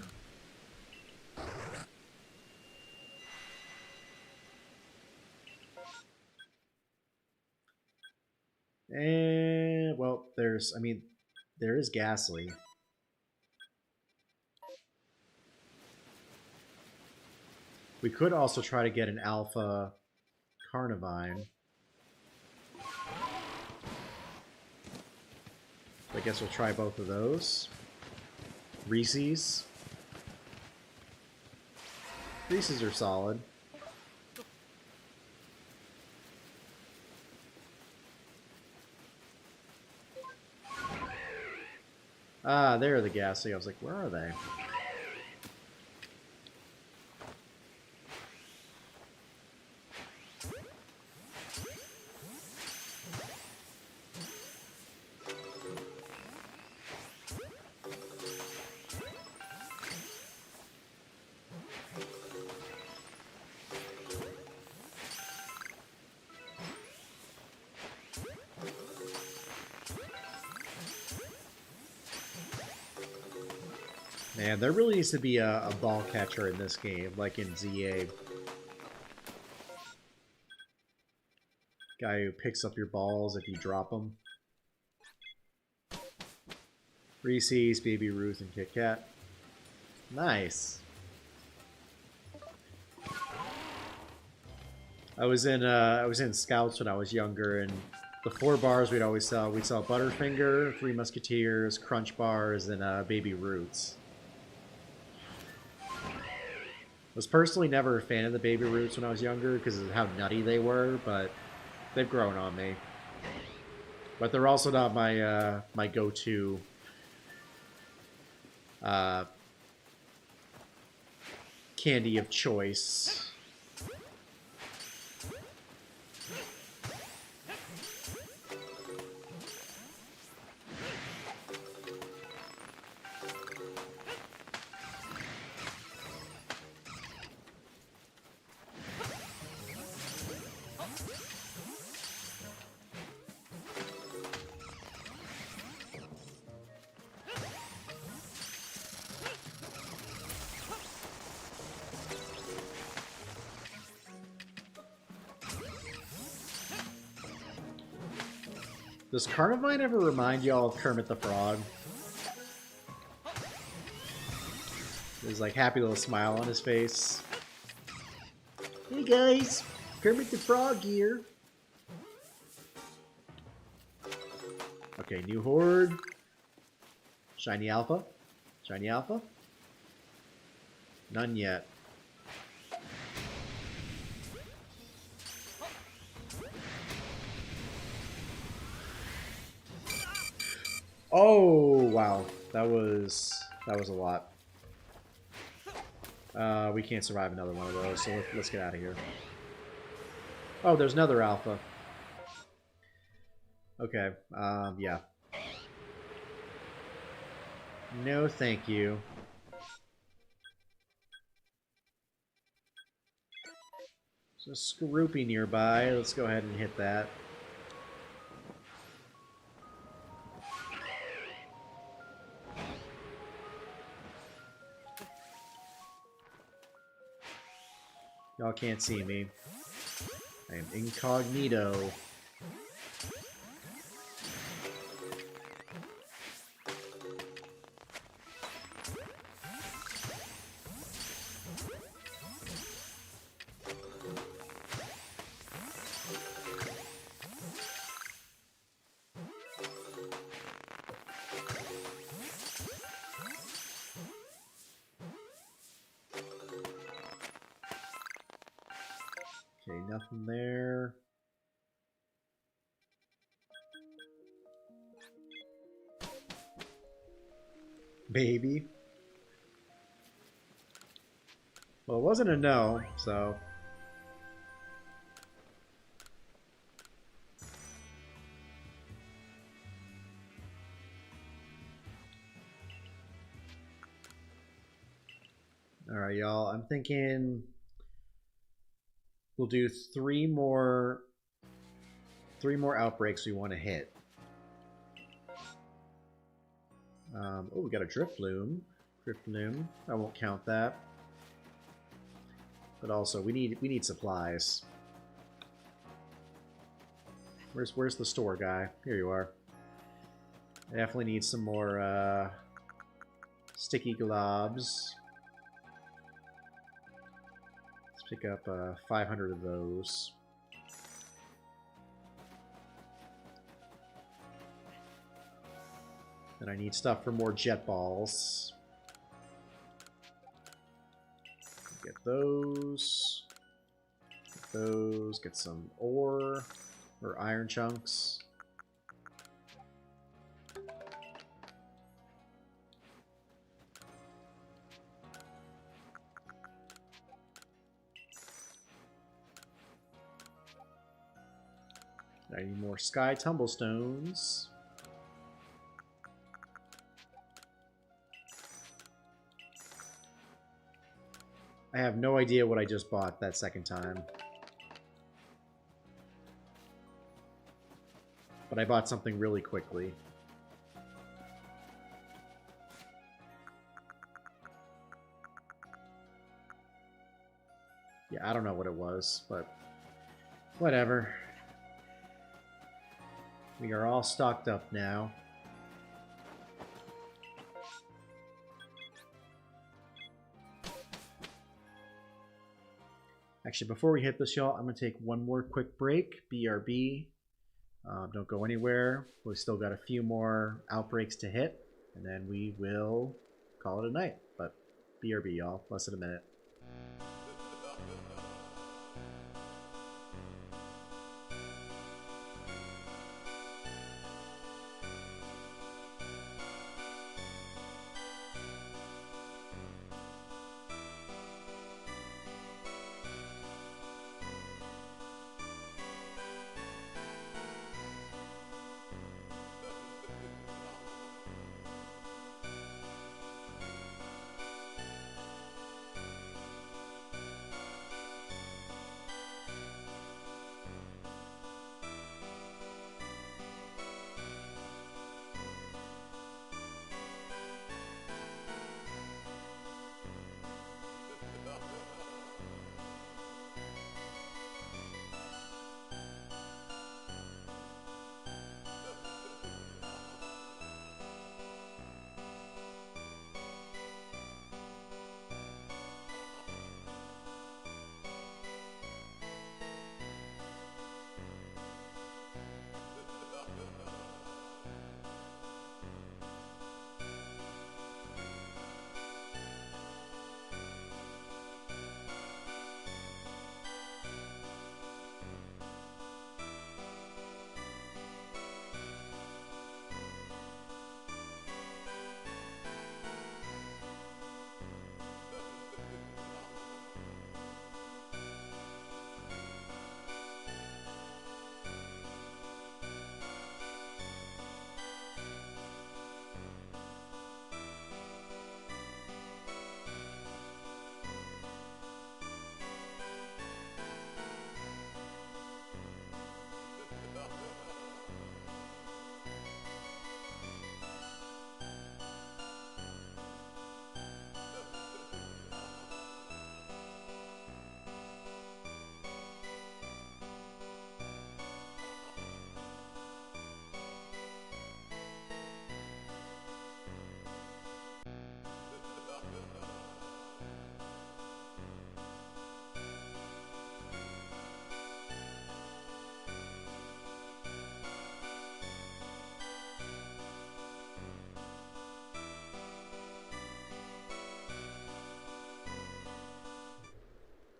And, well, there's, I mean, there is Ghastly. We could also try to get an Alpha Carnivine. I guess we'll try both of those. Reese's. Reese's are solid. Ah, there are the Ghastly. I was like, where are they? Man, there really needs to be a ball catcher in this game, like in ZA. Guy who picks up your balls if you drop them. Reese's, Baby Ruth, and Kit Kat. Nice. I was in Scouts when I was younger, and the 4 bars we'd always sell. We'd sell Butterfinger, 3 Musketeers, Crunch Bars, and Baby Roots. Was personally never a fan of the Baby Roots when I was younger because of how nutty they were, but they've grown on me. But they're also not my my go-to candy of choice. Does Carnivine ever remind y'all of Kermit the Frog? There's like happy little smile on his face. Hey guys, Kermit the Frog here. Okay, new horde. Shiny Alpha. Shiny Alpha. None yet. Oh wow, that was a lot. We can't survive another one of those, so let's get out of here. Oh, there's another Alpha. Okay, yeah. No, thank you. So Skorupi nearby. Let's go ahead and hit that. Y'all can't see me. I am incognito. Okay, nothing there. Baby. Well, it wasn't a no, so... Alright, y'all. I'm thinking... We'll do three more outbreaks we want to hit. Oh, we got a Drift Loom. Drift Loom. I won't count that. But also, we need supplies. Where's the store guy? Here you are. I definitely need some more sticky globs. Let's pick up 500 of those. And I need stuff for more jet balls. Get those. Get those. Get some ore or iron chunks. I need more sky tumblestones. I have no idea what I just bought that second time. But I bought something really quickly. Yeah, I don't know what it was, but whatever. We are all stocked up now. Actually, before we hit this, y'all, I'm going to take one more quick break. BRB. Don't go anywhere. We've still got a few more outbreaks to hit, and then we will call it a night. But BRB, y'all. Less than a minute.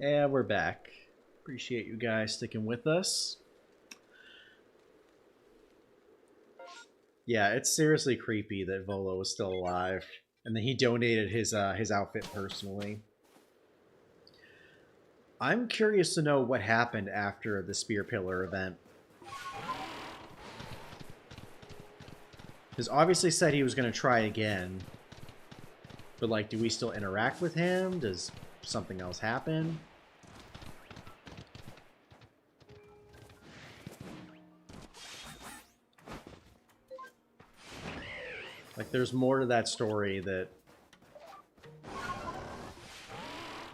And we're back. Appreciate you guys sticking with us. Yeah, it's seriously creepy that Volo is still alive, and that he donated his outfit personally. I'm curious to know what happened after the Spear Pillar event. Because obviously said he was going to try again. But, like, do we still interact with him? Does something else happen? Like, there's more to that story that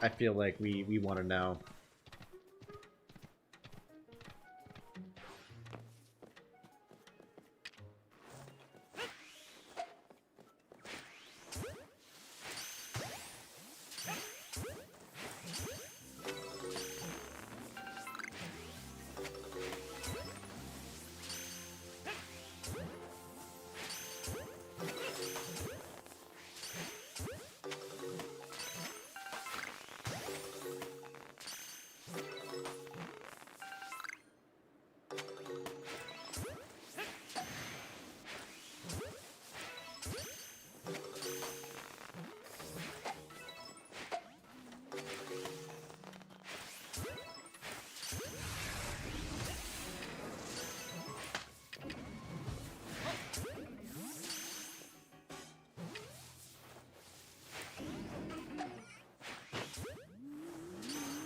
I feel like we want to know.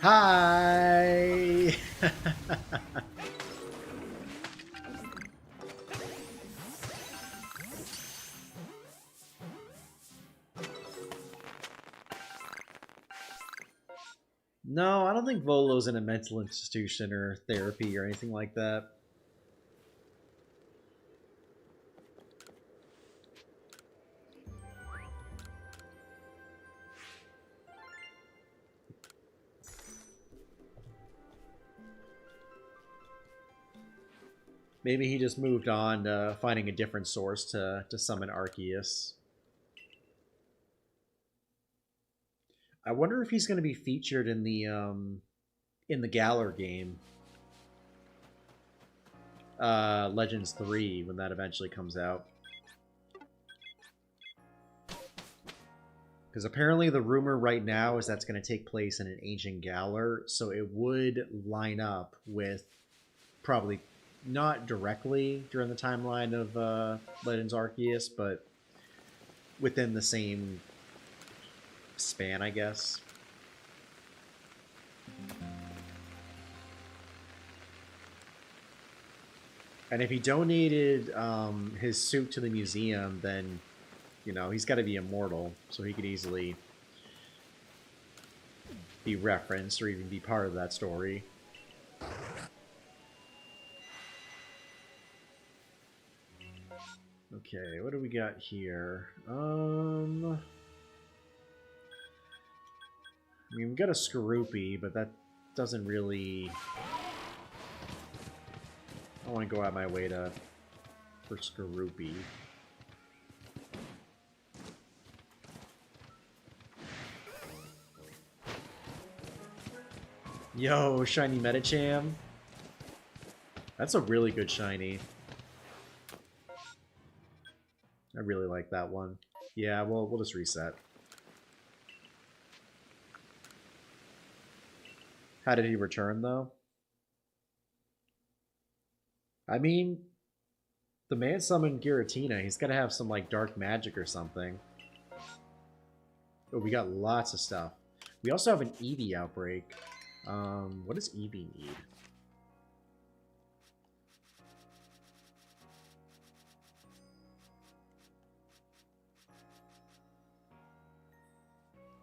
Hi! No, I don't think Volo's in a mental institution or therapy or anything like that. Maybe he just moved on to finding a different source to summon Arceus. I wonder if he's going to be featured in the Galar game, Legends 3, when that eventually comes out. Because apparently the rumor right now is that's going to take place in an ancient Galar, so it would line up with, probably not directly during the timeline of Legends Arceus, but within the same span, I guess. And if he donated his suit to the museum, then, you know, he's got to be immortal, so he could easily be referenced or even be part of that story. Okay, what do we got here? I mean, we got a Skorupi, but that doesn't really... I don't want to go out my way for Skorupi. Yo, shiny Medicham. That's a really good shiny. I really like that one. Yeah, we'll just reset. How did he return, though? I mean, the man summoned Giratina. He's got to have some, like, dark magic or something. Oh, we got lots of stuff. We also have an Eevee outbreak. What does Eevee need?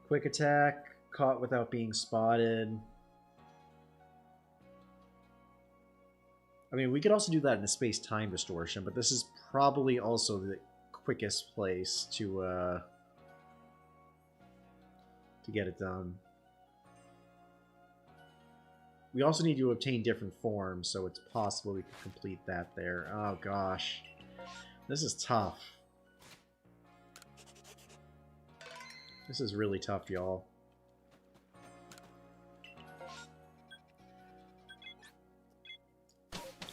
Quick attack, caught without being spotted. I mean, we could also do that in a space-time distortion, but this is probably also the quickest place to get it done. We also need to obtain different forms, so it's possible we could complete that there. Oh gosh. This is tough. This is really tough, y'all.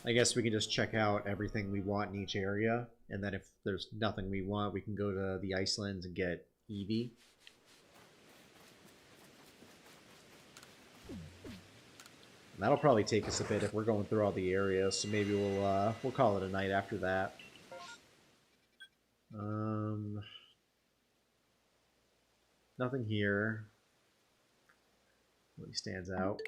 I guess we can just check out everything we want in each area, and then if there's nothing we want, we can go to the Icelands and get Eevee. That'll probably take us a bit if we're going through all the areas, so maybe we'll call it a night after that. Nothing here really stands out.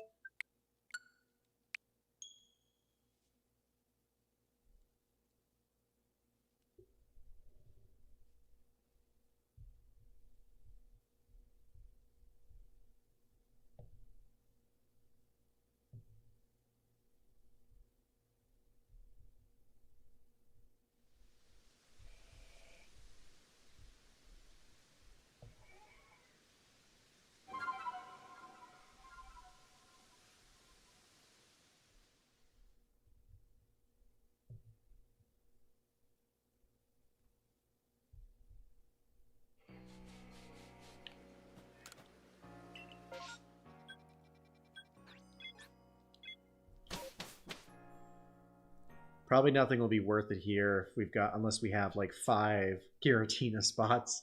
Probably nothing will be worth it here if we've got, unless we have like 5 Giratina spots.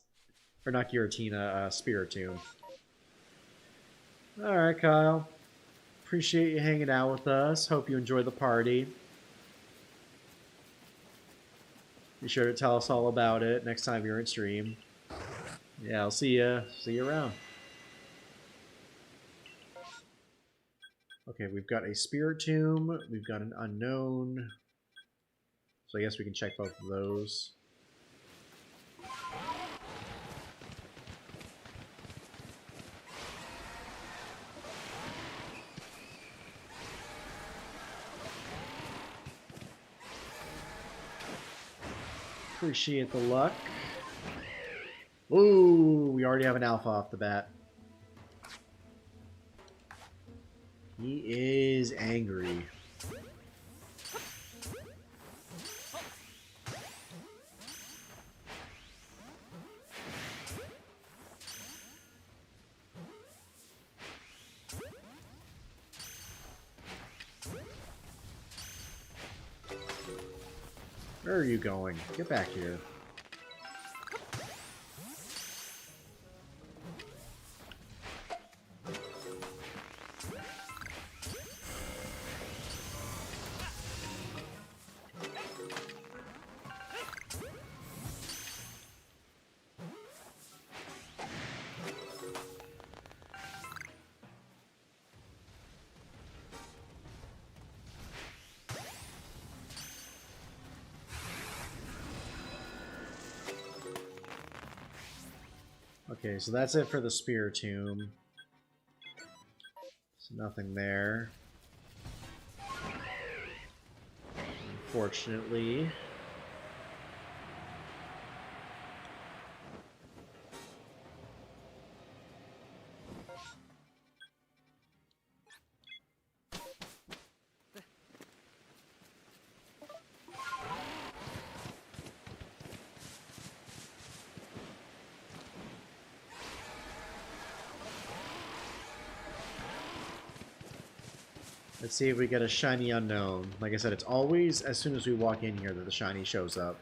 Or not Giratina, Spiritomb. Alright, Kyle. Appreciate you hanging out with us. Hope you enjoy the party. Be sure to tell us all about it next time you're in stream. Yeah, I'll see you around. Okay, we've got a Spiritomb. We've got an Unknown. So I guess we can check both of those. Appreciate the luck. Ooh, we already have an alpha off the bat. He is angry. Where are you going? Get back here. Okay, so that's it for the Spiritomb. So nothing there. Unfortunately. Let's see if we get a shiny unknown. Like I said, it's always as soon as we walk in here that the shiny shows up.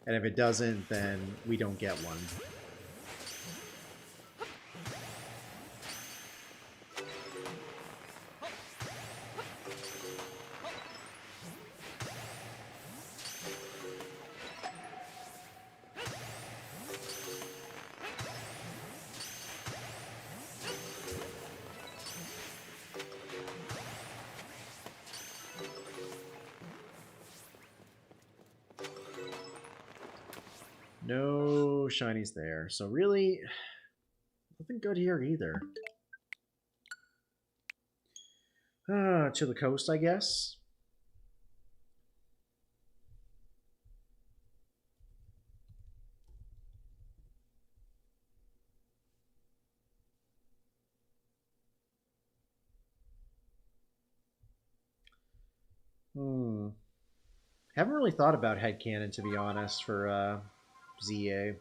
And if it doesn't, then we don't get one. No shinies there. So really, nothing good here either. To the coast, I guess. Haven't really thought about headcanon, to be honest, for ZA.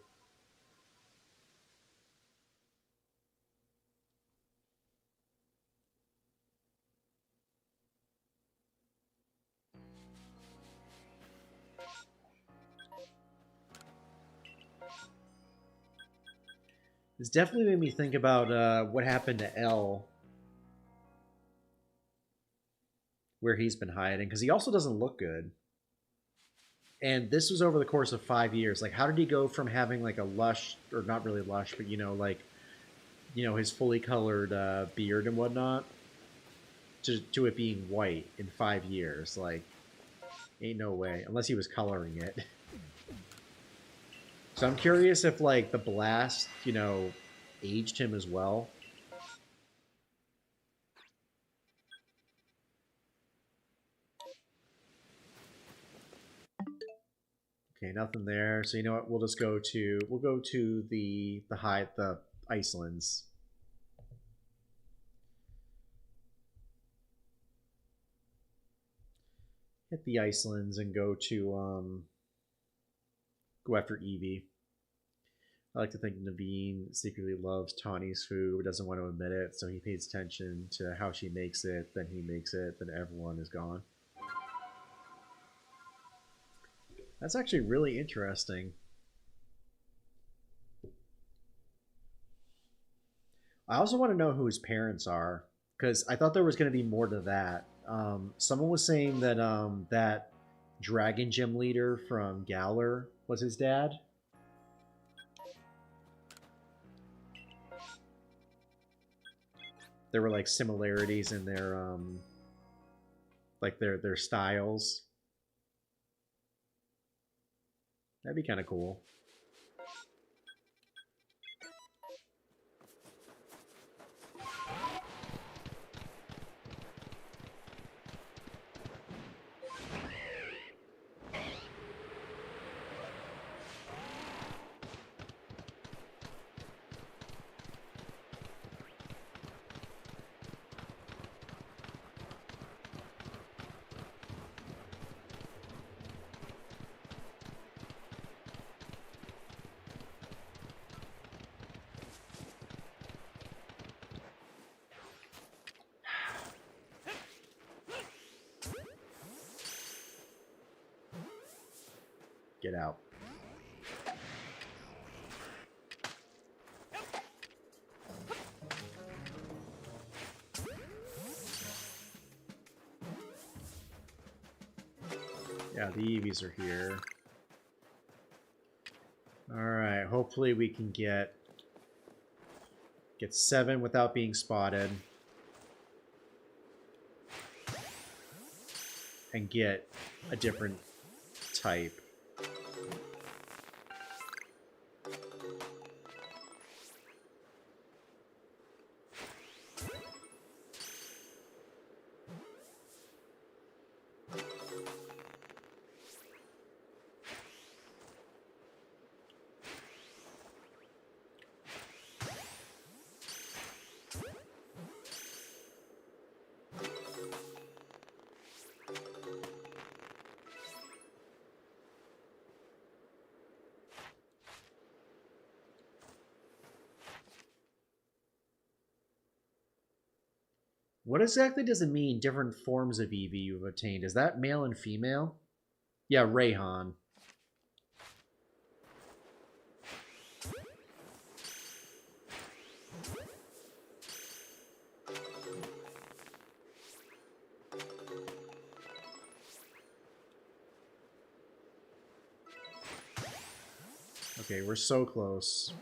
It's definitely made me think about what happened to L, where he's been hiding, because he also doesn't look good. And this was over the course of 5 years. Like, how did he go from having like a lush, or not really lush, but his fully colored beard and whatnot, to it being white in 5 years? Like, ain't no way, unless he was coloring it. So I'm curious if like the blast, aged him as well. Okay, nothing there. So you know what? We'll go to the Icelands. Hit the Icelands and go after Eevee. I like to think Naveen secretly loves Tawny's food, but doesn't want to admit it, so he pays attention to how she makes it, then he makes it, then everyone is gone. That's actually really interesting. I also want to know who his parents are, because I thought there was going to be more to that. Someone was saying that that Dragon Gym leader from Galar was his dad. There were like similarities in their like their styles. That'd be kind of cool. Get out. Yeah, the Eevees are here. Alright, hopefully we can get 7 without being spotted. And get a different type. What exactly does it mean, different forms of Eevee you've obtained? Is that male and female? Yeah, Rayhan. Okay, we're so close.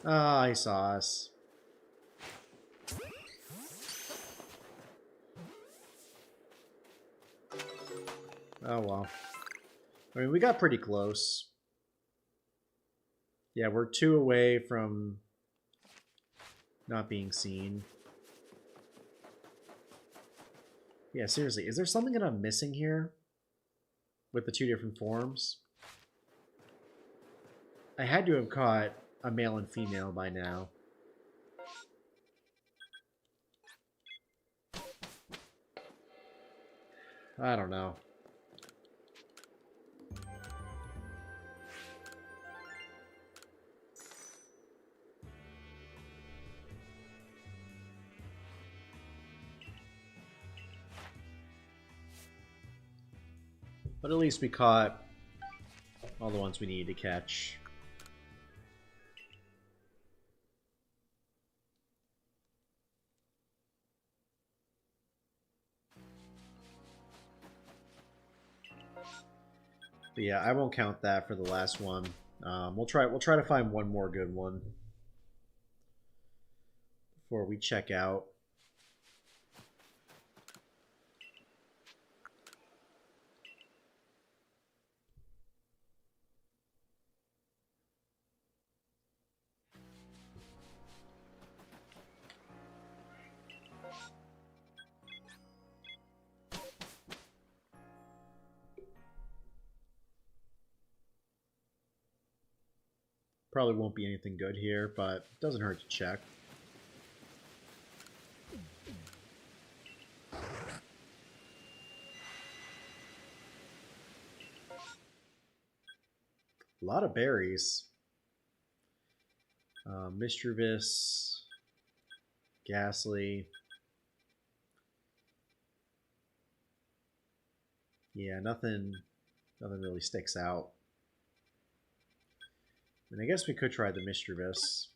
Ah, he saw us. Oh well. I mean, we got pretty close. Yeah, we're 2 away from not being seen. Yeah, seriously, is there something that I'm missing here? With the 2 different forms? I had to have caught a male and female by now. I don't know. But at least we caught all the ones we needed to catch. But yeah, I won't count that for the last one. We'll try to find one more good one before we check out. Probably won't be anything good here, but it doesn't hurt to check. A lot of berries. Mischievous, Ghastly. Yeah, nothing really sticks out. And I guess we could try the Mischievous.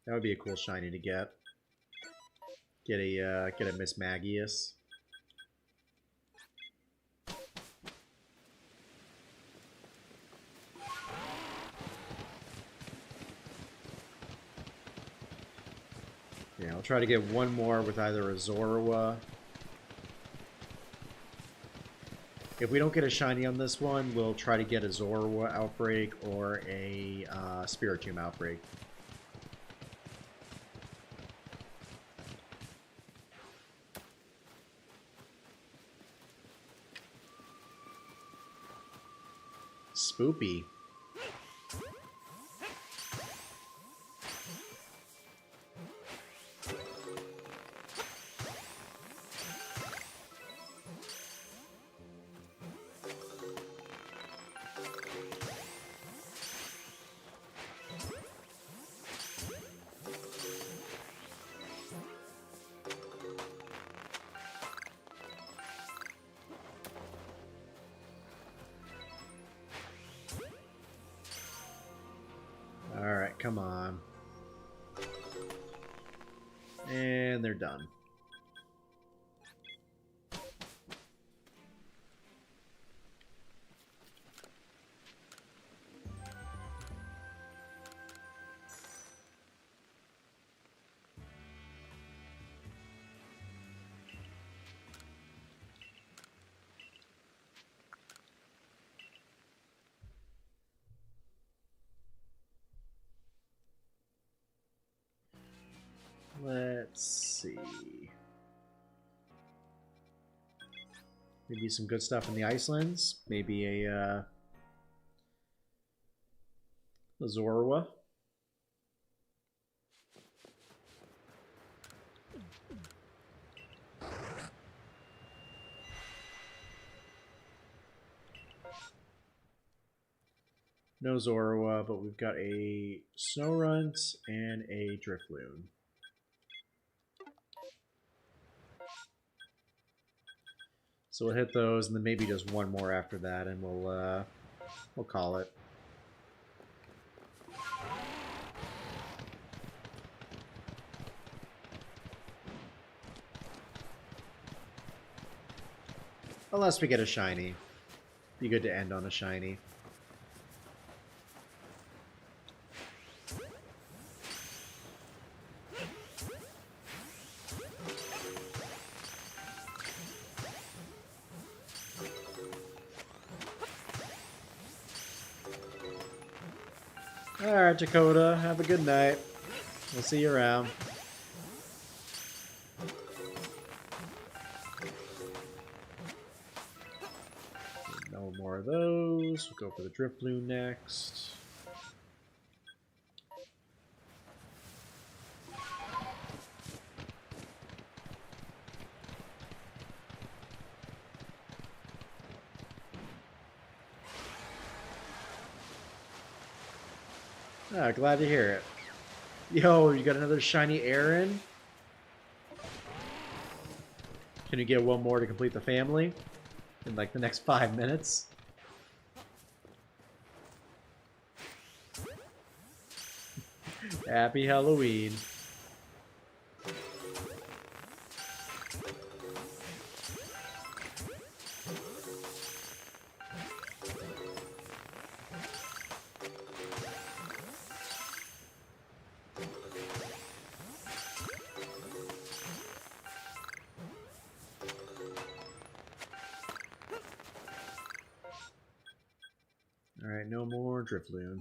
That would be a cool shiny to get. Get a Miss Magius. Yeah, I'll try to get one more with either a Zorua. If we don't get a shiny on this one, we'll try to get a Zorua Outbreak or a Spiritomb Outbreak. Spoopy. Alright, come on. And they're done. Let's see. Maybe some good stuff in the Icelands. Maybe a Zorua. No Zorua, but we've got a Snorunt and a Drifloon. So we'll hit those, and then maybe just one more after that, and we'll call it. Unless we get a shiny. Be good to end on a shiny. Alright, Dakota. Have a good night. We'll see you around. No more of those. We'll go for the Drifloon next. Ah, glad to hear it. Yo, you got another shiny Aaron? Can you get one more to complete the family? In like the next 5 minutes? Happy Halloween. Alright, no more Drifloon.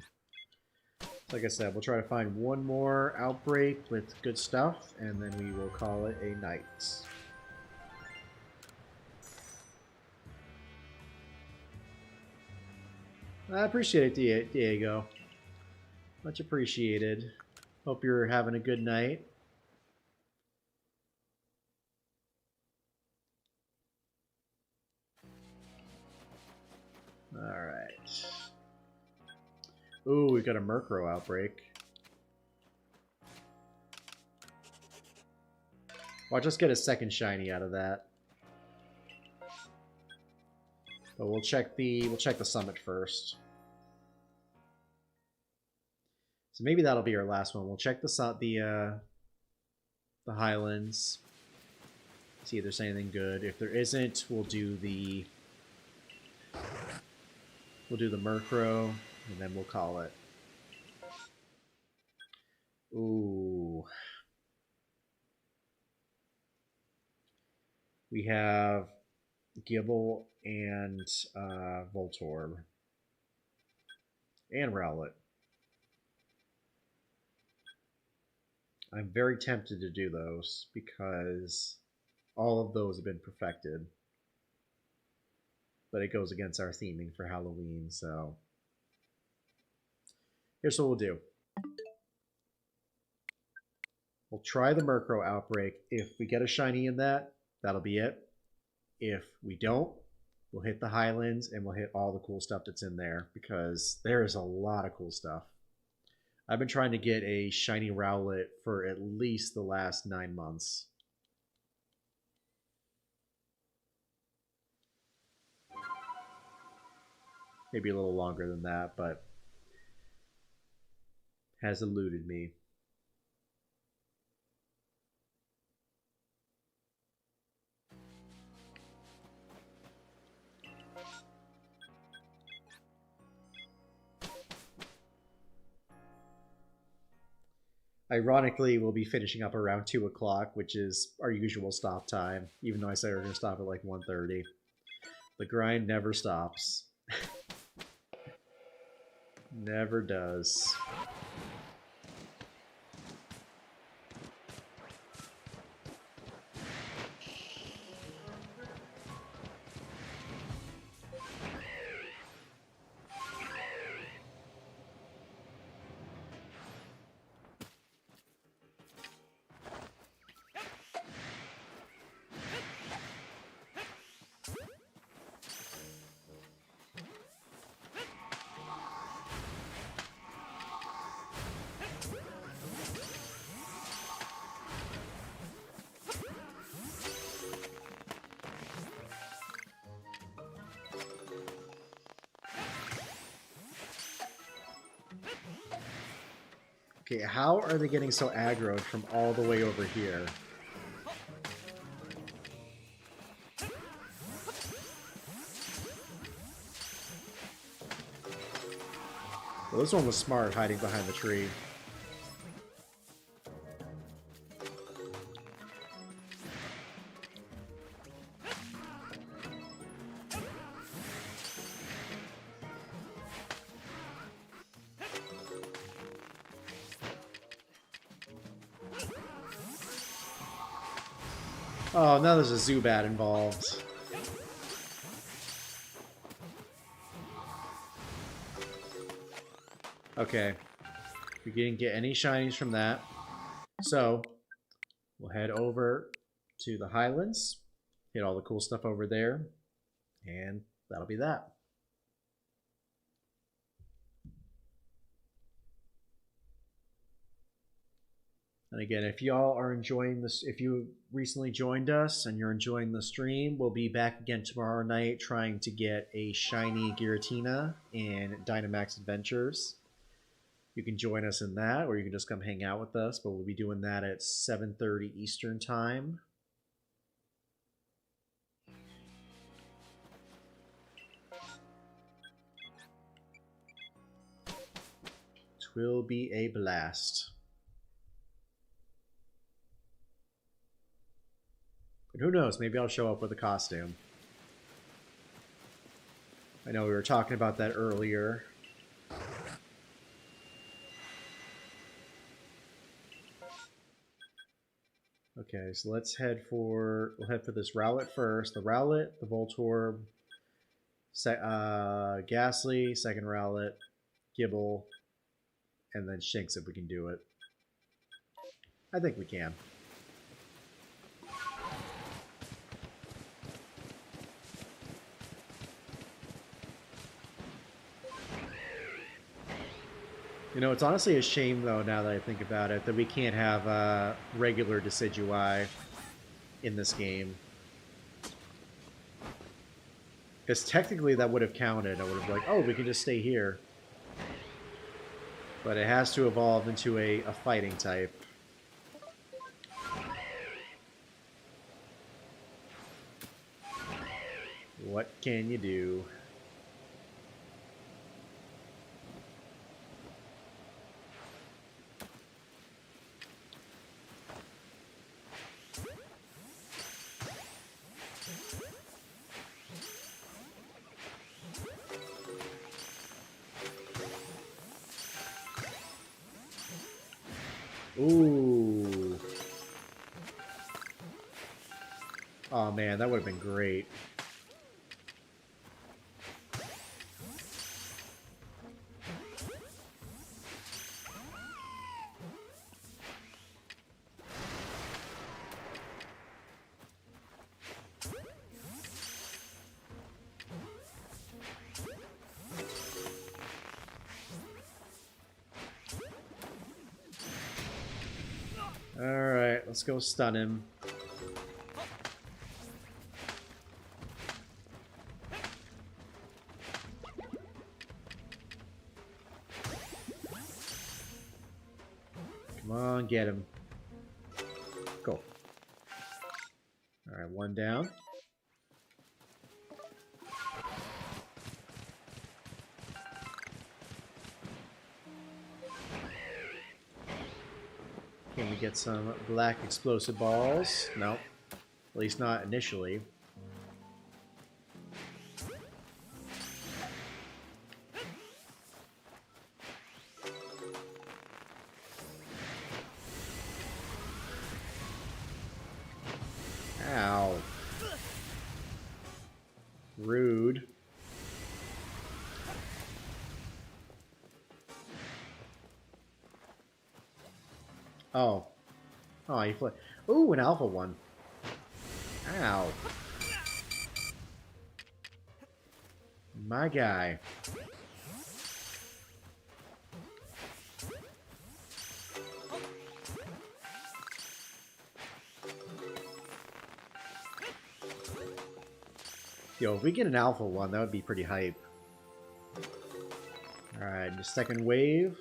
Like I said, we'll try to find one more outbreak with good stuff, and then we will call it a night. I appreciate it, Diego. Much appreciated. Hope you're having a good night. Alright. Ooh, we got a Murkrow outbreak. Watch us get a second shiny out of that. But we'll check the summit first. So maybe that'll be our last one. We'll check the Highlands. See if there's anything good. If there isn't, we'll do the Murkrow, and then we'll call it. Ooh. We have Gibble and Voltorb. And Rowlet. I'm very tempted to do those because all of those have been perfected. But it goes against our theming for Halloween, so here's what we'll do. We'll try the Murkrow outbreak. If we get a shiny in that, that'll be it. If we don't, we'll hit the Highlands and we'll hit all the cool stuff that's in there because there is a lot of cool stuff. I've been trying to get a shiny Rowlet for at least the last 9 months. Maybe a little longer than that, but has eluded me. Ironically, we'll be finishing up around 2 o'clock, which is our usual stop time, even though I said we're going to stop at like 1:30. The grind never stops. Never does. Okay, how are they getting so aggroed from all the way over here? Well, this one was smart, hiding behind the tree. Oh, now there's a Zubat involved. Okay. We didn't get any shinies from that. So, we'll head over to the Highlands, hit all the cool stuff over there, and that'll be that. And again, if y'all are enjoying this, if you recently joined us and you're enjoying the stream, we'll be back again tomorrow night trying to get a shiny Giratina in Dynamax Adventures. You can join us in that, or you can just come hang out with us, but we'll be doing that at 7:30 Eastern Time. It will be a blast. But who knows, maybe I'll show up with a costume. I know we were talking about that earlier. Okay, so we'll head for this Rowlet first. The Rowlet, the Voltorb, Ghastly, second Rowlet, Gibble, and then Shinx if we can do it. I think we can. You know, it's honestly a shame, though, now that I think about it, that we can't have regular Decidueye in this game. Because technically that would have counted. I would have like, oh, we can just stay here. But it has to evolve into a fighting type. What can you do? Ooh. Oh man, that would have been great. Alright, let's go stun him. Come on, get him. Go. Alright, one down. Can we get some black explosive balls? No. At least not initially. Ow. Rude. Oh. Oh, he flipped. Ooh, an alpha one. Ow. My guy. Yo, if we get an alpha one, that would be pretty hype. Alright, the second wave.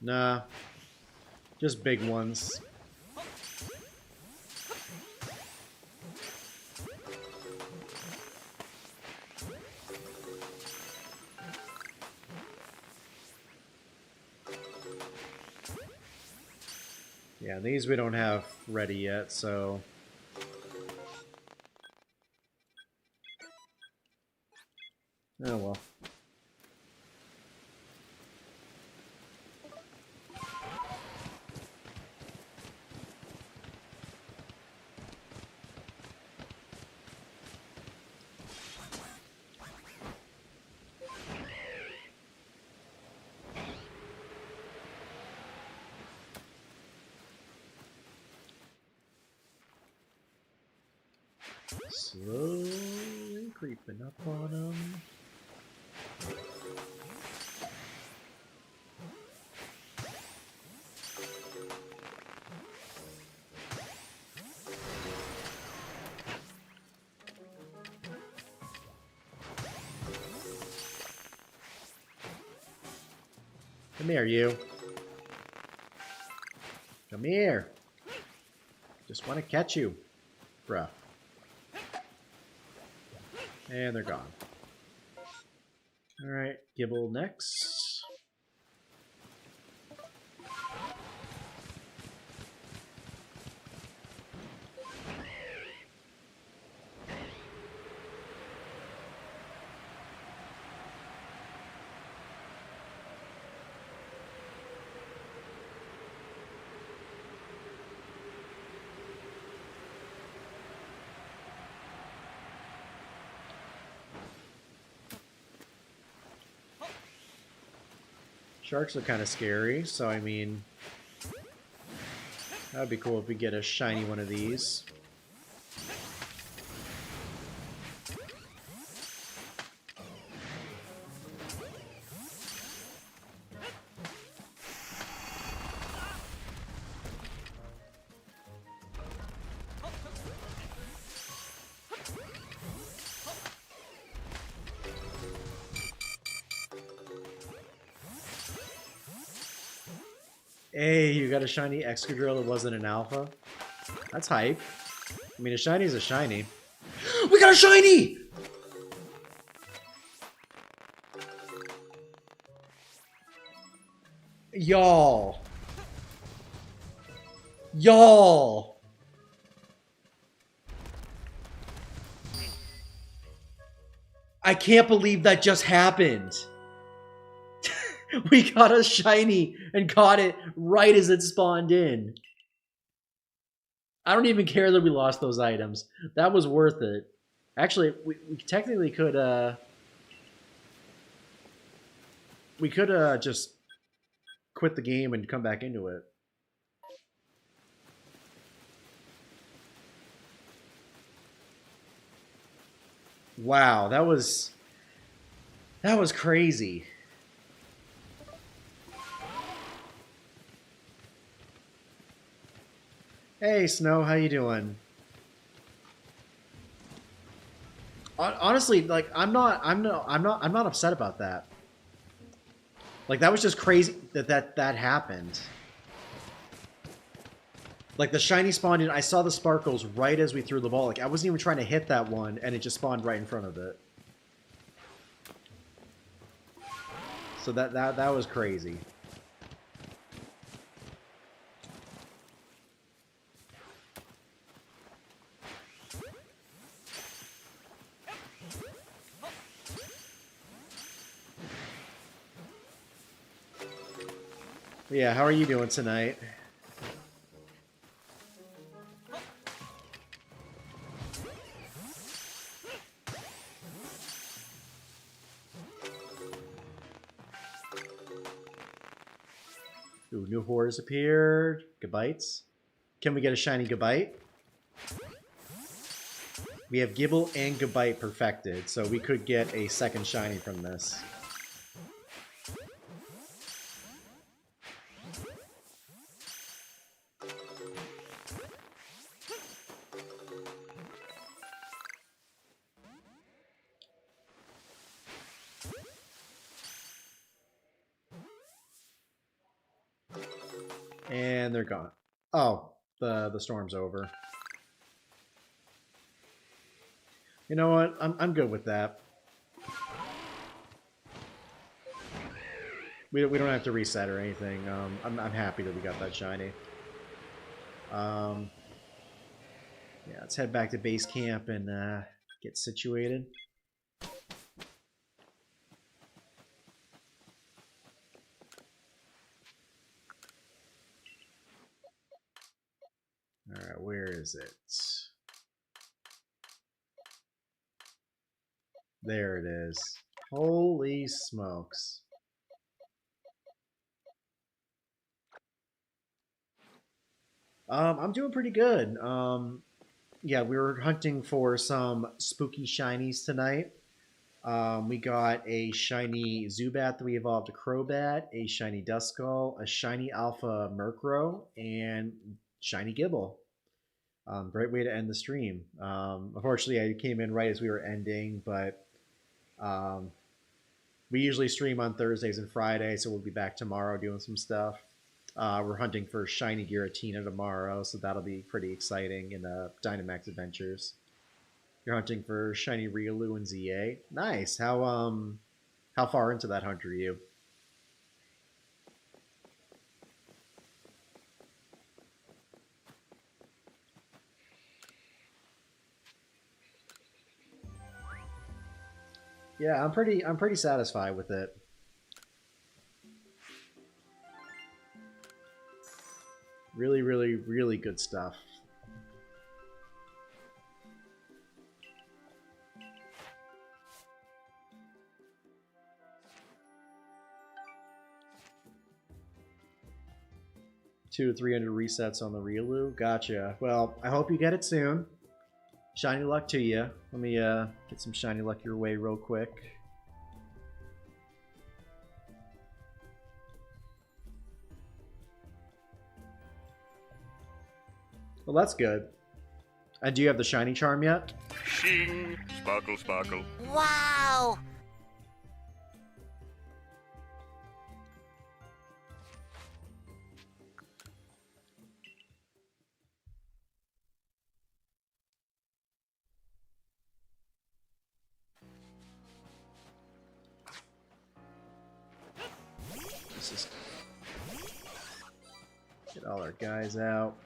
Nah. Just big ones. Yeah, these we don't have ready yet, so... Oh well. Slowly creeping up on them. Come here, you. Come here. Just want to catch you, bruh. And they're gone. Alright, Gibble next. Sharks are kind of scary, so I mean, that would be cool if we get a shiny one of these. Hey, you got a shiny Excadrill that wasn't an alpha? That's hype. I mean, a shiny is a shiny. We got a shiny! Y'all. Y'all. I can't believe that just happened. We got a shiny and caught it right as it spawned in. I don't even care that we lost those items. That was worth it. Actually, we technically could just quit the game and come back into it. Wow, that was crazy. Hey Snow, how you doing? Honestly, like I'm not upset about that. Like that was just crazy that happened. Like the shiny spawned in, I saw the sparkles right as we threw the ball. Like I wasn't even trying to hit that one, and it just spawned right in front of it. So that was crazy. Yeah, how are you doing tonight? Ooh, new horrors appeared. Gabites. Can we get a shiny Gabite? We have Gibble and Gabite perfected, so we could get a second shiny from this. And they're gone. Oh, the storm's over. You know what? I'm good with that. We don't have to reset or anything. I'm happy that we got that shiny. Yeah, let's head back to base camp and get situated. All right, where is it? There it is. Holy smokes. I'm doing pretty good. Yeah, we were hunting for some spooky shinies tonight. We got a shiny Zubat that we evolved to Crobat, a shiny Duskull, a shiny Alpha Murkrow, and shiny Gibble. Great way to end the stream. Unfortunately, I came in right as we were ending, but we usually stream on Thursdays and Fridays, so we'll be back tomorrow doing some stuff. We're hunting for shiny Giratina tomorrow, so that'll be pretty exciting in Dynamax Adventures. You're hunting for shiny Riolu and ZA. Nice. How far into that hunt are you? Yeah, I'm pretty satisfied with it. Really, really, really good stuff. 200 to 300 resets on the Riolu. Gotcha. Well, I hope you get it soon. Shiny luck to you. Let me get some shiny luck your way real quick. Well, that's good. And do you have the shiny charm yet? Shing! Sparkle, sparkle. Wow! Let's just get all our guys out.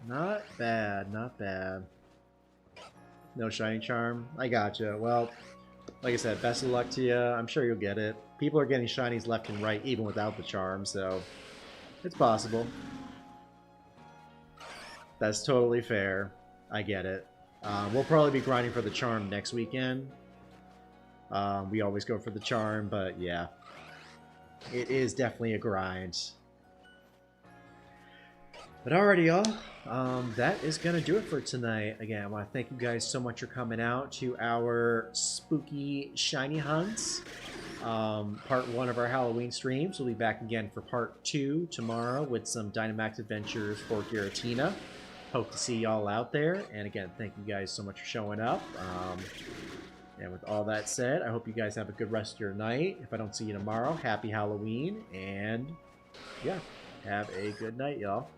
Not bad, not bad. No shiny charm. I gotcha. Well, like I said, best of luck to you. I'm sure you'll get it. People are getting shinies left and right even without the charm, so it's possible. That's totally fair. I get it. We'll probably be grinding for the charm next weekend. We always go for the charm, but yeah. It is definitely a grind. But alrighty, y'all. That is going to do it for tonight. Again, I want to thank you guys so much for coming out to our spooky shiny hunts. Part 1 of our Halloween streams. We'll be back again for part 2 tomorrow with some Dynamax adventures for Giratina. Hope to see y'all out there. And again, thank you guys so much for showing up. And with all that said, I hope you guys have a good rest of your night. If I don't see you tomorrow, happy Halloween. And yeah, have a good night, y'all.